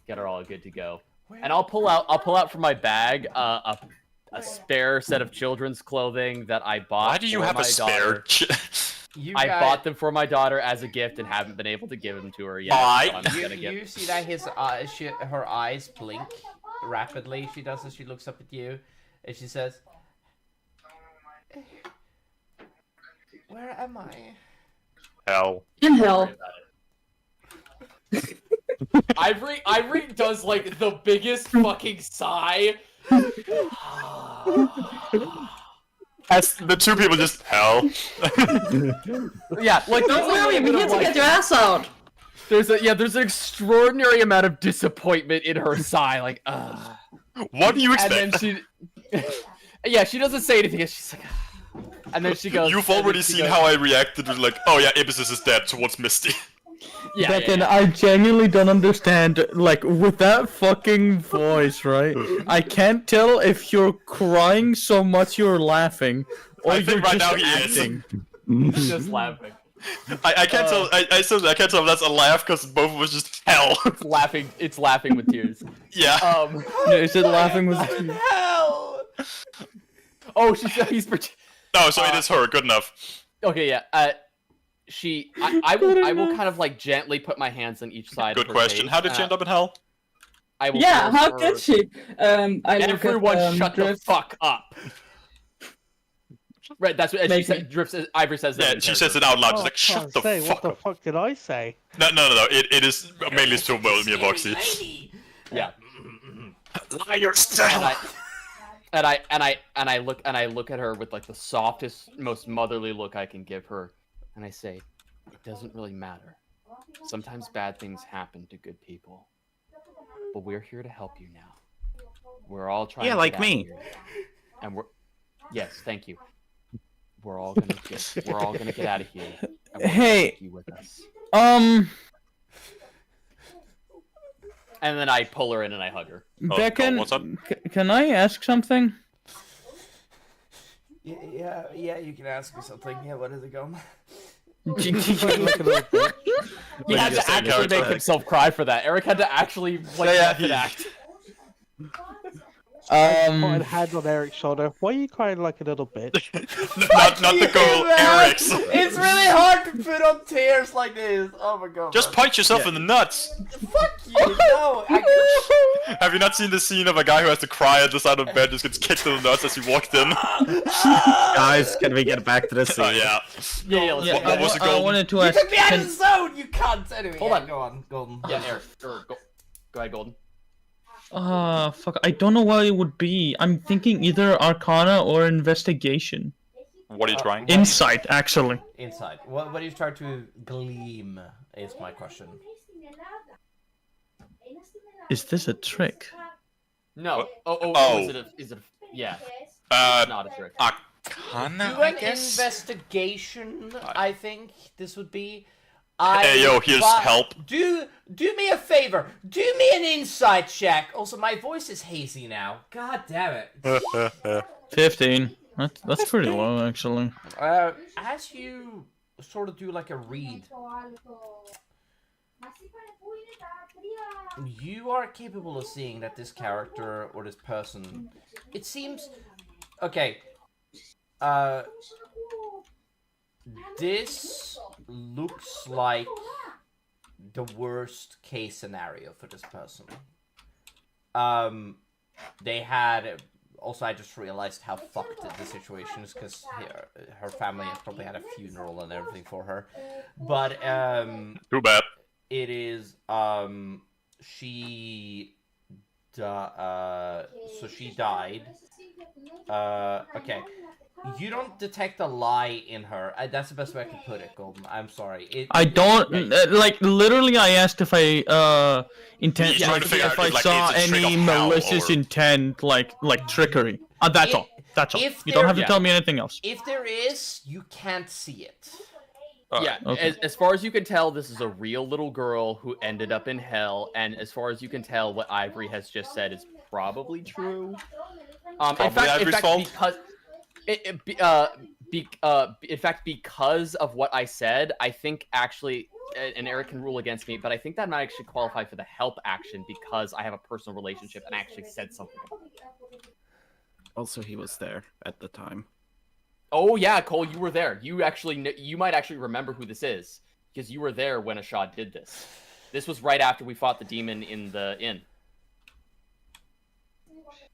all good to go. And I'll pull out from my bag a spare set of children's clothing that I bought. Why do you have a spare? I bought them for my daughter as a gift and haven't been able to give them to her yet. Why? So I'm gonna give. You see that her eyes blink rapidly. She does as she looks up at you, and she says, "Where am I?" Hell. In hell. Ivory does like the biggest fucking sigh. As the two people just hell. Yeah, like Don't worry, we need to get your ass out. There's an extraordinary amount of disappointment in her sigh, like What do you expect? And then yeah, she doesn't say anything. She's like, and then she goes. You've already seen how I reacted with like, oh yeah, Ibis is dead towards Misty. Yeah, Becken, I genuinely don't understand, like, with that fucking voice, right? I can't tell if you're crying so much you're laughing, or I you're think right just now he acting. He's just laughing. I can't tell. I can't tell if that's a laugh because both of us just hell. It's laughing with tears. Yeah. Yeah, is it laughing with tears? Hell. Oh, he's. No, so it is her. Good enough. Okay, yeah. I will kind of like gently put my hands on each side. Good of her question. face. How did she end up in hell? I will Yeah, force how her- did she? Everyone shut the fuck up. Right, that's what she said. Ivory says that. Yeah, in she character. says it out loud. She's Oh, like, shut can't the say, fuck what the up. fuck did I say? No. It is mainly to well me and Boxy. Yeah. Liars. And I look at her with like the softest, most motherly look I can give her, and I say, "It doesn't really matter. Sometimes bad things happen to good people, but we're here to help you now. We're all trying. Yeah, to like get out me. of here. And we're yes, thank you. We're all gonna get out of here. And we're gonna Hey. take you with us." And then I pull her in and I hug her. Becken, what's up? Can I ask something? Yeah, you can ask me something. Yeah, what is it going? He had to actually make himself cry for that. Eric had to actually like method act. Put a hand on Eric's shoulder. Why are you crying like a little bitch? not the girl, Eric's. It's really hard to put on tears like this. Oh my god. Just punch yourself in the nuts. Fuck you. No. Have you not seen the scene of a guy who has to cry at the side of bed, just gets kicked in the nuts as he walked in? Guys, can we get back to the scene? Oh yeah. Yeah, let's go. What was the I goal? wanted to You ask. took me out of the zone, you cunt. Anyway, Hold on. Go on, Golden. Yeah, Eric. Go ahead, Golden. Fuck. I don't know what it would be. I'm thinking either Arcana or Investigation. What are you trying? Insight, actually. Inside. What do you try to gleam? Is my question. Is this a trick? No. Oh. Oh. Is it? Yeah. Uh, Not a trick. Arcana, Do I an guess. investigation. I think this would be. Hey, yo, here's help. Do me a favor. Do me an insight check. Also, my voice is hazy now. God damn it. 15. That's pretty low, actually. As you sort of do like a read, you are capable of seeing that this character or this person, it seems, okay, this looks like the worst case scenario for this person. They had, also I just realized how fucked the situation is, because her family has probably had a funeral and everything for her. But, Too bad. it is, she died. Okay. You don't detect a lie in her. That's the best way I can put it, Golden. I'm sorry. I don't like. Literally, I asked if I intent, Yeah, like, trying to figure if out, I like, saw it's a trick any of how malicious or- intent, like trickery. That's all. That's all. if You don't have to there- tell me anything else. If there is, you can't see it. Yeah, Okay. as far as you can tell, this is a real little girl who ended up in hell, and as far as you can tell, what Ivory has just said is probably true. Probably Ivory's fault. Because in fact, because of what I said, I think actually, and Eric can rule against me, but I think that might actually qualify for the help action because I have a personal relationship and I actually said something about it. Also, he was there at the time. Oh yeah, Cole, you were there. You might actually remember who this is because you were there when Ashad did this. This was right after we fought the demon in the inn.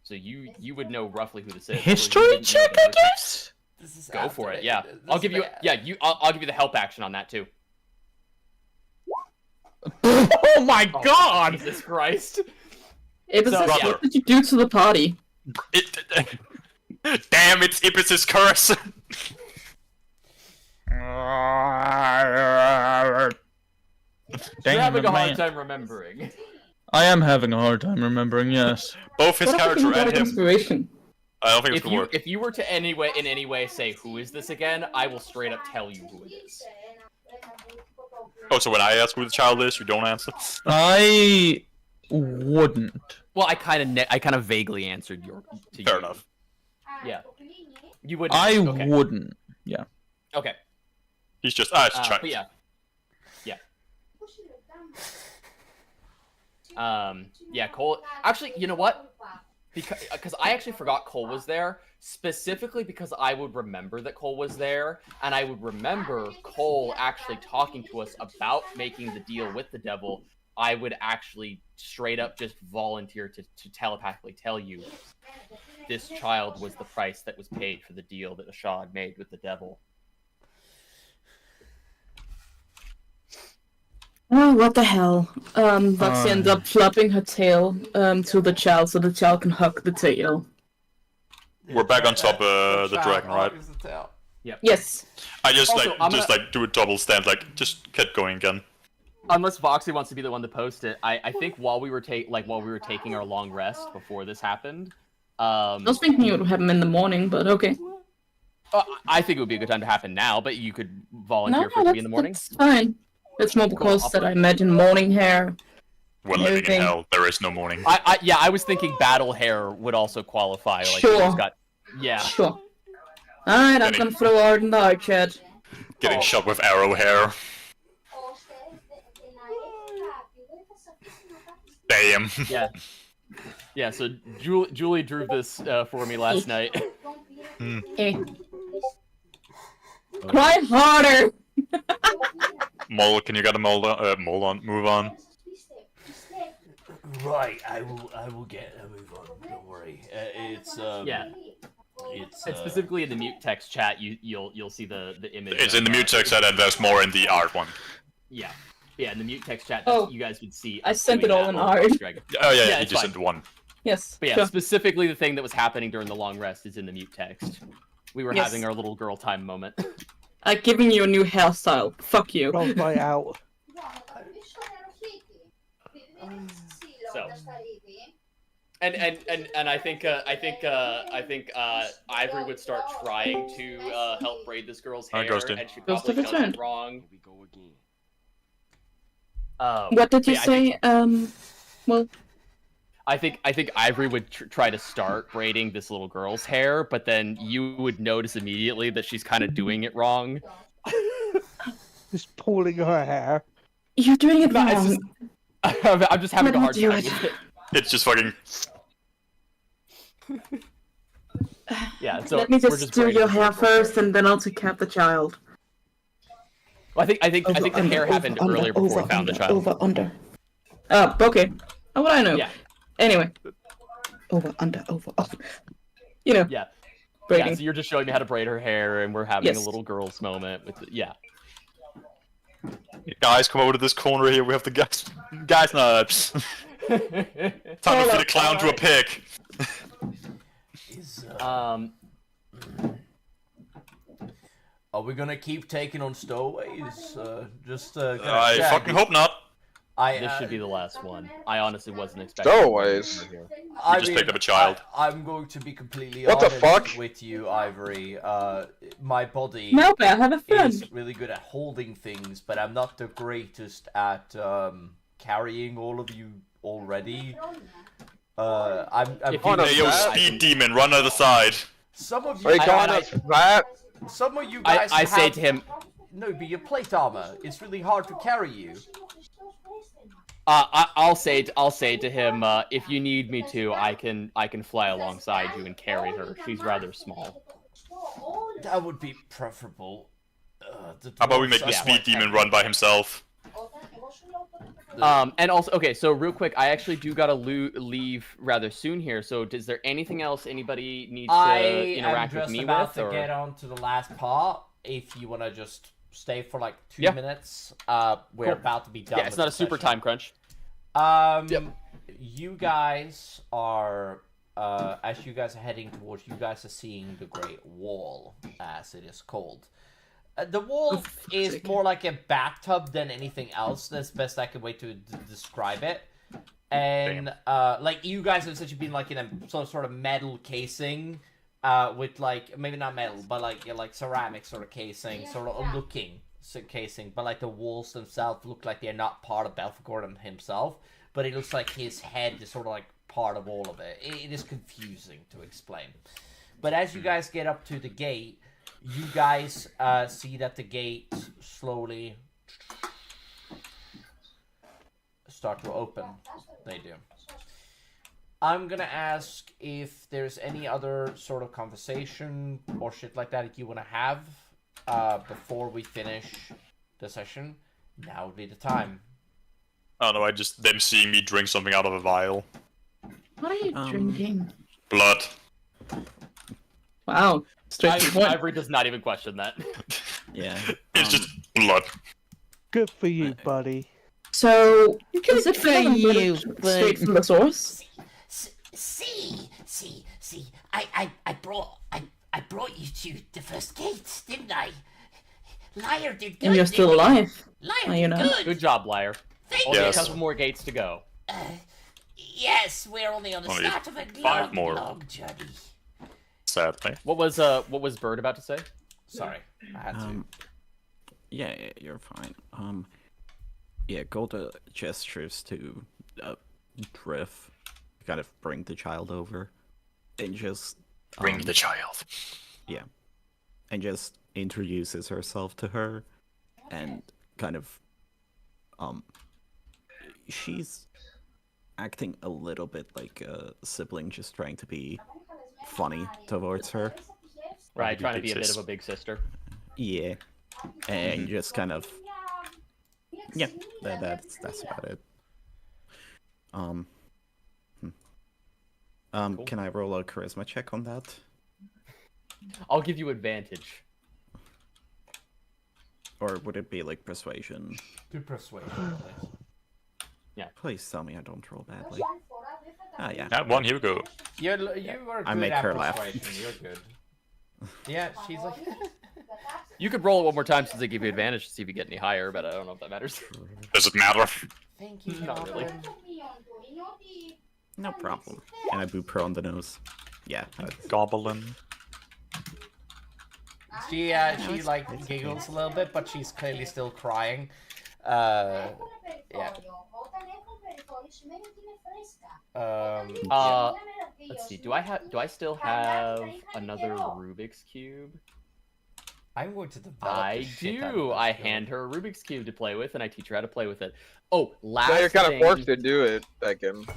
So you would know roughly who this is. History check, I guess. Go for it. Yeah, I'll give you. Yeah, I'll give you the help action on that too. Oh my God! Jesus Christ! What did you do to the party? Damn, it's Ibis's curse! You're having a hard time remembering. I am having a hard time remembering, yes. Both his character and him. Inspiration. I don't think it's gonna work. If you were to in any way say, who is this again, I will straight up tell you who it is. Oh, so when I ask who the child is, you don't answer? I wouldn't. Well, I kind of vaguely answered Fair enough. Yeah. You wouldn't. I wouldn't. Yeah. Okay. He's just it's a child. But yeah. Yeah, Cole. Actually, you know what? Because I actually forgot Cole was there, specifically because I would remember that Cole was there, and I would remember Cole actually talking to us about making the deal with the devil. I would actually straight up just volunteer to telepathically tell you this child was the price that was paid for the deal that Ashad made with the devil. Oh, what the hell? Voxy ends up flapping her tail to the child so the child can hug the tail. We're back on top of the dragon, right? Yep. Yes. I just Also, do a double stand, just keep going again. Unless Voxy wants to be the one to post it, I think while we were taking our long rest before this happened. I was thinking it would happen in the morning, but okay. I think it would be a good time to happen now, but you could volunteer for it to be in the morning. That's fine. It's more because that I imagine morning hair. We're living in hell. There is no morning. I was thinking battle hair would also qualify. Like, sure. Yeah. Sure. Alright, I'm gonna throw out in the art chat. Getting shot with arrow hair. Damn. Yeah. Yeah, so Julie drew this for me last night. Hey. Cry harder! Mole, can you get a move on? Right, I will get a move on. Don't worry. It's yeah. And specifically in the mute text chat, you'll see the image. It's in the mute text chat, and there's more in the art one. Yeah, in the mute text chat, you guys would see. I sent it all in art. Oh yeah, you just sent one. Yes. But yeah, sure. Specifically the thing that was happening during the long rest is in the mute text. We were having our little girl time moment. I'm giving you a new hairstyle. Fuck you. Roll my out. So. And I think Ivory would start trying to help braid this girl's hair, and she probably does it wrong. What did you say? Well, I think Ivory would try to start braiding this little girl's hair, but then you would notice immediately that she's kind of doing it wrong. Just pulling her hair. You're doing it wrong. I'm just having a hard time with it. It's just fucking. Yeah. So let me just do your hair first, and then I'll take care of the child. Well, I think the hair happened earlier before we found the child. Over under. Oh, okay. How would I know? Yeah. Anyway. Over under. You know. Yeah. Braiding. Yeah. So you're just showing me how to braid her hair, and we're having a little girl's moment with Guys, come over to this corner here. We have the guys knives. Time to feed a clown to a pig. Are we gonna keep taking on stowaways? I fucking hope not. This should be the last one. I honestly wasn't expecting. Stowaways. We just picked up a child. I'm going to be completely What the honest fuck? with you, Ivory. My body No, but I have a friend. is really good at holding things, but I'm not the greatest at carrying all of you already. I'm Hey, yo, speed demon, run to the side. Some of you. Are you calling us fat? Some of you guys. I say to him. No, but your plate armor. It's really hard to carry you. I'll say to him, if you need me to, I can fly alongside you and carry her. She's rather small. That would be preferable. How about we make the speed demon run by himself? And also, okay, so real quick, I actually do gotta leave rather soon here. So, is there anything else anybody needs to interact with me with? I am just about to get on to the last part. If you want to just stay for like 2 minutes, we're about to be done. Yeah, it's not a super time crunch. You guys are, as you guys are heading towards, you guys are seeing the Great Wall, as it is called. The wall is more like a bathtub than anything else. That's the best I could wait to describe it. And like you guys have essentially been like in a some sort of metal casing, with like maybe not metal, but like ceramic sort of casing, sort of looking casing. But like the walls themselves look like they're not part of Belfegor himself, but it looks like his head is sort of like part of all of it. It is confusing to explain. But as you guys get up to the gate, you guys see that the gate slowly start to open. They do. I'm gonna ask if there's any other sort of conversation or shit like that you want to have before we finish the session. Now would be the time. Oh no, just them seeing me drink something out of a vial. What are you drinking? Blood. Wow. Straight to the point. Ivory does not even question that. Yeah. It's just blood. Good for you, buddy. So, is it for you? Straight from the source? See. I brought you to the first gate, didn't I? Liar did good. And you're still alive. Liar did good. Good job, Liar. Thank Only you. a couple more gates to go. Yes, we're only on the Only start of a 5 more. long journey. Sadly. What was Bird about to say? Sorry, I had to. Yeah, you're fine. Yeah, Golda gestures to Drift, kind of bring the child over, and just Bring the child. Yeah, and just introduces herself to her, and kind of she's acting a little bit like a sibling, just trying to be funny towards her. Right, trying to be a bit of a big sister. Yeah, and just kind of yeah, that's about it. Cool. Can I roll a charisma check on that? I'll give you advantage. Or would it be like persuasion? Do persuasion, please. Yeah. Please tell me I don't roll badly. Ah, yeah. That one, here we go. You are good I make at her laugh. persuasion. You're good. Yeah, she's like. You could roll it one more time since they give you advantage to see if you get any higher, but I don't know if that matters. Does it matter? Thank you, Not really. No problem. And I boop her on the nose. Yeah. Goblin. She like giggles a little bit, but she's clearly still crying. Yeah. Let's see. Do I still have another Rubik's cube? I'm going to develop. I do. I hand her a Rubik's cube to play with, and I teach her how to play with it. Oh, last So you're kind of thing- forced to do it, Beckham.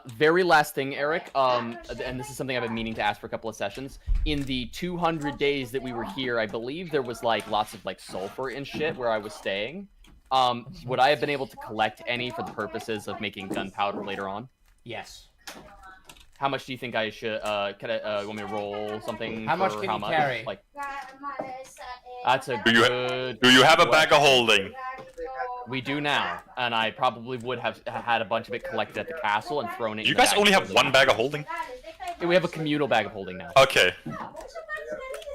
Very last thing, Eric, and this is something I've been meaning to ask for a couple of sessions. In the 200 days that we were here, I believe there was like lots of like sulfur and shit where I was staying. Would I have been able to collect any for the purposes of making gunpowder later on? Yes. How much do you think I should? Can I? Want me to roll something? How much for can how you much? carry? Like, that's a Do you have a bag of holding? We do now, and I probably would have had a bunch of it collected at the castle and thrown it. You in the guys bag only for have the- one bag of holding? Yeah, we have a communal bag of holding now. Okay.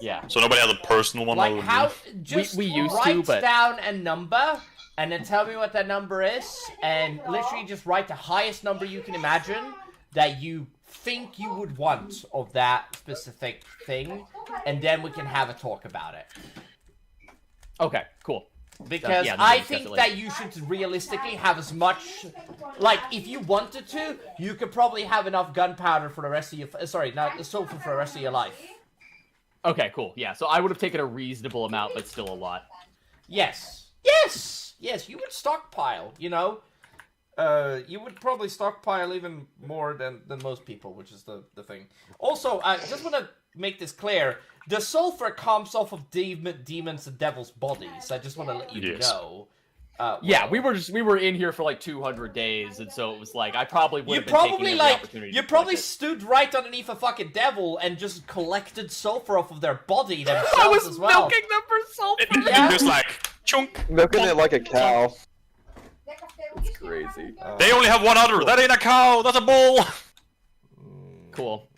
Yeah. So nobody has a personal one? Like other than how? you? Just we used write to, but- down a number and then tell me what that number is, and literally just write the highest number you can imagine that you think you would want of that specific thing, and then we can have a talk about it. Okay. Cool. Because yeah, I discuss think it later. that you should realistically have as much, like, if you wanted to, you could probably have enough gunpowder for the rest of your, sorry, not the sulfur for the rest of your life. Okay. Cool. Yeah. So I would have taken a reasonable amount, but still a lot. Yes. Yes! Yes, you would stockpile, you know? You would probably stockpile even more than most people, which is the thing. Also, I just want to make this clear. The sulfur comes off of demons and devils' bodies. I just want to let you know. Yeah, we were in here for like 200 days, and so it was like I probably would have been taking every opportunity. You probably stood right underneath a fucking devil and just collected sulfur off of their body themselves I was as well. milking them for sulfur. And just like chunk. Milking it like a cow. It's crazy. They only have one udder. That ain't a cow. That's a bull. Cool.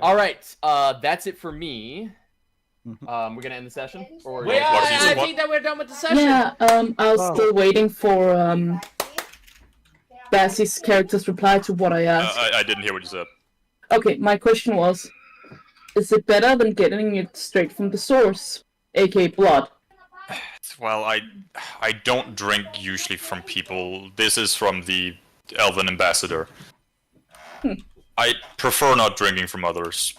All right, that's it for me. We're gonna end the session, or I think that we're done with the session. Yeah, I was still waiting for Bassie's character's reply to what I asked. I didn't hear what you said. Okay, my question was, is it better than getting it straight from the source, aka blood? Well, I don't drink usually from people. This is from the Elven Ambassador. I prefer not drinking from others.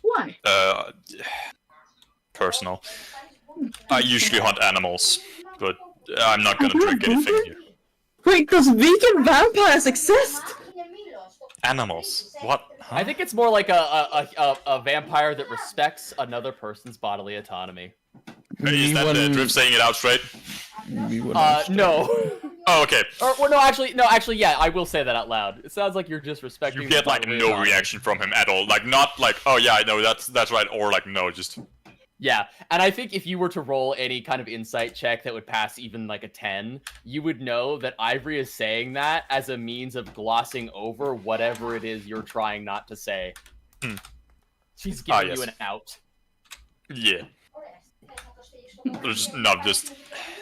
Why? Personal. I usually hunt animals, but I'm not gonna drink anything here. Wait, does vegan vampires exist? Animals? What? I think it's more like a vampire that respects another person's bodily autonomy. Is that Drift saying it out straight? No. Oh, okay. Or no, actually, yeah, I will say that out loud. It sounds like you're just respecting. You get like no reaction from him at all. Like not like, oh yeah, I know that's right, or like no, just. Yeah, and I think if you were to roll any kind of insight check that would pass even like a 10, you would know that Ivory is saying that as a means of glossing over whatever it is you're trying not to say. She's giving you an out. Yeah.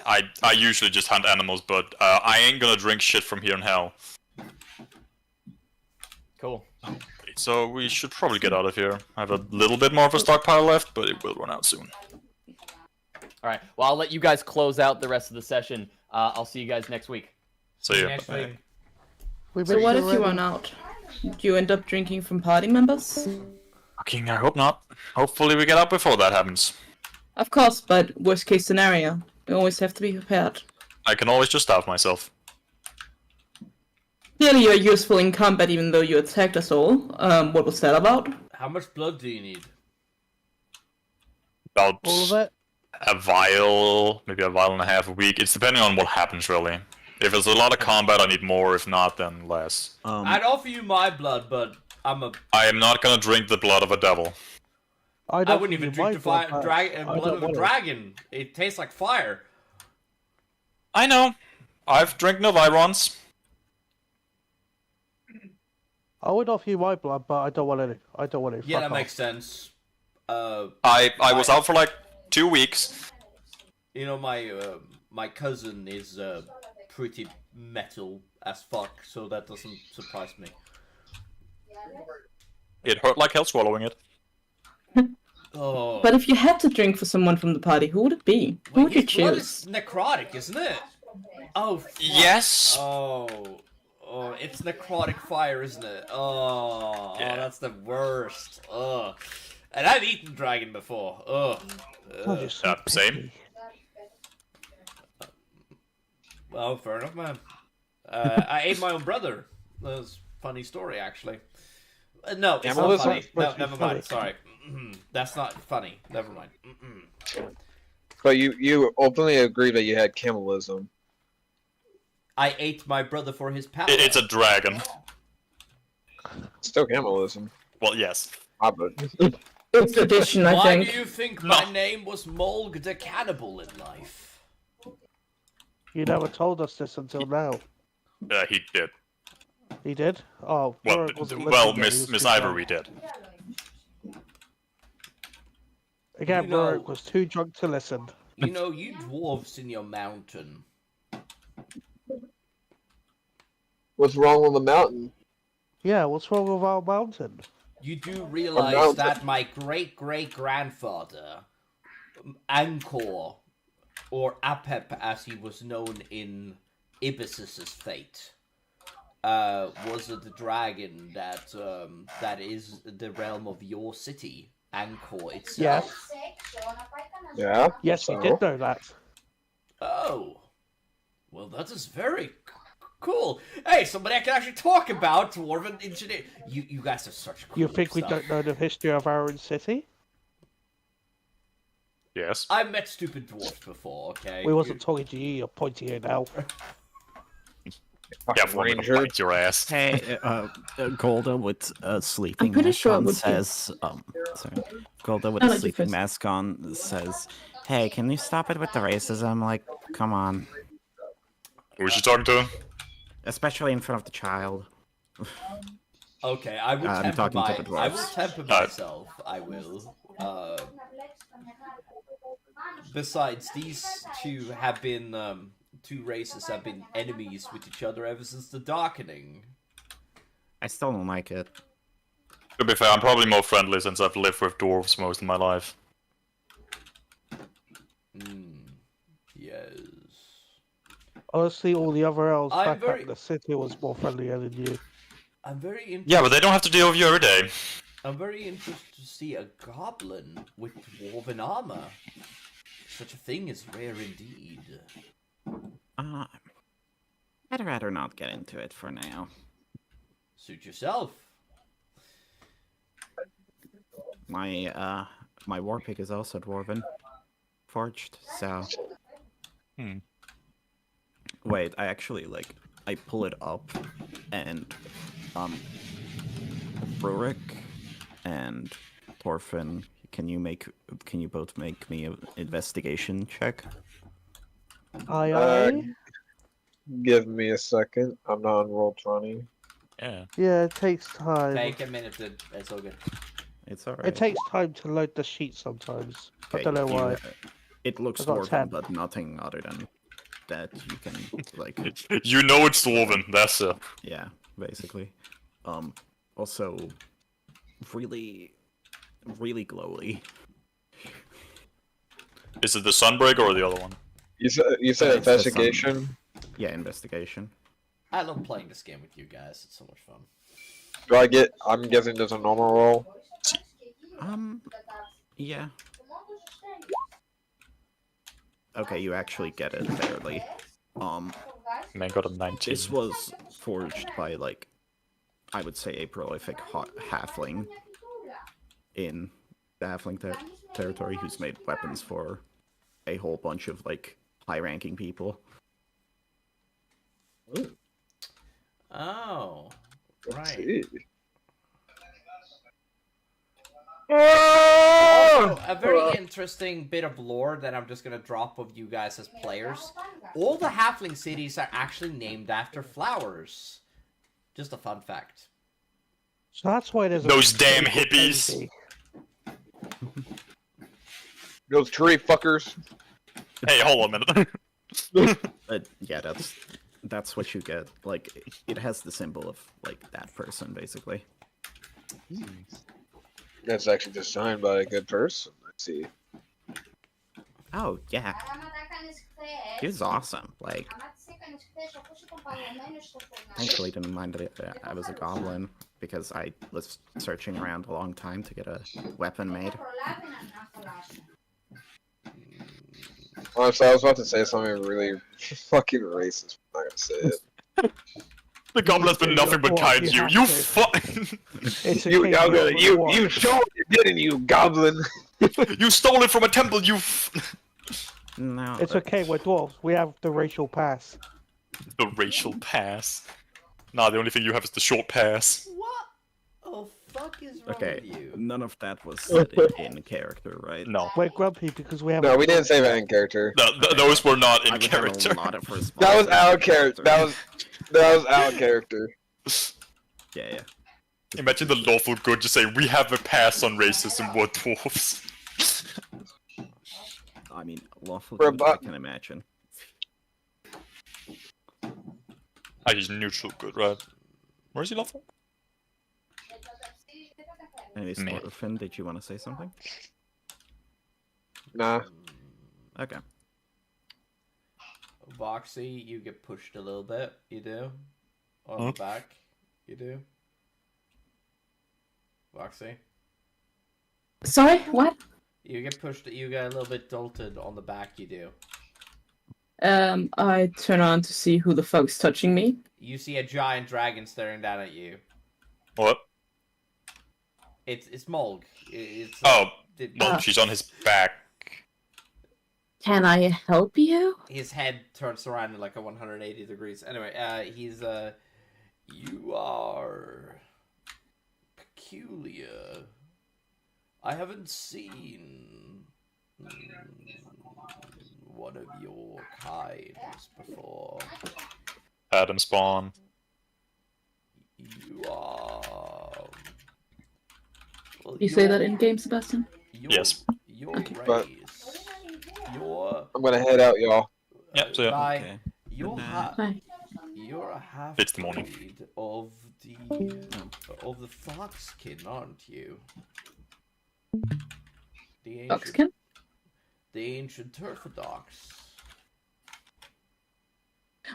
I usually just hunt animals, but I ain't gonna drink shit from here in hell. Cool. So we should probably get out of here. I have a little bit more of a stockpile left, but it will run out soon. Alright, well I'll let you guys close out the rest of the session. I'll see you guys next week. See ya. Next week. So what if you run out? Do you end up drinking from party members? Fucking, I hope not. Hopefully we get out before that happens. Of course, but worst case scenario. You always have to be prepared. I can always just starve myself. Clearly you're useful in combat even though you attacked us all. What was that about? How much blood do you need? About All of it? a vial, maybe a vial and a half a week. It's depending on what happens, really. If there's a lot of combat, I need more. If not, then less. I'd offer you my blood, but I am not gonna drink the blood of a devil. I wouldn't even drink the blood of a dragon. It tastes like fire. I know. I've drank Novirons. I would offer you my blood, but I don't want any. I don't want any. Yeah, Fuck that off. makes sense. I was out for like 2 weeks. You know, my cousin is pretty metal as fuck, so that doesn't surprise me. It hurt like hell swallowing it. Oh. But if you had to drink for someone from the party, who would it be? Who would you His blood choose? is necrotic, isn't it? Oh, fuck. Yes. Oh, it's necrotic fire, isn't it? Oh, Yeah. oh, that's the worst. Oh, and I've eaten dragon before. Oh, Oh, you're so same. picky. well, fair enough, man. I ate my own brother. That was a funny story, actually. No, it's well, not that's funny. not No, supposed to be never funny. mind. Sorry. That's not funny. Never mind. But you openly agreed that you had cannibalism. I ate my brother for his power. It's a dragon. Still cannibalism. Well, yes. It's tradition, I Why think. do you think my name was Molg the Cannibal in life? You never told us this until now. He did. He did? Oh, Well, Warwick wasn't well, listening, he was Miss too drunk. Ivory did. Again, You know- Warwick was too drunk to listen. You know, you dwarves in your mountain. What's wrong with the mountain? Yeah, what's wrong with our mountain? You do realize mountain. that my great-great-grandfather, Angkor, or Apep as he was known in Ibis's fate, was the dragon that is the realm of your city, Angkor itself. Yes. Yeah. Yes, so? he did know that. Oh, well, that is very Cool. Hey, somebody I can actually talk about dwarven engineer. You guys are such cool You think we stuff. don't know the history of our own city? Yes. I've met stupid dwarfs before, okay? We wasn't talking to you, you're pointing it out. Yeah, for me to Ranger. bite your ass. Hey, Golda with a sleeping I'm pretty mask sure it on would be. says, sorry. Golda with I a like you sleeping first. mask on says, hey, can you stop it with the racism? Like, come on. Who was you talking to? Especially in front of the child. Okay, I will I'm temper talking to the I will dwarves. temper myself. I will. Besides, these two have been two races have been enemies with each other ever since the Darkening. I still don't like it. To be fair, I'm probably more friendly since I've lived with dwarves most of my life. Yes. Honestly, all the other elves I'm back very- at the city was more friendlier than you. I'm very interested. Yeah, but they don't have to deal with you every day. I'm very interested to see a goblin with dwarven armor. Such a thing is rare indeed. I'd rather not get into it for now. Suit yourself. My war pick is also dwarven. Forged, so... Wait, I actually, I pull it up, and, Rurik and Thorfinn, can you both make me an investigation check? Aye. Give me a second. I'm not on roll 20. Yeah. Yeah, it takes time. Take a minute, it's all good. It's alright. It takes time to load the sheet sometimes. I don't know why. It looks I got 10. dwarven, but nothing other than that you can, You know it's dwarven, that's it. yeah, basically. Also, really, really glowy. Is it the Sunbreaker or the other one? You said It's the investigation? Yeah, investigation. I love playing this game with you guys. It's so much fun. Do I get... I'm guessing there's a normal roll? Yeah. Okay, you actually get it barely. Man got a 19. This was forged by, I would say a prolific halfling in the halfling territory who's made weapons for a whole bunch of, high-ranking people. Oh, right. See. Also, a very interesting bit of lore that I'm just gonna drop of you guys as players. All the halfling cities are actually named after flowers. Just a fun fact. So that's why there's Those damn hippies. Those tree fuckers. Hey, hold on a minute. Yeah, that's what you get. It has the symbol of, that person, basically. That's actually designed by a good person. Let's see. Oh, yeah. He's awesome. Thankfully didn't mind that I was a goblin, because I was searching around a long time to get a weapon made. Honestly, I was about to say something really fucking racist. I'm not gonna say it. The goblin has been nothing but kind to you. You fuck. You stole it, didn't you, goblin? You stole it from a temple. No. It's okay, we're dwarves. We have the racial pass. The racial pass. Nah, the only thing you have is the short pass. What? Oh, fuck is wrong Okay, with you? none of that was said in character, right? No. We're grumpy because we have. No, we didn't say that in character. Those were not in I would have character. a lot of responses. That was our character. That was our character. Yeah. Imagine the lawful good just saying, we have a pass on racism, we're dwarves. I mean, lawful For a good, I buck. can imagine. Ah, he's neutral good, right? Where is he lawful? Anyways, Me. Thorfinn, did you want to say something? Nah. Okay. Voxy, you get pushed a little bit. You do. On the back. You do. Voxy. Sorry, what? You get pushed. You get a little bit jolted on the back. You do. I turn around to see who the fuck's touching me. You see a giant dragon staring down at you. What? It's Molg. It's well, she's on his back. Can I help you? His head turns around in like a 180 degrees. Anyway, he's you are peculiar. I haven't seen one of your kinds before. Adam Spawn. You are. Well, You say that in game, Sebastian? Yes. Your But- race. Your. I'm gonna head out, y'all. Yeah, so yeah. Bye. Okay. You're Bye. you're a half It's the morning. breed of the foxkin, aren't you? The ancient, Foxkin? the ancient Turfodox.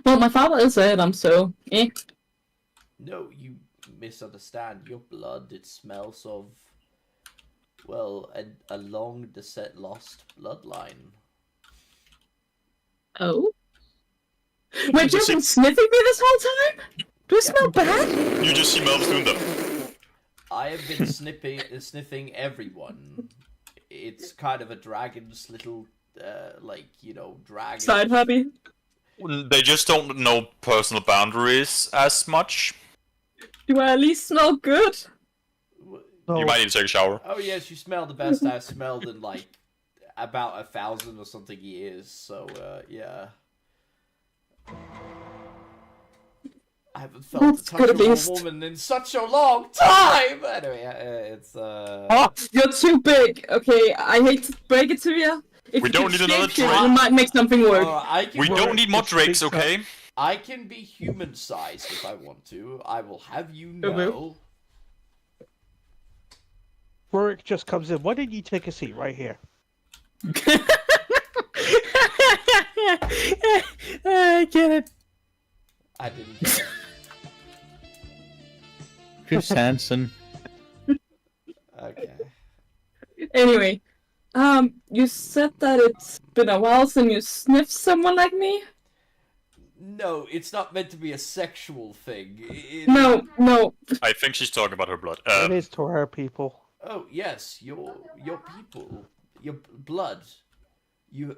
Well, my father is Adam, so No, you misunderstand. Your blood, it smells of, well, a long lost bloodline. Oh? Wait, you've been sniffing me this whole time? Do I smell bad? You just see Melv's doing that. I have been sniffing everyone. It's kind of a dragon's little, dragon. Side hobby? They just don't know personal boundaries as much. Do I at least smell good? No. You might need to take a shower. Oh yes, you smell the best I've smelled in like about 1,000 or something years. So yeah, I haven't felt That's the touch good of at a least. woman in such a long time. Anyway, it's Oh, you're too big. Okay, I hate to break it to you. If We you don't could need another shapeshift, Drake. you might make something work. We don't need more drakes, okay? I can be human-sized if I want to. I will have you Okay. know. Warwick just comes in. Why didn't you take a seat right here? I get it. I didn't get it. Chris Hansen. Okay. Anyway, you said that it's been a while since you sniffed someone like me? No, it's not meant to be a sexual thing. No. I think she's talking about her blood. It is to her people. Oh yes, your people, your blood. You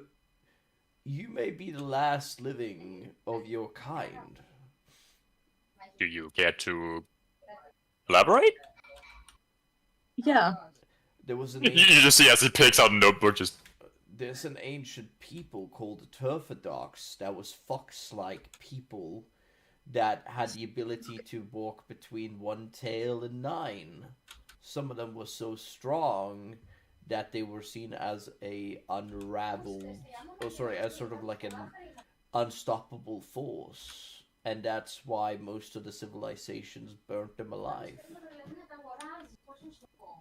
may be the last living of your kind. Do you care to elaborate? Yeah. There was an You just see as he picks out a notebook, just... There's an ancient people called the Turfodox that was fox-like people that had the ability to walk between one tail and 9. Some of them were so strong that they were seen as as sort of like an unstoppable force. And that's why most of the civilizations burnt them alive.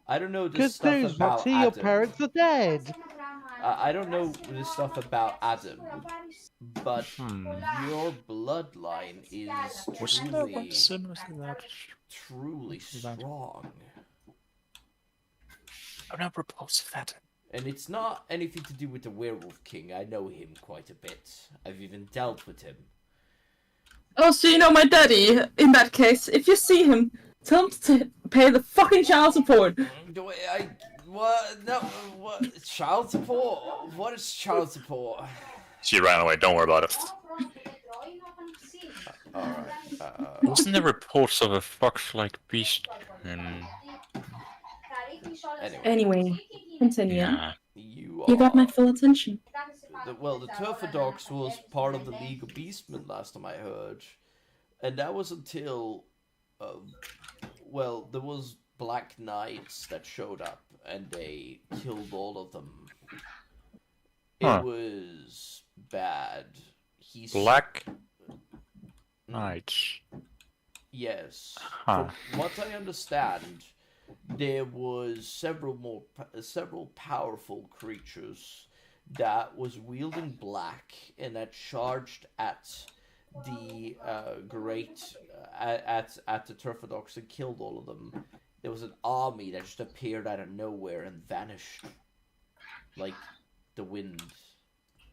I don't know this Good stuff news, about Moxie, Adam. your parents are dead. I don't know this stuff about Adam, but your bloodline is truly strong. I've never proposed that. And it's not anything to do with the Werewolf King. I know him quite a bit. I've even dealt with him. Oh, so you know my daddy? In that case, if you see him, tell him to pay the fucking child support. What? No, what? Child support? What is child support? She ran away, don't worry about it. Alright, Wasn't there reports of a fox-like beast? Anyway, continue. Yeah. You got my full attention. The Turfodox was part of the League of Beastmen last time I heard. And that was until, there was Black Knights that showed up and they killed all of them. Huh. It was bad. Black Knights. Yes. Huh. From what I understand, there was several powerful creatures that was wielding black and that charged at the at the Turfodox and killed all of them. There was an army that just appeared out of nowhere and vanished like the wind.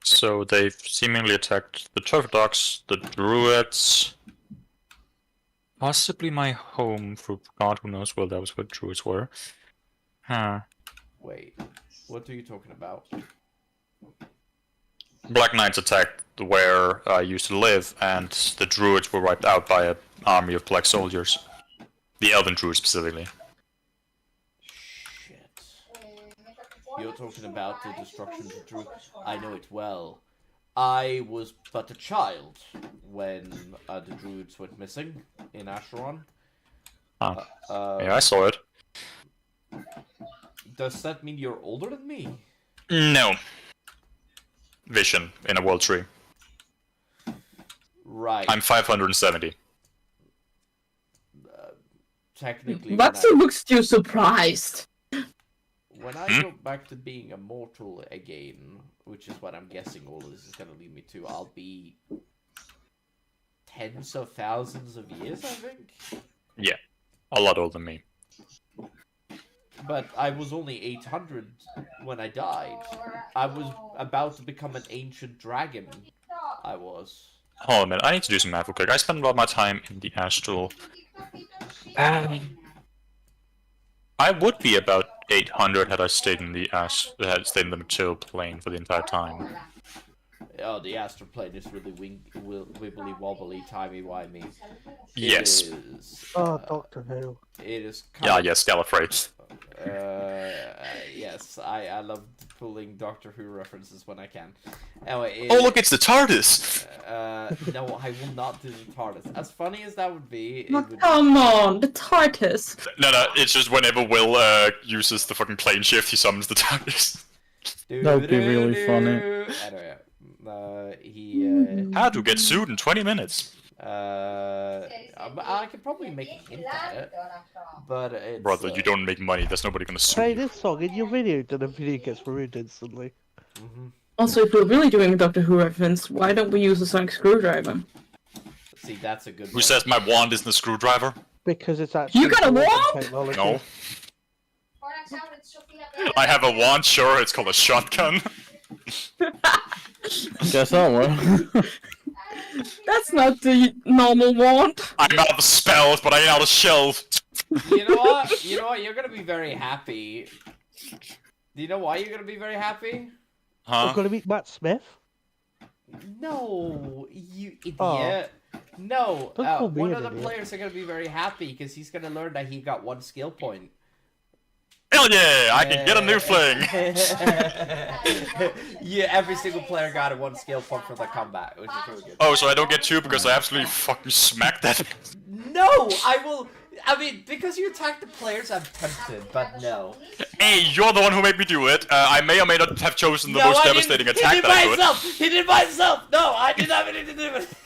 So they've seemingly attacked the turf dogs, the druids, possibly my home for God who knows where that was where druids were. Huh. Wait, what are you talking about? Black Knights attacked where I used to live, and the druids were wiped out by an army of black soldiers. The elven druids specifically. Shit. You're talking about the destruction of the druid. I know it well. I was but a child when the druids went missing in Asharon. Yeah, I saw it. Does that mean you're older than me? No. Vision in a world tree. Right. I'm 570. Technically, Vaxi looks too surprised. when I go back to being immortal again, which is what I'm guessing all of this is going to lead me to, I'll be tens of thousands of years, I think. Yeah, a lot older than me. But I was only 800 when I died. I was about to become an ancient dragon. I was. Hold on a minute, I need to do some math real quick. I spent a lot of my time in the astral. I would be about 800 had I stayed in the material plane for the entire time. Oh, the astral plane is really wibbly wobbly, timey wimey. Yes. Oh, Doctor Who. It is. Yeah, yes, Gallifrey. Yes, I love pulling Doctor Who references when I can. Anyway, Oh, look, it's the TARDIS! No, I will not do the TARDIS. As funny as that would be, Oh, come on, the TARDIS. No, it's just whenever Will uses the fucking plane shift, he summons the TARDIS. That would be really funny. Anyway, How to get sued in 20 minutes? I could probably make a hint at it, but it's, Brother, you don't make money. There's nobody gonna sue Play you. this song in your video, then the video gets ruined instantly. Also, if we're really doing a Doctor Who reference, why don't we use a sonic screwdriver? See, that's a good Who one. says my wand isn't a screwdriver? Because it's actually You got a modern wand? technology. No. I have a wand, sure, it's called a shotgun. Guess that one. That's not the normal wand. I'm out of spells, but I ain't out of shells. You know what? You know what? You're gonna be very happy. Do you know why you're gonna be very happy? I'm Huh? gonna meet Matt Smith. No, you idiot. Oh. No, Don't call me one an of the idiot. players are gonna be very happy because he's gonna learn that he got 1 skill point. Hell yeah, I can get a new fling. Yeah, every single player got a 1 skill point for the combat, which is really good. Oh, so I don't get 2 because I absolutely fucking smacked that. No, I will. I mean, because you attack the players, I'm tempted, but no. Hey, you're the one who made me do it. I may or may not have chosen the No, most I devastating didn't. attack He did that I by could. himself. He did by himself. No, I did not have anything to do with it.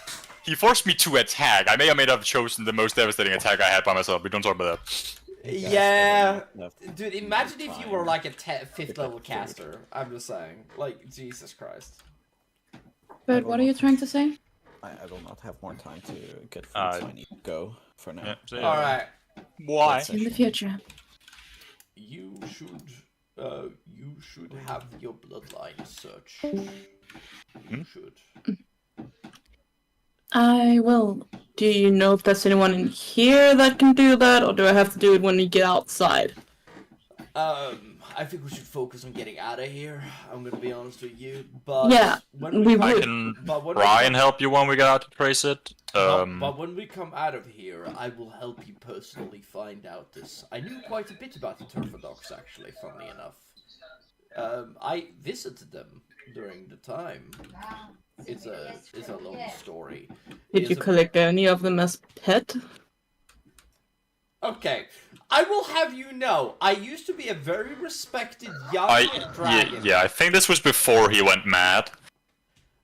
He forced me to attack. I may or may not have chosen the most devastating attack I had by myself. We don't talk about that. Yeah, dude. Imagine if you were like a 5th level caster. I'm just saying, like, Jesus Christ. But what are you trying to say? I will not have more time to get food, so I need to go for now. Yeah, so, All right. Why? In the future. You should have your bloodline search. You should. I will. Do you know if there's anyone in here that can do that, or do I have to do it when we get outside? I think we should focus on getting out of here. I'm gonna be honest with you, but Yeah, when we I would. can But when we try come- and help you when we get out to trace it. But when we come out of here, I will help you personally find out this. I knew quite a bit about the Turfodox, actually, funnily enough. I visited them during the time. It's a long story. Did It's you a- collect any of them as pet? Okay, I will have you know, I used to be a very respected young yeah, dragon. yeah, I think this was before he went mad.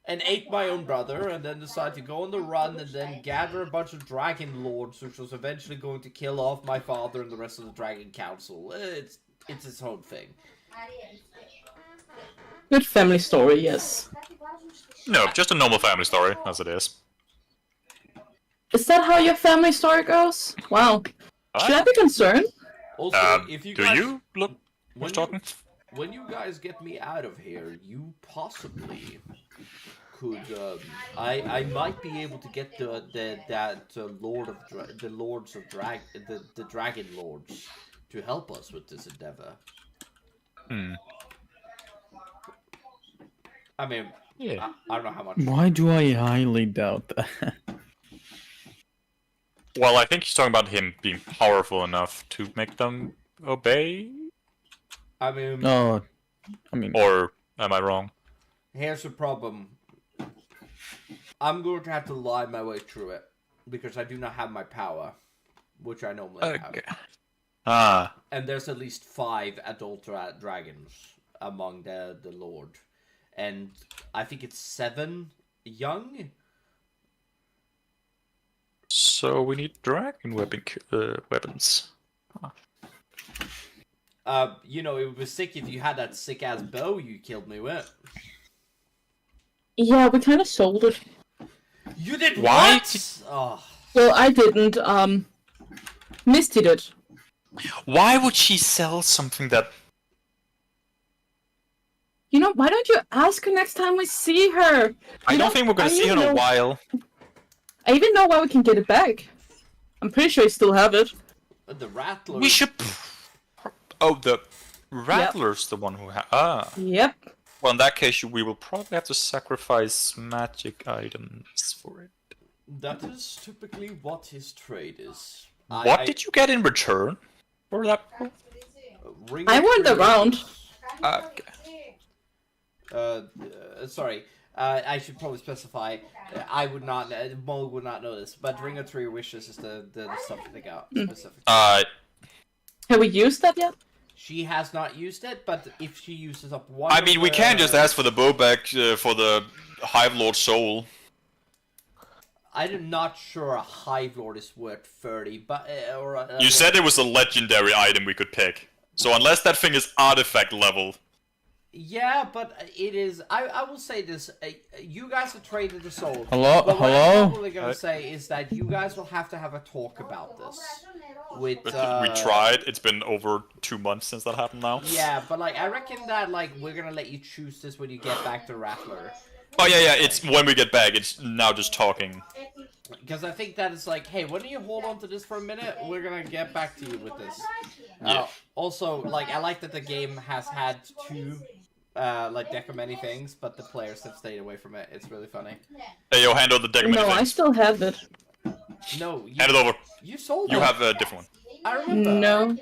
And ate my own brother, and then decided to go on the run, and then gather a bunch of dragon lords, which was eventually going to kill off my father and the rest of the dragon council. It's its own thing. Good family story, yes. No, just a normal family story, as it is. Is that how your family story goes? Wow. Should I be concerned? Also, if you do guys, you look? when Who's talking? when you guys get me out of here, you possibly could I might be able to get the lords of the dragon lords to help us with this endeavor. I mean, Yeah. I don't know how much. Why do I highly doubt that? Well, I think he's talking about him being powerful enough to make them obey. I mean, No, I mean, Or am I wrong? here's the problem. I'm going to have to lie my way through it because I do not have my power, which I normally have. Ah. And there's at least 5 adult dragons among the lord, and I think it's 7 young. So we need dragon weapons. You know, it would be sick if you had that sick ass bow you killed me with. Yeah, we kind of sold it. You did Why? what? Oh. Well, I didn't. Misty did. Why would she sell something that... You know, why don't you ask her next time we see her? I don't think we're gonna see her in a while. I even know why we can get it back. I'm pretty sure I still have it. The Rattler. We should... Oh, the Rattler's the one who Yep. Well, in that case, we will probably have to sacrifice magic items for it. That is typically what his trade is. What did you get in return for that? I went around. Okay. Sorry. I should probably specify. I would not. Mo would not know this, but Ring of Three Wishes is the stuff that they got specifically. Have we used that yet? She has not used it, but if she uses up one, I mean, we can just ask for the bow back for the Hive Lord soul. I'm not sure a Hive Lord is worth 30, but You said it was a legendary item we could pick. So unless that thing is artifact level. Yeah, but it is. I will say this: you guys have traded the soul. Hello? But what Hello? I'm probably gonna say is that you guys will have to have a talk about this. With We tried. It's been over 2 months since that happened now. Yeah, but like I reckon that like we're gonna let you choose this when you get back to Rattler. Oh yeah. It's when we get back. It's now just talking. Because I think that is like, hey, why don't you hold on to this for a minute? We're gonna get back to you with this. Yeah. Also, like I like that the game has had 2. Like deck of many things, but the players have stayed away from it. It's really funny. Hey, yo, hand over the deck of many No, things. I still have it. No, you, Hand it over. You sold it. You have a different one. I remember. No.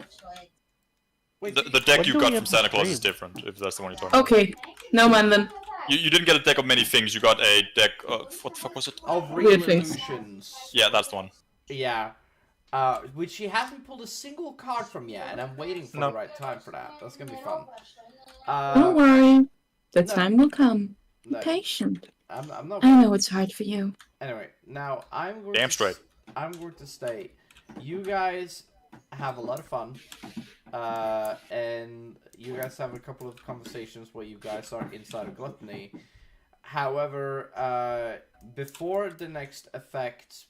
Wait, The deck When you do got we from have Santa to Claus is trade? different, if that's the one you're talking Okay. No, man, then. about. You didn't get a deck of many things, you got a deck of... What the fuck was it? Of Weird things. Illusions. Yeah, that's the one. Yeah. Which she hasn't pulled a single card from yet, and I'm waiting for the right time for that. That's gonna be fun. Don't worry. The no. time will come. Be No. patient. I'm not. I know it's hard for you. Anyway, now I'm going. Damn to, straight. I'm going to state, you guys have a lot of fun, and you guys have a couple of conversations where you guys are inside of Gluttony. However, before the next effect,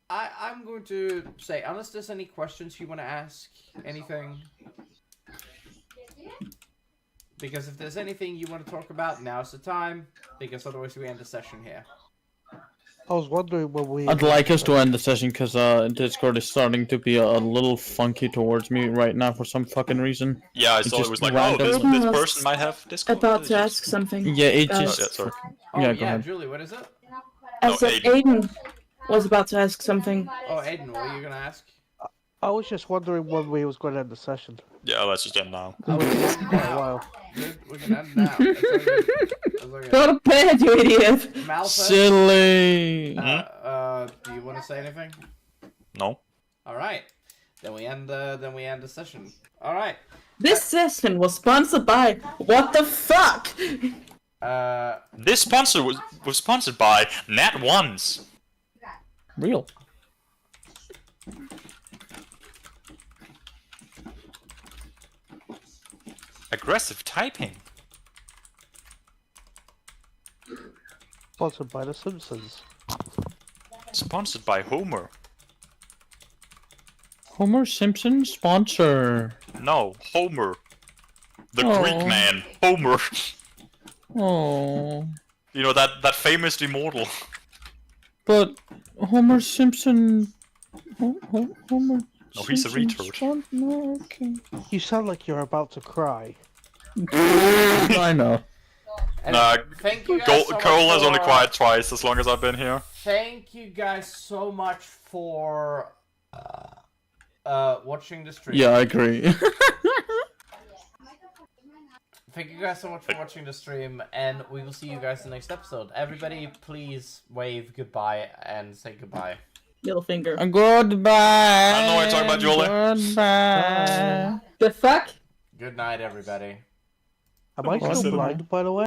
I'm going to say, unless there's any questions you want to ask, anything. Because if there's anything you want to talk about, now's the time. Because otherwise we end the session here. I was wondering when we. I'd like us to end the session because Discord is starting to be a little funky towards me right now for some fucking reason. Yeah, I It saw it just was like, random- oh, this Aiden was person might have Discord. About to ask something. Yeah, it Uh, just... Yeah, sorry. Oh, Yeah, yeah, go ahead. Julie, what is it? I No, said Aiden. Aiden was about to ask something. Oh, Aiden, what are you gonna ask? I was just wondering when we was going to end the session. Yeah, let's just end now. I was thinking quite a while. We can end now. It's okay. Go to bed, you idiot! Malphite, Silly! do you want to say anything? No? Alright. Then we end the session. Alright. This session was sponsored by What the Fuck? This sponsor was sponsored by Nat Ones. Real. Aggressive typing. Sponsored by The Simpsons. Sponsored by Homer. Homer Simpson sponsor. No, Homer. The Oh. Greek man. Homer. Oh. You know, that famous immortal. But Homer Simpson. Homer. No, he's a Simpson's retard. fun- No, okay. You sound like you're about to cry. I know. And Nah, thank you guys so much Cole has only for- cried twice as long as I've been here. Thank you guys so much for watching the stream. Yeah, I agree. Thank you guys so much for watching the stream, and we will see you guys in the next episode. Everybody, please wave goodbye and say goodbye. Middle finger. Goodbye. I don't know what you're talking about, Julie. Goodbye. The fuck? Good night, everybody. Am I Awesome. still blind, by the way?